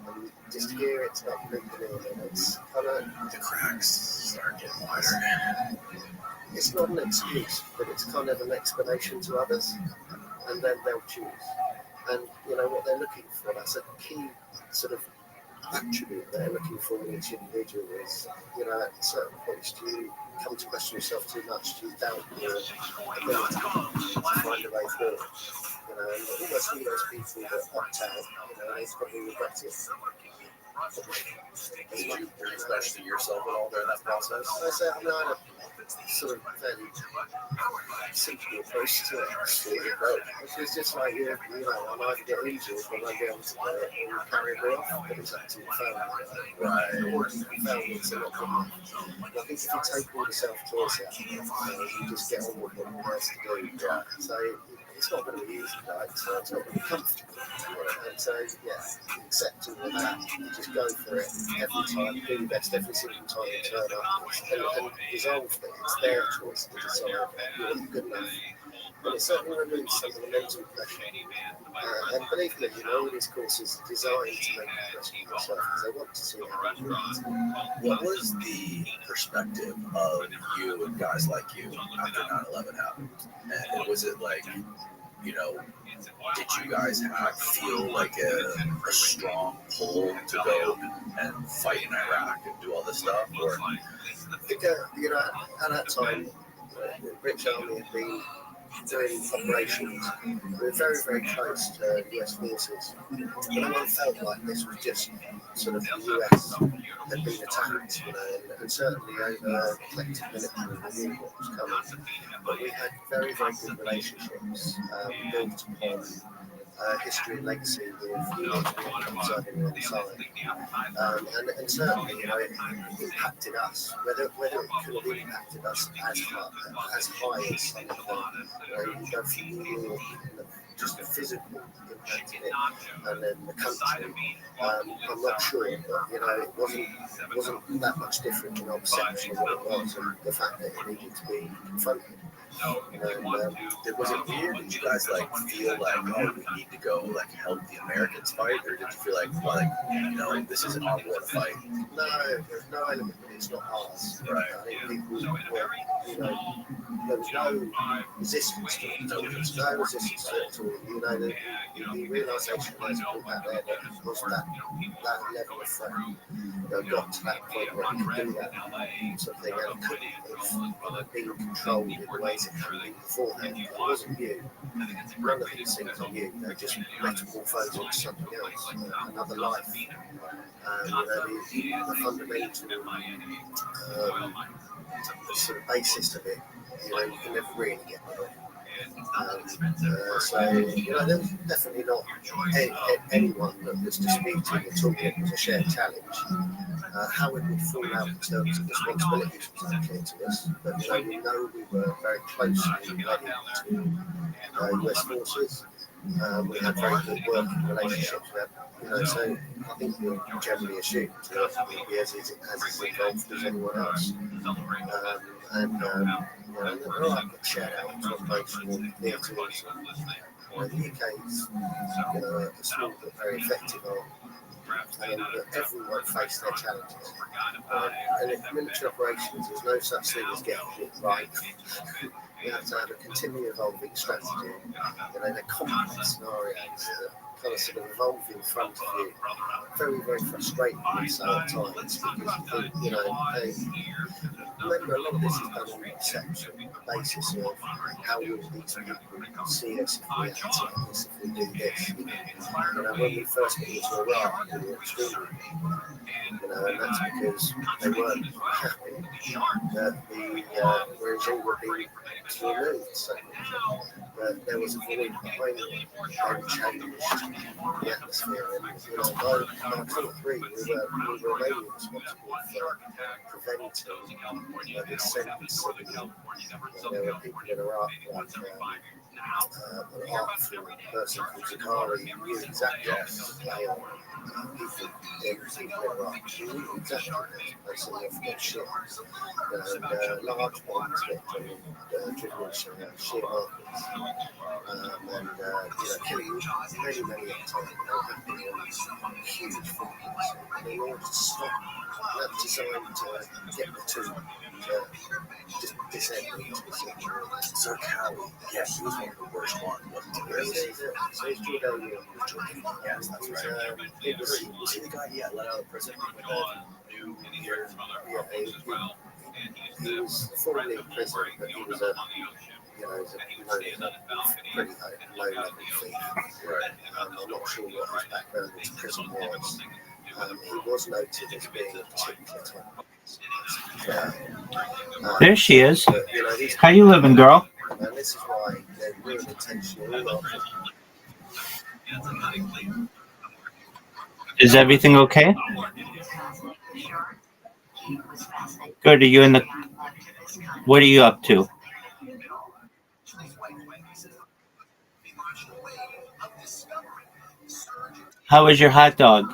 And just hear it's not breathing in, and it's kind of The cracks start getting wider. it's not an excuse, but it's kind of an explanation to others, and then they'll choose. And what they're looking for, that's a key sort of attribute they're looking for in each individual is, at certain points, do you come to question yourself too much? Do you doubt your ability to find a way forward? And almost all those people that opt out, they probably regret it. Did you express to yourself at all during that process? I say, I had a sort of fairly simple approach to it, which is just like, I might get injured, but I'll be able to carry it off, but it's up to your family. Right. Families are not good enough. I think if you take all the self-choice out, you just get on with what you have to do. Yeah. So it's not going to be easy, right? So it's not going to be comfortable. And so, accept all of that. You just go for it every time, do your best every single time you turn up, and resolve it. It's their choice to decide you're good enough. And it certainly removes some of the mental pressure. And believe me, all these courses are designed to make you question yourself because they want to see how you do. What was the perspective of you and guys like you after 9/11 happened? And was it like you know, did you guys feel like a strong pull to go and fight in Iraq and do all this stuff? Or I think, at that time, the British Army had been doing operations. We were very, very close to US forces. But no one felt like this was just sort of the US had been attacked, and certainly over collective military, we knew what was coming. But we had very, very good relationships built upon history and legacy with units observing alongside. And certainly, it impacted us. Whether it could have impacted us as high as some of them, you go from New York, just the physical impact of it, and then the country. I'm not sure, but it wasn't that much different in our perception of what it was, and the fact that it needed to be confronted. was it weird? Did you guys feel like, oh, we need to go help the Americans fight, or did you feel like no, this isn't our war to fight? No, there's no element that it's not ours. Right. I think people were, there was no resistance to it. There was no resistance to it at all. The realisation of those people back there that was that level of threat. Got to that point where we could do that sort of thing, and it couldn't have been controlled in the ways it had been beforehand. It wasn't you. None of these things are you. They're just metamorphosed into something else, another life. The fundamental the sort of basis of it, you can never really get rid of. So, there was definitely not anyone that was disputing at all. It was a shared challenge. How it would fall out in terms of responsibilities was unclear to us, but we know we were very closely related to US forces. We had very good working relationships with them. So I think we generally assumed that we'd be as involved as anyone else. And there are shout out to operational theatres. The UK is a small but very effective army. Everyone faced their challenges. And in military operations, there's no such thing as getting it right. You have to have a continually evolving strategy. They're complex scenarios that kind of sort of evolve in front of you. Very, very frustrating at times because you think, remember, a lot of this is done on perception, the basis of how will these people see us if we act like this, if we do this. When we first got into Iraq, we were extremely, and that's because they weren't happy that the regime would be removed. So there was a void behind it and changed the atmosphere. And by 1903, we were mainly responsible for preventing the sentence of there were people in Iraq like an artful person called Zakari who knew exactly how to play on people in Iraq. He knew exactly how to play some of their shit. And large bombs that driven into sheer markets. And killing many at a time. Happening on huge footprints. And in order to stop, that's designed to get the two just disable it. So Cali, yeah, he was one of the worst ones, wasn't he? Really? So he's Jordanian. Yes, that's right. Was he the guy let out of prison with the new year? Yeah, he was formerly in prison, but he was a pretty low level thief. Right. I'm not sure what his background into prison was. He was noted as being a particular type. There she is. How you living, girl? And this is why they're real intentional. Is everything okay? Good. Are you in the? What are you up to? How was your hot dog?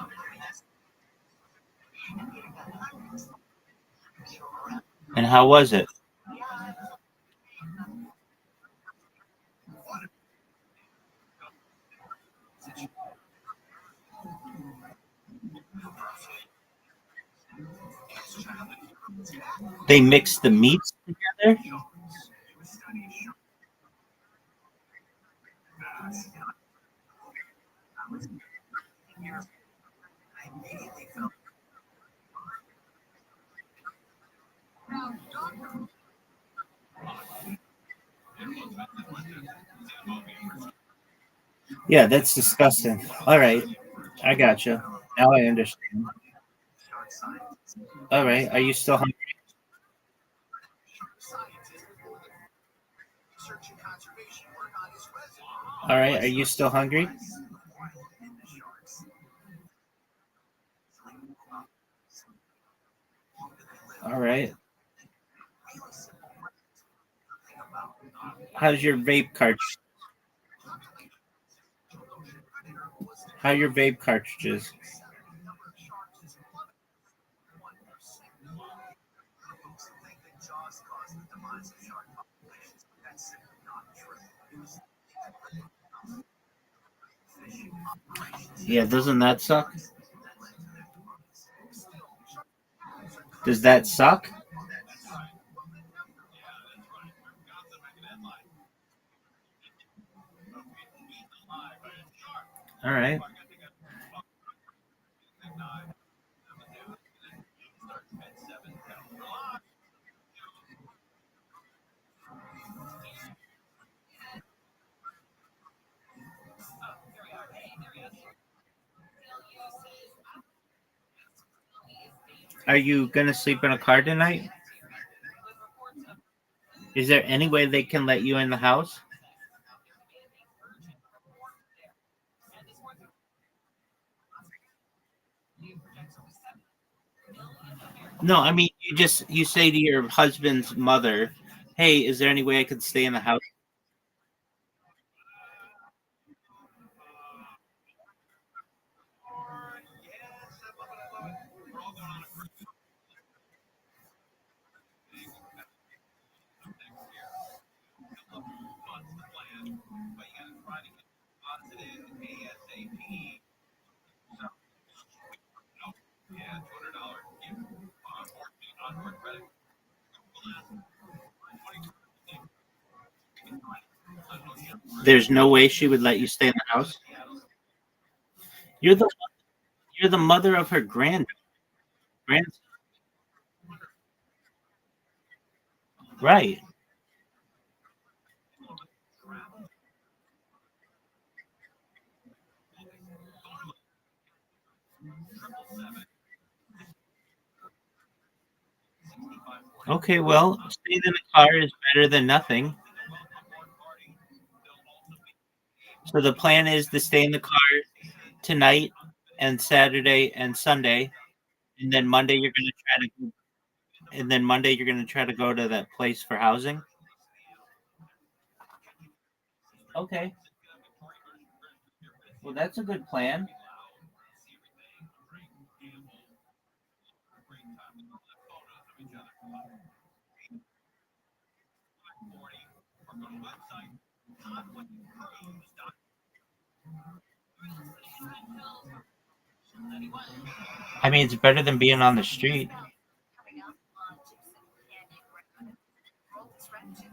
And how was it? They mix the meats together? Yeah, that's disgusting. All right, I gotcha. Now I understand. All right, are you still hungry? All right, are you still hungry? All right. How's your vape cartridge? How are your vape cartridges? Yeah, doesn't that suck? Does that suck? All right. Are you gonna sleep in a car tonight? Is there any way they can let you in the house? No, I mean you say to your husband's mother, "Hey, is there any way I could stay in the house?" There's no way she would let you stay in the house. You're the you're the mother of her grandson, right? Okay, well, staying in the car is better than nothing. So the plan is to stay in the car tonight and Saturday and Sunday, and then Monday you're gonna try to go to that place for housing. Okay, well that's a good plan. I mean, it's better than being on the street.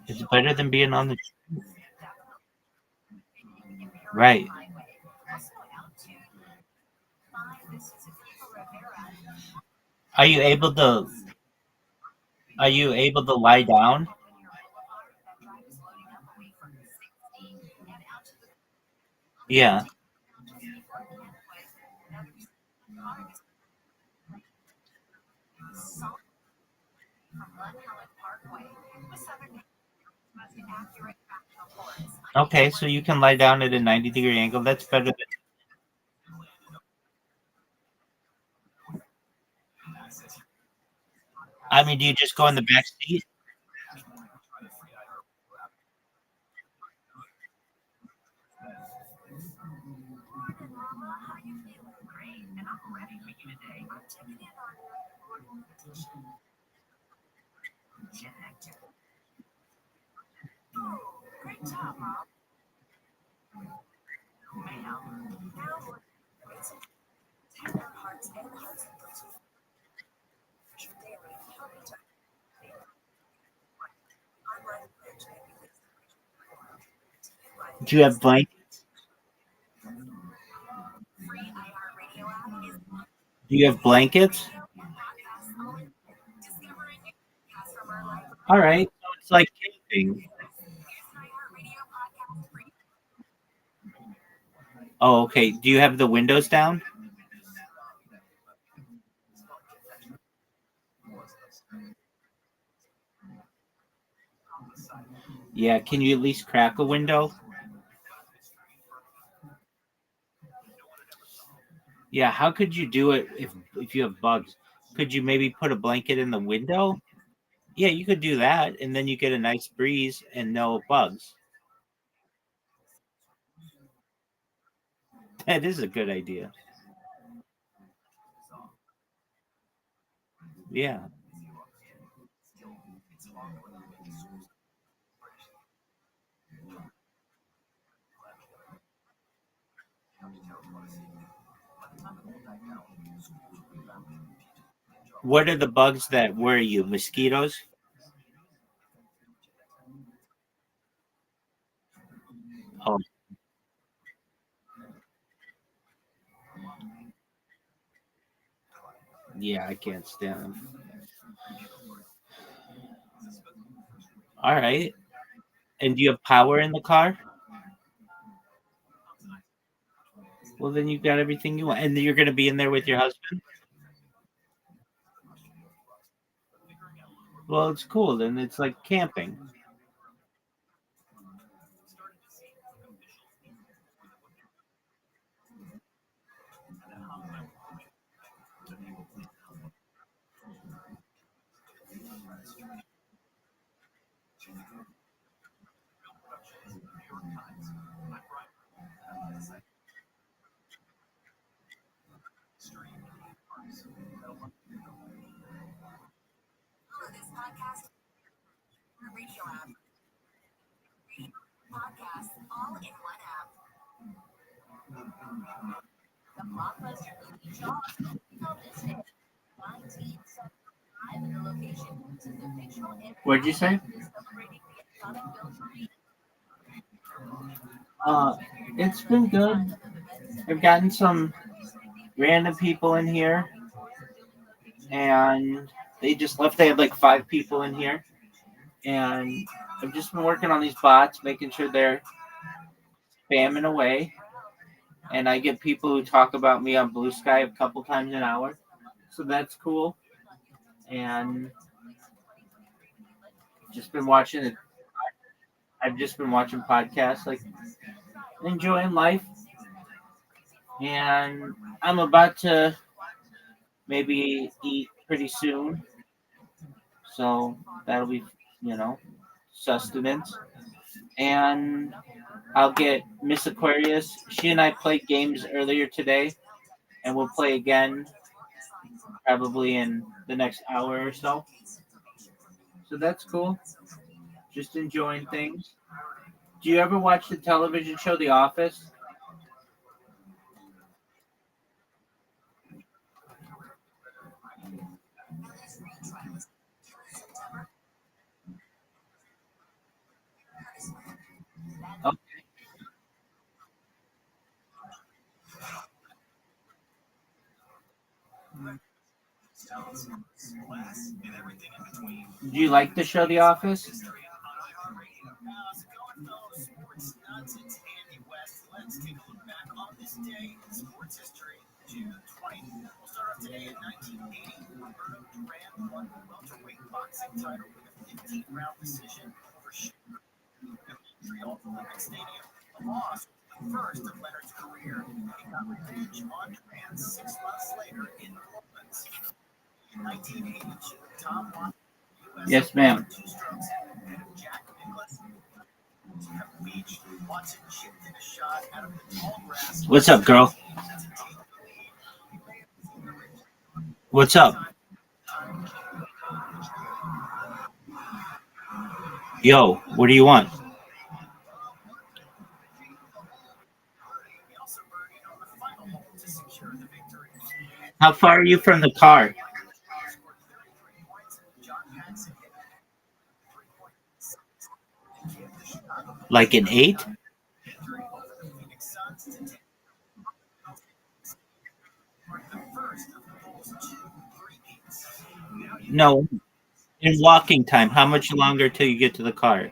It's better than being on the right. Are you able to lie down? Yeah. Okay, so you can lie down at a 90-degree angle. That's better than. I mean, do you just go in the back seat? Do you have blank? Do you have blankets? All right. So it's like camping. Oh, okay. Do you have the windows down? Yeah. Can you at least crack a window? Yeah. How could you do it if you have bugs? Could you maybe put a blanket in the window? Yeah, you could do that, and then you get a nice breeze and no bugs. That is a good idea. Yeah. What are the bugs that worry you? Mosquitoes? Oh, yeah, I can't stand them. All right. And do you have power in the car? Well, then you've got everything you want. And you're going to be in there with your husband? Well, it's cool. Then it's like camping. This podcast, radio app, podcast, all in one app. The blockbuster movie Jaws, filmed this day, 1975, and the location to the fictional What'd you say? celebrating the iconic film. Uh, it's been good. I've gotten some random people in here, and they just left. They had like 5 people in here, and I've just been working on these bots, making sure they're spamming away. And I get people who talk about me on Blue Sky a couple times an hour, so that's cool. And just been watching it. I've just been watching podcasts, like enjoying life. And I'm about to maybe eat pretty soon, so that'll be, you know, sustenance. And I'll get Miss Aquarius. She and I played games earlier today, and we'll play again probably in the next hour or so. So that's cool. Just enjoying things. Do you ever watch the television show The Office? Oh, do you like the show The Office? Let's take a look back on this day in sports history, June 20th. We'll start off today in 1980. Roberto Duran won the welterweight boxing title with a 15-round decision over Montreal Olympic Stadium. The loss was the first of Leonard's career, and he got revenge on Duran 6 months later in New Orleans. In 1982, Tom won Yes, ma'am. 2 strokes ahead of Jack Nicklaus. Watson chipped in a shot out of the tall grass. What's up, girl? What's up? Yo, what do you want? How far are you from the car? Like an 8? No, in walking time. How much longer till you get to the car?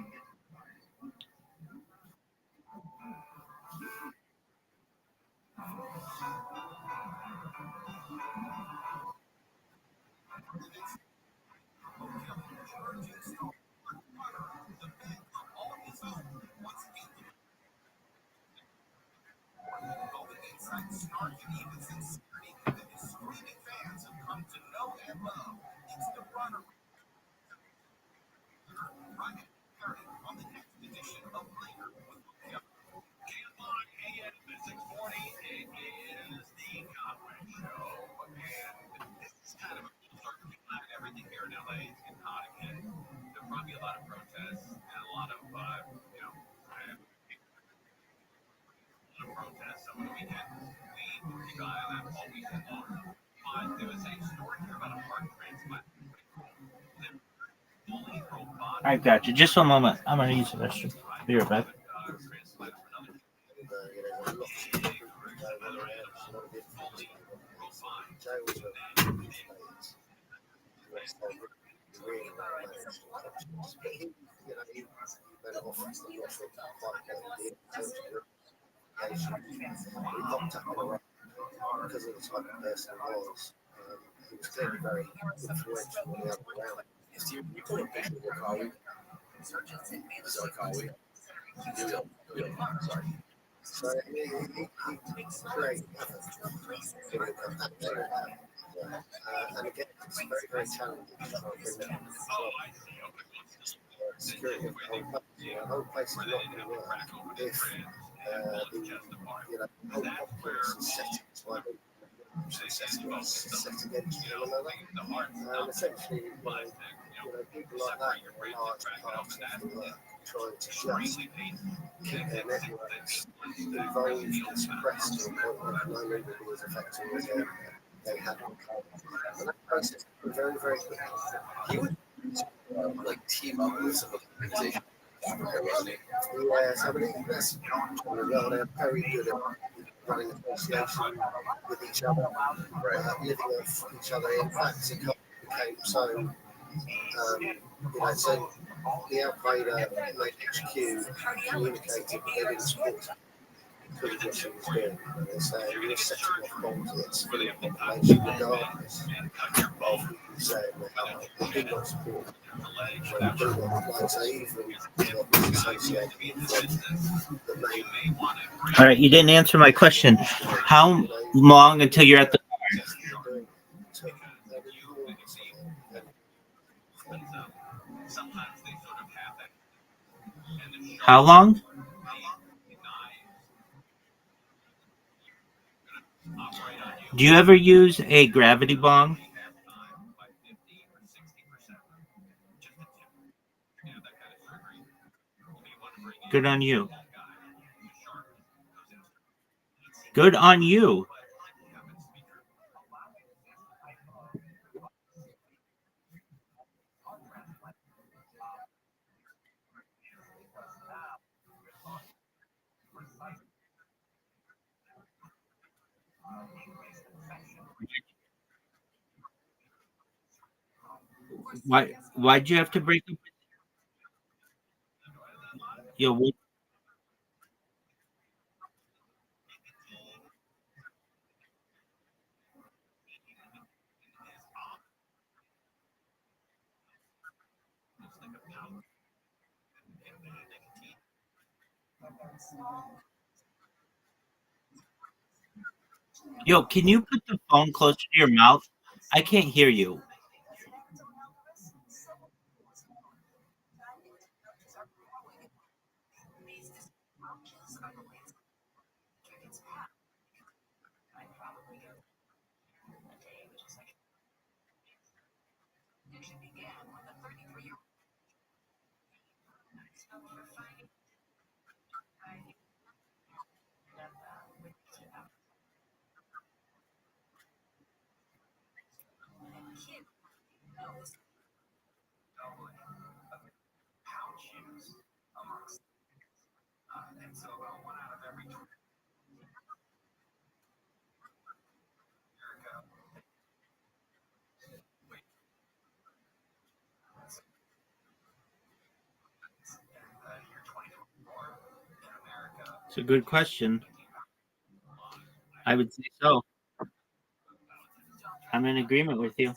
Everything here in LA is getting hot again. There'll probably be a lot of protests and a lot of, protests over the weekend. We keep an eye on that all weekend long. But there was a story here about a heart transplant. I got you. Just one moment. I'm gonna use the restroom. Be right back. Because of the type of person he was. He was clearly very influential on the other round. You call him Bishop Wakawi? Zarqawi? Sorry. So he created havoc. And again, it's very, very challenging to try and bring that control. Security of the whole place. The whole place is not going to work if the whole populace is set by set against one another. And essentially, people like that are large parts of the work trying to just keep their networks involved and suppressed to a point where no longer be as effective as they had been. And that process was very, very quick. He would like team up with some organizations. Yeah, so that's well, they're very good at running association with each other, living off each other. In fact, it became so, so the Al Qaeda made HQ communicated that they didn't support because of what she was doing. And they're saying we're setting off bombs against the population regardless of who you say they do not support. All right, you didn't answer my question. How long until you're at the How long? Do you ever use a gravity bong? Good on you. Good on you. Why'd you have to break up? Yo, can you put the phone closer to your mouth? I can't hear you. It's a good question. I would say so. I'm in agreement with you.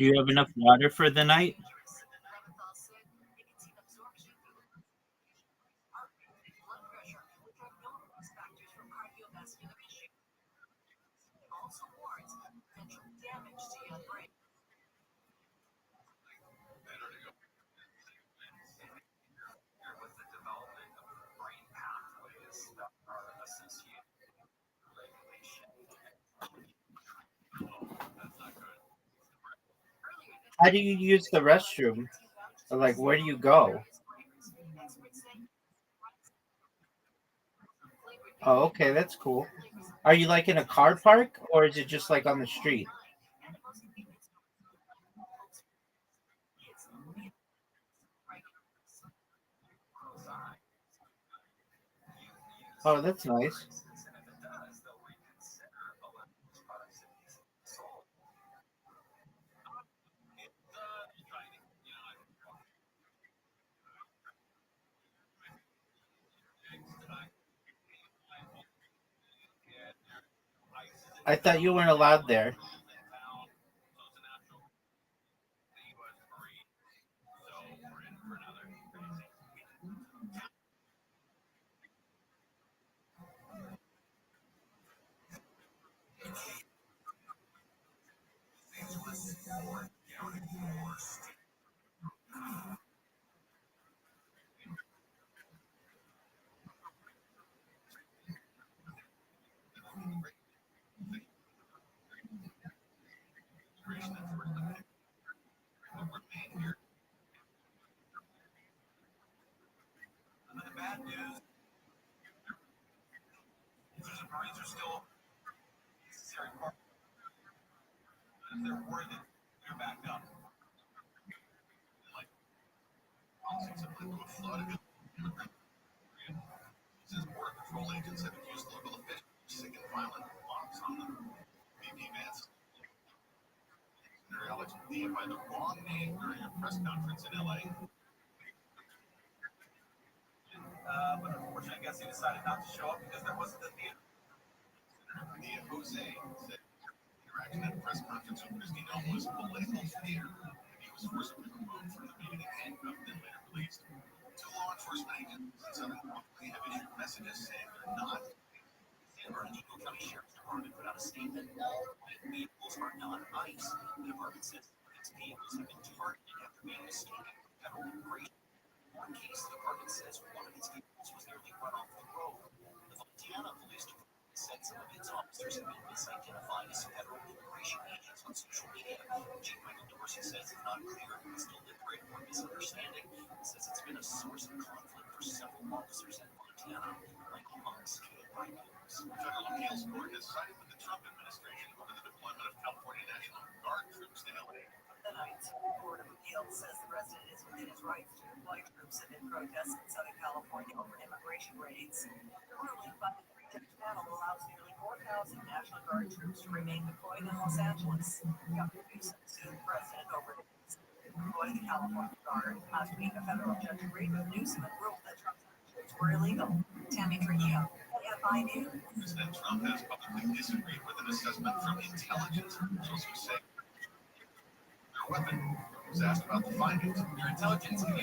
Do you have enough water for the night? How do you use the restroom? Like, where do you go? Oh, okay, that's cool. Are you like in a car park or is it just like on the street? Oh, that's nice. I thought you weren't allowed there.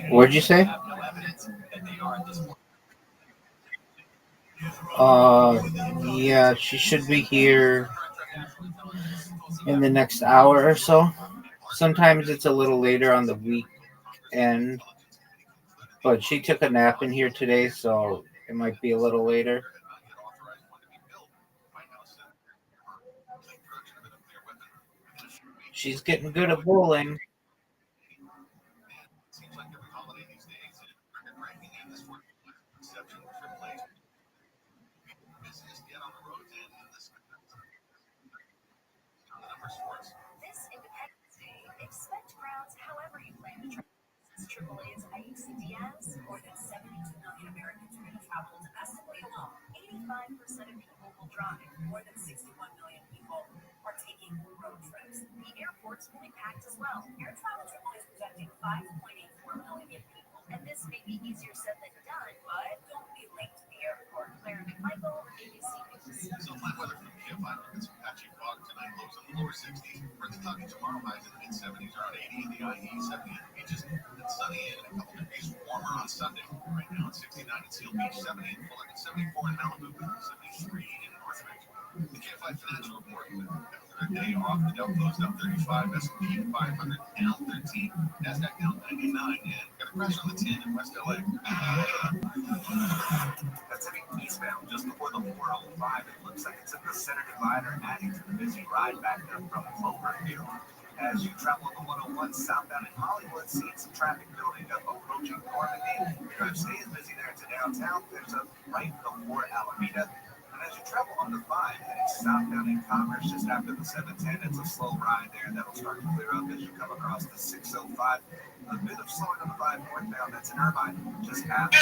What'd you say? Uh, yeah, she should be here in the next hour or so. Sometimes it's a little later on the weekend, but she took a nap in here today, so it might be a little later. She's getting good at bowling. AAA's Aisha Diaz, more than 72 million Americans are going to travel domestically alone. 85% of people will drive. More than 61 million people are taking road trips. The airports will be packed as well. Air Travel AAA is projecting 5.84 million people. And this may be easier said than done, but don't be late to the airport. Claire McMichael, ABC News. So flat weather from KFI. Look at some patchy fog tonight. Lows in the lower 60s. We're talking tomorrow. Highs in the mid 70s. Around 80 in the IE, 70 at the beaches. And sunny and a couple degrees warmer on Sunday. Right now it's 69 at Seal Beach, 70 in Fullerton, 74 in Malibu, 73 in North Beach. The KFI financial report. After a day off, the Dow closed up 35. S&P 500 down 13. Nasdaq down 99. And got a crash on the 10 in West LA. That's heading eastbound just before the 405. It looks like it's at the center divider, adding to the busy ride back up from Cloverfield. As you travel on the 101 southbound in Hollywood, seeing some traffic building up approaching Normandy. Your drive stays busy there to downtown. There's a right before Alameda. And as you travel on the 5, heading southbound in Commerce just after the 710, it's a slow ride there that'll start to clear up as you come across the 605. A bit of slowing on the 5 northbound, that's in Irvine, just after.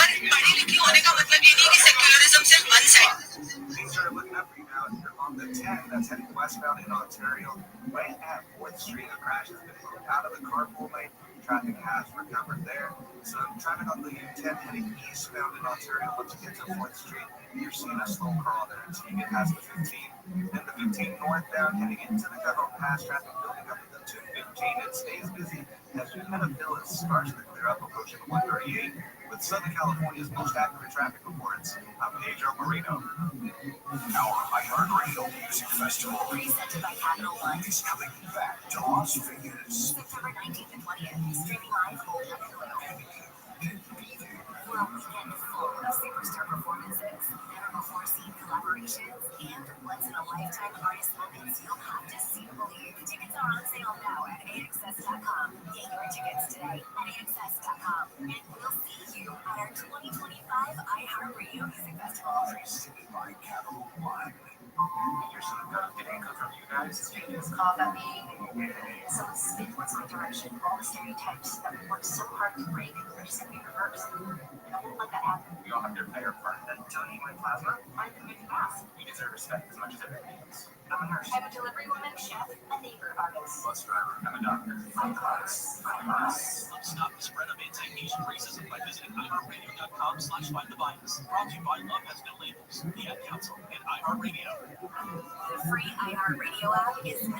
Things are looking up for you now. You're on the 10, that's heading westbound in Ontario. Right at 4th Street, a crash has been moved out of the carpool lane. Traffic has recovered there. So traffic on the 10 heading eastbound in Ontario. Once you get to 4th Street, you're seeing a slow crawl there until you get past the 15. Then the 15 northbound heading into the Government Pass, traffic building up at the 215. It stays busy as you kind of feel it starts to clear up approaching 138. With Southern California's most accurate traffic reports, I'm Pedro Marino. Our iHeartRadio Music Festival Presented by Capital One. is coming back to Las Vegas. September 19th and 20th. Streaming live on Hulu. For a weekend full of superstar performances, never before seen collaborations, and once-in-a-lifetime artist moments you'll have to see to believe. Tickets are on sale now at AXS.com. Get your tickets today at AXS.com. And we'll see you at our 2025 iHeartRadio Music Festival. Presented by Capital One. Here's some good info from you guys. It's called that being. So spin towards my direction. All the stereotypes that we worked so hard to break are just going to be reversed. I won't let that happen. We all have to play our part. Then donate my plasma. I'm the big boss. We deserve respect as much as everybody else. I'm a nurse. I'm a delivery woman, chef, a neighbor artist. Bus driver. I'm a doctor. My class. My class. Stop the spread of anti-Asian racism by visiting iHeartRadio.com/fightthebias. Brought to you by Love Has No Labels, the Ad Council, and iHeartRadio. The free iHeartRadio app is #1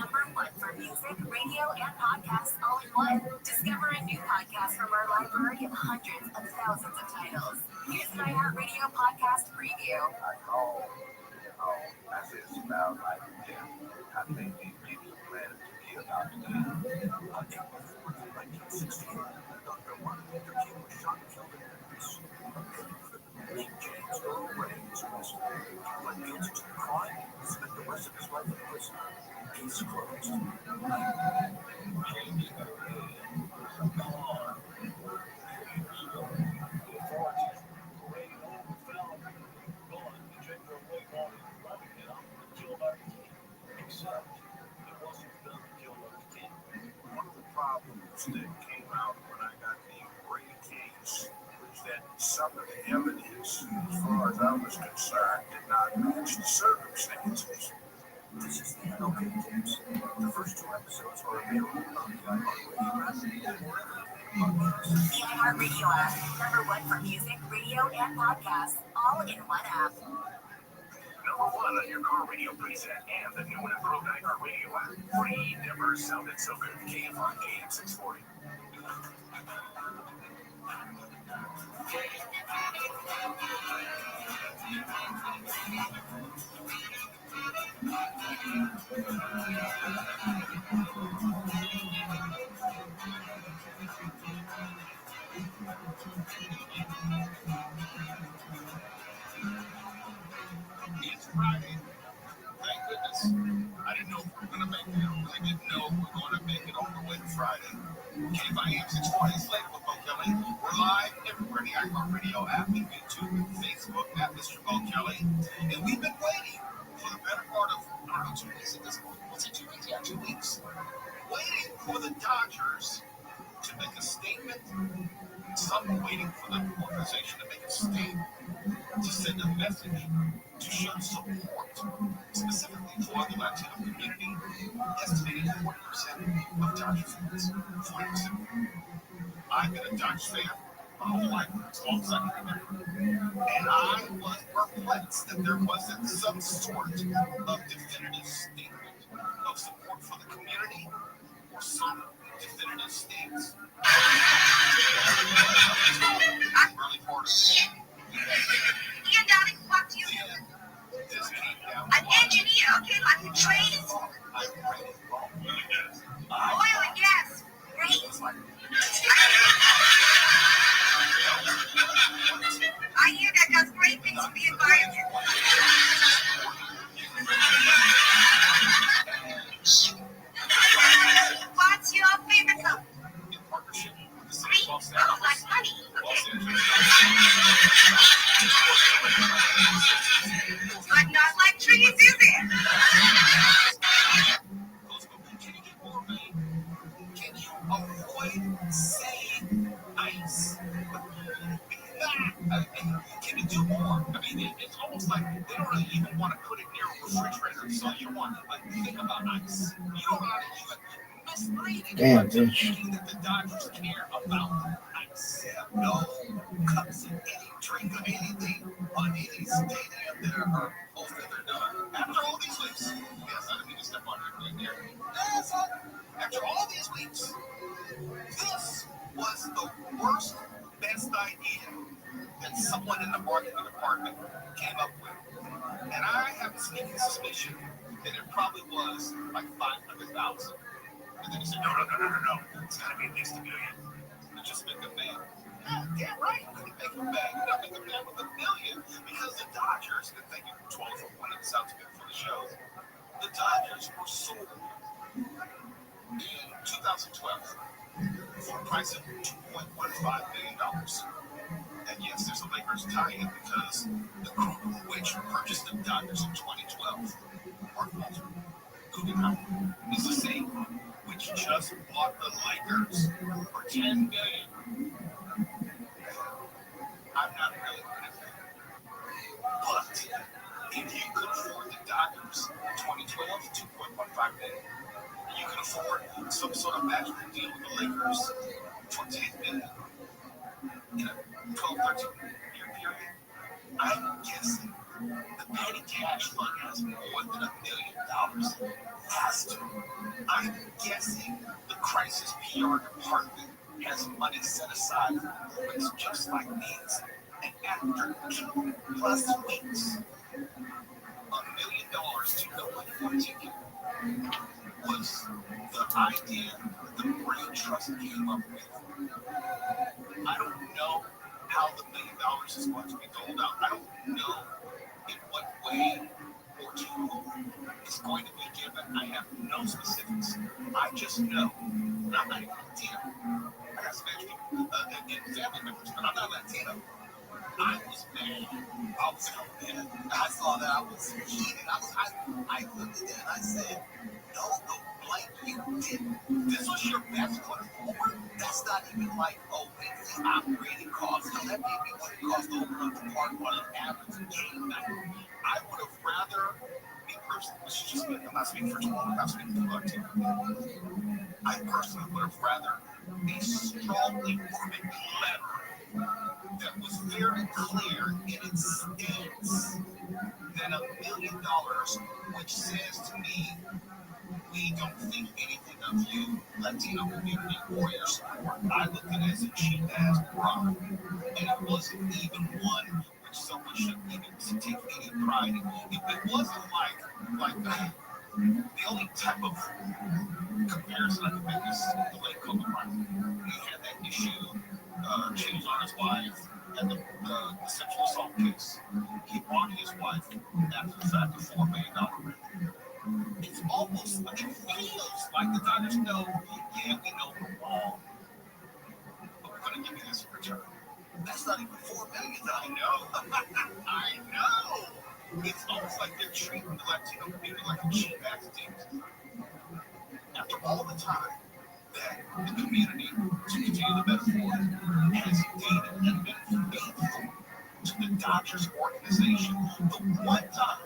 for music, radio, and podcasts all in one. Discover a new podcast from our library of hundreds of thousands of titles. Here's an iHeartRadio podcast preview. I call, that's just about like, I think they maybe planning to be about to do. On April 4th, 1960, Dr. Martin Luther King was shot and killed in Memphis. King James Earl Ray was arrested. He pled guilty to the crime and spent the rest of his life in prison. Case closed. One of the problems that came out when I got the Ray case was that some of the evidence, as far as I was concerned, did not match the circumstances. This is the OK tapes. The first 2 episodes are available on the iHeartRadio app. The iHeartRadio app, #1 for music, radio, and podcasts, all in one app. Number 1 on your car radio preset and the new and improved iHeartRadio app. Free, never sounded so good. KFI AM 640. It's Friday. Thank goodness. I didn't know if we were going to make it. I didn't know if we were going to make it all the way to Friday. KFI AM 640 slated with Bo Kelly. We're live everywhere in the iHeartRadio app, and YouTube, and Facebook at Mr. Bo Kelly. And we've been waiting for the better part of, I don't know, 2 weeks at this point. Was it 2 weeks? Yeah, 2 weeks. Waiting for the Dodgers to make a statement. Some were waiting for the organization to make a statement, to send a message, to show support, specifically for the Latino community. Estimated 40% of Dodgers fans, 40%. I've been a Dodgers fan my whole life, as long as I can remember. And I was perplexed that there wasn't some sort of definitive statement of support for the community or some definitive stance. Really hard. Ian, darling, what do you do? An engineer, okay, like the trades? Oil and gas. Great. I hear that does great things for the environment. What's your favorite color? Green. Oh, like money. Okay. But not like trees, is it? Can you avoid saying ice? Can you do more? I mean, it's almost like they don't really even want to put it near a refrigerator. So you want to think about ice. You don't want to even misleading thinking that the Dodgers care about ice. No cups of any drink of anything on any stadium that are hosted. They're done. After all these weeks, yes, I didn't mean to step on your there. After all these weeks, this was the worst, best idea that someone in the marketing department came up with. And I have a sneaking suspicion that it probably was like 500,000. And then he said, no. It's got to be at least $1 million. And just make a man. Yeah, right. You make a man. You don't make a man with $1 million. Because the Dodgers, and thank you, 12 for one, it sounds good for the show. The Dodgers were sold in 2012 for a price of $2.15 billion. And yes, there's a Lakers tie-in because the group which purchased the Dodgers in 2012, Mark Walter, Guggenheim, is the same group which just bought the Lakers for $10 billion. I'm not really good at that. But if you could afford the Dodgers in 2012, $2.15 billion, you can afford some sort of magical deal with the Lakers for $10 billion in a 12, 13 year period. I'm guessing the petty cash fund has more than $1 million. Has to. I'm guessing the crisis PR department has money set aside for moments just like these. And after 2+ weeks, $1 million to nobody for a ticket was the idea that the brain trust came up with. I don't know how the $1 million is going to be doled out. I don't know in what way or to whom it's going to be given. I have no specifics. I just know, and I'm not even Latino. I got Spanish people and family members, but I'm not Latino. I was mad. I was so mad. I saw that I was heated. I looked at that and I said, no, Blake, you didn't. This was your best foot forward. That's not even like a weekly operating cost. No, that may be what it costs to open up the park on an average game night. I would have rather, me personally, this is just me, I'm not speaking for 12, I'm not speaking for our team. I personally would have rather a strongly worded letter that was very clear in its stance than $1 million, which says to me, we don't think anything of you, Latino community or your support. I look at it as a cheap ass bribe, and it wasn't even one which someone should even take any pride in. If it wasn't like the only type of comparison I can make is the late Kobe Bryant. He had that issue, cheating on his wife, and the sexual assault case. He brought his wife after the fact a $4 million rent. It's almost like it feels like the Dodgers know, yeah, we know we're wrong, but we're going to give you this in return. That's not even $4 million. I know. I know. It's almost like they're treating the Latino community like a cheap ass team. After all the time that protect the community, to continue the metaphor, has indeed been faithful to the Dodgers organization. The one time,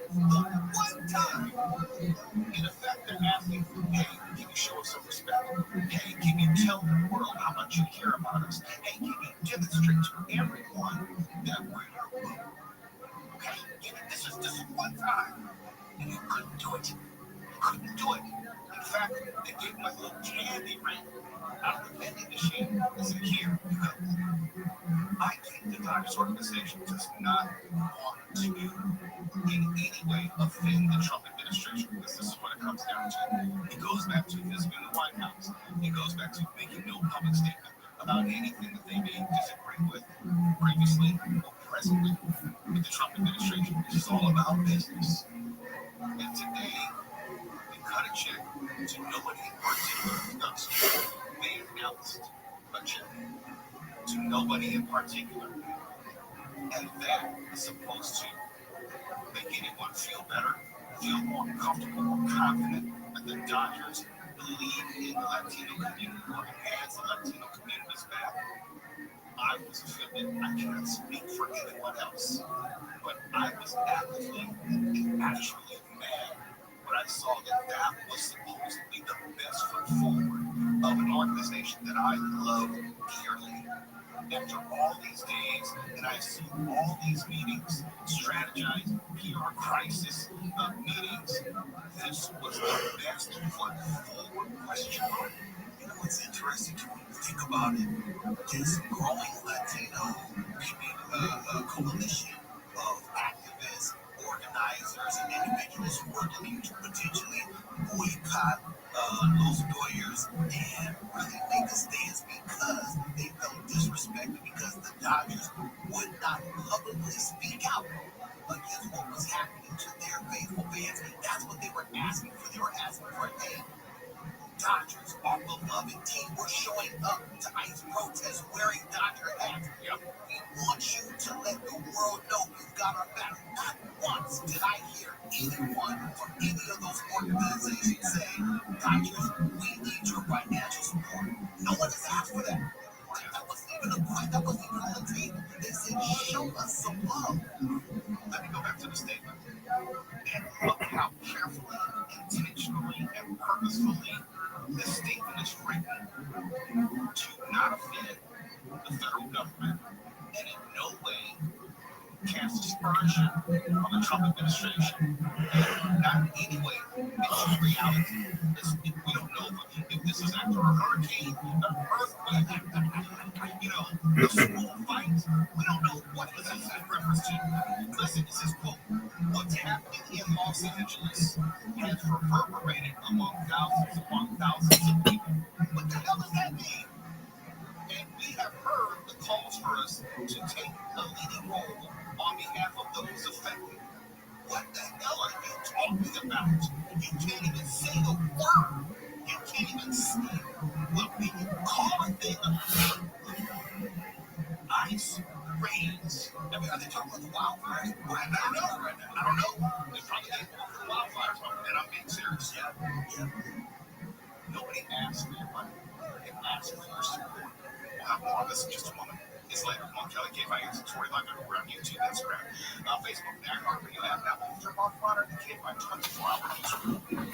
in effect, they're asking, hey, can you show us some respect? Hey, can you tell the world how much you care about us? Hey, can you demonstrate to everyone that we're your group? Okay, this is one time, and you couldn't do it. Couldn't do it. In fact, they gave me a little candy ring out of the vending machine. They said, here, you go. I think the Dodgers organization does not want to in any way offend the Trump administration, because this is what it comes down to. It goes back to visiting the White House. It goes back to making no public statement about anything that they may disagree with previously or presently with the Trump administration. This is all about business. And today, they cut a check to nobody in particular. They announced a check to nobody in particular. And that is supposed to make anyone feel better, feel more comfortable, more confident that the Dodgers believe in the Latino community or has the Latino community's back. I was offended. I cannot speak for anyone else. But I was actually mad when I saw that was supposedly the best foot forward of an organization that I love dearly. After all these days, and I see all these meetings, strategized PR crisis meetings, this was the best foot forward question mark. You know what's interesting when you think about it? This growing Latino coalition of activists, organizers, and individuals who are looking to potentially boycott Los Doyers and really make a stance because they felt disrespected because the Dodgers would not publicly speak out against what was happening to their faithful fans. That's what they were asking for. They were asking for a name. Dodgers, our beloved team, were showing up to ICE protests wearing Dodger hats. Yep. We want you to let the world know you've got our back. Not once did I hear anyone from any of those organizations say, Dodgers, we need your financial support. No one has asked for that. That wasn't even a point. That wasn't even on the table. They said, show us some love. Let me go back to the statement. And look how carefully, intentionally, and purposefully this statement is written to not offend the federal government and in no way cast aspersion on the Trump administration. Not in any way. It's reality. We don't know if this is after a hurricane, an earthquake, the school fights. We don't know what this is in reference to. Listen, it says, quote, what's happening in Los Angeles has reverberated among thousands of people. What the hell does that mean? And we have heard the calls for us to take a leading role on behalf of those affected. What the hell are you talking about? You can't even say the word. You can't even say what we call a thing. Ice rains. I mean, are they talking about the wildfires? I don't know right now. I don't know. They're probably getting wildfires, and I'm being serious. Yeah. Nobody asked for your money. They asked for your support. We'll have more on this in just a moment. It's later on Kelly K5 45 over on YouTube, Instagram, Facebook, iHeartRadio app, Apple, Jermark Monitor, and K5 24-hour news.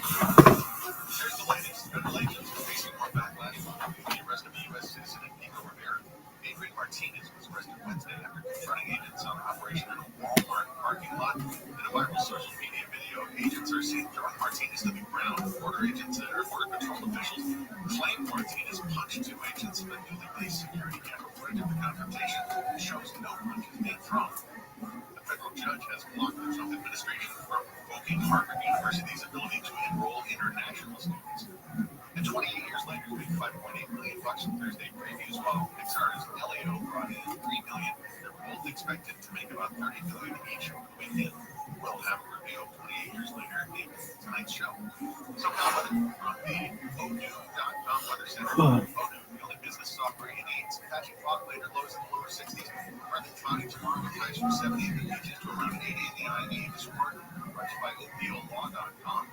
Here's the latest. The latest facing more backlash from the arrest of a U.S. citizen Nico Rivera. Adrian Martinez was arrested Wednesday after confronting agents on operation in a Walmart parking lot. In a viral social media video, agents are seen throwing Martinez to the ground. Border Patrol officials claim Martinez punched two agents, but newly placed security camera footage of the confrontation shows no punches being thrown. The federal judge has blocked the Trump administration from revoking Harvard University's ability to enroll international students. And 28 years later, paid $5.8 million on Thursday previews, while Pixar's Elio brought in $3 million. They're both expected to make about $30 million each over the weekend. We'll have a reveal 28 years later in tonight's show. So now from the ONU.com Weather Center. ONU, the only business software you need. Patchy fog later, lows in the lower 60s. Partly cloudy tomorrow with highs from 70 in the beaches to around 80 in the IE. This report brought to you by OPOLaw.com.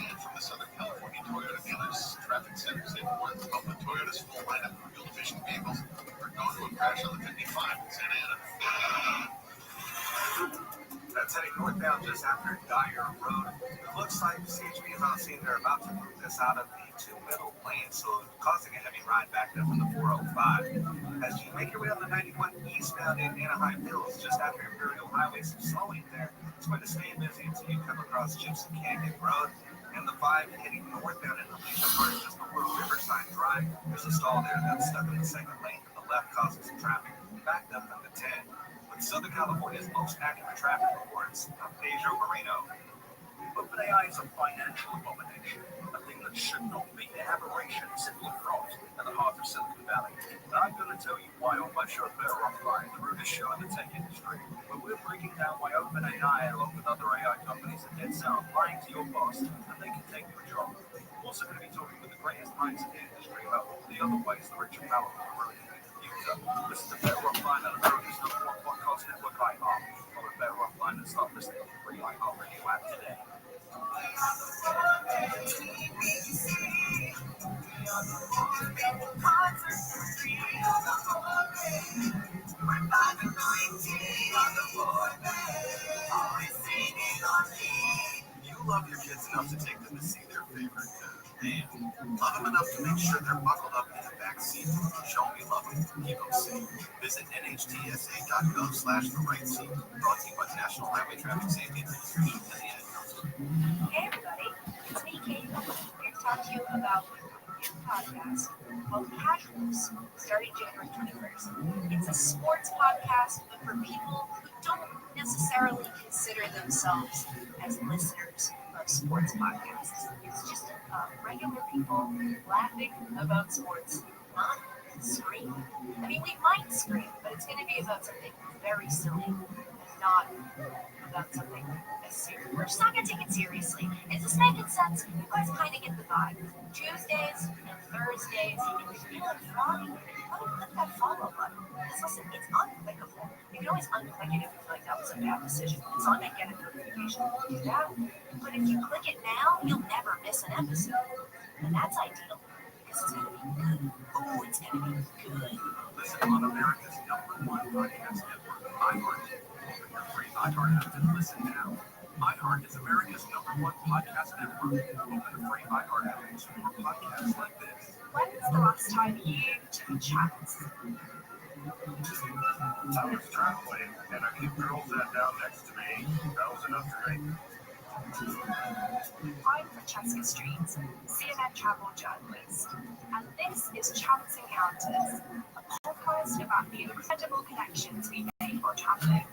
And from the Southern California Toyota dealers, traffic centers, they've warned about the Toyota's full lineup of fuel-efficient vehicles are going to a crash on the 55 in Santa Ana. That's heading northbound just after Dyer Road. It looks like CHP is on scene. They're about to move this out of the two middle lanes, so causing a heavy ride back up from the 405. As you make your way on the 91 eastbound in Anaheim Hills, just after Imperial Highway, some slowing there. It's going to stay busy until you come across Gypsum Canyon Road. And the 5 heading northbound in the Alicia Park just before Riverside Drive. There's a stall there that's stuck in the second lane to the left, causing some traffic backed up on the 10. With Southern California's most accurate traffic reports, I'm Pedro Marino. OpenAI is a financial abomination, a thing that should not be. An aberration, simply fraud at the heart of Silicon Valley. And I'm going to tell you why on my show, ViralRabbi, through this show in the tech industry, where we're breaking down why OpenAI, along with other AI companies, are dead set on lying to your boss, and they can take your job. We're also going to be talking with the greatest minds in the industry about all the other ways the rich and powerful are really listen to Better Offline on America's #1 podcast network, iHeart. Follow Better Offline and start listening to the free iHeart Radio app today. You love your kids enough to take them to see their favorite band. Love them enough to make sure they're buckled up in the back seat. Show me love them. Keep them safe. Visit nhtsa.gov/the-right-seat. Brought to you by the National Highway Traffic Safety Administration and the Ad Council. Hey everybody, it's me, Kate. Here to talk to you about a new podcast called Casuals, starting January 21st. It's a sports podcast, but for people who don't necessarily consider themselves as listeners of sports podcasts. It's just regular people laughing about sports, not scream. I mean, we might scream, but it's going to be about something very silly, not about something as serious. We're just not going to take it seriously. Is this making sense? You guys kind of get the vibe. Tuesdays and Thursdays, if you're feeling froggy, go and click that follow button. Because listen, it's unclickable. You can always unclick it if you feel like that was a bad decision. It's on and get a notification when you do that. But if you click it now, you'll never miss an episode. And that's ideal. Because it's going to be good. Oh, it's going to be good. Listen on America's #1 podcast network, iHeart. Open your free iHeart app and listen now. iHeart is America's #1 podcast network. Open the free iHeart app and support podcasts like this. When was the last time you took chats? I was traveling, and a cute girl sat down next to me. That was enough for me. I'm Francesca Streams, CNN travel journalist, and this is Chance Encounters, a podcast about the incredible connections we make while traveling.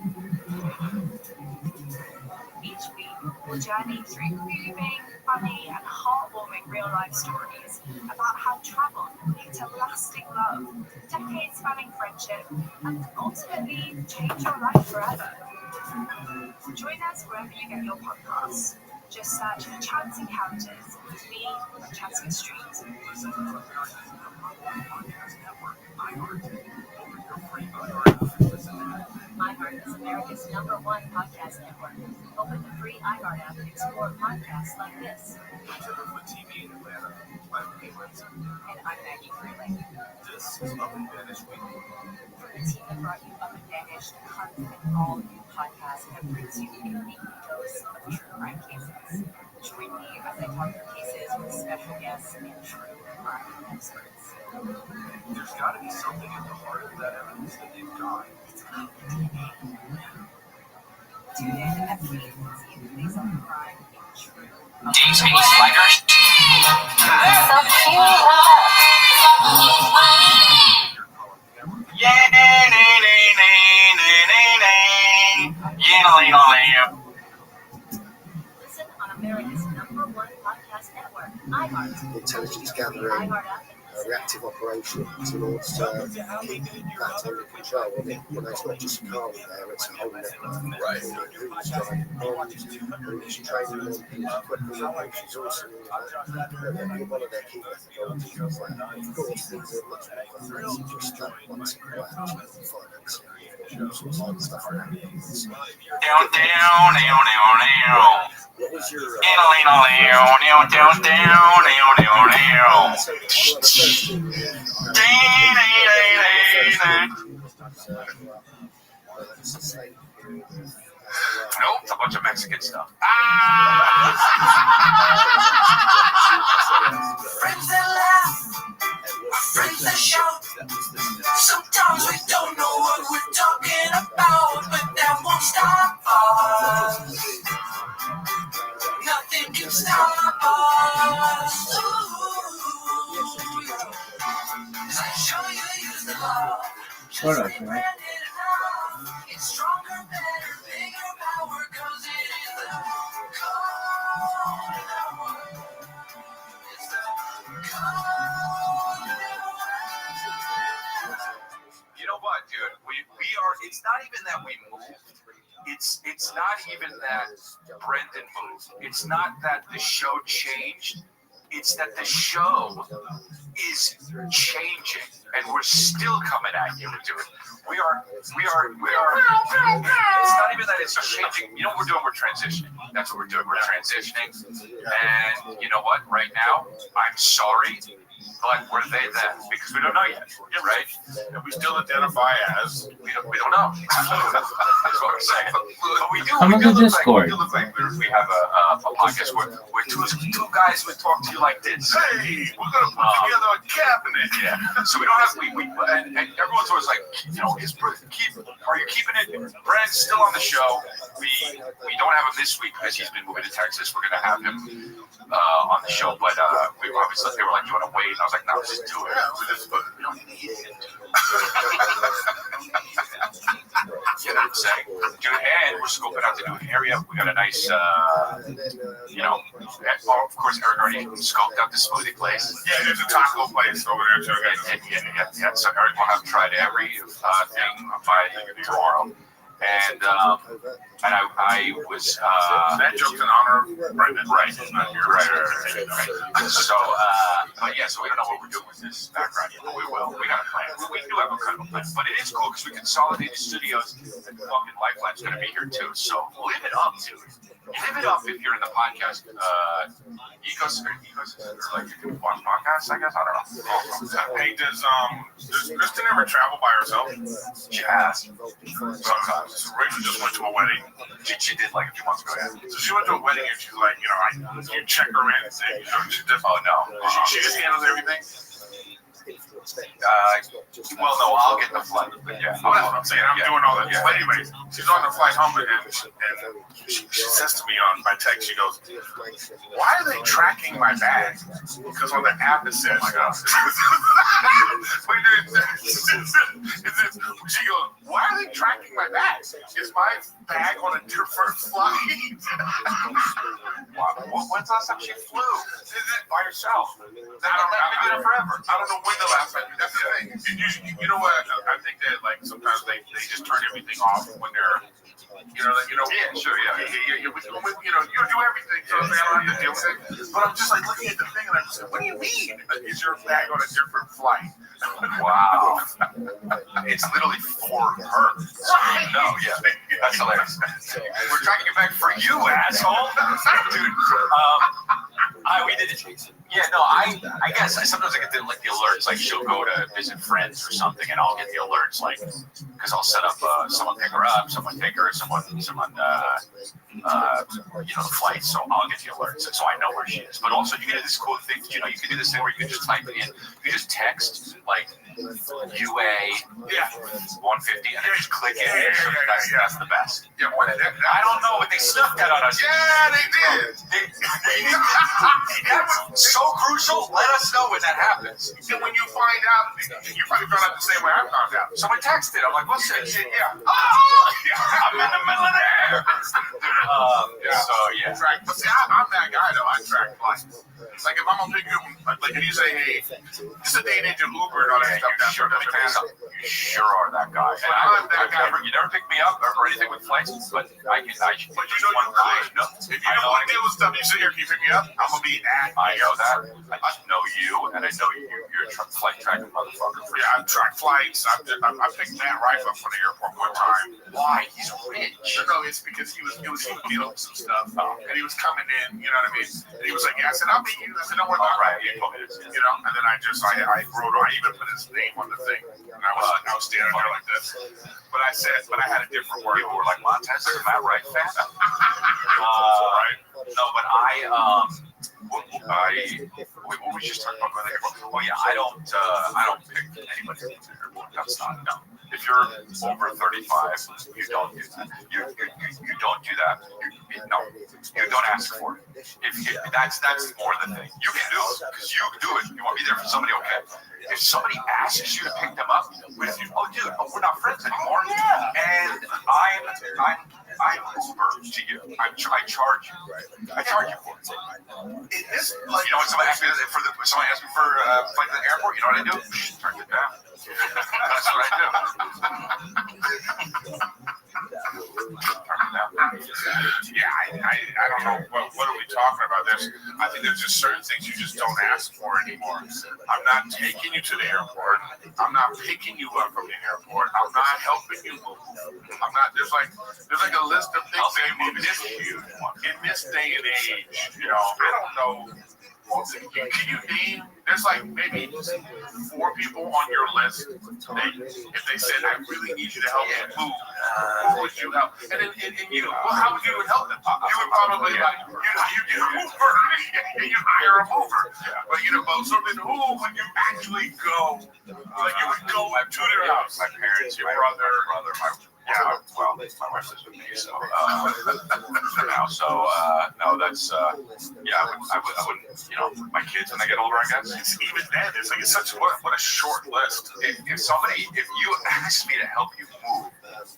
Each week, we'll journey through moving, funny, and heartwarming real-life stories about how travel can lead to lasting love, decades-spanning friendship, and ultimately change your life forever. Join us wherever you get your podcasts. Just search for Chance Encounters with me, Francesca Streams. Listen to America's #1 podcast network, iHeart. Open your free iHeart app and listen now. iHeart is America's #1 podcast network. Open the free iHeart app and explore podcasts like this. Together for TV in Atlanta, I'm Caitlin. And I'm Maggie Freeling. This is Up and Vanish Weekly. From the team that brought you Up and Vanished, confident all-new podcast that brings you a unique dose of true crime cases. Join me as I talk through cases with special guests and true crime experts. There's got to be something at the heart of that evidence that they've got. It's about DNA. Tune in every week to see if these are crime in true. Dave's mini sliders. So cute. Yeah, Listen on America's #1 podcast network, iHeart. Intelligence gathering, reactive operations in order to keep that under control. I mean, it's not just Carly there, it's a whole network. Right. Who's driving bombs, who's training them, who's equipping them, who's also one of their key methodologies is that, of course, things are much more complex than just once in a while, finance, all sorts of stuff around. What we was your? Nope, it's a bunch of Mexican stuff. Friends that laugh, friends that shout. Sometimes we don't know what we're talking about, but that won't stop us. Nothing can stop us. I show you use the love. Sort of, right? It's stronger, better, bigger power, 'cause it is the code. It's the code. You know what, dude? We are. It's not even that we moved. It's not even that Brendan moved. It's not that the show changed. It's that the show is changing, and we're still coming at you, dude. We are. It's not even that it's changing. You know what we're doing? We're transitioning. That's what we're doing. We're transitioning. And you know what? Right now, I'm sorry, but were they then? Because we don't know yet. You're right. And we still identify as we don't know. That's what we're saying. But we do. Come on the Discord. We look like we have a podcast where two guys would talk to you like this. Hey, we're gonna put together a cabinet. Yeah. So we don't have and everyone's always like, you know, are you keeping it? Brent's still on the show. We don't have him this week because he's been moving to Texas. We're gonna have him on the show, but we obviously they were like, "You want to wait?" And I was like, "No, just do it. We don't need it." You know what I'm saying? Dude, and we're scoping out the new area. We got a nice, you know, of course, Eric already scoped out the smoothie place. Yeah, there's a taco place over there too. Yeah. So Eric will have tried every thing by tomorrow. And I was that joke's in honor of Brendan, right? Right. So, but yeah, so we don't know what we're doing with this background yet, but we will. We got a plan. We do have a kind of a plan, but it is cool because we consolidated studios, and fucking Lifeline's going to be here too. So live it up, dude. Live it up if you're in the podcast ecosystem, or like you do watch podcasts, I guess. I don't know. Hey, does Kristen ever travel by herself? She has. Sometimes. So Rachel just went to a wedding. She did like a few months ago. Yeah. So she went to a wedding and she's like, you know, you check her in and say, you know, she just, oh no, she just handles everything. Well, no, I'll get the flight. But yeah, that's what I'm saying. I'm doing all that. Yeah. But anyways, she's on the flight home, and she says to me on my text, she goes, "Why are they tracking my bag?" Because on the app it says, she goes, "Why are they tracking my bag? Is my bag on a different flight?" When's the last time she flew? Is it by herself? I've been doing it forever. I don't know when the last time. That's the thing. You know what? I think that like sometimes they just turn everything off when they're, yeah, sure, yeah. You do everything, so they don't have to deal with it. But I'm just like looking at the thing, and I'm just like, what do you mean? Is your bag on a different flight? Wow. It's literally for her. No, yeah, that's hilarious. We're tracking it back for you, asshole. Dude, we did it. Yeah, no, I guess sometimes I get the alerts, like she'll go to visit friends or something, and I'll get the alerts, like, because I'll set up someone pick her up, someone take her, someone the flight, so I'll get the alerts, so I know where she is. But also, you can do this cool thing, you can do this thing where you can just type it in, you just text, like, UA 150, and then just click it. That's the best. Yeah, I don't know, but they snuffed that on us. Yeah, they did. That was so crucial. Let us know when that happens. And when you find out, you probably found out the same way I found out. Someone texted. I'm like, what's this? Yeah. I'm in the middle of the air. So, yeah. But see, I'm that guy, though. I track flights. Like, if I'm gonna pick you, like, if you say, hey, this is a day and age of Uber and all that stuff, sure, let me tell you something. You sure are that guy. And I'm that guy. You never pick me up or anything with flights, but I should. But you know you could. No. If you don't want to deal with stuff, you say, here, can you pick me up? I'm going to be at. I know that. I know you, and I know you're a flight tracking motherfucker. Yeah, I've tracked flights. I picked Matt Rife up from the airport one time. Why? He's rich. No, it's because he was dealing with some stuff, and he was coming in. You know what I mean? And he was like, "Yeah," I said, "I'll meet you." I said, "Don't worry about it." He told me this. You know, and then I wrote. I even put his name on the thing, and I was standing there like this. But I had a different word. People were like, Montez is a Matt Wright fan. Right? No, but what we just talking about going to the airport? Oh yeah, I don't pick anybody to the airport. That's not no. If you're over 35, you don't do that. You don't do that. You don't ask for it. That's more the thing. You can do it because you do it. You want to be there for somebody, okay? If somebody asks you to pick them up, dude, we're not friends anymore. And I'm Uber to you. I charge you. I charge you for it. When somebody asks me for flight to the airport, you know what I do? Turn it down. That's what I do. Yeah, I don't know. What are we talking about? I think there's just certain things you just don't ask for anymore. I'm not taking you to the airport. I'm not picking you up from the airport. I'm not helping you move. I'm not. There's like a list of things in this day and age. You know, I don't know. Can you name? There's like maybe 4 people on your list. If they said, "I really need you to help me move," who would you help? And how would you help them? You would probably you get a mover and you hire a mover. But so then who would you actually go? Like you would go to their house. My parents, your brother, my wife lives with me, so no, that's I wouldn't, my kids when they get older, I guess. Even then, it's such what a short list. If you asked me to help you move,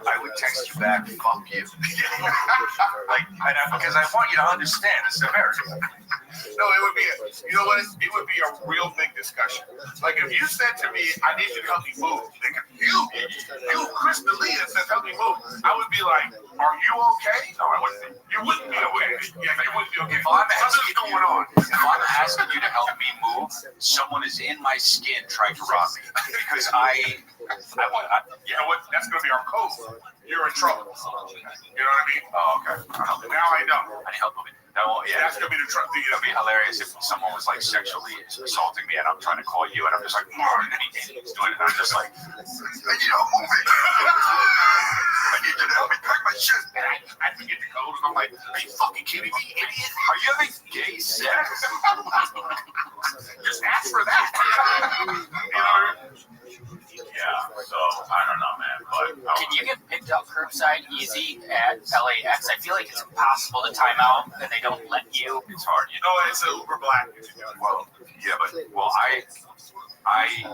I would text you back, "Fuck you," because I want you to understand the severity. No, it would be it would be a real big discussion. Like if you said to me, "I need you to help me move," you, Chris D'Elia says, "Help me move," I would be like, "Are you okay?" No, I wouldn't. You wouldn't be okay. Yeah, you wouldn't be okay. If I'm something's going on. If I'm asking you to help me move, someone is in my skin trying to rob me because you know what? That's going to be our code. You're in trouble. You know what I mean? Oh, okay. Now I know. I need help with it. That's going to be the trouble. It'd be hilarious if someone was like sexually assaulting me and I'm trying to call you and I'm just like, and he's doing it. And I'm just like, I need help moving. I need you to help me pack my shit. And I forget the code. And I'm like, are you fucking kidding me, idiot? Are you having gay sex? Just ask for that. Yeah, so I don't know, man. But can you get picked up curbside easy at LAX? I feel like it's impossible to time out and they don't let you. It's hard, It's an Uber Black. Well, yeah, but I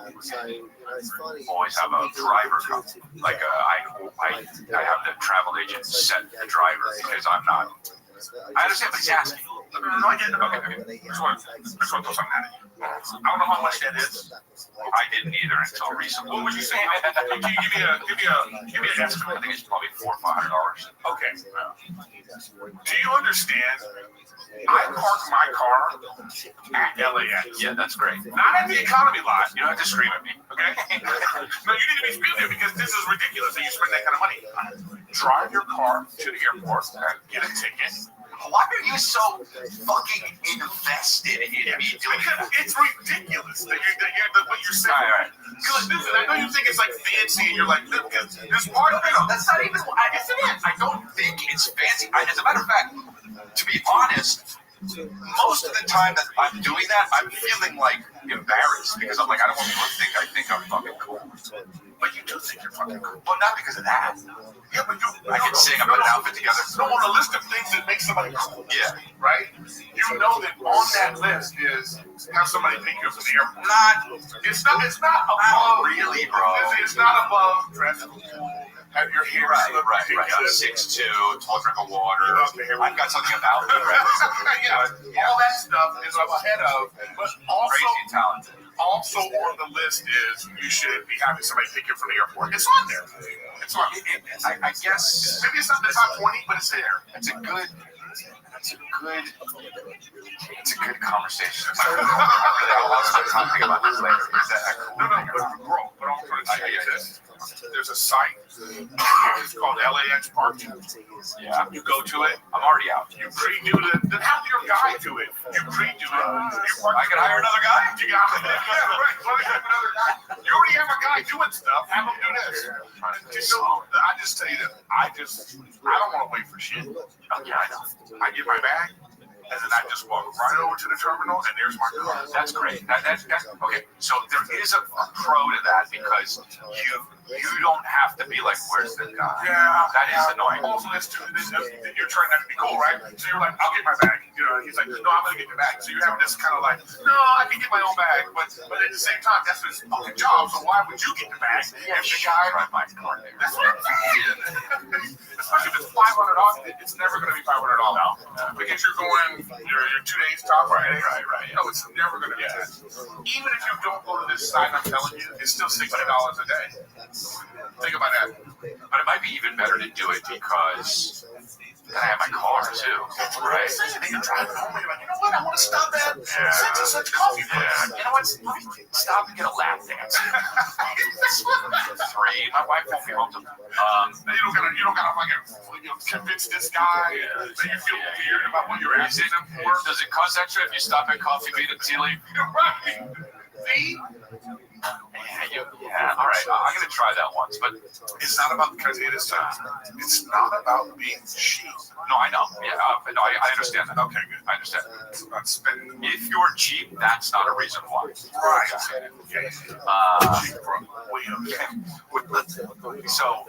always have a driver come. Like I have the travel agent set the driver because I'm not. I understand, but he's asking. No, I get it. Okay. I just want to throw something at you. I don't know how much that is. I didn't either until recently. What would you say? Can you give me an estimate? I think it's probably $400 or $500. Okay. Do you understand? I park my car at LAX. Yeah, that's great. Not at the economy lot. You don't have to scream at me, okay? No, you need to be screaming because this is ridiculous that you spend that kind of money. Drive your car to the airport and get a ticket. Why are you so fucking invested in me? Because it's ridiculous that you're saying. All right. Because listen, I know you think it's like fancy, and you're like, because there's part of it. That's not even. Yes, it is. I don't think it's fancy. As a matter of fact, to be honest, most of the time that I'm doing that, I'm feeling like embarrassed because I'm like, I don't want people to think I think I'm fucking cool. But you do think you're fucking cool. Well, not because of that. Yeah, but I can sing, I put an outfit together. No, on a list of things that make somebody cool. Yeah. Right? You know that on that list is have somebody pick you up from the airport. It's not above. Really, bro. It's not above dress cool. Have your hair right. 6'2", tall drink of water. I've got something about me. All that stuff is up ahead of, but also crazy talented. Also on the list is you should be having somebody pick you from the airport. It's on there. It's on. I guess Maybe it's not the top 20, but it's there. it's a good conversation. I will spend time thinking about this later. No, but bro, but I'm trying to tell you this. There's a site. It's called LAX Park. Yeah. You go to it. I'm already out. You pre-do then have your guy do it. You pre-do it. I can hire another guy? You got it. Yeah, right. Let me have another guy. You already have a guy doing stuff. Have him do this. I just tell you this. I don't want to wait for shit. Yeah, I know. I get my bag, and then I just walk right over to the terminal, and there's my car. That's great. That's okay. So there is a pro to that because you don't have to be like, where's the guy? Yeah, that is annoying. Also, this too. You're trying not to be cool, right? So you're like, I'll get my bag. You know, he's like, no, I'm gonna get your bag. So you're having this kind of like, no, I can get my own bag, but at the same time, that's his fucking job. So why would you get the bag if the guy? Right, my car there. That's what I'm saying. Especially if it's $500, it's never gonna be $500 because you're going your 2 days top. Right. No, it's never gonna be that. Even if you don't go to this site, I'm telling you, it's still $60 a day. Think about that. But it might be even better to do it because then I have my car too, right? And then you're driving home and you're like, you know what? I want to stop at such and such coffee place. You know what? Stop and get a lap dance. 3. My wife won't be home till. You don't gotta fucking convince this guy that you feel weird about what you're asking him for. Does it cost extra if you stop at Coffee Bean and Tea Leaf? Right. See? Yeah, all right. I'm gonna try that once, but it's not about because it's not about being cheap. No, I know. Yeah, no, I understand that. Okay, good. I understand. It's not spending. If you're cheap, that's not a reason why. Right. Okay. So,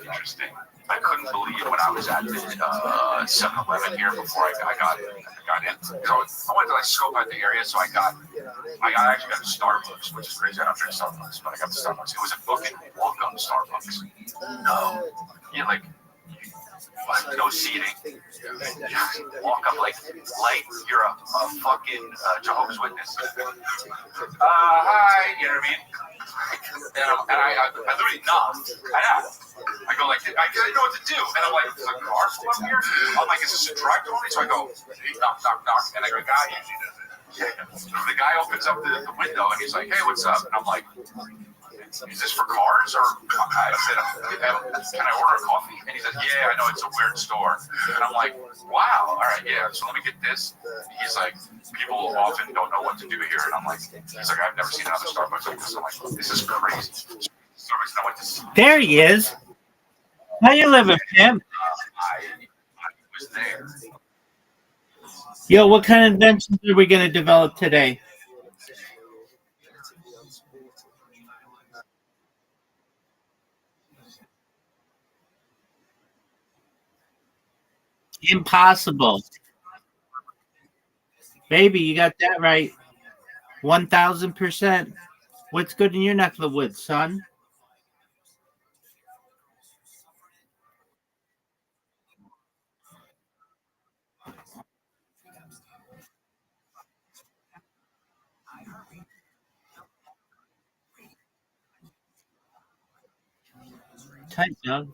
interesting. I couldn't believe when I was at the 7-Eleven here before I got in. So I wanted to like scope out the area, so I actually got a Starbucks, which is crazy. I don't drink Starbucks, but I got the Starbucks. It was a fucking welcome Starbucks. No, yeah, like no seating. Walk up like you're a fucking Jehovah's Witness. Hi, you know what I mean? And I literally knock. I go like, I didn't know what to do. And I'm like, there's a car pull up here? I'm like, is this a drive-thru? So I go, knock, knock, knock. And the guy usually does it. Yeah. The guy opens up the window and he's like, hey, what's up? And I'm like, is this for cars? Or I said, can I order a coffee? And he says, yeah, I know it's a weird store. And I'm like, wow, all right, yeah. So let me get this. He's like, people often don't know what to do here. And I'm like, he's like, I've never seen another Starbucks like this. I'm like, this is crazy. Starbucks, and I went to see. There he is. How you living, Pim? I was there. Yo, what kind of inventions are we going to develop today? Impossible. Baby, you got that right. 1,000%. What's good in your neck of the woods, son? Tight, Doug.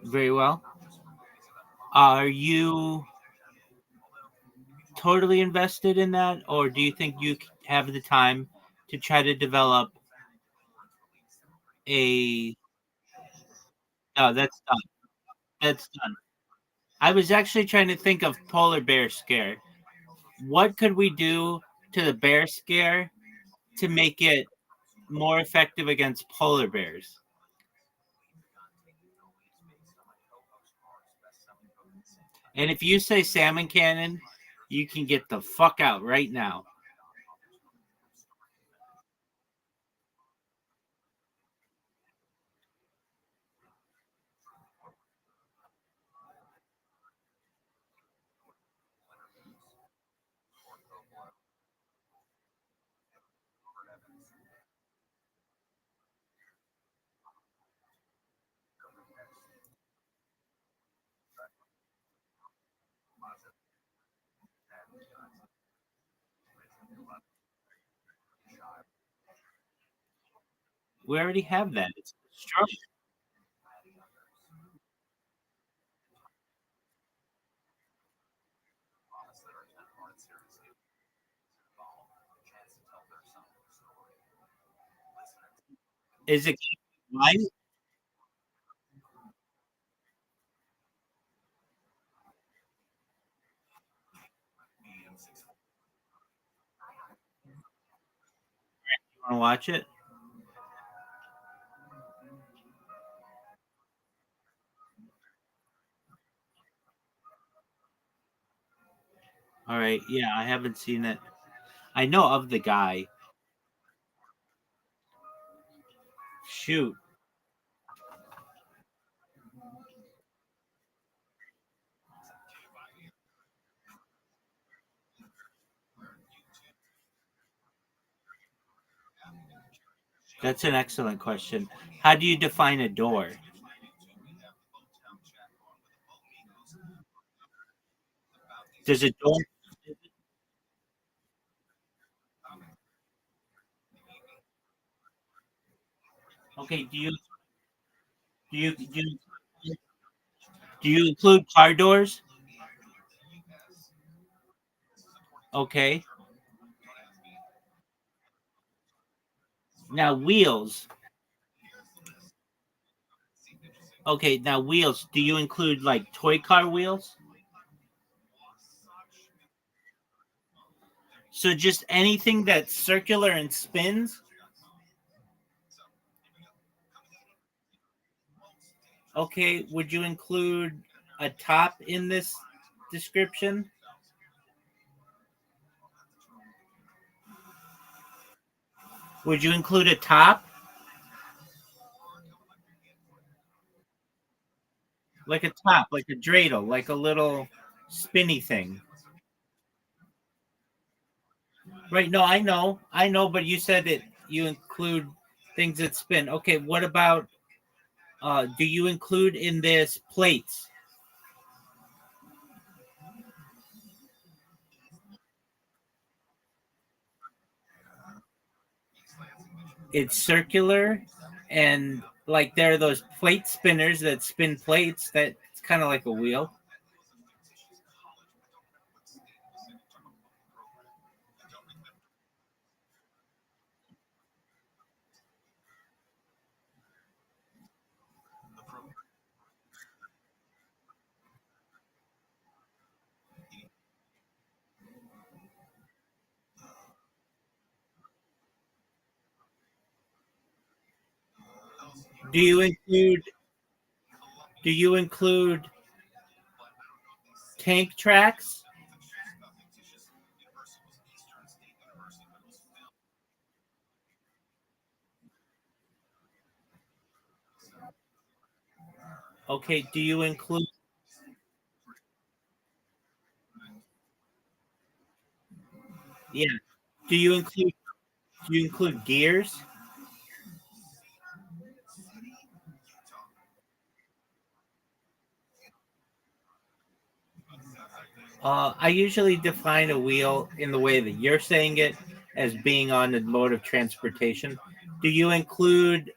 Very well. Are you totally invested in that, or do you think you have the time to try to develop a... No, that's done. That's done. I was actually trying to think of polar bear scare. What could we do to the bear scare to make it more effective against polar bears? And if you say salmon cannon, you can get the fuck out right now. We already have that. It's destroyed. Is it white? You want to watch it? All right. Yeah, I haven't seen it. I know of the guy. Shoot. That's an excellent question. How do you define a door? Does a door okay, do you do you include car doors? Okay. Now wheels. Okay, now wheels. Do you include like toy car wheels? So just anything that's circular and spins? Okay, would you include a top in this description? Would you include a top? Like a top, like a dreidel, like a little spinny thing. Right, no, I know, but you said that you include things that spin. Okay, what about do you include in this plates? It's circular and like there are those plate spinners that spin plates that's kind of like a wheel. Do you include do you include tank tracks? Okay, do you include yeah, do you include gears? I usually define a wheel in the way that you're saying it as being on the mode of transportation. Do you include?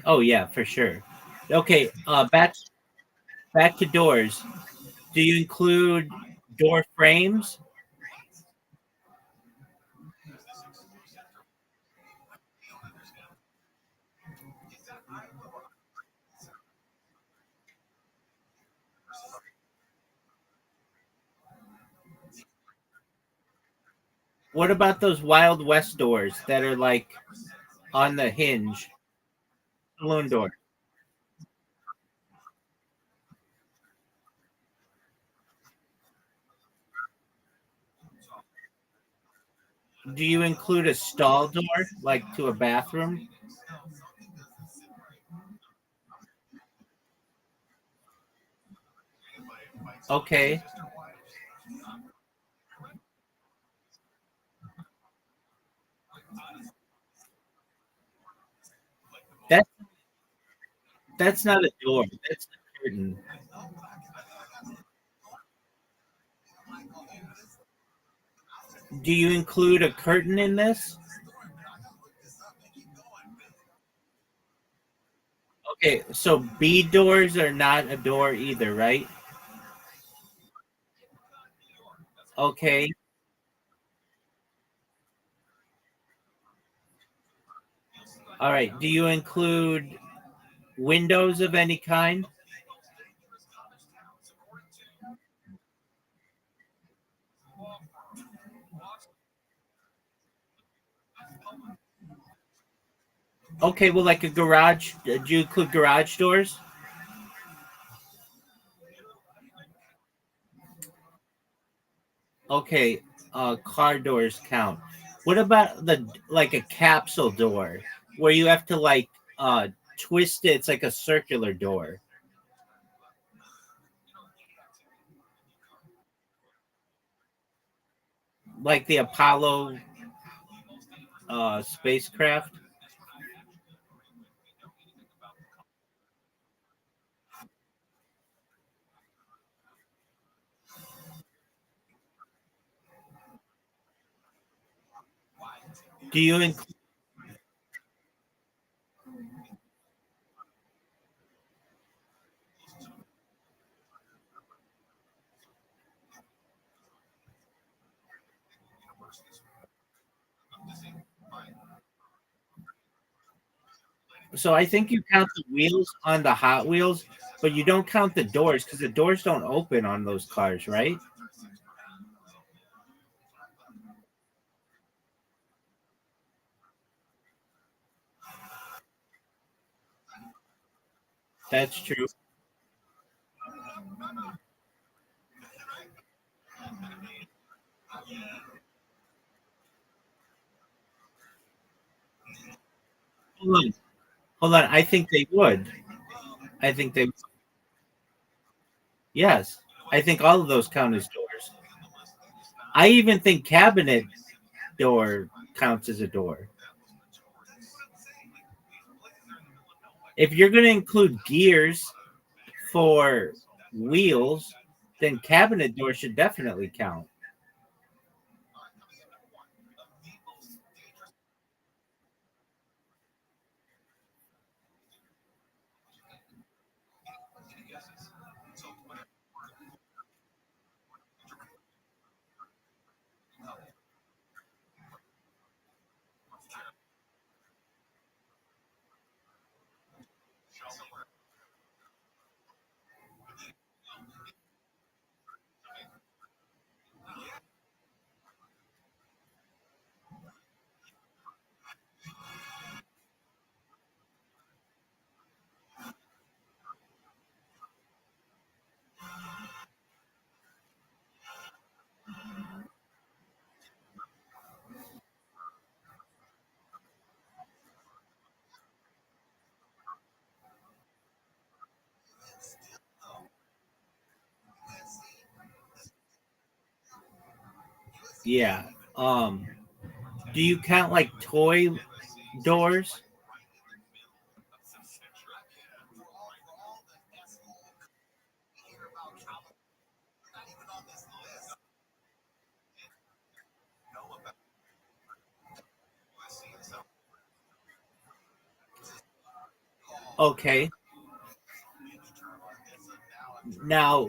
Oh yeah, for sure. Okay, back to doors. Do you include door frames? What about those Wild West doors that are like on the hinge, saloon door? Do you include a stall door, like to a bathroom? Okay. That's not a door. That's a curtain. Do you include a curtain in this? Okay, so B doors are not a door either, right? Okay. All right. Do you include windows of any kind? Okay, well, like a garage. Do you include garage doors? Okay, car doors count. What about the like a capsule door where you have to like twist it? It's like a circular door, like the Apollo spacecraft. Do you include? So I think you count the wheels on the Hot Wheels, but you don't count the doors because the doors don't open on those cars, right? That's true. Hold on, hold on. I think they would. I think they. Yes, I think all of those count as doors. I even think cabinet door counts as a door. If you're going to include gears for wheels, then cabinet door should definitely count. Yeah. Do you count like toy doors? Okay. Now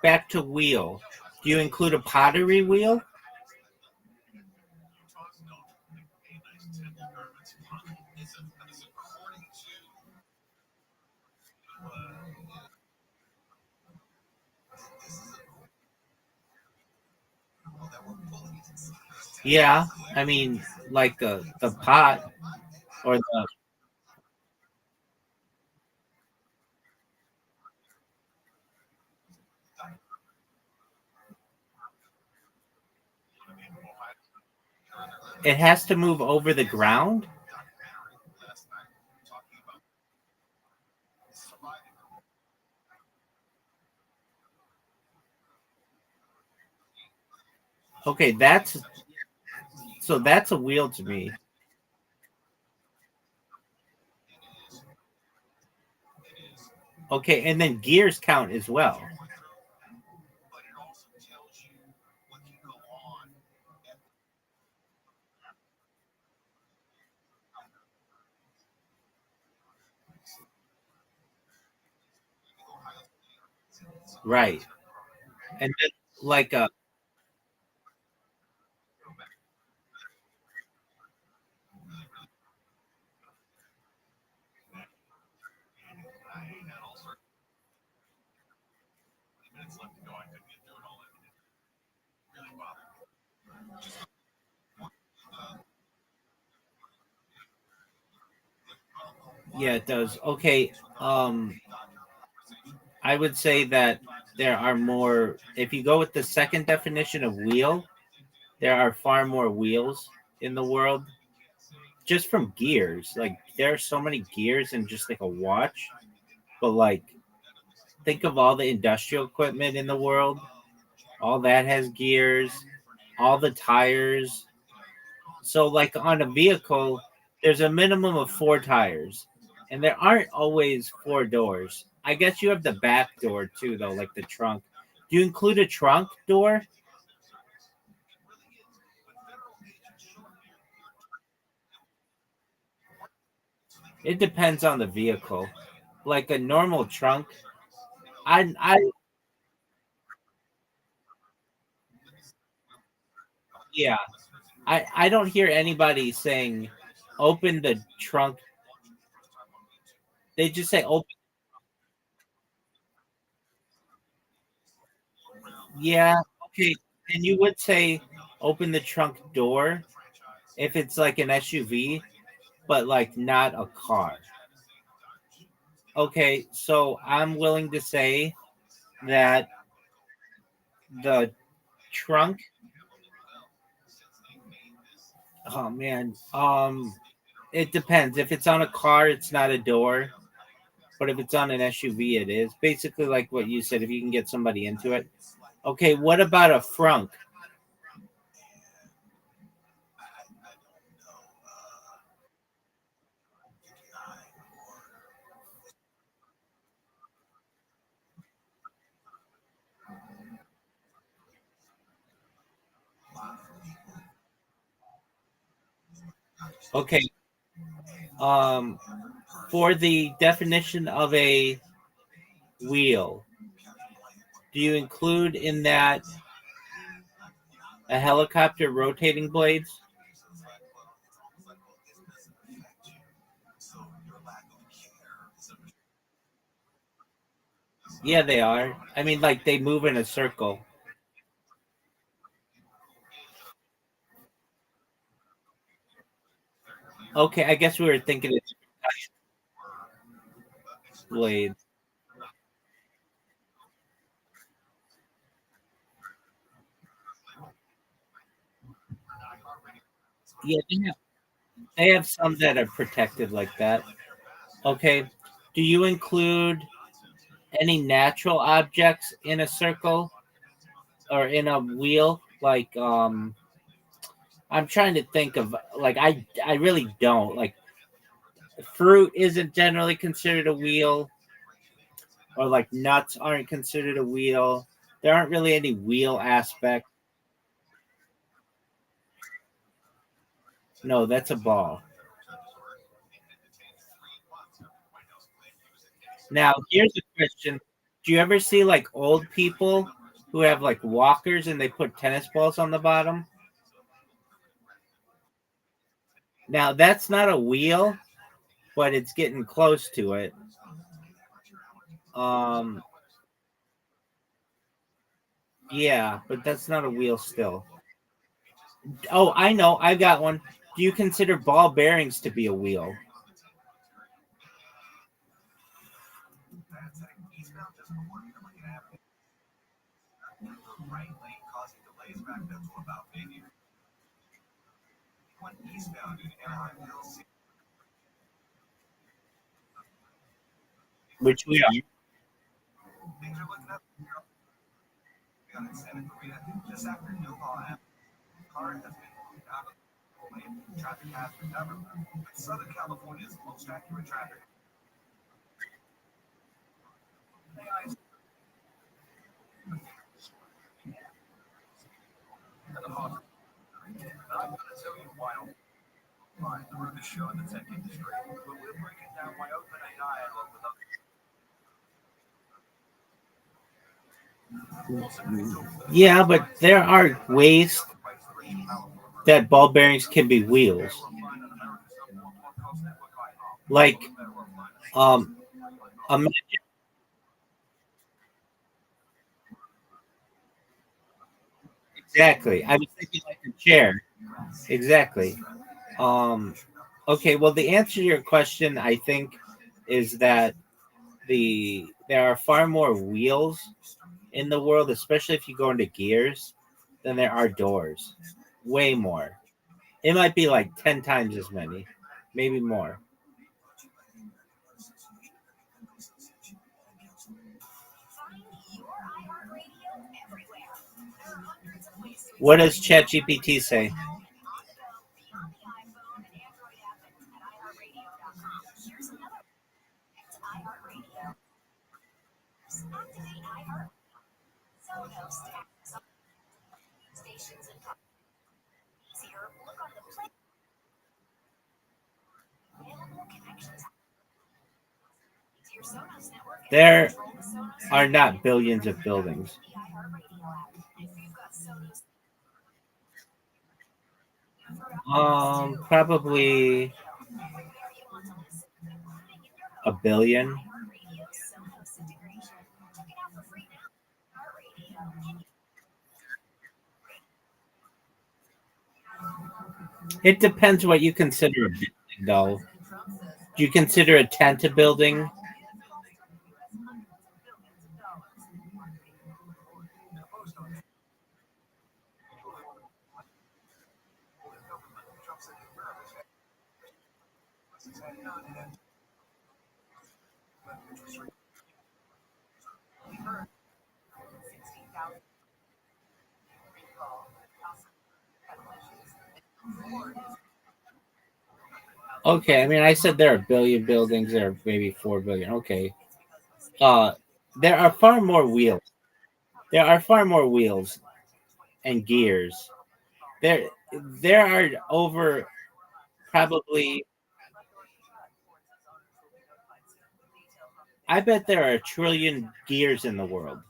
back to wheel. Do you include a pottery wheel? Yeah. I mean, like the pot or the. It has to move over the ground. Okay, that's a wheel to me. Okay, and then gears count as well. Right. And then like yeah, it does. Okay. I would say that there are more if you go with the second definition of wheel, there are far more wheels in the world just from gears. Like there are so many gears in just like a watch, but like think of all the industrial equipment in the world. All that has gears, all the tires. So like on a vehicle, there's a minimum of 4 tires. And there aren't always 4 doors. I guess you have the back door too though, like the trunk. Do you include a trunk door? It depends on the vehicle. Like a normal trunk, I yeah, I don't hear anybody saying open the trunk. They just say open. Yeah, okay. And you would say open the trunk door if it's like an SUV, but like not a car. Okay, so I'm willing to say that the trunk. Oh man, it depends. If it's on a car, it's not a door. But if it's on an SUV, it is basically like what you said. If you can get somebody into it. Okay, what about a frunk? Okay, um, for the definition of a wheel, do you include in that a helicopter rotating blades? Yeah, they are. I mean, like they move in a circle. Okay, I guess we were thinking it's blades. Yeah, they have some that are protected like that. Okay, do you include any natural objects in a circle or in a wheel? Like, I'm trying to think of like I really don't like fruit isn't generally considered a wheel, or like nuts aren't considered a wheel. There aren't really any wheel aspect. No, that's a ball. Now, here's a question. Do you ever see like old people who have like walkers and they put tennis balls on the bottom? Now, that's not a wheel, but it's getting close to it. Um, yeah, but that's not a wheel still. Oh, I know. I've got one. Do you consider ball bearings to be a wheel? Which we are. I'm going to tell you why I'm through the show in the tech industry, but we're breaking down why OpenAI along with Yeah, but there are ways that ball bearings can be wheels. Like, imagine, exactly. I was thinking like a chair. Exactly. Um, okay. Well, the answer to your question, I think, is that there are far more wheels in the world, especially if you go into gears, than there are doors. Way more. It might be like 10 times as many, maybe more. What does ChatGPT say? There are not billions of buildings. Probably a billion. It depends what you consider a building, though. Do you consider a tent a building? Okay, I mean, I said there are a billion buildings. There are maybe 4 billion. Okay. Uh, there are far more wheels. There are far more wheels and gears. There are over probably. I bet there are a trillion gears in the world.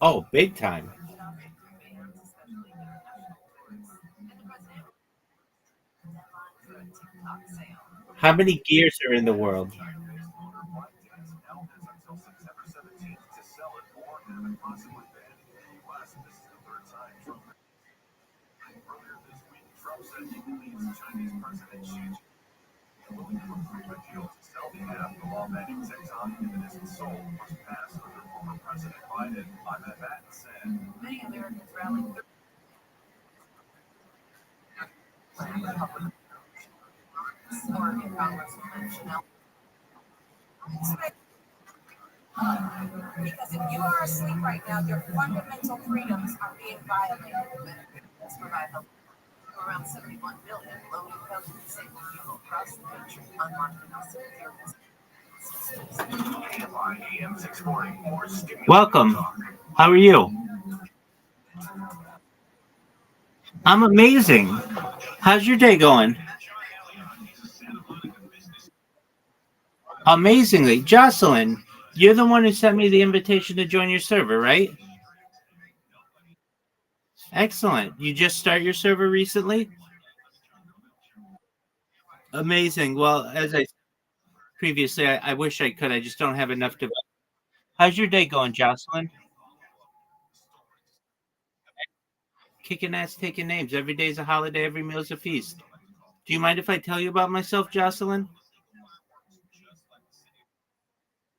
Oh, big time. How many gears are in the world? Because if you are asleep right now, your fundamental freedoms are being violated. Let's provide help. Around 71 billion low-income disabled people across the country, unmarked and Welcome. How are you? I'm amazing. How's your day going? Amazingly. Jocelyn, you're the one who sent me the invitation to join your server, right? Excellent. You just start your server recently? Amazing. Well, as I previously, I wish I could. I just don't have enough to. How's your day going, Jocelyn? Kicking ass, taking names. Every day is a holiday. Every meal is a feast. Do you mind if I tell you about myself, Jocelyn?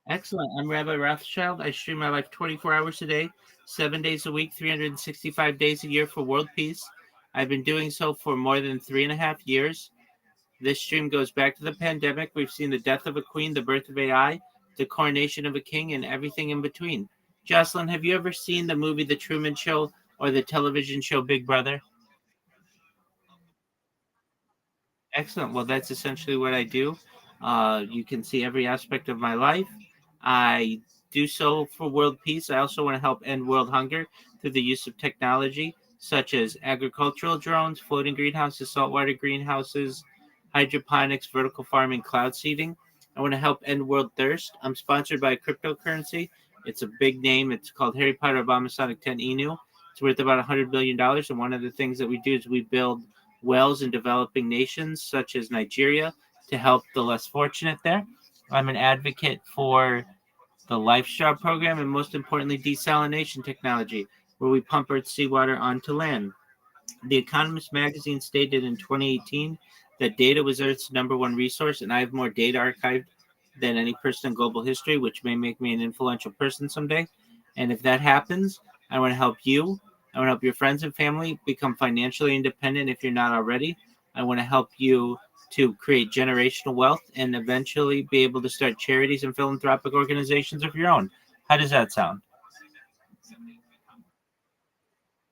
Excellent. I'm Rabbi Rothschild. I stream my life 24 hours a day, 7 days a week, 365 days a year for world peace. I've been doing so for more than 3.5 years. This stream goes back to the pandemic. We've seen the death of a queen, the birth of AI, the coronation of a king, and everything in between. Jocelyn, have you ever seen the movie The Truman Show or the television show Big Brother? Excellent. Well, that's essentially what I do. You can see every aspect of my life. I do so for world peace. I also want to help end world hunger through the use of technology such as agricultural drones, floating greenhouses, saltwater greenhouses, hydroponics, vertical farming, cloud seeding. I want to help end world thirst. I'm sponsored by a cryptocurrency. It's a big name. It's called Harry Potter Abomasonic 10 Inu. It's worth about $100 billion. And one of the things that we do is we build wells in developing nations such as Nigeria to help the less fortunate there. I'm an advocate for the LifeStar program and most importantly, desalination technology, where we pump Earth's seawater onto land. The Economist magazine stated in 2018 that data was Earth's number one resource, and I have more data archived than any person in global history, which may make me an influential person someday. And if that happens, I want to help you. I want to help your friends and family become financially independent if you're not already. I want to help you to create generational wealth and eventually be able to start charities and philanthropic organizations of your own. How does that sound?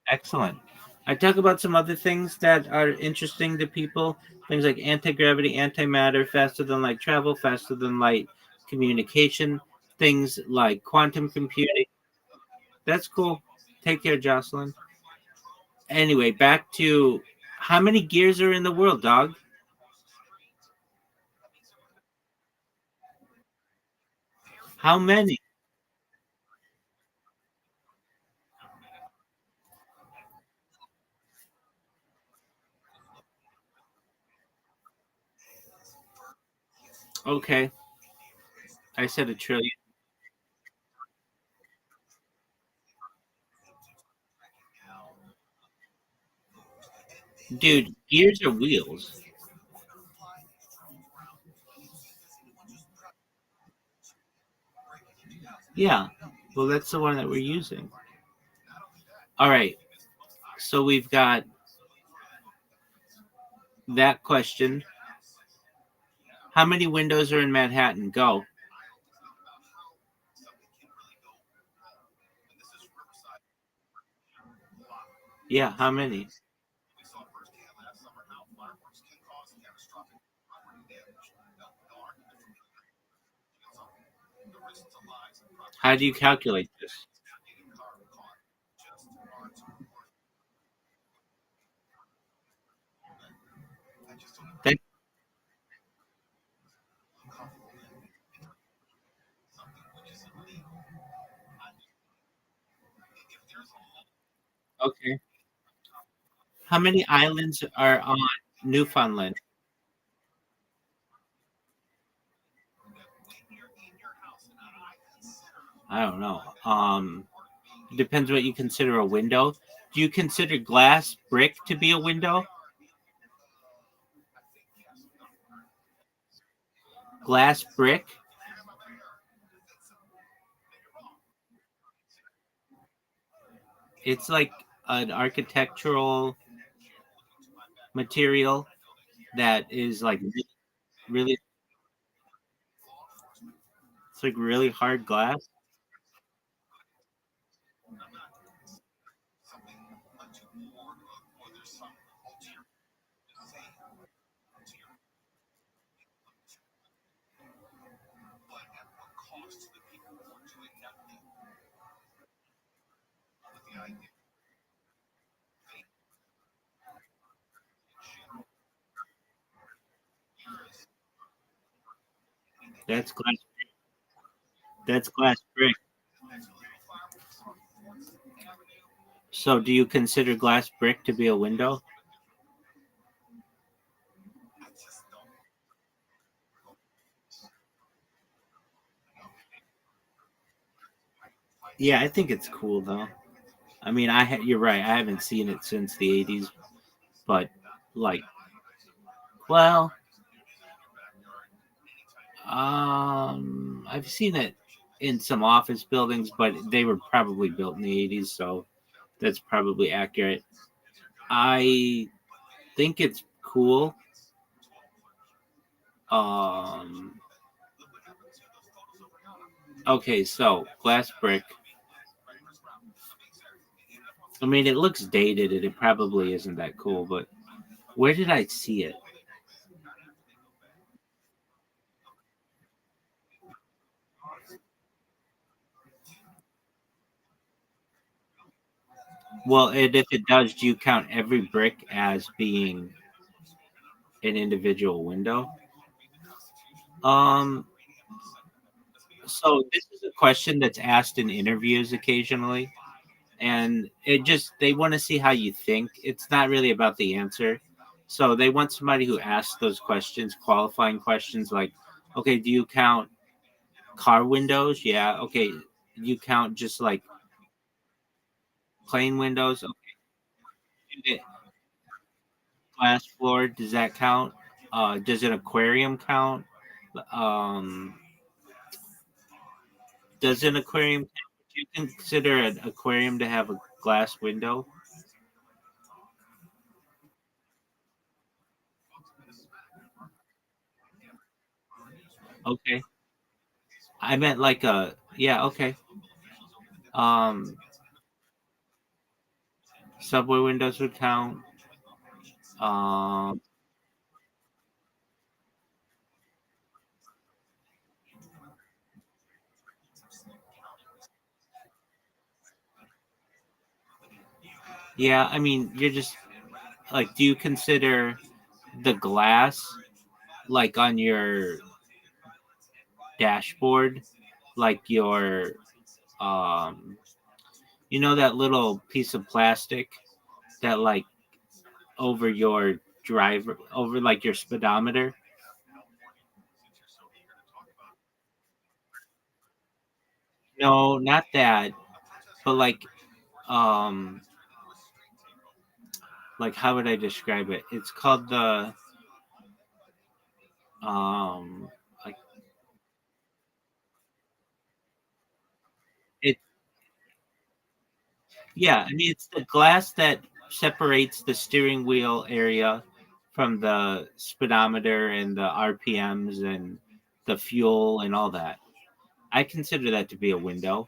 Excellent. I talk about some other things that are interesting to people, things like anti-gravity, antimatter, faster than light travel, faster than light communication, things like quantum computing. That's cool. Take care, Jocelyn. Anyway, back to how many gears are in the world, dog? How many? Okay, I said a trillion. Dude, gears are wheels. Yeah, well, that's the one that we're using. All right, so we've got that question. How many windows are in Manhattan? Go. Yeah, how many? How do you calculate this? That, okay. How many islands are on Newfoundland? I don't know. Depends what you consider a window. Do you consider glass brick to be a window? Glass brick? It's like an architectural material that is like really, it's like really hard glass. That's glass. That's glass brick. So, do you consider glass brick to be a window? Yeah, I think it's cool though. I mean, you're right. I haven't seen it since the '80s, but like, well, I've seen it in some office buildings, but they were probably built in the '80s, so that's probably accurate. I think it's cool. Um, okay, so glass brick. I mean, it looks dated and it probably isn't that cool, but where did I see it? Well, and if it does, do you count every brick as being an individual window? Um, so this is a question that's asked in interviews occasionally, and it just they want to see how you think. It's not really about the answer. So they want somebody who asks those questions, qualifying questions like, okay, do you count car windows? Yeah. Okay. You count just like plain windows? Okay. Glass floor, does that count? Does an aquarium count? Um, does an aquarium count? Do you consider an aquarium to have a glass window? Okay. I meant like a yeah, okay. Um, subway windows would count. Um, yeah, I mean, you're just like, do you consider the glass like on your dashboard, like your you know that little piece of plastic that like over your driver over like your speedometer? No, not that, but um like how would I describe it? It's called the like it yeah, I mean it's the glass that separates the steering wheel area from the speedometer and the RPMs and the fuel and all that. I consider that to be a window.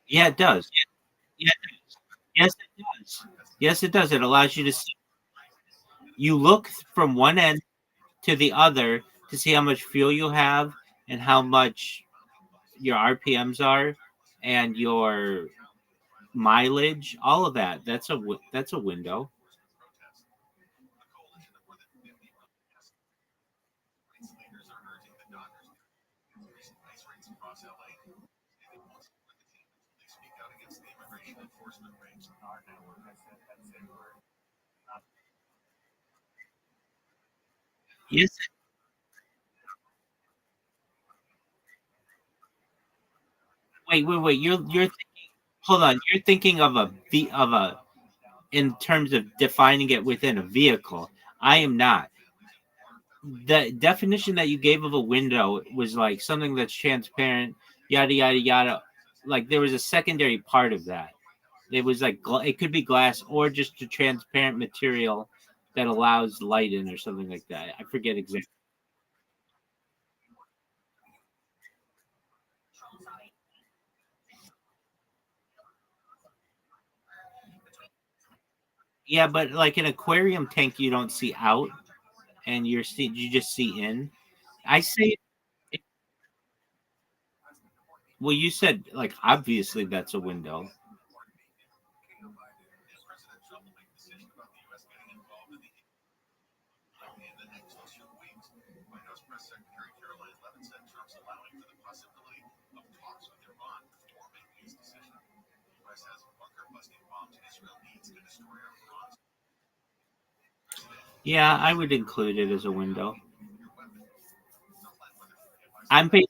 Yeah, it does. Yeah, yes, it does. Yes, it does. It allows you to see. You look from one end to the other to see how much fuel you have and how much your RPMs are and your mileage. All of that. That's a window. Yes. Wait. You're hold on. You're thinking of a in terms of defining it within a vehicle. I am not. The definition that you gave of a window was like something that's transparent, yada yada yada. Like there was a secondary part of that. It was like it could be glass or just a transparent material that allows light in or something like that. I forget exactly. Yeah, but like an aquarium tank, you don't see out, and you just see in. I say, well, you said like obviously that's a window. Yeah, I would include it as a window. I'm ba-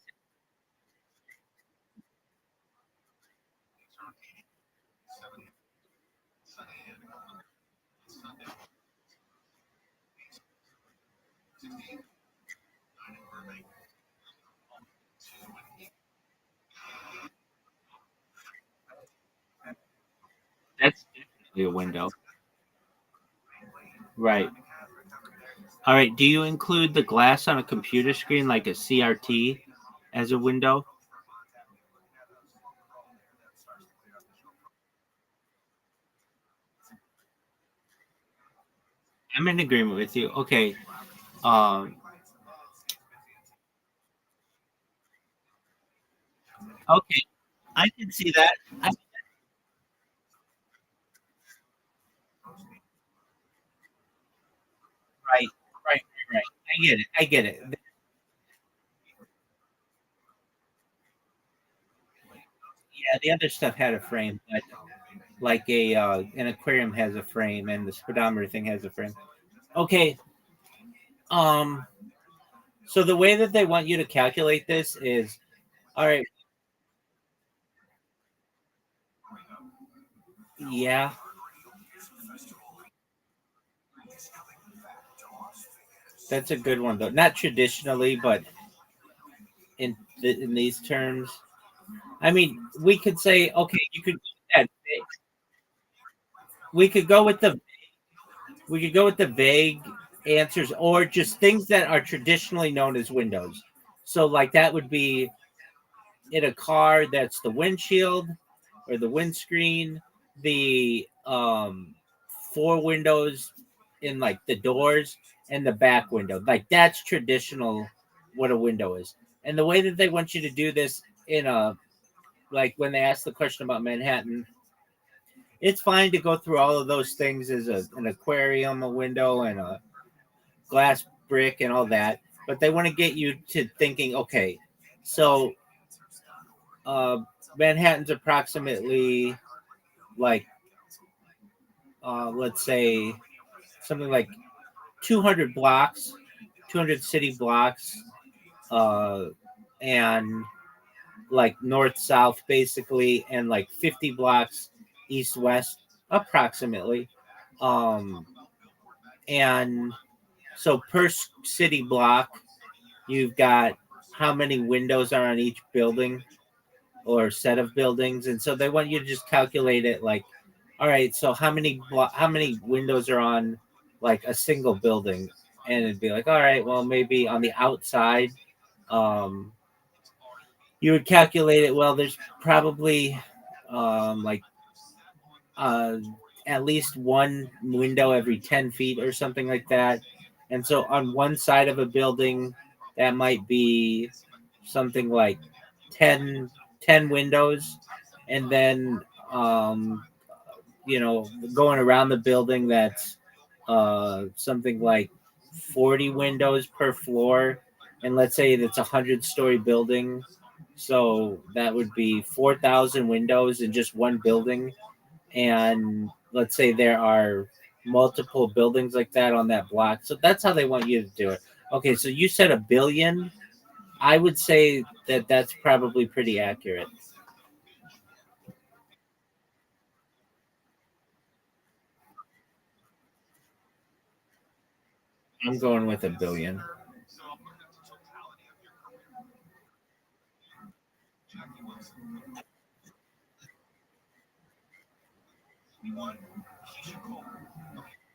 that's definitely a window, right? All right. Do you include the glass on a computer screen like a CRT as a window? I'm in agreement with you. Okay. Um. Okay. I can see that. I, right. Right. Right. I get it. I get it. Yeah. The other stuff had a frame, but like a an aquarium has a frame, and the speedometer thing has a frame. Okay. Um. So the way that they want you to calculate this is, all right. Yeah. That's a good one though. Not traditionally, but in these terms. I mean, we could say, okay, you could yeah, we could go with the we could go with the vague answers or just things that are traditionally known as windows. So like that would be in a car, that's the windshield or the windscreen, the four windows in like the doors and the back window. Like that's traditional what a window is. And the way that they want you to do this in a like when they ask the question about Manhattan, it's fine to go through all of those things as an aquarium, a window, and a glass brick, and all that. But they want to get you to thinking, okay, so uh, Manhattan's approximately like, let's say, something like 200 blocks, 200 city blocks, uh, and like north south basically, and like 50 blocks east west approximately. Um, and so per city block, you've got how many windows are on each building or set of buildings, and so they want you to just calculate it like, all right, so how many windows are on like a single building, and it'd be like, all right, well maybe on the outside, um, you would calculate it. Well, there's probably like uh, at least one window every 10 feet or something like that. And so on one side of a building, that might be something like 10, 10 windows. And then, um, going around the building, that's something like 40 windows per floor. And let's say it's a 100-story building. So that would be 4,000 windows in just one building, and let's say there are multiple buildings like that on that block. So that's how they want you to do it. Okay, so you said a billion. I would say that that's probably pretty accurate. I'm going with a billion.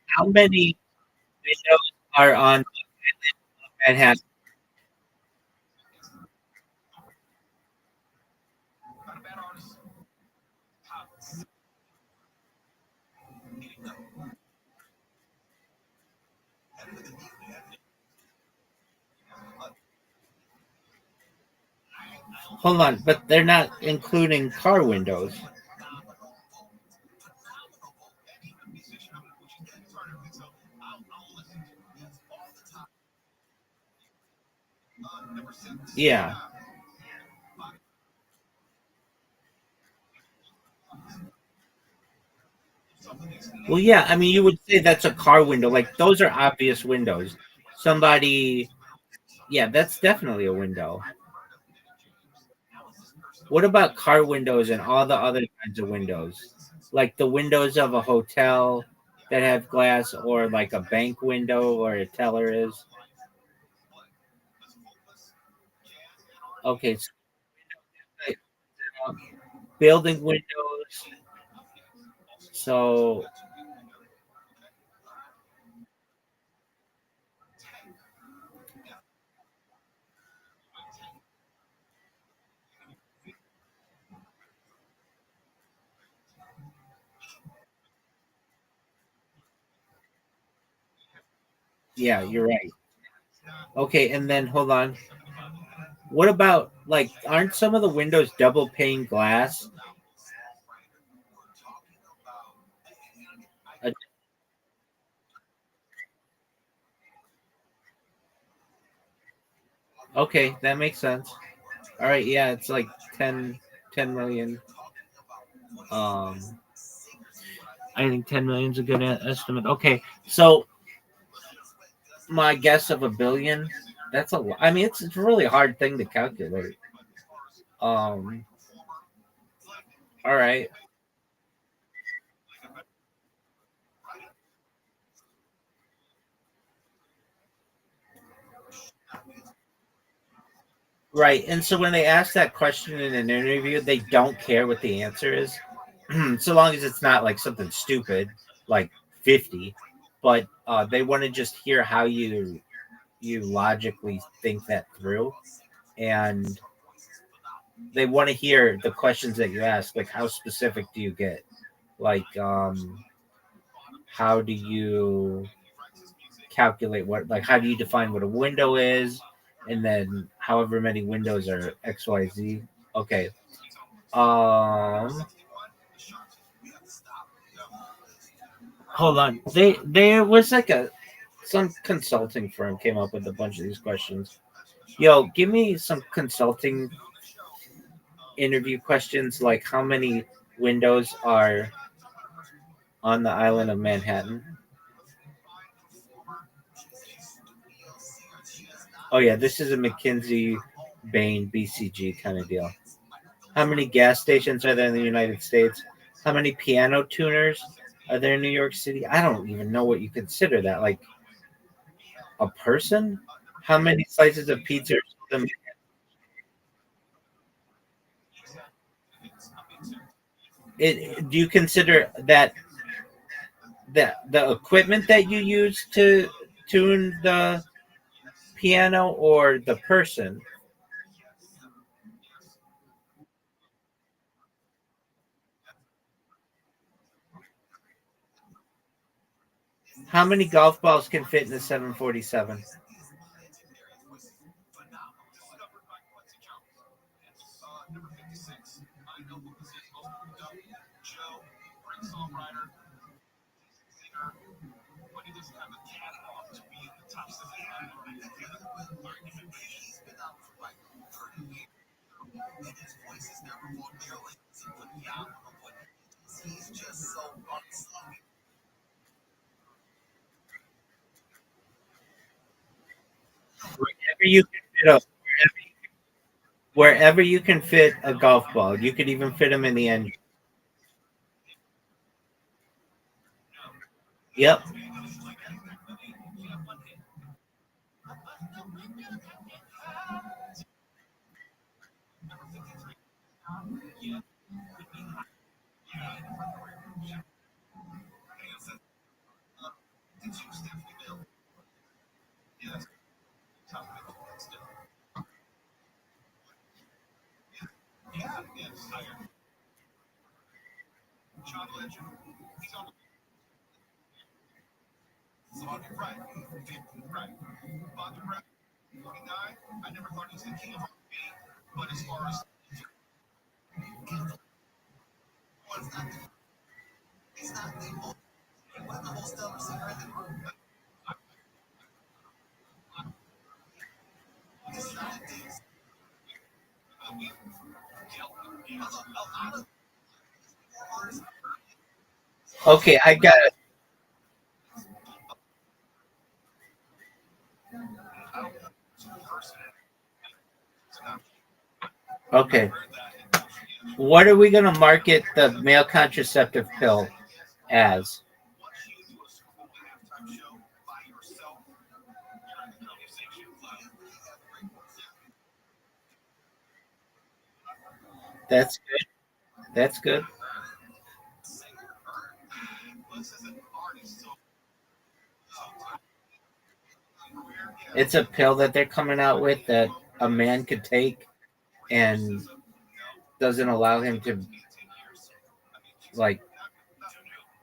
How many windows are on Manhattan? Hold on, but they're not including car windows. Yeah. Well, yeah. I mean, you would say that's a car window. Like those are obvious windows. Somebody, yeah, that's definitely a window. What about car windows and all the other kinds of windows? Like the windows of a hotel that have glass, or like a bank window or a teller is? Okay, so like, building windows. So Yeah, you're right. Okay, and then hold on. What about like aren't some of the windows double pane glass? Uh, Okay, that makes sense. All right, yeah, it's like 10 million. Um, I think 10 million is a good estimate. Okay, so my guess of a billion. That's a lot. I mean, it's a really hard thing to calculate. Um, all right, right. And so when they ask that question in an interview, they don't care what the answer is, so long as it's not like something stupid like 50. But they want to just hear how you logically think that through, and they want to hear the questions that you ask, like how specific do you get, like how do you calculate what, like how do you define what a window is, and then however many windows are XYZ. Okay. um Hold on, there was like a some consulting firm came up with a bunch of these questions. Yo, give me some consulting interview questions, like how many windows are on the island of Manhattan. Oh yeah, this is a McKinsey Bain BCG kind of deal. How many gas stations are there in the United States? How many piano tuners are there in New York City? I don't even know what you consider that. Like a person? How many slices of pizza? Do you consider that the equipment that you use to tune the piano or the person? How many golf balls can fit in a 747? Wherever you can fit wherever you can fit a golf ball, you could even fit them in the engine. Yep. Okay, I got it. Okay. What are we going to market the male contraceptive pill as? That's good. That's good. It's a pill that they're coming out with that a man could take and doesn't allow him to like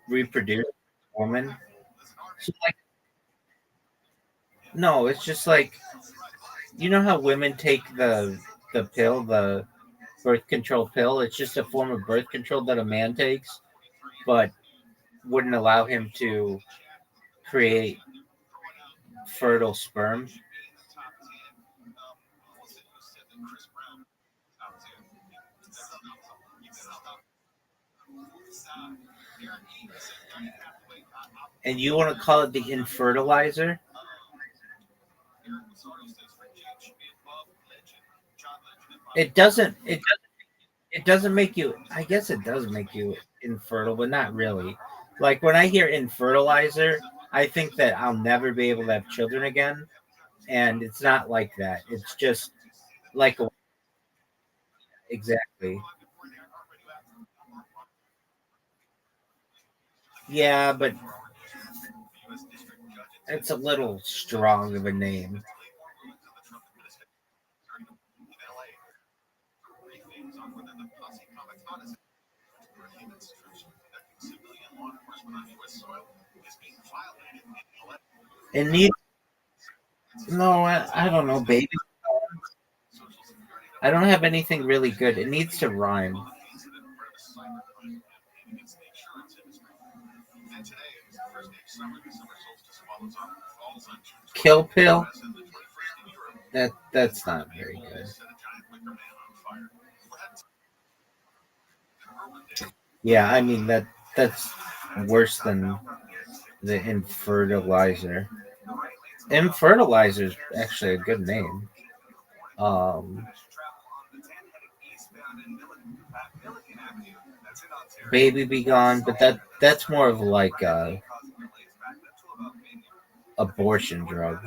reproduce a woman. So, like, No, it's just like you know how women take the pill, the birth control pill. It's just a form of birth control that a man takes, but wouldn't allow him to create fertile sperm. And you want to call it the infertilizer? It doesn't. It doesn't make you. I guess it does make you infertile, but not really. Like when I hear infertilizer, I think that I'll never be able to have children again, and it's not like that. It's just like exactly. Yeah, but it's a little strong of a name. It needs no. I don't know, baby. I don't have anything really good. It needs to rhyme. Kill pill. That's not very good. Yeah, I mean that's worse than the infertilizer. Infertilizer is actually a good name. Um, Baby Be Gone, but that's more of like a abortion drug.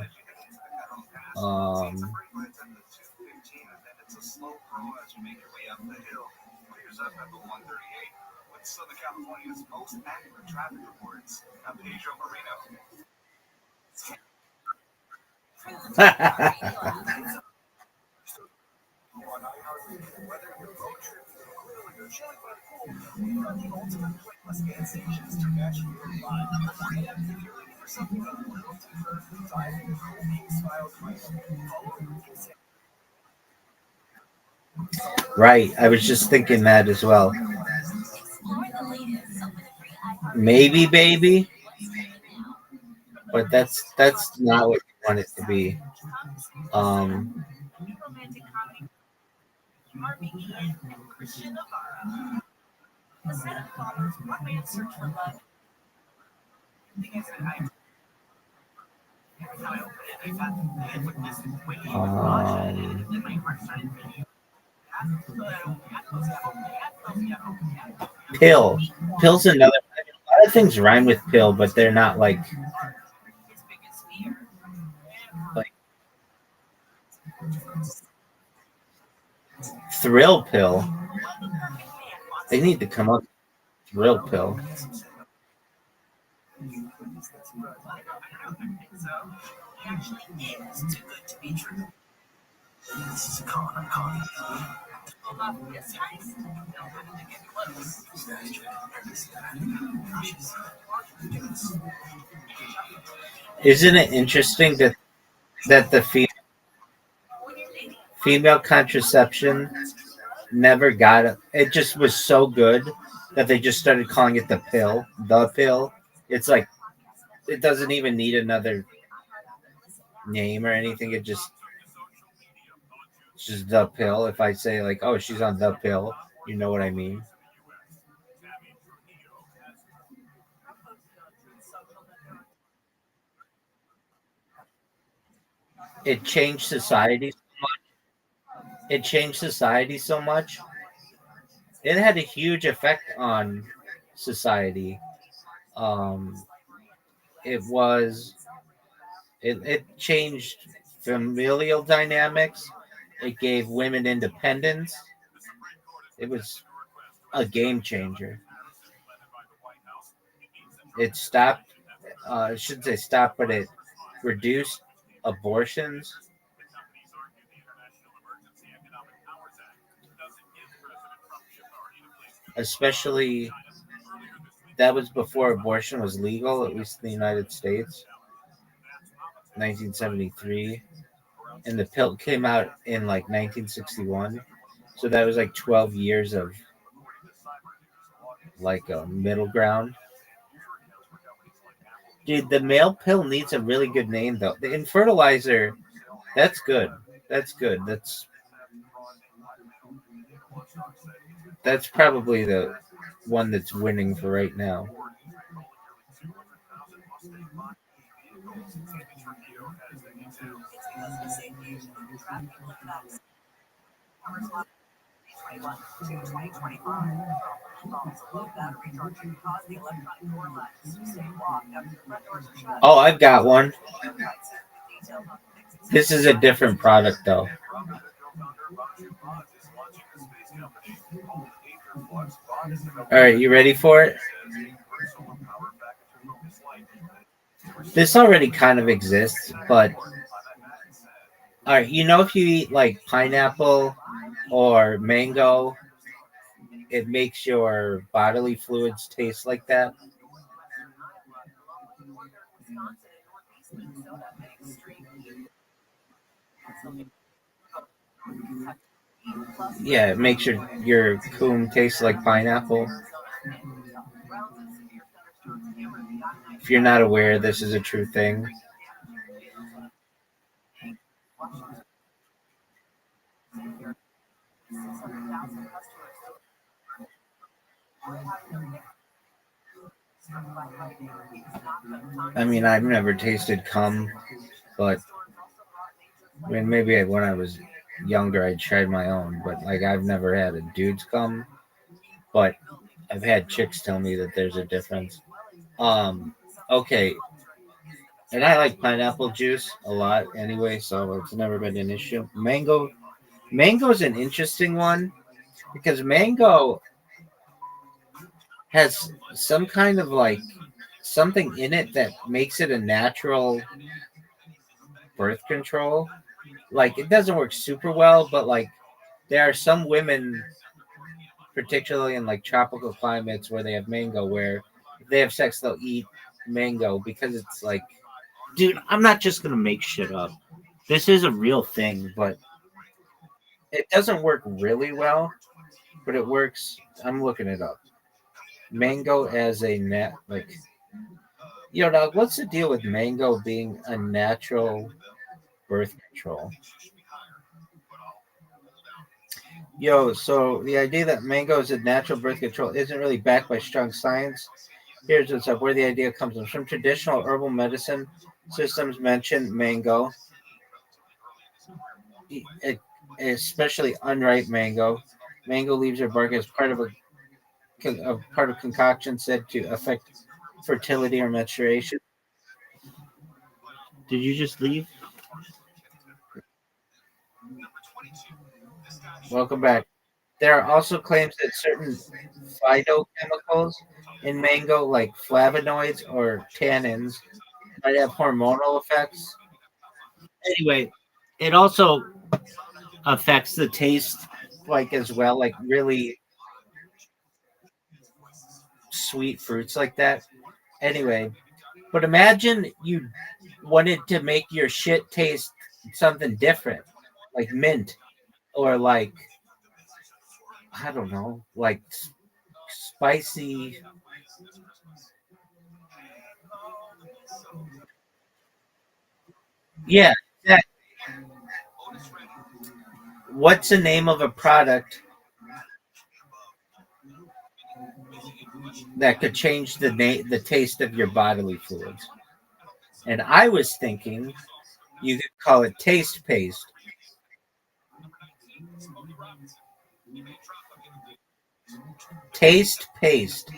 Um, right. I was just thinking that as well. Maybe baby, but that's not what you want it to be. Um, um, pill. Pill's another. A lot of things rhyme with pill, but they're not like thrill pill. They need to come up with thrill pill. Isn't it interesting that the female contraception never got it? It just was so good that they just started calling it the pill. The pill. It's like it doesn't even need another name or anything. It's just the pill. If I say like, oh, she's on the pill, you know what I mean. It changed society. It changed society so much. It had a huge effect on society. Um, it was it changed familial dynamics. It gave women independence. It was a game changer. It stopped. I shouldn't say stop, but it reduced abortions, especially that was before abortion was legal, at least in the United States. 1973, and the pill came out in like 1961. So that was like 12 years of like a middle ground. Dude, the male pill needs a really good name though. The infertilizer, that's good. That's good. That's probably the one that's winning for right now. Oh, I've got one. This is a different product though. All right, you ready for it? This already kind of exists, but all right, if you eat like pineapple or mango, it makes your bodily fluids taste like that. Yeah, it makes your coom taste like pineapple. If you're not aware, this is a true thing. I mean, I've never tasted cum, but I mean, maybe when I was younger, I tried my own, but like I've never had a dude's cum, but I've had chicks tell me that there's a difference. Okay, and I like pineapple juice a lot anyway, so it's never been an issue. Mango is an interesting one because mango has some kind of like something in it that makes it a natural birth control. Like it doesn't work super well, but like there are some women, particularly in like tropical climates where they have mango, where if they have sex, they'll eat mango because it's like, dude, I'm not just gonna make shit up. This is a real thing, but it doesn't work really well. But it works. I'm looking it up. Mango as a like, dog. What's the deal with mango being a natural birth control? So the idea that mango is a natural birth control isn't really backed by strong science. Here's what's up: where the idea comes from. Some traditional herbal medicine systems mention mango, especially unripe mango. Mango leaves or bark as part of concoction said to affect fertility or menstruation. Did you just leave? Welcome back. There are also claims that certain phytochemicals in mango, like flavonoids or tannins, might have hormonal effects. Anyway, it also affects the taste, like as well, like really sweet fruits like that. Anyway, but imagine you wanted to make your shit taste something different, like mint or like I don't know, like spicy. Yeah, exactly. What's the name of a product that could change the taste of your bodily fluids? And I was thinking you could call it taste paste. Taste paste.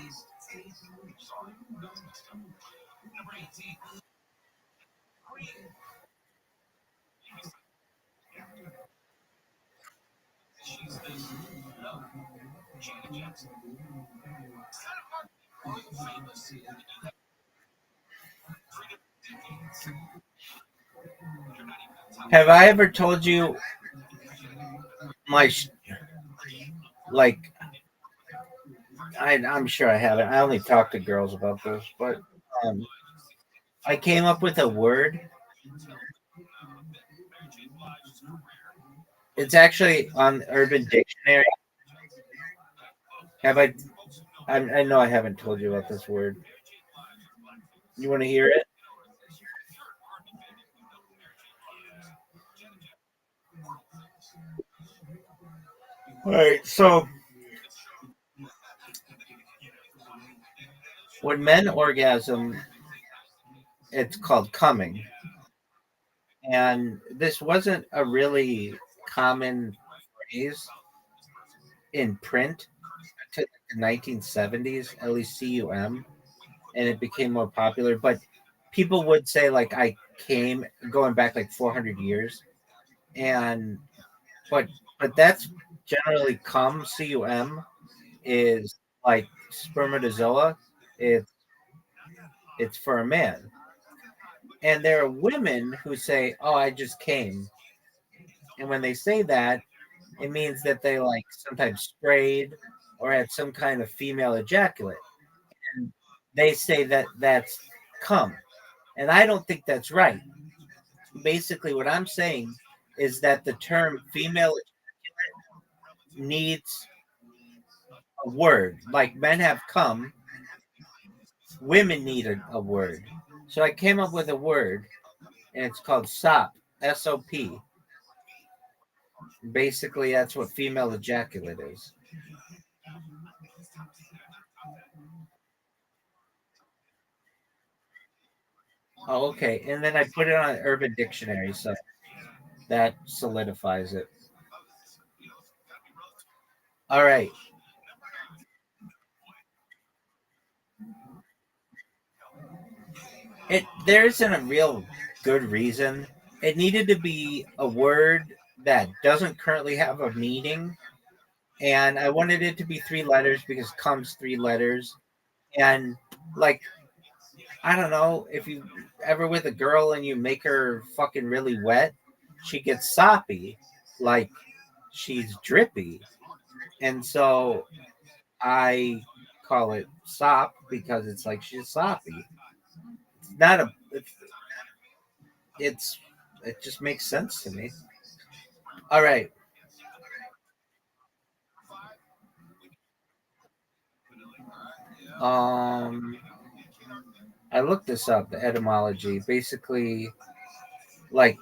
Have I ever told you my like? I'm sure I haven't. I only talk to girls about this, but um, I came up with a word. It's actually on Urban Dictionary. Have I know I haven't told you about this word. You want to hear it? All right. So when men orgasm, it's called coming, and this wasn't a really common phrase in print to the 1970s, at least cum, and it became more popular. But people would say like I came going back like 400 years, and but that's generally cum is like spermatozoa. It's it's for a man, and there are women who say, "Oh, I just came," and when they say that, it means that they like sometimes sprayed or had some kind of female ejaculate. And they say that that's cum. And I don't think that's right. Basically, what I'm saying is that the term female needs a word. Like men have cum, women need a word. So I came up with a word, and it's called SOP, SOP. Basically, that's what female ejaculate is. Oh, okay. And then I put it on Urban Dictionary, so that solidifies it. All right. There isn't a real good reason. It needed to be a word that doesn't currently have a meaning, and I wanted it to be three letters because comes three letters. And like I don't know if you ever with a girl and you make her fucking really wet, she gets soppy, like she's drippy, and so I call it sop because it's like she's soppy. It's not a. It's it just makes sense to me. All right. Um, I looked this up. The etymology, basically, like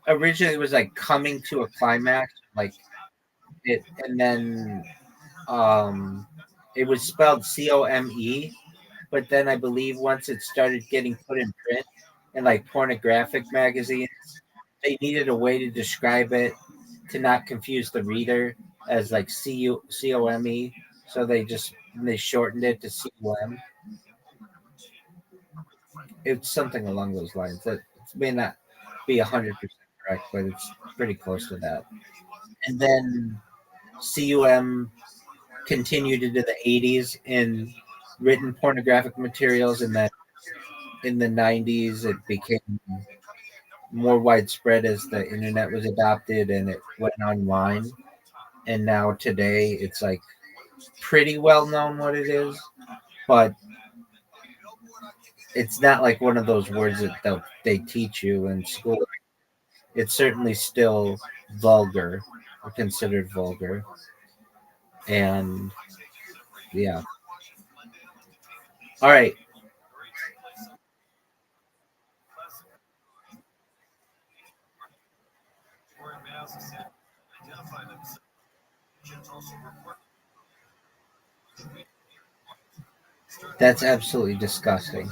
originally it was like coming to a climax, like it, and then it was spelled COME, but then I believe once it started getting put in print in like pornographic magazines, they needed a way to describe it to not confuse the reader as like COME. So they shortened it to COM. It's something along those lines. That may not be 100% correct, but it's pretty close to that. And then CUM continued into the 80s in written pornographic materials, and then in the 90s it became more widespread as the internet was adopted and it went online. And now today it's like pretty well known what it is, but it's not like one of those words that they teach you in school. It's certainly still vulgar or considered vulgar. And yeah. All right. That's absolutely disgusting.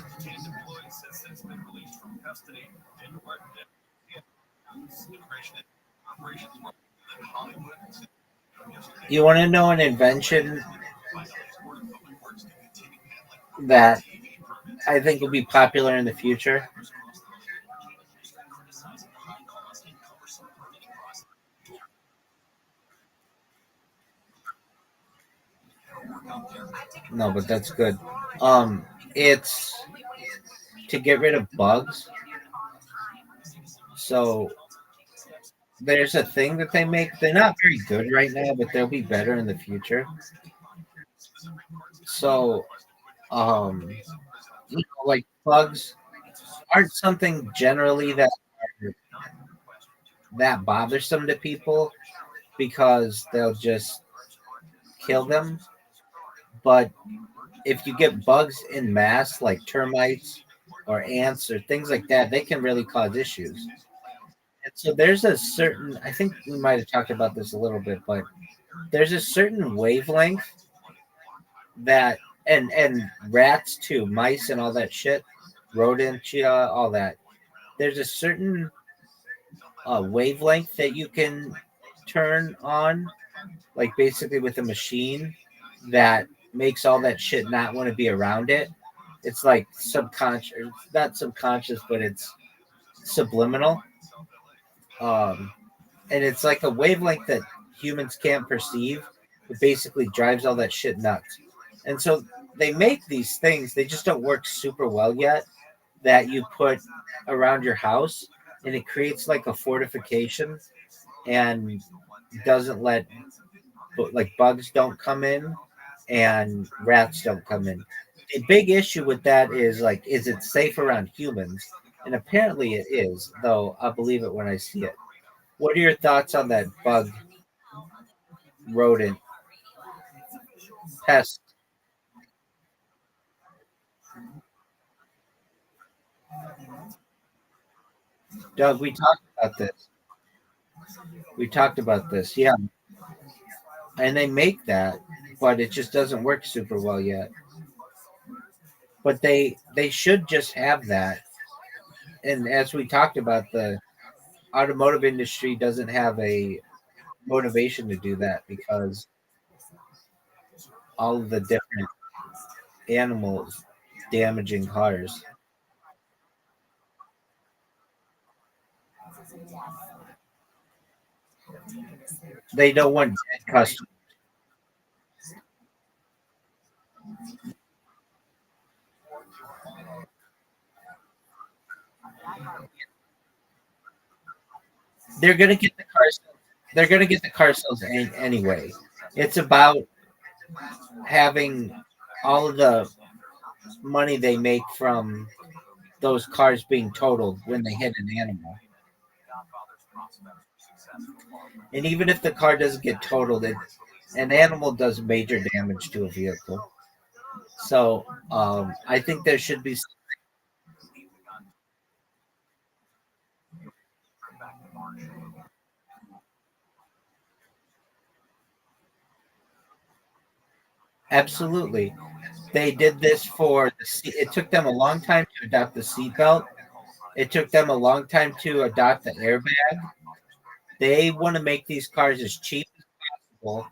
You want to know an invention that I think will be popular in the future? No, but that's good. It's to get rid of bugs. So there's a thing that they make. They're not very good right now, but they'll be better in the future. So, you know, like bugs aren't something generally that bothersome to people because they'll just kill them. But if you get bugs in mass, like termites or ants or things like that, they can really cause issues. And so there's a certain, I think we might have talked about this a little bit, but there's a certain wavelength that, and rats too, mice and all that shit, rodent, cheetah, all that. There's a certain wavelength that you can turn on, like basically with a machine that makes all that shit not want to be around it. It's like subconscious, not subconscious, but it's subliminal. Um, and it's like a wavelength that humans can't perceive. It basically drives all that shit nuts. And so they make these things, they just don't work super well yet, that you put around your house, and it creates like a fortification and doesn't let like bugs don't come in and rats don't come in. The big issue with that is like, is it safe around humans? And apparently it is, though I'll believe it when I see it. What are your thoughts on that bug rodent pest? Doug, we talked about this. We talked about this, yeah. And they make that, but it just doesn't work super well yet. But they should just have that. And as we talked about, the automotive industry doesn't have a motivation to do that because all of the different animals damaging cars. They don't want dead customers. They're gonna get the car. They're gonna get the car sales anyway. It's about having all of the money they make from those cars being totaled when they hit an animal. And even if the car doesn't get totaled, an animal does major damage to a vehicle. So I think there should be. Absolutely. They did this for the seat. It took them a long time to adopt the seatbelt. It took them a long time to adopt the airbag. They want to make these cars as cheap as possible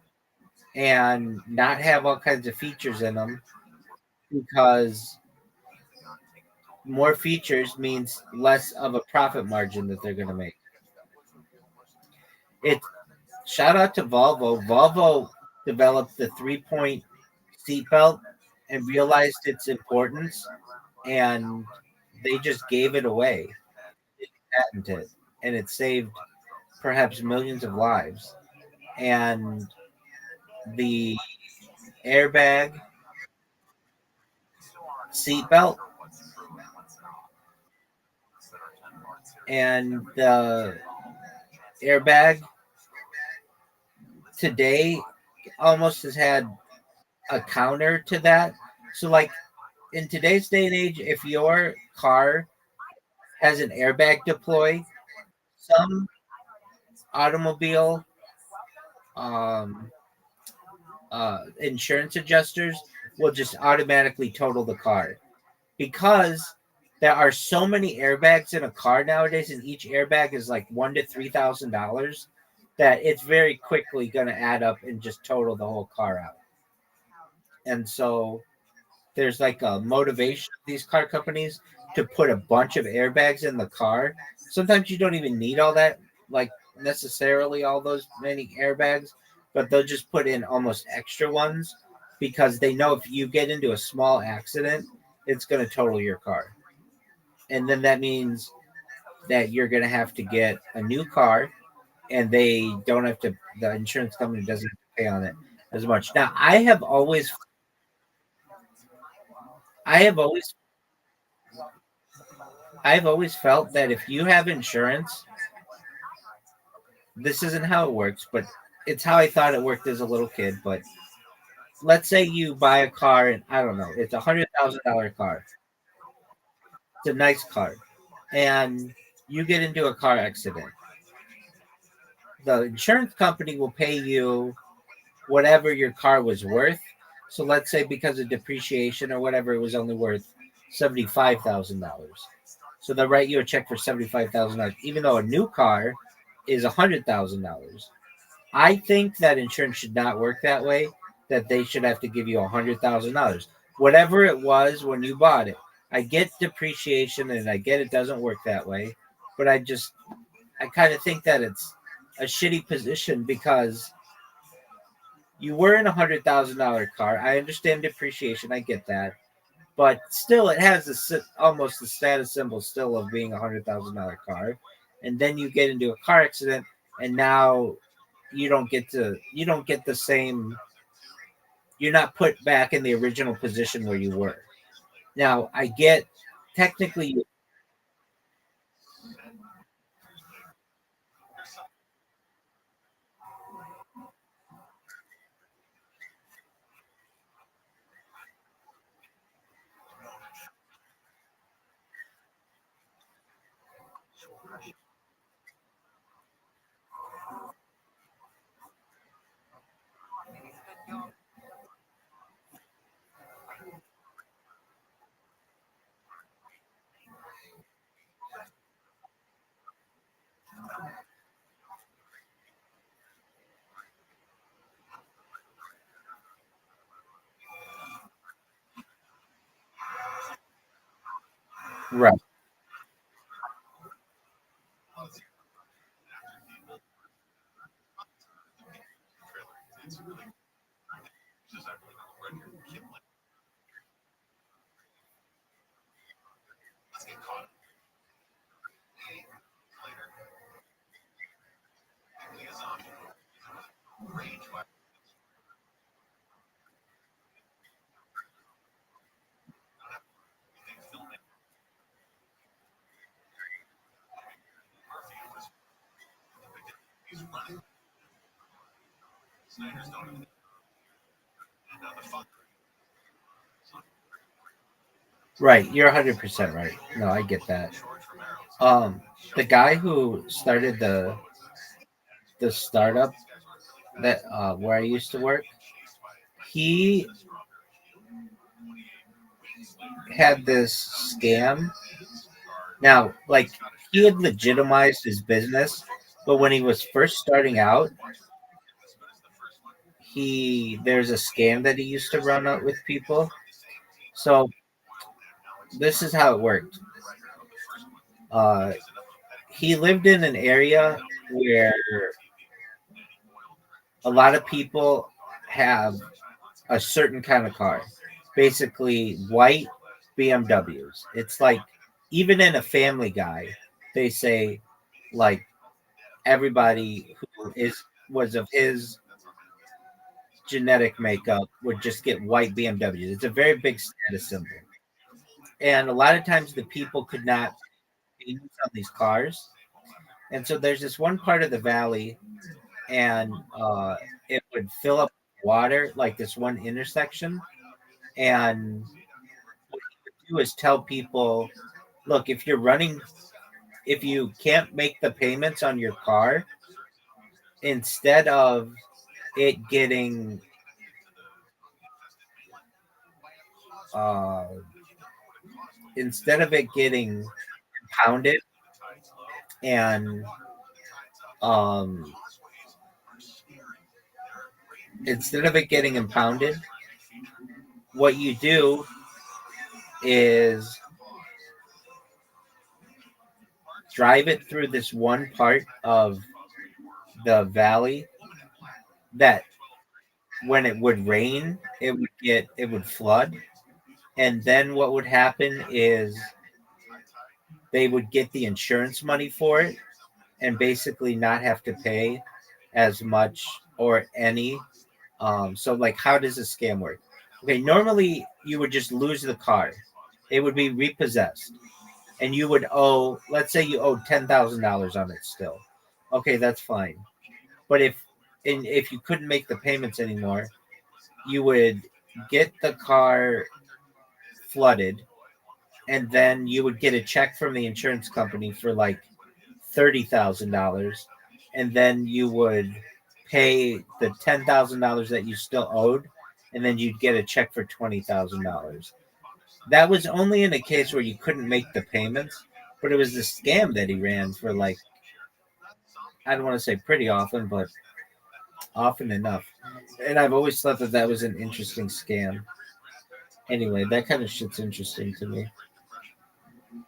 and not have all kinds of features in them because more features means less of a profit margin that they're going to make. It shout out to Volvo. Volvo developed the 3-point seatbelt and realized its importance, and they just gave it away, patented it, and it saved perhaps millions of lives. And the airbag seatbelt and the airbag today almost has had a counter to that. So, like in today's day and age, if your car has an airbag deploy, some automobile um, insurance adjusters will just automatically total the car because there are so many airbags in a car nowadays, and each airbag is like $1,000 to $3,000 that it's very quickly going to add up and just total the whole car out. And so there's like a motivation of these car companies to put a bunch of airbags in the car. Sometimes you don't even need all that, like necessarily all those many airbags, but they'll just put in almost extra ones because they know if you get into a small accident, it's going to total your car. And then that means that you're going to have to get a new car and they don't have to, the insurance company doesn't have to pay on it as much. Now, I have always I've always felt that if you have insurance, this isn't how it works, but it's how I thought it worked as a little kid. But let's say you buy a car and I don't know, it's $100,000 car. It's a nice car, and you get into a car accident. The insurance company will pay you whatever your car was worth. So let's say because of depreciation or whatever, it was only worth $75,000. So they'll write you a check for $75,000, even though a new car is $100,000. I think that insurance should not work that way. That they should have to give you $100,000, whatever it was when you bought it. I get depreciation and I get it doesn't work that way, but I kind of think that it's a shitty position because you were in $100,000 car. I understand depreciation. I get that, but still, it has almost the status symbol still of being $100,000 car. And then you get into a car accident, and now you don't get the same. You're not put back in the original position where you were. Now, I get technically right, right. You're 100% right. No, I get that. Um, the guy who started the startup that where I used to work, he had this scam. Now, like he had legitimized his business, but when he was first starting out, he there's a scam that he used to run out with people. So this is how it worked. Uh, he lived in an area where a lot of people have a certain kind of car, basically white BMWs. It's like even in a Family Guy, they say like everybody who is was of his genetic makeup would just get white BMWs. It's a very big status symbol, and a lot of times the people could not pay on these cars, and so there's this one part of the valley, and it would fill up with water like this one intersection, and do is tell people, look, if you can't make the payments on your car, instead of it getting uh, instead of it getting pounded and um, instead of it getting impounded, what you do is drive it through this one part of the valley that when it would rain, it would flood. And then what would happen is they would get the insurance money for it and basically not have to pay as much or any. So like how does a scam work? Okay, normally you would just lose the car. It would be repossessed. and you would owe, let's say you owed $10,000 on it still. Okay, that's fine. But if you couldn't make the payments anymore, you would get the car flooded, and then you would get a check from the insurance company for like $30,000, and then you would pay the $10,000 that you still owed, and then you'd get a check for $20,000. That was only in a case where you couldn't make the payments, but it was the scam that he ran for like, I don't want to say pretty often, but often enough. And I've always thought that that was an interesting scam. Anyway, that kind of shit's interesting to me.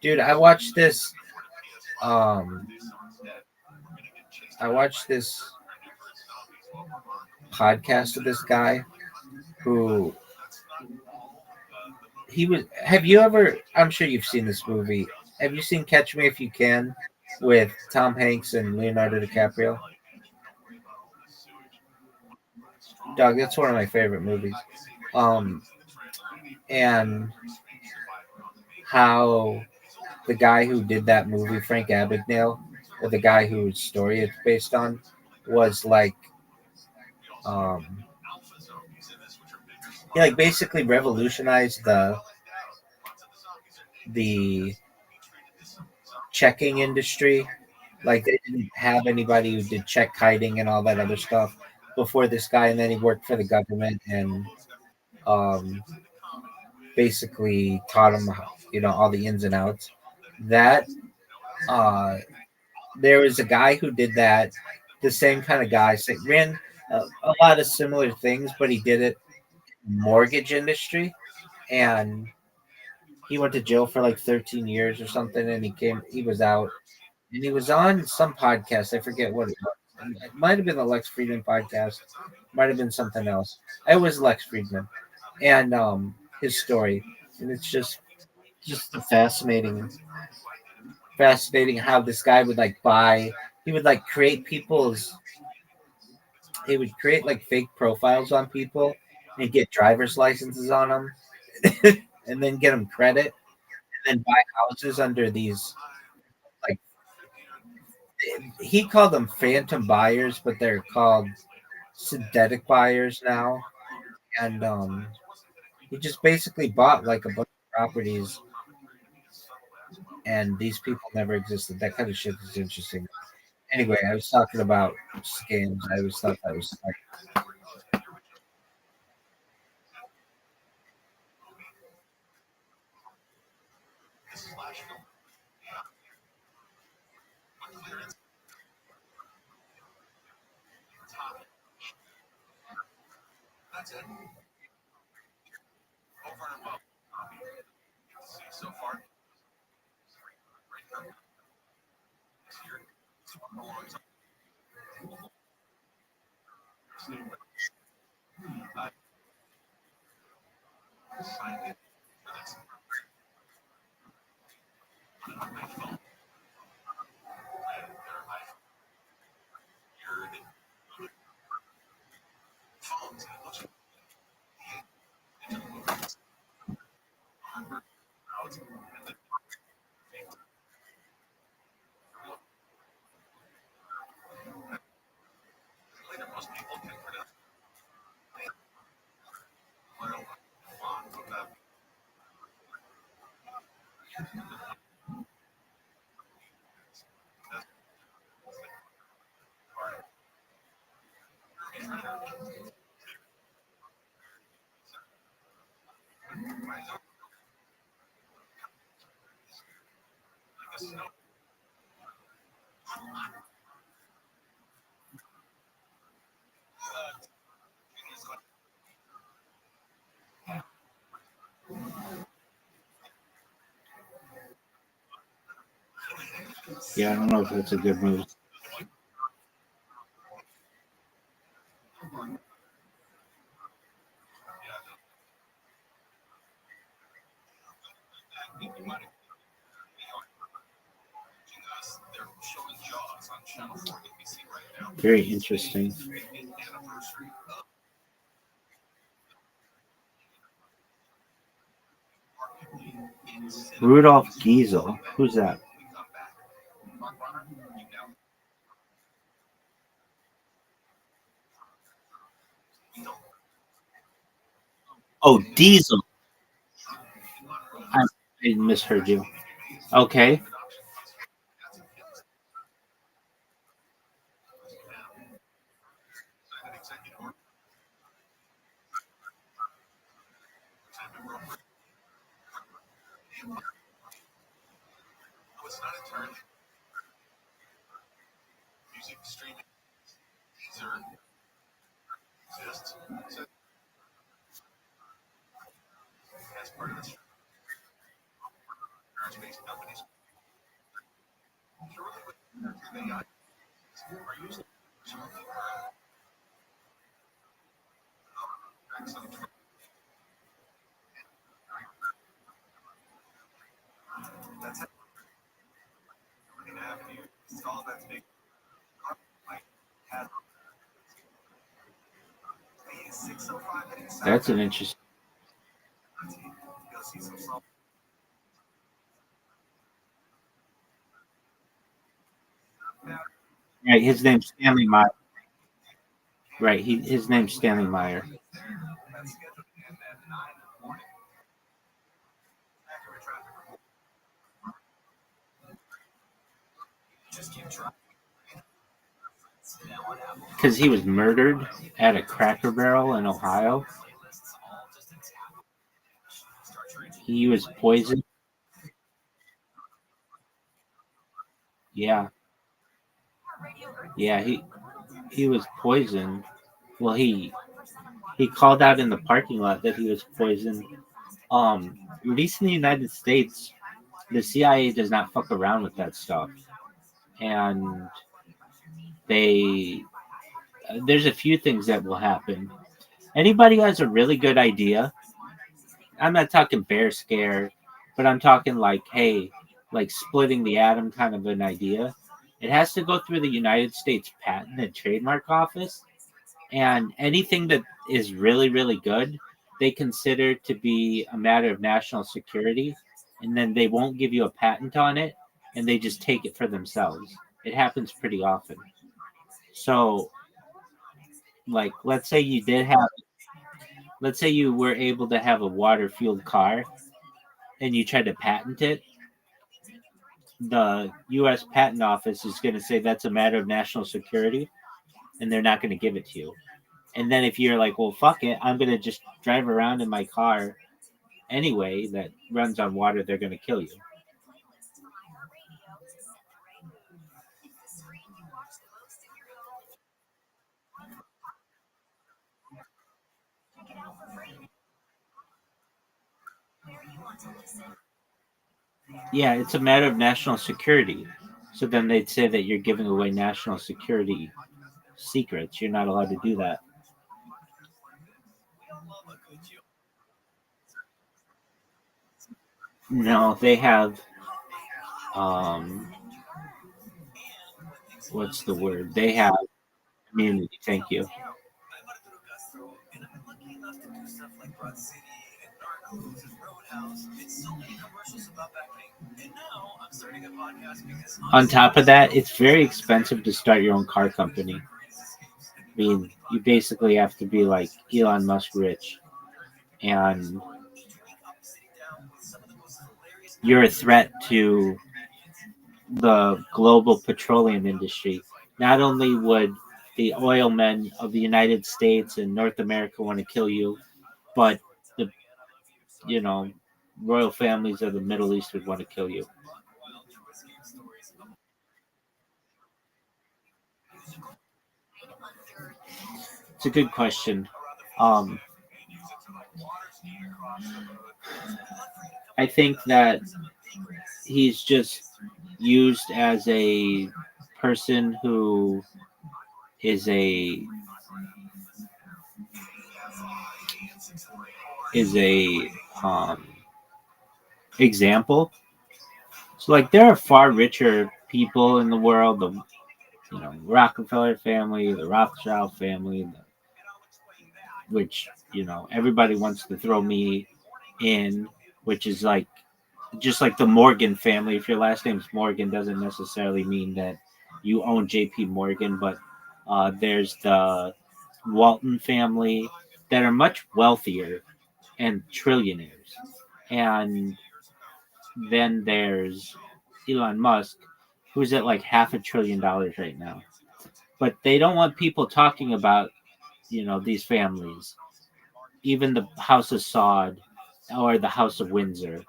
Dude, um I watched this podcast of this guy who he was have you ever, I'm sure you've seen this movie. Have you seen Catch Me If You Can with Tom Hanks and Leonardo DiCaprio? Dog, that's one of my favorite movies. Um and how the guy who did that movie, Frank Abagnale, or the guy whose story it's based on, was like, um, he like basically revolutionized the checking industry. Like they didn't have anybody who did check kiting and all that other stuff before this guy, and then he worked for the government and um, basically taught him, all the ins and outs. That uh, there was a guy who did that, the same kind of guy. So ran a lot of similar things, but he did it in the mortgage industry, and he went to jail for like 13 years or something, and he was out, and he was on some podcast. I forget what it was. It might have been the Lex Friedman podcast, might have been something else. It was Lex Friedman, and his story, and it's just fascinating how this guy would like buy. He would like create people's. He would create like fake profiles on people and get driver's licenses on them, and then get them credit, and then buy houses under these like, he called them phantom buyers, but they're called synthetic buyers now. And he just basically bought like a bunch of properties, and these people never existed. That kind of shit is interesting. Anyway, I was talking about scams. I always thought that was like, yeah, I don't know if that's a good move. Very interesting. Rudolph Giesel. Who's that? Oh, Diesel. I, I misheard you. Okay. That's an interesting. Right, his name's Stanley Meyer. Right, his name's Stanley Meyer. Because he was murdered at a Cracker Barrel in Ohio. He was poisoned. Yeah, yeah. He was poisoned. Well, he called out in the parking lot that he was poisoned. At least in the United States, the CIA does not fuck around with that stuff, and they there's a few things that will happen. Anybody who has a really good idea, I'm not talking bear scare, but I'm talking like, hey, like splitting the atom kind of an idea. It has to go through the United States Patent and Trademark Office, and anything that is really, really good, they consider to be a matter of national security, and then they won't give you a patent on it, and they just take it for themselves. It happens pretty often. So, like, let's say you were able to have a water fueled car and you tried to patent it, the US Patent Office is going to say that's a matter of national security and they're not going to give it to you. And then if you're like, well, fuck it, I'm going to just drive around in my car anyway that runs on water, they're going to kill you. Yeah, it's a matter of national security. So then they'd say that you're giving away national security secrets. You're not allowed to do that. No, they have um what's the word? They have immunity. Thank you. On top of that, it's very expensive to start your own car company. I mean, you basically have to be like Elon Musk rich, and you're a threat to the global petroleum industry. Not only would the oil men of the United States and North America want to kill you, but the you know royal families of the Middle East would want to kill you. It's a good question. Um, I think that he's just used as a person who is a um, example. So like there are far richer people in the world, the Rockefeller family, the Rothschild family, which everybody wants to throw me in, which is like just like the Morgan family. If your last name's Morgan, doesn't necessarily mean that you own J.P. Morgan, but there's the Walton family that are much wealthier and trillionaires. And then there's Elon Musk, who's at like $500 billion right now. But they don't want people talking about, these families, even the House of Saud or the House of Windsor.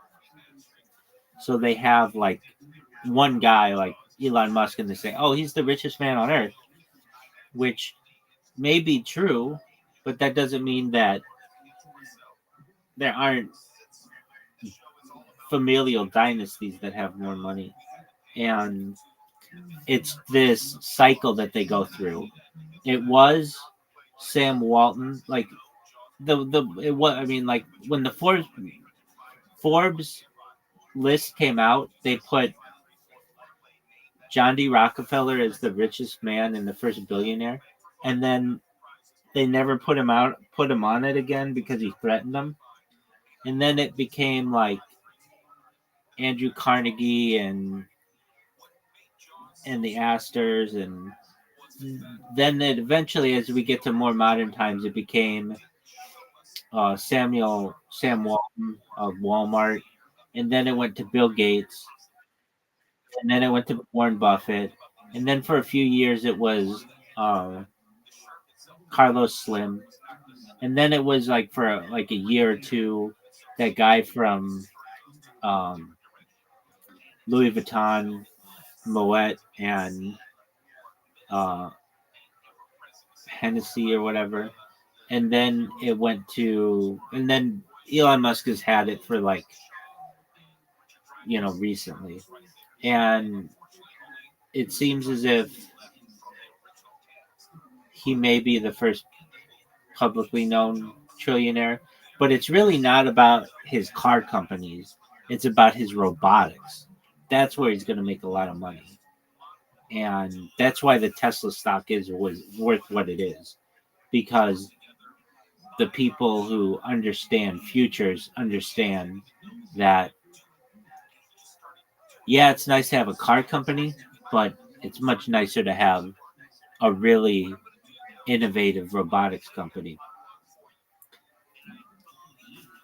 So they have like one guy like Elon Musk and they say, oh, he's the richest man on earth, which may be true, but that doesn't mean that there aren't familial dynasties that have more money. And it's this cycle that they go through. It was Sam Walton, like it was. I mean, like when the Forbes list came out, they put John D. Rockefeller as the richest man and the first billionaire, and then they never put him on it again because he threatened them. And then it became like Andrew Carnegie and the Astors, and then it eventually, as we get to more modern times, it became Sam Walton of Walmart, and then it went to Bill Gates, and then it went to Warren Buffett, and then for a few years it was Carlos Slim, and then it was like for like a year or two that guy from um, Louis Vuitton, Moet, and uh, Hennessy or whatever, and then it went to, and then Elon Musk has had it for like recently, and it seems as if he may be the first publicly known trillionaire, but it's really not about his car companies. It's about his robotics. That's where he's going to make a lot of money. And that's why the Tesla stock was worth what it is, because the people who understand futures understand that, yeah, it's nice to have a car company, but it's much nicer to have a really innovative robotics company.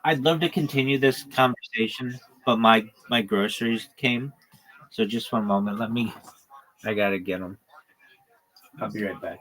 I'd love to continue this conversation, but my groceries came. So just one moment. I gotta get them. I'll be right back.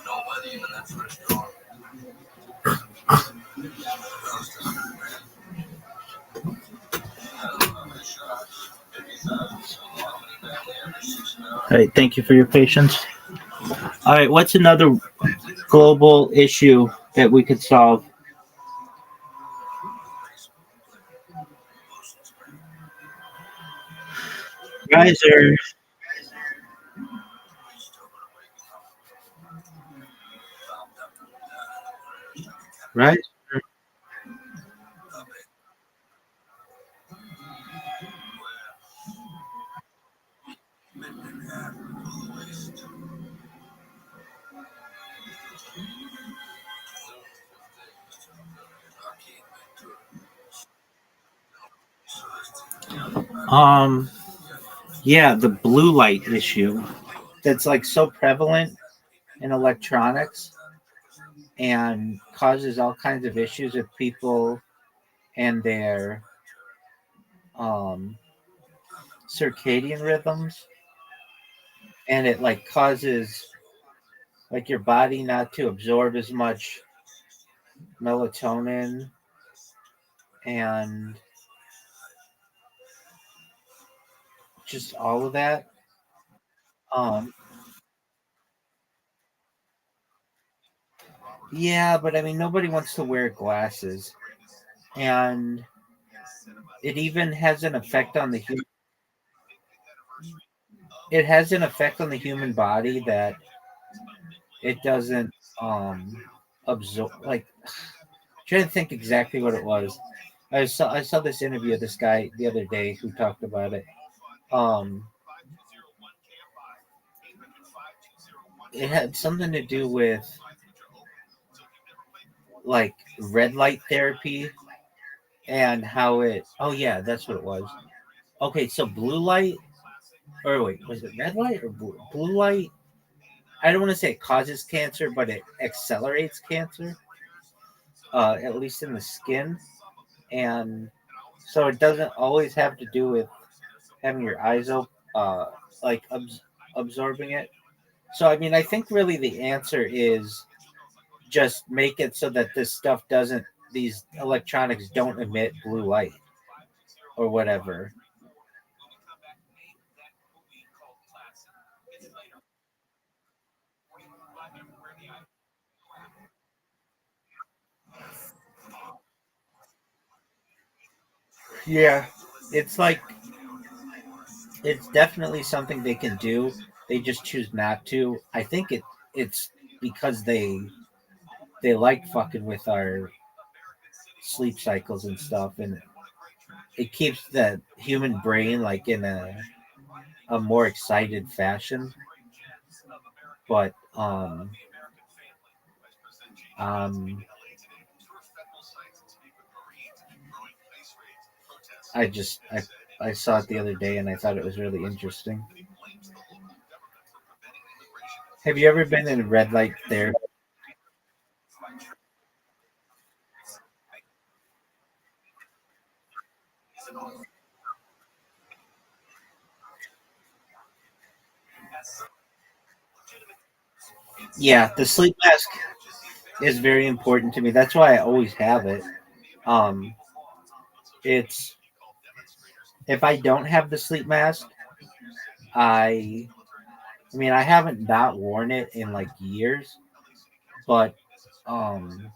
Nobody even that first door. All right, thank you for your patience. All right, what's another global issue that we could solve? Guys are right. Um, yeah, the blue light issue that's like so prevalent in electronics and causes all kinds of issues with people and their um circadian rhythms, and it like causes like your body not to absorb as much melatonin and just all of that. Um, yeah, but I mean, nobody wants to wear glasses, and it even has an effect on the human. It has an effect on the human body that it doesn't absorb. Like, I'm trying to think exactly what it was. I saw this interview of this guy the other day who talked about it. Um, it had something to do with like red light therapy and how it. Oh yeah, that's what it was. Okay, so blue light, or wait, was it red light or blue light? I don't want to say it causes cancer, but it accelerates cancer, at least in the skin. And so it doesn't always have to do with having your eyes open, like absorbing it. So, I mean, I think really the answer is just make it so that this stuff doesn't, these electronics don't emit blue light or whatever. Yeah. It's like, it's definitely something they can do. They just choose not to. I think it's because they like fucking with our sleep cycles and stuff, and it keeps the human brain like in a more excited fashion. But um I just I saw it the other day and I thought it was really interesting. Have you ever been in red light therapy? Yeah, the sleep mask is very important to me. That's why I always have it. Um, it's if I don't have the sleep mask, I I mean I haven't not worn it in like years, but um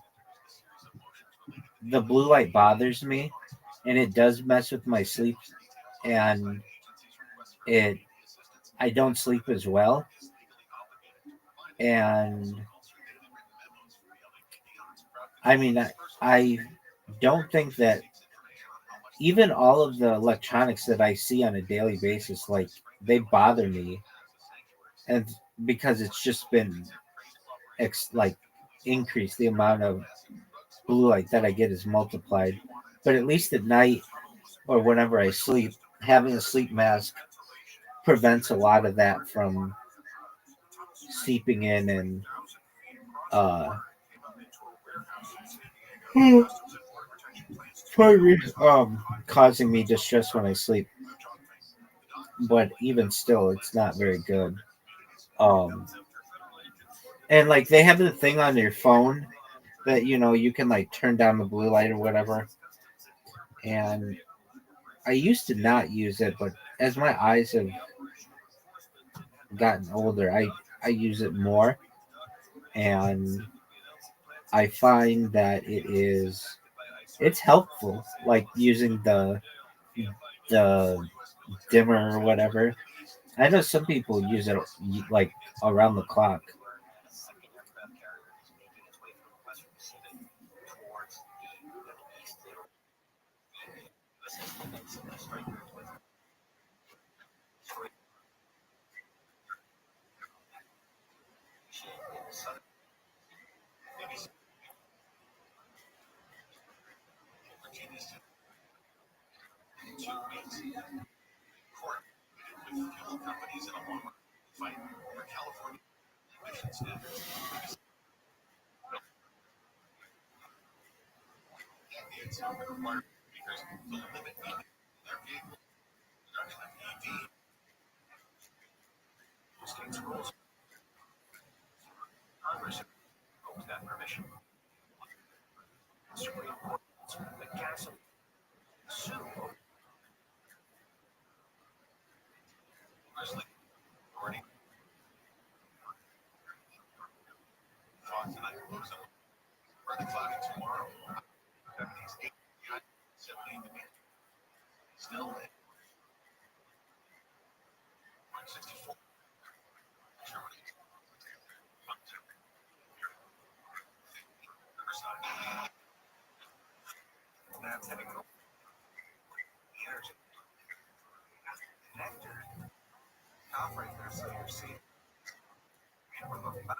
the blue light bothers me and it does mess with my sleep, and it I don't sleep as well, and I mean I don't think that even all of the electronics that I see on a daily basis, like they bother me, and because it's just been like increased, the amount of blue light that I get is multiplied. But at least at night or whenever I sleep, having a sleep mask prevents a lot of that from seeping in and uh causing me distress when I sleep. But even still, it's not very good. Um, and like they have the thing on your phone that you can like turn down the blue light or whatever. And I used to not use it, but as my eyes have gotten older, I use it more, and I find that it's helpful, like using the dimmer or whatever. I know some people use it like around the clock. Companies in a one fight for California emission standards. It's required because the limit on their vehicle production of EV states rules. Congress owns that permission. Supreme Court the gasoline sue authority. Thoughts tonight close up. Further clouding tomorrow. 70s, 80s, 70s. Still 164. Germany. That's heading over. Energy. Connector. Operate there so you're seeing. And we're looking about.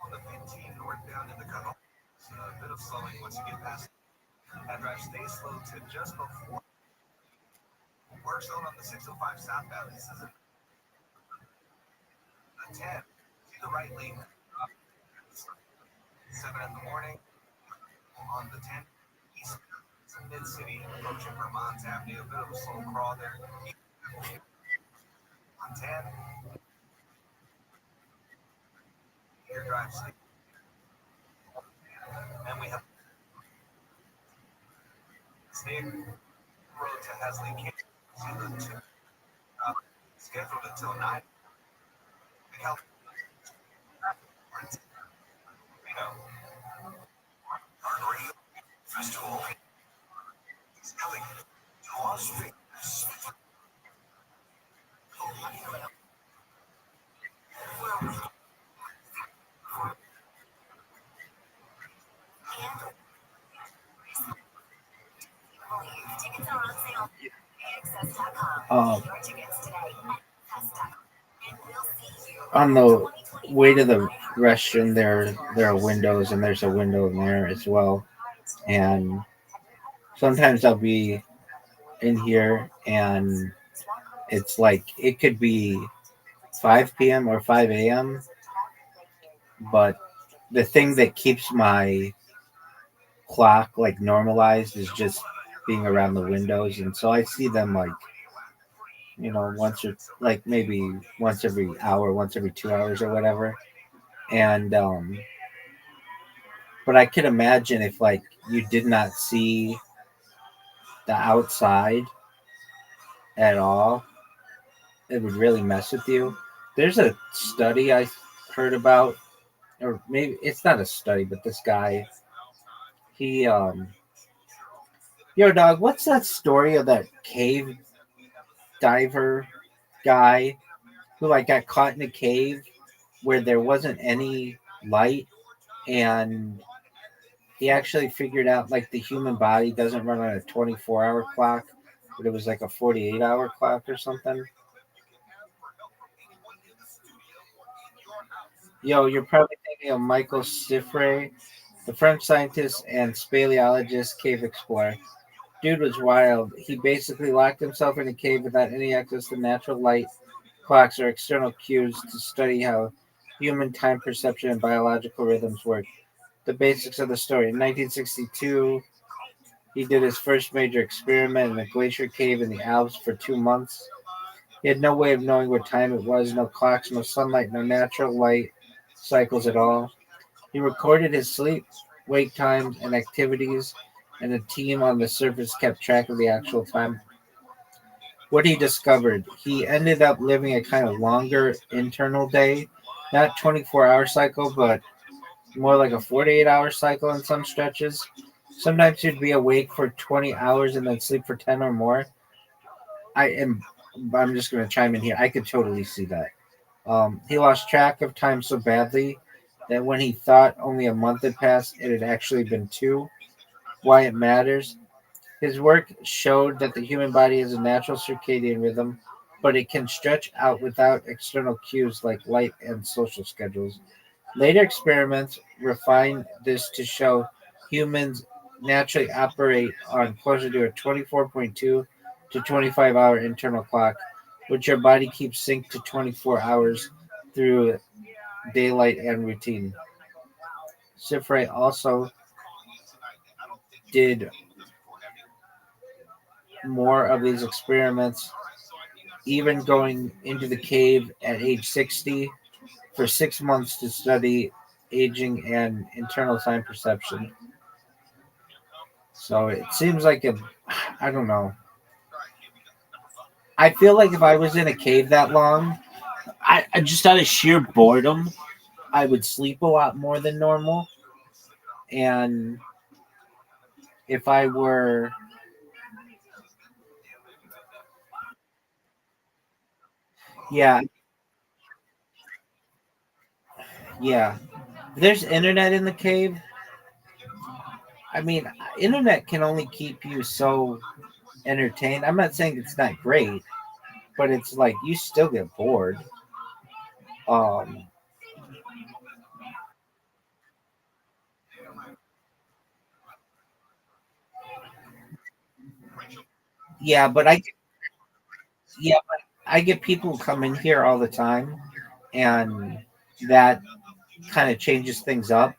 On the 15 northbound in the cutoff. It's a bit of slowing once you get past. That drive stays slow to just before. Work zone on the 605 southbound. This is a 10. See the right lane. 7 in the morning. On the 10 east. It's a mid-city approaching Vermont Avenue. A bit of a slow crawl there. On 10. Your drive state. And we have State Road to Hesley Campus. See the two scheduled until 9. Help. Festival is coming to Las Vegas. Tickets are on sale. AXS.com. Um, Your tickets today at AXS.com. And we'll see you on the way to the restroom, there are windows, and there's a window in there as well. And sometimes I'll be in here, and it's like it could be 5 p.m. or 5 a.m. But the thing that keeps my clock like normalized is just being around the windows, and so I see them like once or like maybe once every hour, once every 2 hours or whatever. And but I could imagine if like you did not see the outside at all, it would really mess with you. There's a study I heard about, or maybe it's not a study, but this guy, he yo dog, what's that story of that cave diver guy who like got caught in a cave where there wasn't any light, and he actually figured out like the human body doesn't run on a 24-hour clock, but it was like a 48-hour clock or something. Yo, you're probably thinking of Michael Siffre, the French scientist and speleologist cave explorer. Dude was wild. He basically locked himself in a cave without any access to natural light, clocks, or external cues to study how human time perception and biological rhythms work. The basics of the story. In 1962, he did his first major experiment in a glacier cave in the Alps for 2 months. He had no way of knowing what time it was, no clocks, no sunlight, no natural light cycles at all. He recorded his sleep, wake times, and activities, and a team on the surface kept track of the actual time. What he discovered, he ended up living a kind of longer internal day, not 24-hour cycle, but more like a 48-hour cycle in some stretches. Sometimes he'd be awake for 20 hours and then sleep for 10 or more. I'm just going to chime in here. I could totally see that. He lost track of time so badly that when he thought only a month had passed, it had actually been two. Why it matters? His work showed that the human body has a natural circadian rhythm, but it can stretch out without external cues like light and social schedules. Later experiments refined this to show humans naturally operate on closer to a 24.2 to 25-hour internal clock, which your body keeps synced to 24 hours through daylight and routine. Sifre also did more of these experiments, even going into the cave at age 60 for 6 months to study aging and internal time perception. So it seems like I don't know. I feel like if I was in a cave that long, I just out of sheer boredom, I would sleep a lot more than normal. And if I were, yeah, yeah. There's internet in the cave. I mean, internet can only keep you so entertained. I'm not saying it's not great, but it's like you still get bored. Um, yeah, but I get people who come in here all the time, and that kind of changes things up.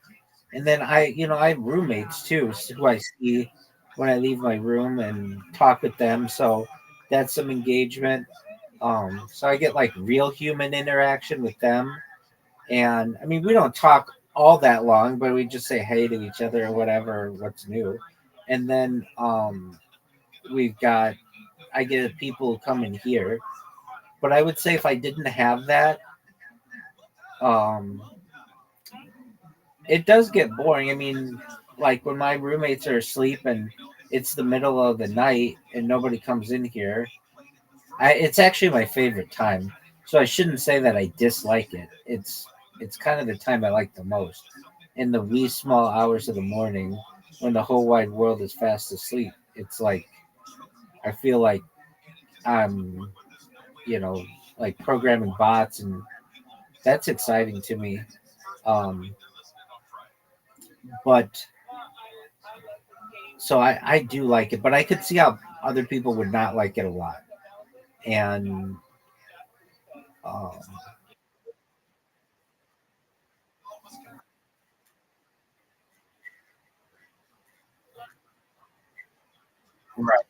And then I have roommates too, who I see when I leave my room and talk with them. So that's some engagement. So I get like real human interaction with them. And I mean, we don't talk all that long, but we just say hey to each other or whatever, what's new. And then we've got, I get people who come in here. But I would say if I didn't have that, um, it does get boring. I mean, like when my roommates are asleep and it's the middle of the night and nobody comes in here, it's actually my favorite time. So I shouldn't say that I dislike it. It's kind of the time I like the most. In the wee small hours of the morning when the whole wide world is fast asleep. It's like I feel like I'm, you know, like programming bots, and that's exciting to me. Um, but so I do like it, but I could see how other people would not like it a lot. And um, right,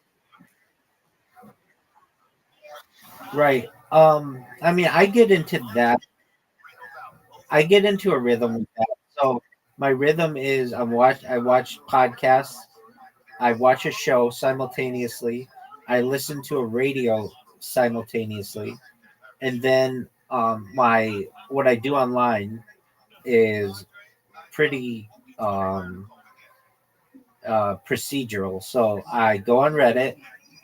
right. I mean, I get into that. I get into a rhythm with that. So my rhythm is I watch podcasts, I watch a show simultaneously, I listen to a radio simultaneously, and then my what I do online is pretty procedural. So I go on Reddit.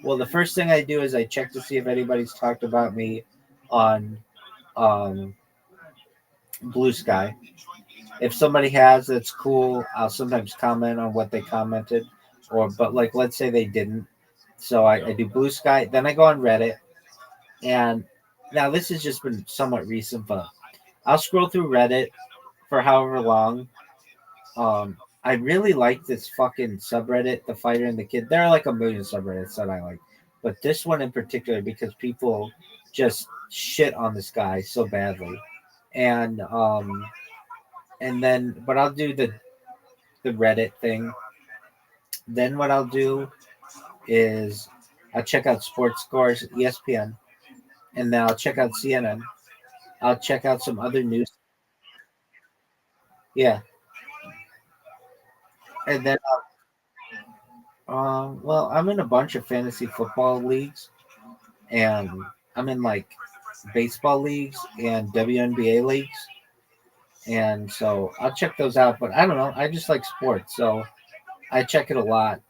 Well, the first thing I do is I check to see if anybody's talked about me on um, Blue Sky. If somebody has, that's cool. I'll sometimes comment on what they commented, or but like let's say they didn't. So I do Blue Sky. Then I go on Reddit, and now this has just been somewhat recent, but I'll scroll through Reddit for however long. I really like this fucking subreddit, the fighter and the kid. There are like a million subreddits that I like, but this one in particular because people just shit on this guy so badly, and but I'll do the Reddit thing. Then what I'll do is I'll check out sports scores, ESPN, and then I'll check out CNN. I'll check out some other news. Yeah, And then, well, I'm in a bunch of fantasy football leagues, and I'm in like baseball leagues and WNBA leagues, and so I'll check those out. But I don't know, I just like sports, so I check it a lot.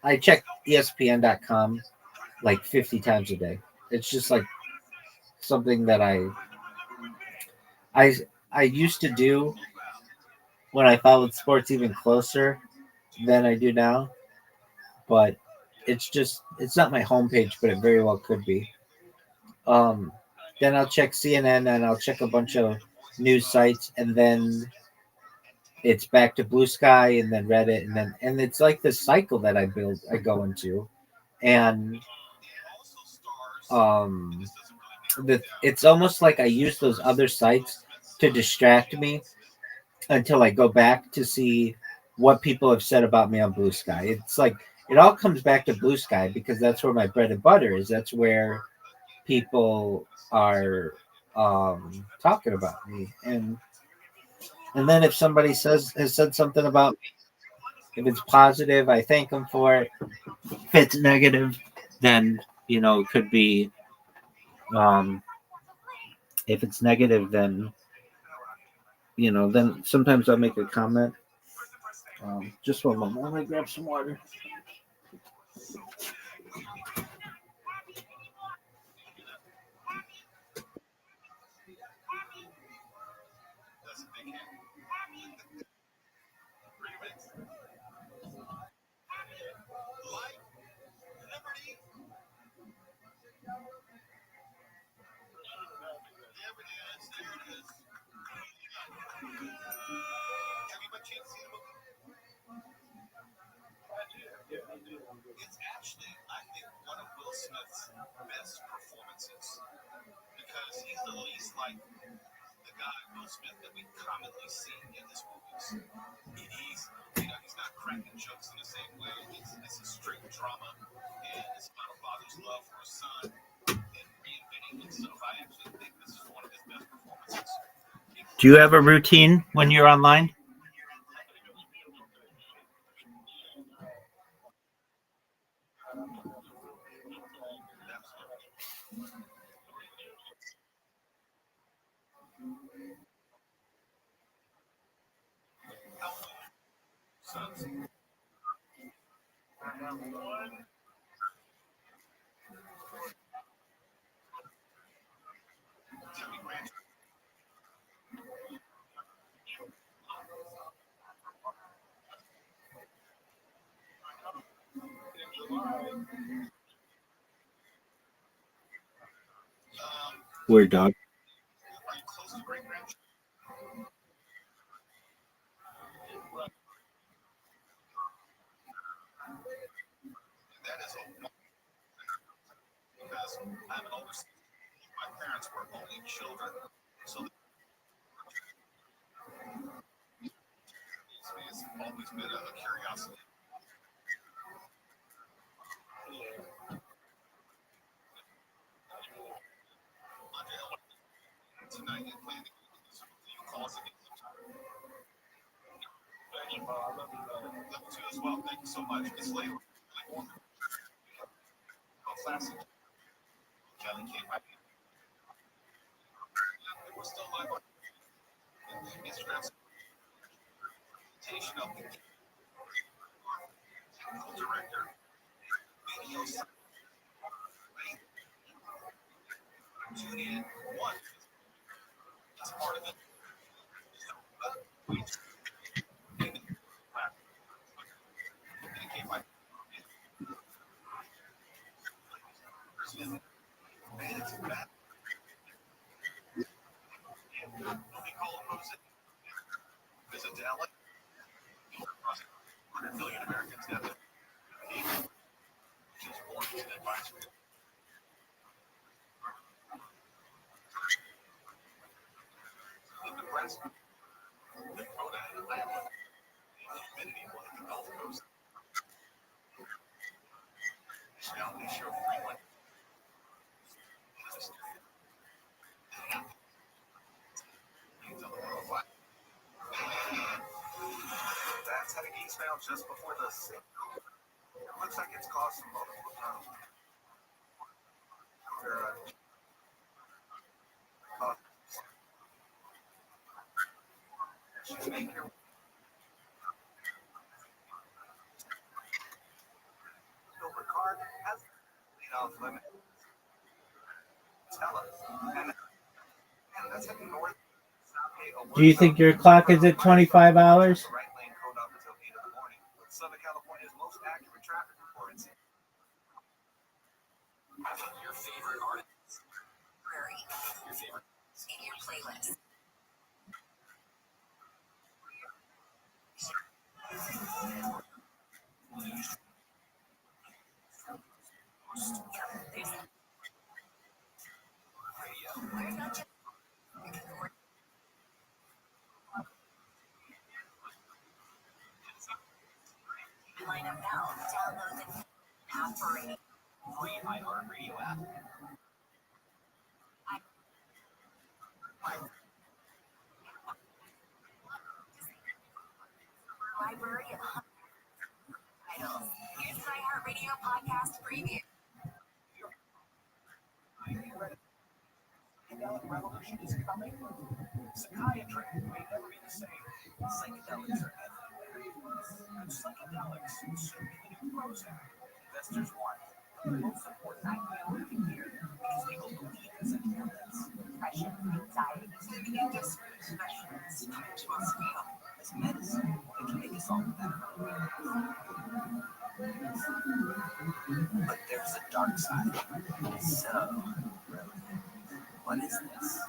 I check ESPN.com like 50 times a day. It's just like something that I I used to do when I followed sports even closer than I do now, but it's not my homepage, but it very well could be. Um, then I'll check CNN and I'll check a bunch of news sites, and then it's back to Blue Sky and then Reddit, and it's like this cycle that I go into, and um, it's almost like I use those other sites to distract me until I go back to see what people have said about me on Blue Sky. It's like it all comes back to Blue Sky because that's where my bread and butter is. That's where people are talking about me, and then if somebody has said something about me, if it's positive, I thank them for it. If it's negative, then it could be. Um, if it's negative, then sometimes I'll make a comment. Just one moment. Let me grab some water. It's actually, I think, one of Will Smith's best performances because he's the least like the guy Will Smith that we commonly see in his movies. He's not cracking jokes in the same way. It's a straight drama, and it's about a father's love for his son and reinventing himself. I actually think this is one of his best performances. Do you have a routine when you're online? Weird dog. That is a because I'm an older. My parents were only children, so it's always been a curiosity. Tonight and playing the calls again. Love you as well. Thank you so much. It's late. Classic. Kelly came by. We're still live on Instagram. Presentation of the technical director. Video tune in. One. That's part of it. Came by. Visit Dallas. 100 million Americans have it. Just born in advisory. In Nebraska, Dakota, and Iowa. Humidity on the Gulf Coast. Now they show Freeland. That's how the East Valley now just before the sale. It looks like it's costing multiple pounds. Silver card has off limit. Tell us. And that's heading north. Do you think your clock is at 25 hours? Right lane code up until 8 in the morning. Southern California's most accurate traffic reports. Your favorite artist. Your favorite in your playlist. We're not just line up now. Download the app for radio. Free iHeartRadio app. Library of titles. Here's my iHeartRadio podcast preview. Psychedelic revolution is coming. Psychiatry may never be the same. Psychedelics are everywhere. And psychedelics soon be the new Prozac. Investors want the most important idea here because people believe in psychedelics. Depression, anxiety, Industry specialists come to us now as medicine that can make us all better. But there's a dark side. So, what is this?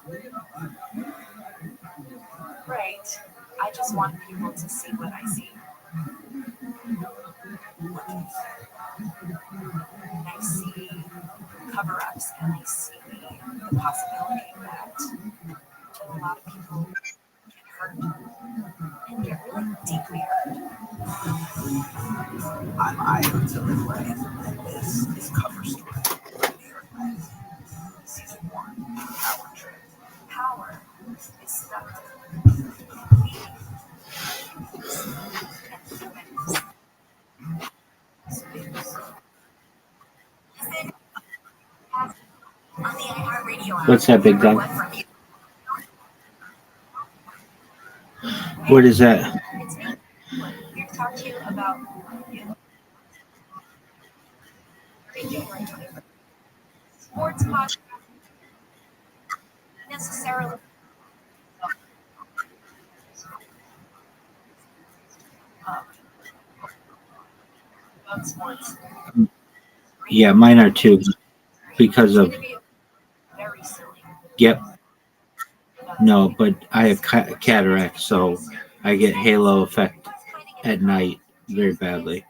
right. I just want people to see what I see. What do you say? I see cover-ups and I see the possibility that a lot of people get hurt and get really deeply hurt. I'm Io to live life, and this is Cover Story. New York Magazine. Season 1, Power Trip. Power is stuck. On the iHeartRadio app. What's that, big guy? What is that? It's me. Here to talk to you about January 21st. Sports podcast necessarily about sports. Yeah, mine are too. Because of, Very silly. yep. No, but I have cataract, so I get halo effect at night very badly.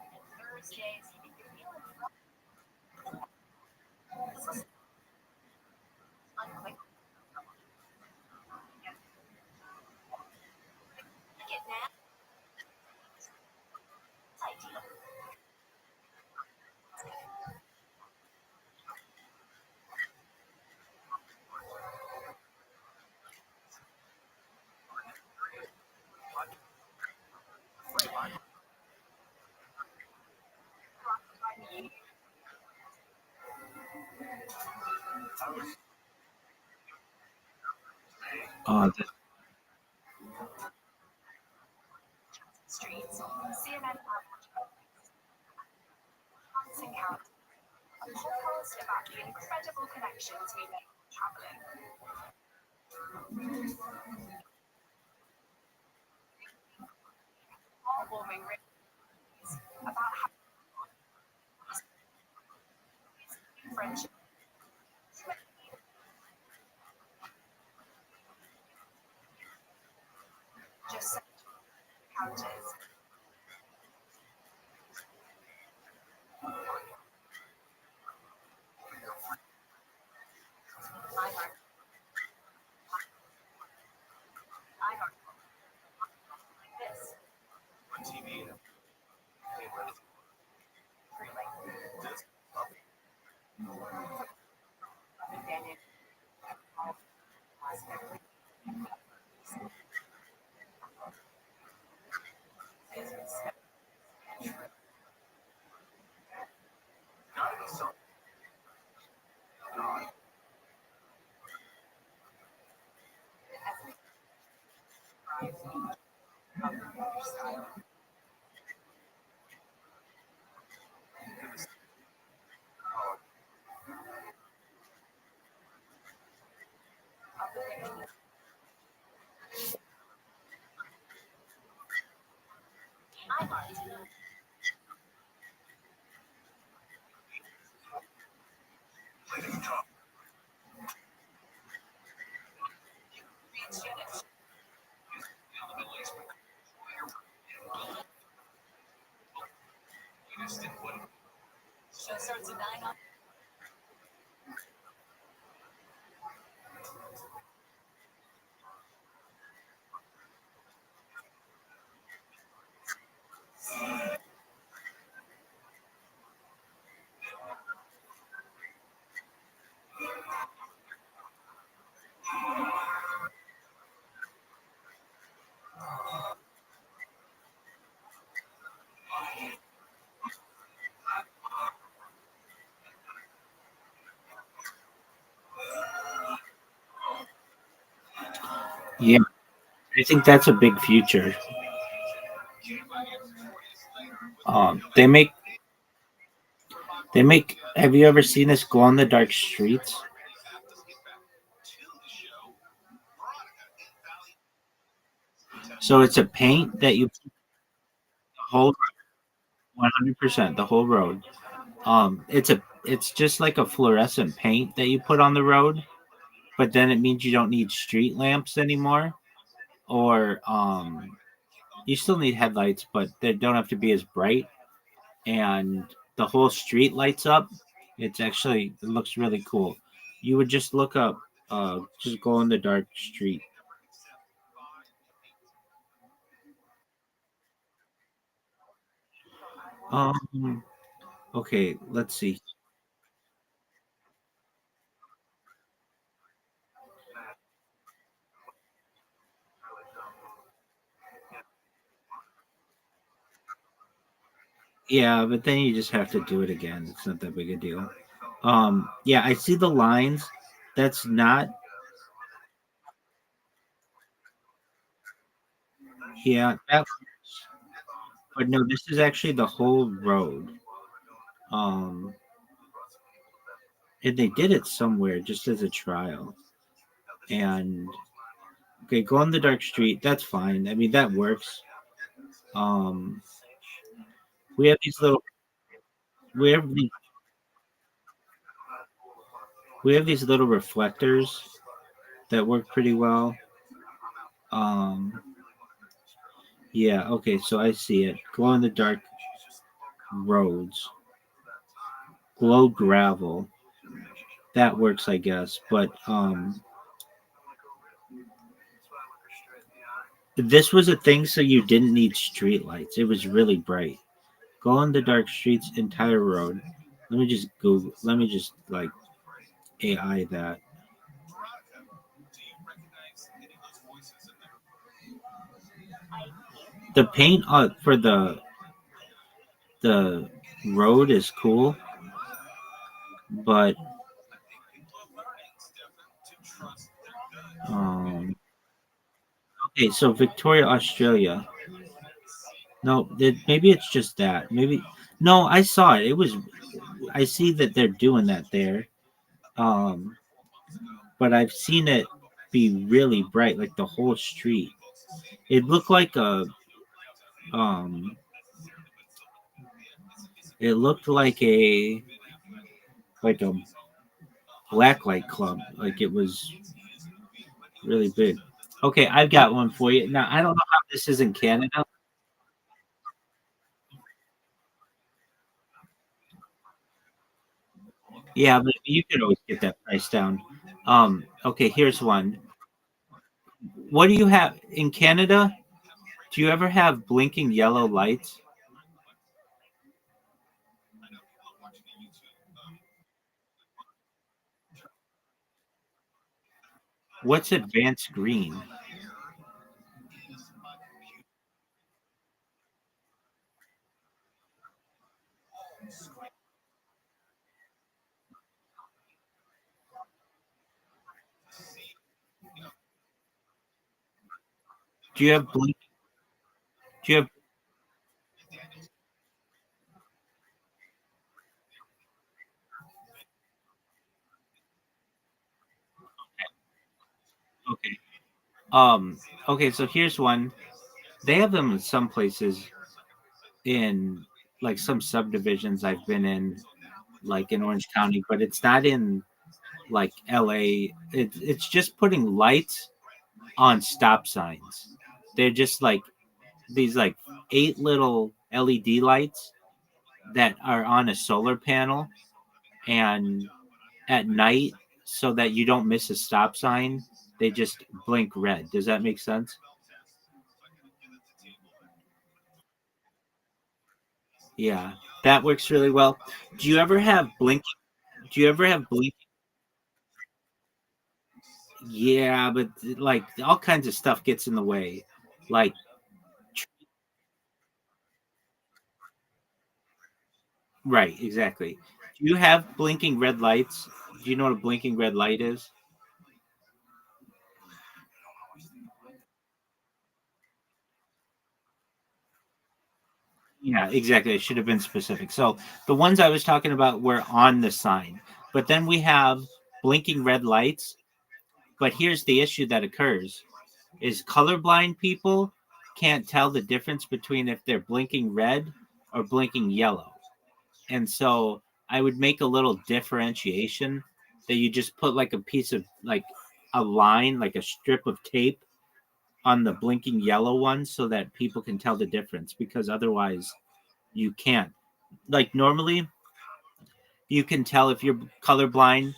Streets, CNN account, a podcast about the incredible connections we make traveling. Heartwarming reviews about how friendship. Just couches. On TV. Show starts at 9 on. Yeah, I think that's a big future. They make. Have you ever seen this glow in the dark streets? So it's a paint that you hold 100% the whole road. It's just like a fluorescent paint that you put on the road, but then it means you don't need street lamps anymore, or you still need headlights, but they don't have to be as bright, and the whole street lights up. It looks really cool. You would just look up, just glow in the dark street. Um, okay, let's see. Yeah, but then you just have to do it again. It's not that big a deal. Yeah, I see the lines. That's not. Yeah, but no, this is actually the whole road. Um, and they did it somewhere just as a trial. And okay, go on the dark street. That's fine. I mean, that works. Um, we have these little. We have these. We have these little reflectors that work pretty well. Um, yeah. Okay, so I see it. Glow in the dark roads. Glow gravel. That works, I guess. But this was a thing, so you didn't need street lights. It was really bright. Go on the dark streets, entire road. Let me just Google. Let me just like AI that. The paint for the road is cool, but um, okay. So Victoria, Australia. No, maybe it's just that. Maybe no. I saw it. It was. I see that they're doing that there. Um, but I've seen it be really bright, like the whole street. It looked like a um, it looked like a blacklight club. Like it was really big. Okay, I've got one for you. Now I don't know how this is in Canada. Yeah, but you could always get that price down. Okay, here's one. What do you have in Canada? Do you ever have blinking yellow lights? What's advanced green? Do you have blink? Do you have okay? Okay. So here's one. They have them in some places in like some subdivisions I've been in, like in Orange County, but it's not in like LA. It's just putting lights on stop signs. They're just like these like 8 little LED lights that are on a solar panel, and at night, so that you don't miss a stop sign, they just blink red. Does that make sense? Yeah, that works really well. Do you ever have blink? Do you ever have blink? Yeah, but like all kinds of stuff gets in the way. Like, right, exactly. Do you have blinking red lights? Do you know what a blinking red light is? Yeah, exactly. It should have been specific. So the ones I was talking about were on the sign, but then we have blinking red lights. But here's the issue that occurs: is colorblind people can't tell the difference between if they're blinking red or blinking yellow. And so I would make a little differentiation that you just put like a piece of like a line, like a strip of tape on the blinking yellow one so that people can tell the difference, because otherwise you can't. Like normally you can tell if you're colorblind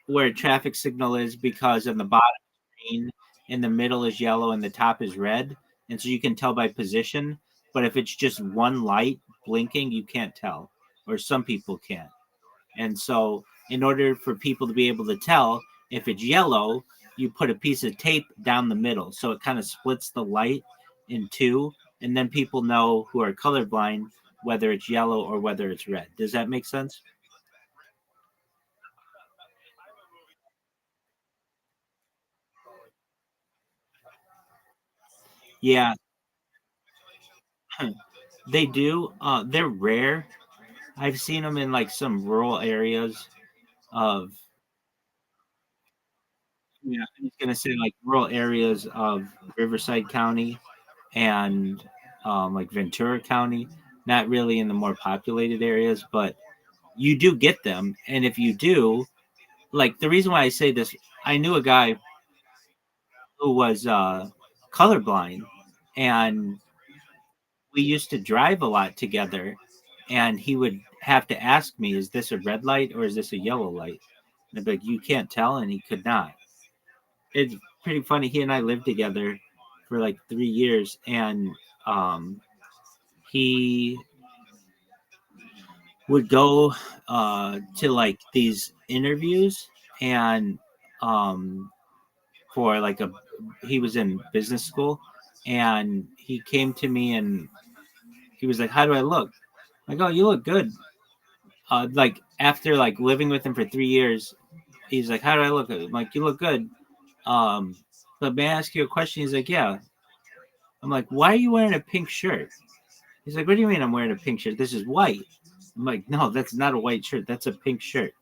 where a traffic signal is because on the bottom green, in the middle is yellow, and the top is red. And so you can tell by position. But if it's just one light blinking, you can't tell, or some people can't. And so, in order for people to be able to tell if it's yellow, you put a piece of tape down the middle. So it kind of splits the light in two. And then people know who are colorblind whether it's yellow or whether it's red. Does that make sense? Yeah, they do. They're rare. I've seen them in like some rural areas of, yeah, I was gonna say like rural areas of Riverside County and like Ventura County. Not really in the more populated areas, but you do get them. And if you do, like the reason why I say this, I knew a guy who was colorblind, and we used to drive a lot together, and he would have to ask me, is this a red light or is this a yellow light? And I'd be like, you can't tell, and he could not. It's pretty funny. He and I lived together for like 3 years, and um, he would go to like these interviews, and um, for like a he was in business school, and he came to me and he was like, how do I look? I go, you look good. Like after like living with him for 3 years, he's like, how do I look? I'm like, you look good. um but may I ask you a question? He's like, yeah. I'm like, why are you wearing a pink shirt? He's like, what do you mean I'm wearing a pink shirt? This is white. I'm like, no, that's not a white shirt. That's a pink shirt.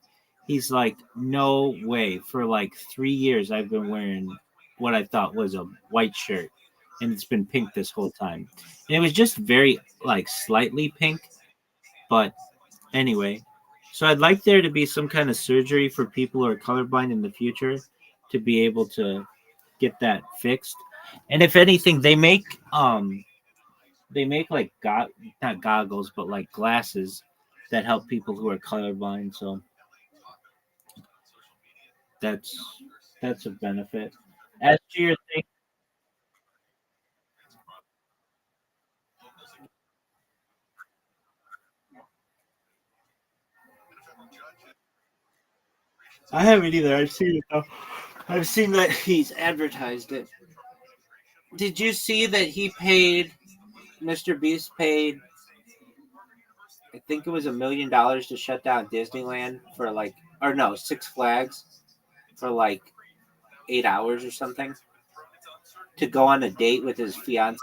He's like, no way. For like 3 years, I've been wearing what I thought was a white shirt, and it's been pink this whole time. And it was just very, like, slightly pink. But anyway, so I'd like there to be some kind of surgery for people who are colorblind in the future to be able to get that fixed. And if anything, they make like not goggles, but like glasses that help people who are colorblind. So that's that's a benefit. As to your thing, I haven't either. I've seen it though. I've seen that he's advertised it. Did you see that he paid Mr. Beast paid? I think it was $1 million to shut down Disneyland for like, or no, Six Flags for like 8 hours or something to go on a date with his fiance.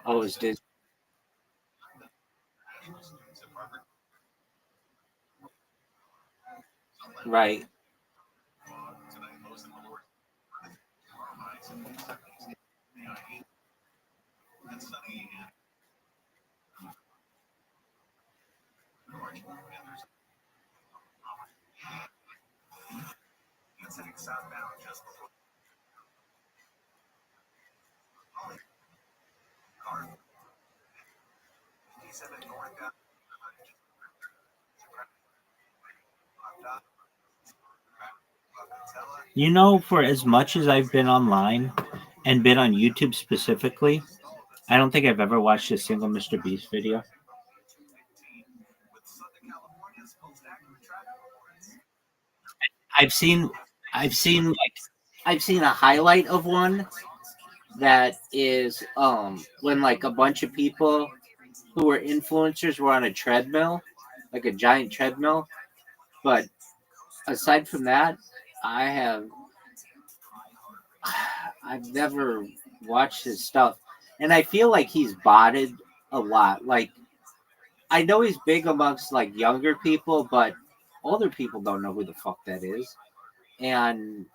Oh, it was right. You know, for as much as I've been online and been on YouTube specifically, I don't think I've ever watched a single Mr. Beast video. I've seen, I've seen like, I've seen a highlight of one that is when like a bunch of people who were influencers were on a treadmill, like a giant treadmill. But aside from that, I have I've never watched his stuff, and I feel like he's botted a lot. Like I know he's big amongst like younger people, but older people don't know who the fuck that is, and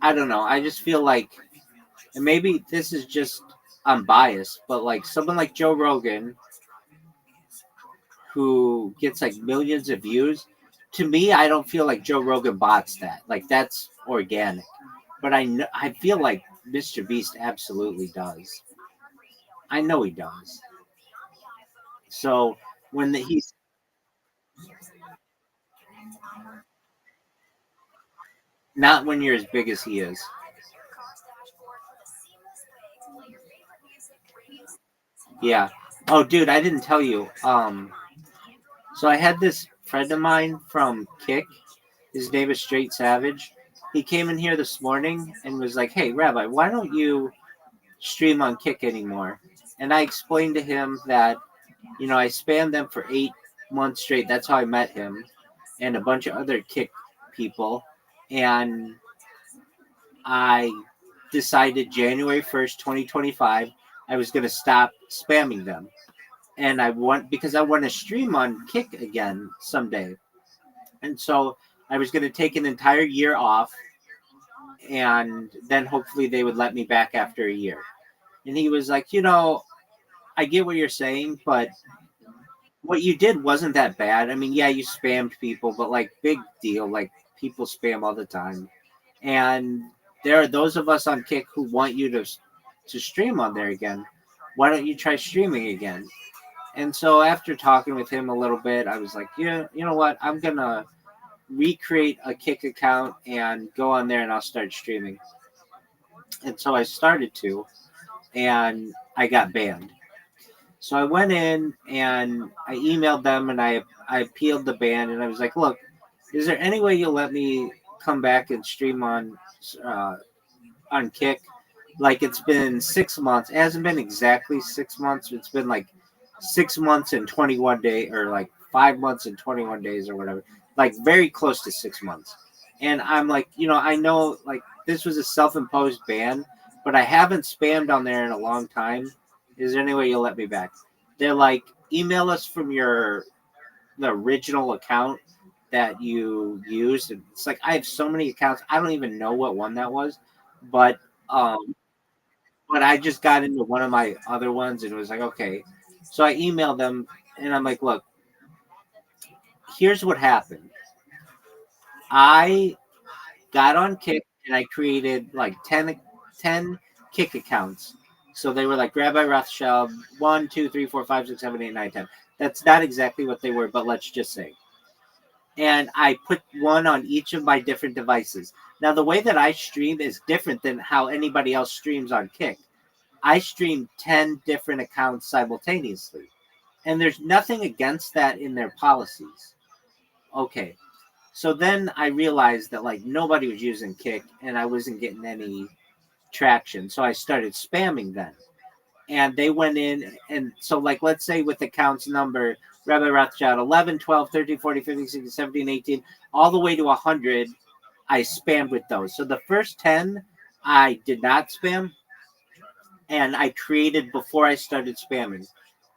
I don't know. I just feel like, and maybe this is just I'm biased, but like someone like Joe Rogan who gets like millions of views, to me, I don't feel like Joe Rogan bots that. Like that's organic. But I feel like Mr. Beast absolutely does. I know he does. So he's not when you're as big as he is. Yeah. Oh, dude, I didn't tell you. So I had this friend of mine from Kick. His name is Straight Savage. He came in here this morning and was like, "Hey, Rabbi, why don't you stream on Kick anymore?" And I explained to him that, I spammed them for 8 months straight. That's how I met him and a bunch of other Kick people. And I decided January 1st, 2025, I was going to stop spamming them. And because I want to stream on Kick again someday. And so I was going to take an entire year off, and then hopefully they would let me back after a year. And he was like, I get what you're saying, but what you did wasn't that bad. I mean, yeah, you spammed people, but like big deal. Like people spam all the time. And there are those of us on Kick who want you to stream on there again. Why don't you try streaming again? And so after talking with him a little bit, I was like, yeah, you know what? I'm going to recreate a Kick account and go on there and I'll start streaming. And so I started to, and I got banned. So I went in and I emailed them and I appealed the ban, and I was like, look, is there any way you'll let me come back and stream on Kick? Like it's been 6 months. It hasn't been exactly 6 months. It's been like 6 months and 21 days, or like 5 months and 21 days or whatever. Like very close to 6 months. And I'm like, I know like this was a self-imposed ban, but I haven't spammed on there in a long time. Is there any way you'll let me back? They're like, email us from the original account that you used. And it's like, I have so many accounts. I don't even know what one that was, but I just got into one of my other ones and it was like, okay. So I emailed them and I'm like, look, here's what happened. I got on Kick and I created like 10 Kick accounts. So they were like Rabbi Rothschild 1, 2, 3, 4, 5, 6, 7, 8, 9, 10. That's not exactly what they were, but let's just say. And I put one on each of my different devices. Now, the way that I stream is different than how anybody else streams on Kick. I stream 10 different accounts simultaneously. And there's nothing against that in their policies. Okay. So then I realized that like nobody was using Kick and I wasn't getting any traction. So I started spamming then. and they went in, and so like let's say with accounts number Rabbi Rothschild 11, 12, 13, 14, 15, 16, 17, 18, all the way to 100, I spammed with those. So the first 10 I did not spam, and I created before I started spamming.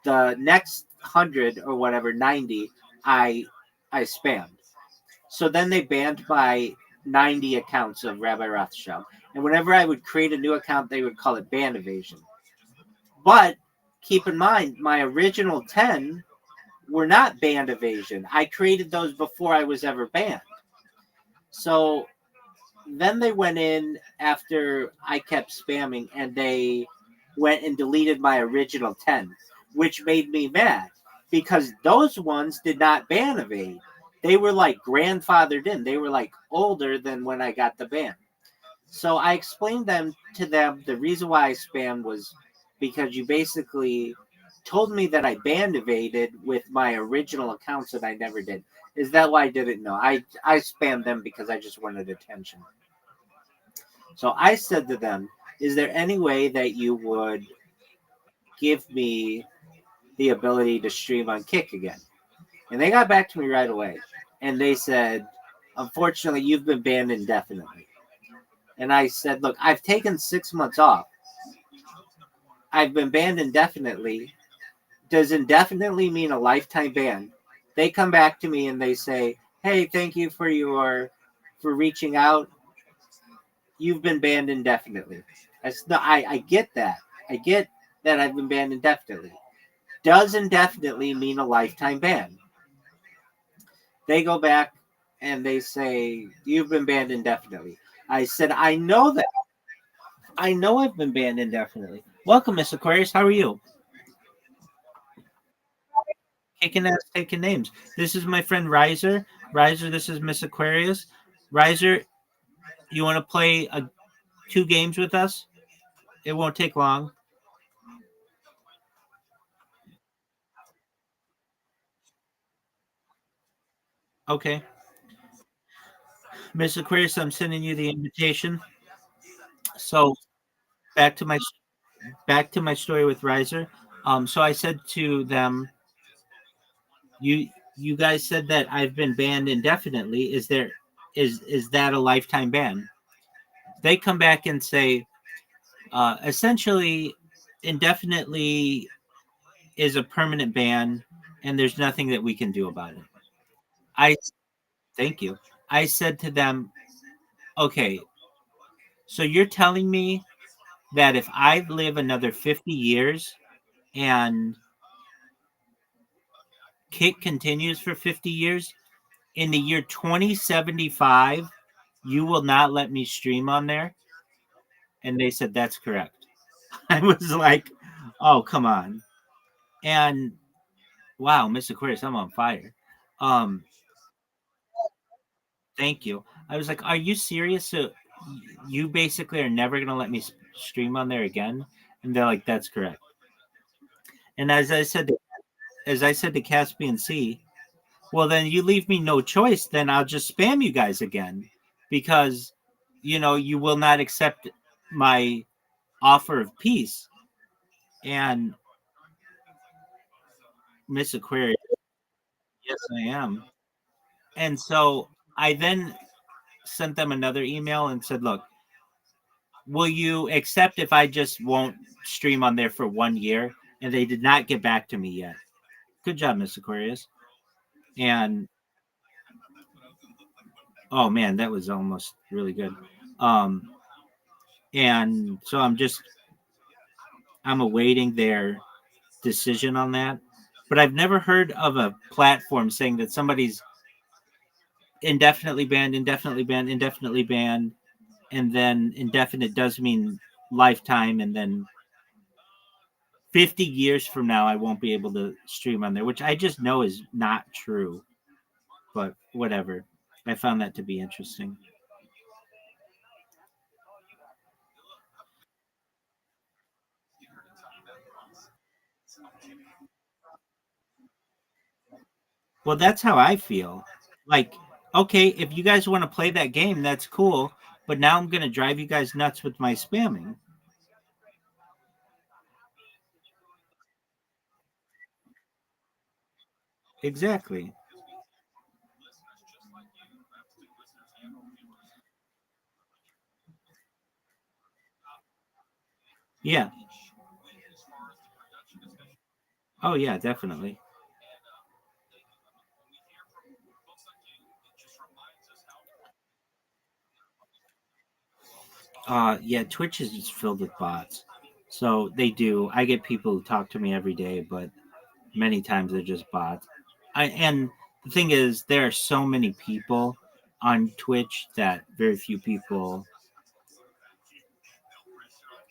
The next 100 or whatever, 90, I spammed. So then they banned my 90 accounts of Rabbi Rothschild. And whenever I would create a new account, they would call it ban evasion. But keep in mind, my original 10 were not banned evasion. I created those before I was ever banned. So then they went in after I kept spamming and they went and deleted my original 10, which made me mad because those ones did not ban evade. They were like grandfathered in. They were like older than when I got the ban. So I explained to them the reason why I spammed was because you basically told me that I band evaded with my original accounts that I never did. Is that why I didn't know? I spammed them because I just wanted attention. So I said to them, is there any way that you would give me the ability to stream on Kick again? And they got back to me right away. And they said, unfortunately, you've been banned indefinitely. And I said, look, I've taken 6 months off. I've been banned indefinitely. Does indefinitely mean a lifetime ban? They come back to me and they say, hey, thank you for reaching out. You've been banned indefinitely. I get that. I get that I've been banned indefinitely. Does indefinitely mean a lifetime ban? They go back and they say, you've been banned indefinitely. I said, I know that. I know I've been banned indefinitely. Welcome, Miss Aquarius. How are you? Kicking ass, taking names. This is my friend Riser. Riser, this is Miss Aquarius. Riser, you want to play 2 games with us? It won't take long. Okay. Miss Aquarius, I'm sending you the invitation. So back to my story with Riser. So I said to them, you guys said that I've been banned indefinitely. Is that a lifetime ban? They come back and say, essentially, indefinitely is a permanent ban, and there's nothing that we can do about it. I thank you. I said to them, okay, so you're telling me that if I live another 50 years and Kick continues for 50 years, in the year 2075, you will not let me stream on there? And they said, that's correct. I was like, oh, come on. And wow, Miss Aquarius, I'm on fire. Um, Thank you. I was like, are you serious? So you basically are never going to let me stream on there again? And they're like, that's correct. And as I said to Caspian Sea, well, then you leave me no choice. Then I'll just spam you guys again because, you will not accept my offer of peace. And Miss Aquarius, yes, I am. And so I then sent them another email and said, look, will you accept if I just won't stream on there for 1 year? And they did not get back to me yet. Good job, Miss Aquarius. And oh man, that was almost really good. And so I'm awaiting their decision on that. But I've never heard of a platform saying that somebody's indefinitely banned, indefinitely banned, indefinitely banned, and then indefinite does mean lifetime, and then 50 years from now I won't be able to stream on there, which I just know is not true. But whatever. I found that to be interesting. Well, that's how I feel. Like, okay, if you guys want to play that game, that's cool. But now I'm going to drive you guys nuts with my spamming. Exactly. Yeah. Oh yeah, definitely. Yeah, Twitch is just filled with bots. So they do. I get people who talk to me every day, but many times they're just bots. And the thing is, there are so many people on Twitch that very few people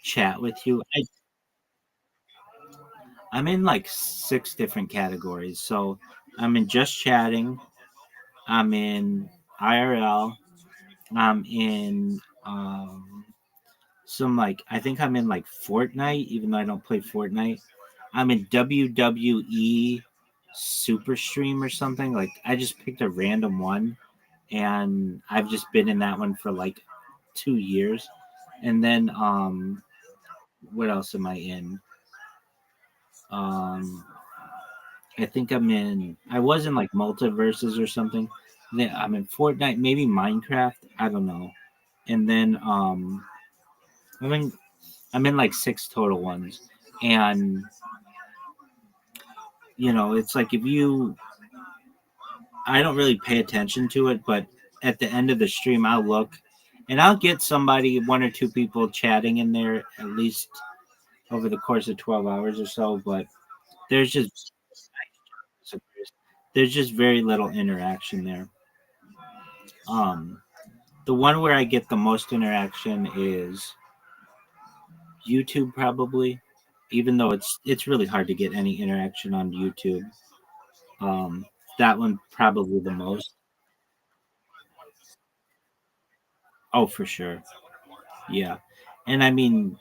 chat with you. I'm in like 6 different categories. So I'm in just chatting. I'm in IRL. I'm in some like I think I'm in like Fortnite, even though I don't play Fortnite. I'm in WWE Superstream or something. Like I just picked a random one, and I've just been in that one for like 2 years. And then what else am I in? Um, I think I'm in. I was in like multiverses or something. Then I'm in Fortnite, maybe Minecraft. I don't know. And then I mean, I'm in like 6 total ones, and it's like if you, I don't really pay attention to it, but at the end of the stream, I'll look, and I'll get somebody, one or two people chatting in there at least over the course of 12 hours or so. But there's just there's just very little interaction there. Um, the one where I get the most interaction is YouTube, probably. Even though it's really hard to get any interaction on YouTube. Um, that one probably the most. Oh, for sure. Yeah. And I mean,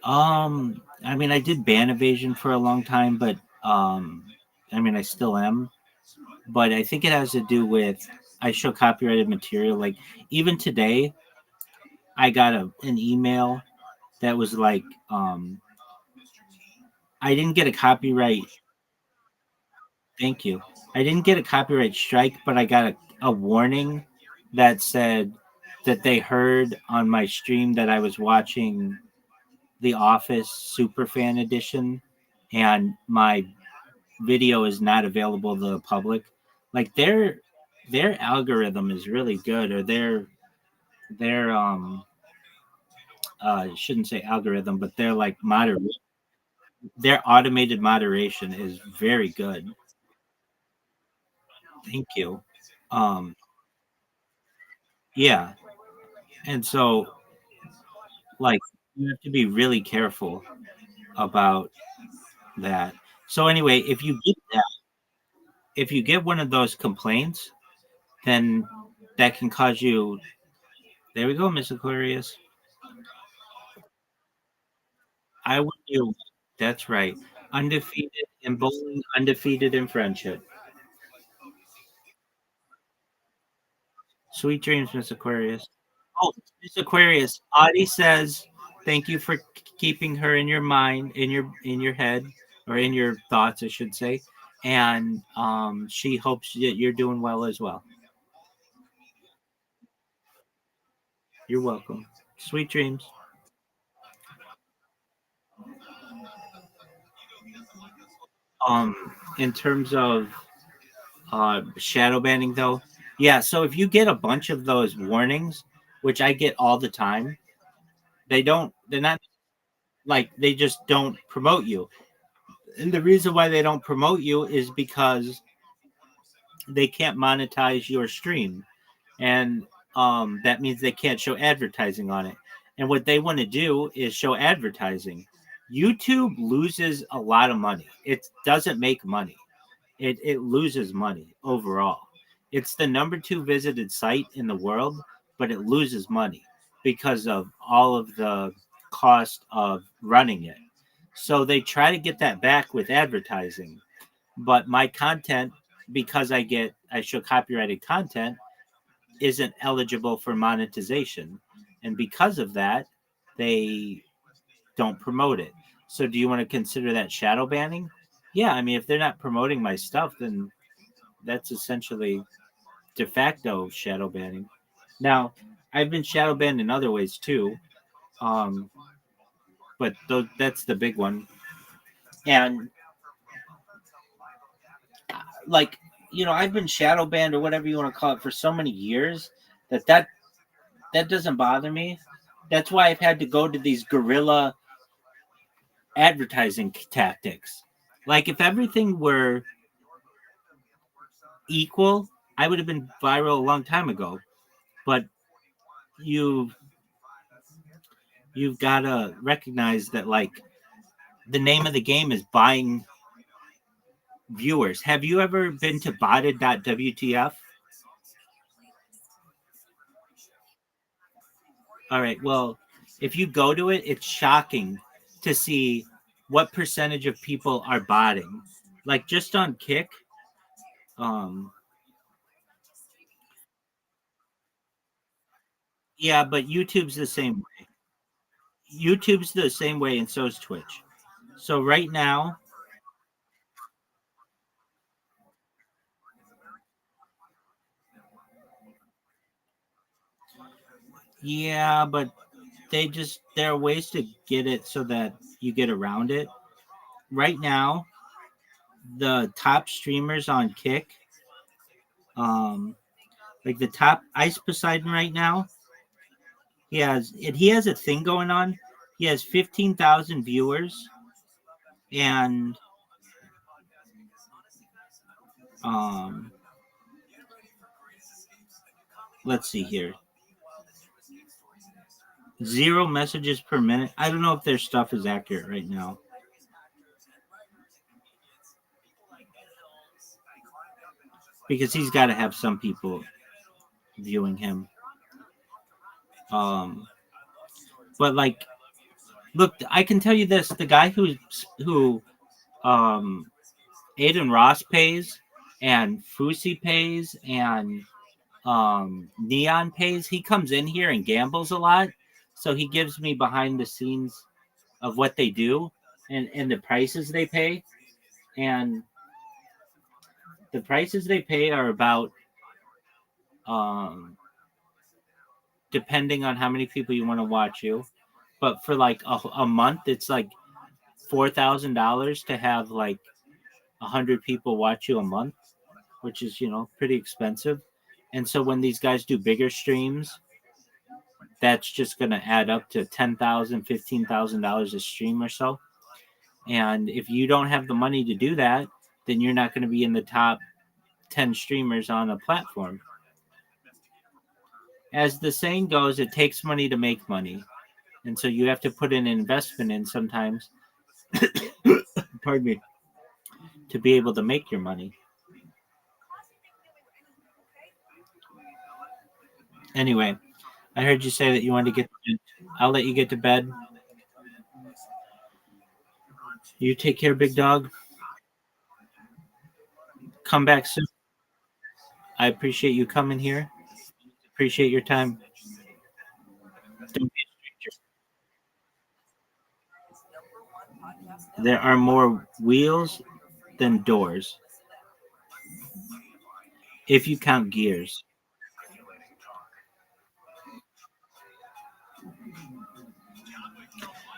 I did ban evasion for a long time, but I still am. But I think it has to do with I show copyrighted material. Like even today, I got an email that was like, I didn't get a copyright. Thank you. I didn't get a copyright strike, but I got a warning that said that they heard on my stream that I was watching The Office Superfan Edition, and my video is not available to the public. Like their algorithm is really good, or their shouldn't say algorithm, but their automated moderation is very good. Thank you. Um, yeah, and so like you have to be really careful about that. So anyway, if you get one of those complaints, then that can cause you. There we go, Miss Aquarius. I would do. That's right. Undefeated in bowling, undefeated in friendship. Sweet dreams, Miss Aquarius. Oh, Miss Aquarius. Audie says, "Thank you for keeping her in your mind, in your head, or in your thoughts, I should say." And she hopes that you're doing well as well. You're welcome. Sweet dreams. Um, in terms of shadow banning, though, yeah. So if you get a bunch of those warnings, which I get all the time, they don't. They're not like they just don't promote you. And the reason why they don't promote you is because they can't monetize your stream, and that means they can't show advertising on it. And what they want to do is show advertising. YouTube loses a lot of money. It doesn't make money. It loses money overall. It's the number 2 visited site in the world, but it loses money because of all of the cost of running it. So they try to get that back with advertising. But my content, because I show copyrighted content, isn't eligible for monetization. And because of that, they don't promote it. So do you want to consider that shadow banning? Yeah, I mean, if they're not promoting my stuff, then that's essentially de facto shadow banning. Now, I've been shadow banned in other ways too, um, but that's the big one. And like, I've been shadow banned or whatever you want to call it for so many years that doesn't bother me. That's why I've had to go to these guerrilla advertising tactics. Like, if everything were equal, I would have been viral a long time ago. But you've you've got to recognize that, like, the name of the game is buying viewers. Have you ever been to botted.wtf? All right. Well, if you go to it, it's shocking to see what percentage of people are botting. Like, just on Kick, um, yeah, but YouTube's the same way. YouTube's the same way, and so is Twitch. So right now, yeah, but there are ways to get it so that you get around it. Right now, the top streamers on Kick, um, like the top Ice Poseidon right now, he has a thing going on. He has 15,000 viewers, and um, let's see here, 0 messages per minute. I don't know if their stuff is accurate right now because he's got to have some people viewing him. Um, but like, look, I can tell you this: the guy who um, Aiden Ross pays, and Fusi pays, and Neon pays. He comes in here and gambles a lot, so he gives me behind the scenes of what they do and the prices they pay, and the prices they pay are about um, depending on how many people you want to watch you, but for like a month, it's like $4,000 to have like 100 people watch you a month, which is pretty expensive. And so when these guys do bigger streams, that's just going to add up to $10,000, $15,000 a stream or so. And if you don't have the money to do that, then you're not going to be in the top 10 streamers on a platform. As the saying goes, it takes money to make money. And so you have to put an investment in sometimes, pardon me, to be able to make your money. Anyway, I heard you say that you wanted to get to bed. I'll let you get to bed. You take care, big dog. Come back soon. I appreciate you coming here. Appreciate your time. Don't be a stranger. There are more wheels than doors, if you count gears.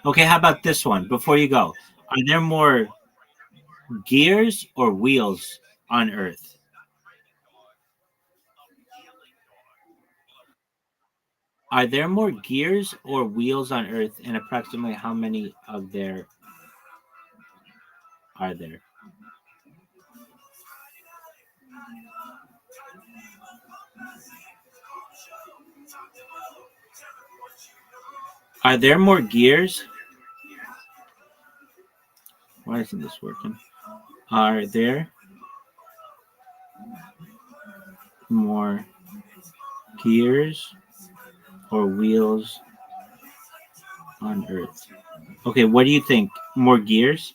Okay, how about this one before you go? Are there more gears or wheels on Earth? Are there more gears or wheels on Earth, and approximately how many of there are there? Are there more gears? Why isn't this working? Are there more gears or wheels on Earth? Okay, what do you think? More gears?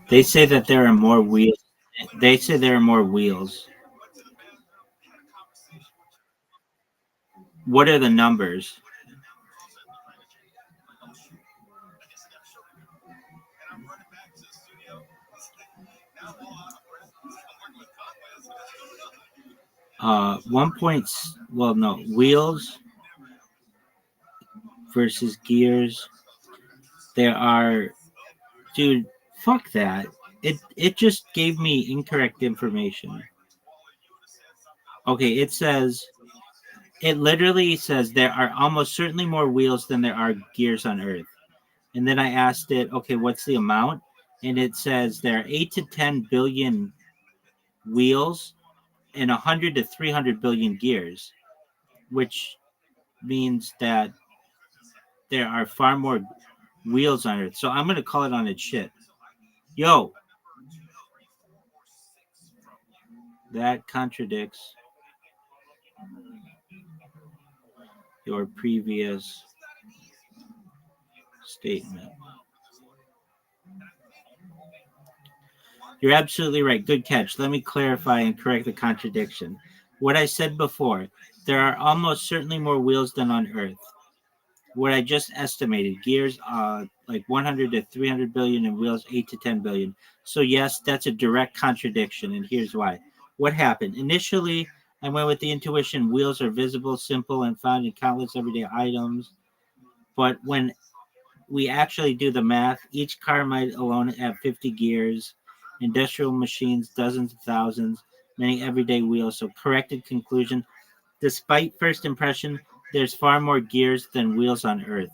They say that there are more wheels. They say there are more wheels. What are the numbers? Wheels versus gears. There are, dude, fuck that. It just gave me incorrect information. Okay, it literally says there are almost certainly more wheels than there are gears on Earth. And then I asked it, okay, what's the amount? And it says there are 8 to 10 billion wheels and 100 to 300 billion gears, which means that there are far more wheels on Earth. So I'm going to call it on its shit. Yo, that contradicts your previous statement. You're absolutely right. Good catch. Let me clarify and correct the contradiction. What I said before, there are almost certainly more wheels than on Earth. What I just estimated, gears like 100 to 300 billion and wheels 8 to 10 billion. So yes, that's a direct contradiction, and here's why. What happened? Initially, I went with the intuition wheels are visible, simple, and found in countless everyday items. But when we actually do the math, each car might alone have 50 gears, industrial machines, dozens of thousands, many everyday wheels. So corrected conclusion, despite first impression, there's far more gears than wheels on Earth,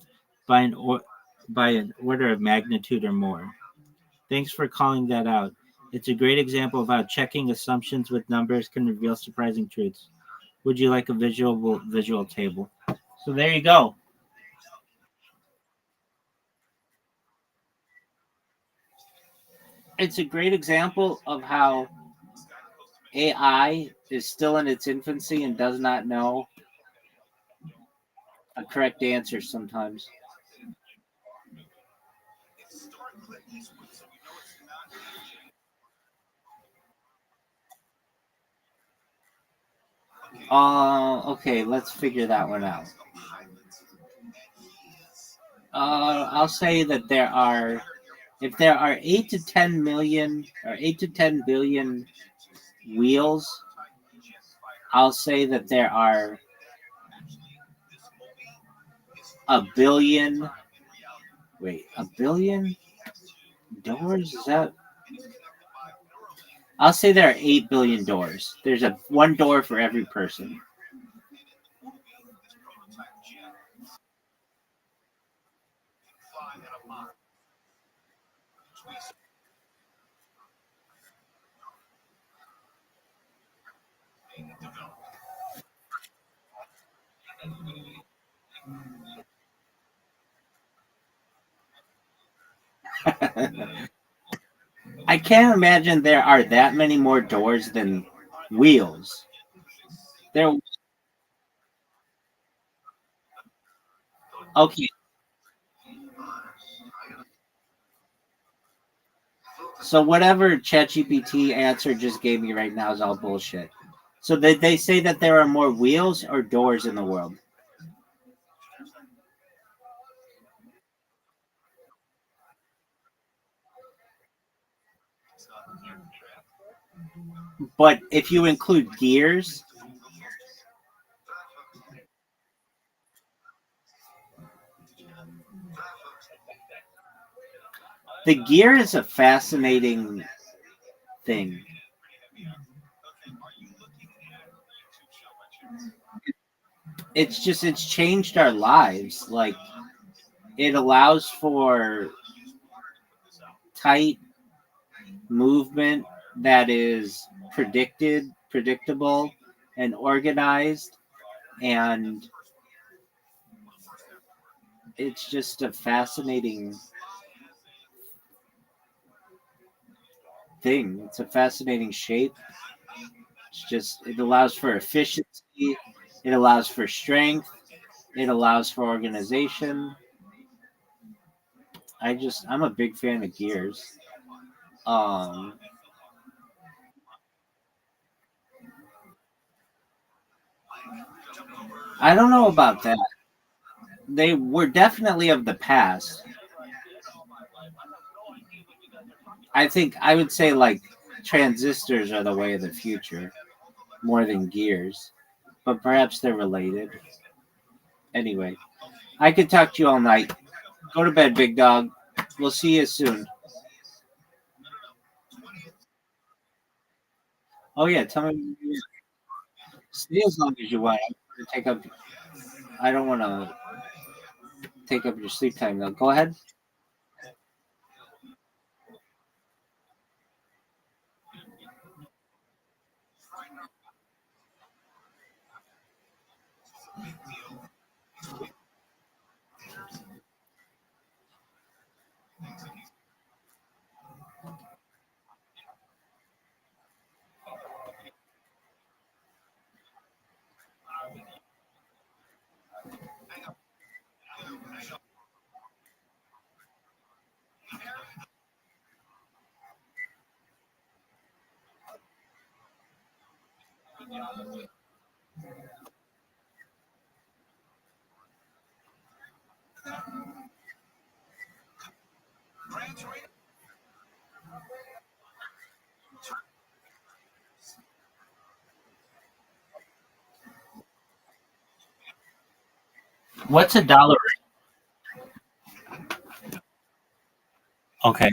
by an order of magnitude or more. Thanks for calling that out. It's a great example of how checking assumptions with numbers can reveal surprising truths. Would you like a visual table? So there you go. It's a great example of how AI is still in its infancy and does not know a correct answer sometimes. Okay, let's figure that one out. I'll say that if there are 8 to 10 million or 8 to 10 billion wheels, I'll say that there are a billion doors? Is that? I'll say there are 8 billion doors. There's one door for every person. I can't imagine there are that many more doors than wheels. There. Okay. So whatever ChatGPT answer just gave me right now is all bullshit. So they say that there are more wheels or doors in the world. But if you include gears, the gear is a fascinating thing. It's changed our lives. Like it allows for tight movement that is predictable, and organized, and it's just a fascinating thing. It's a fascinating shape. It allows for efficiency, it allows for strength, it allows for organization. I'm a big fan of gears. Um, I don't know about that. They were definitely of the past. I think I would say like transistors are the way of the future more than gears, but perhaps they're related. Anyway, I could talk to you all night. Go to bed, big dog. We'll see you soon. Oh yeah, tell me. Stay as long as you want. I don't want to take up your sleep time though. Go ahead. What's a dollar? Okay.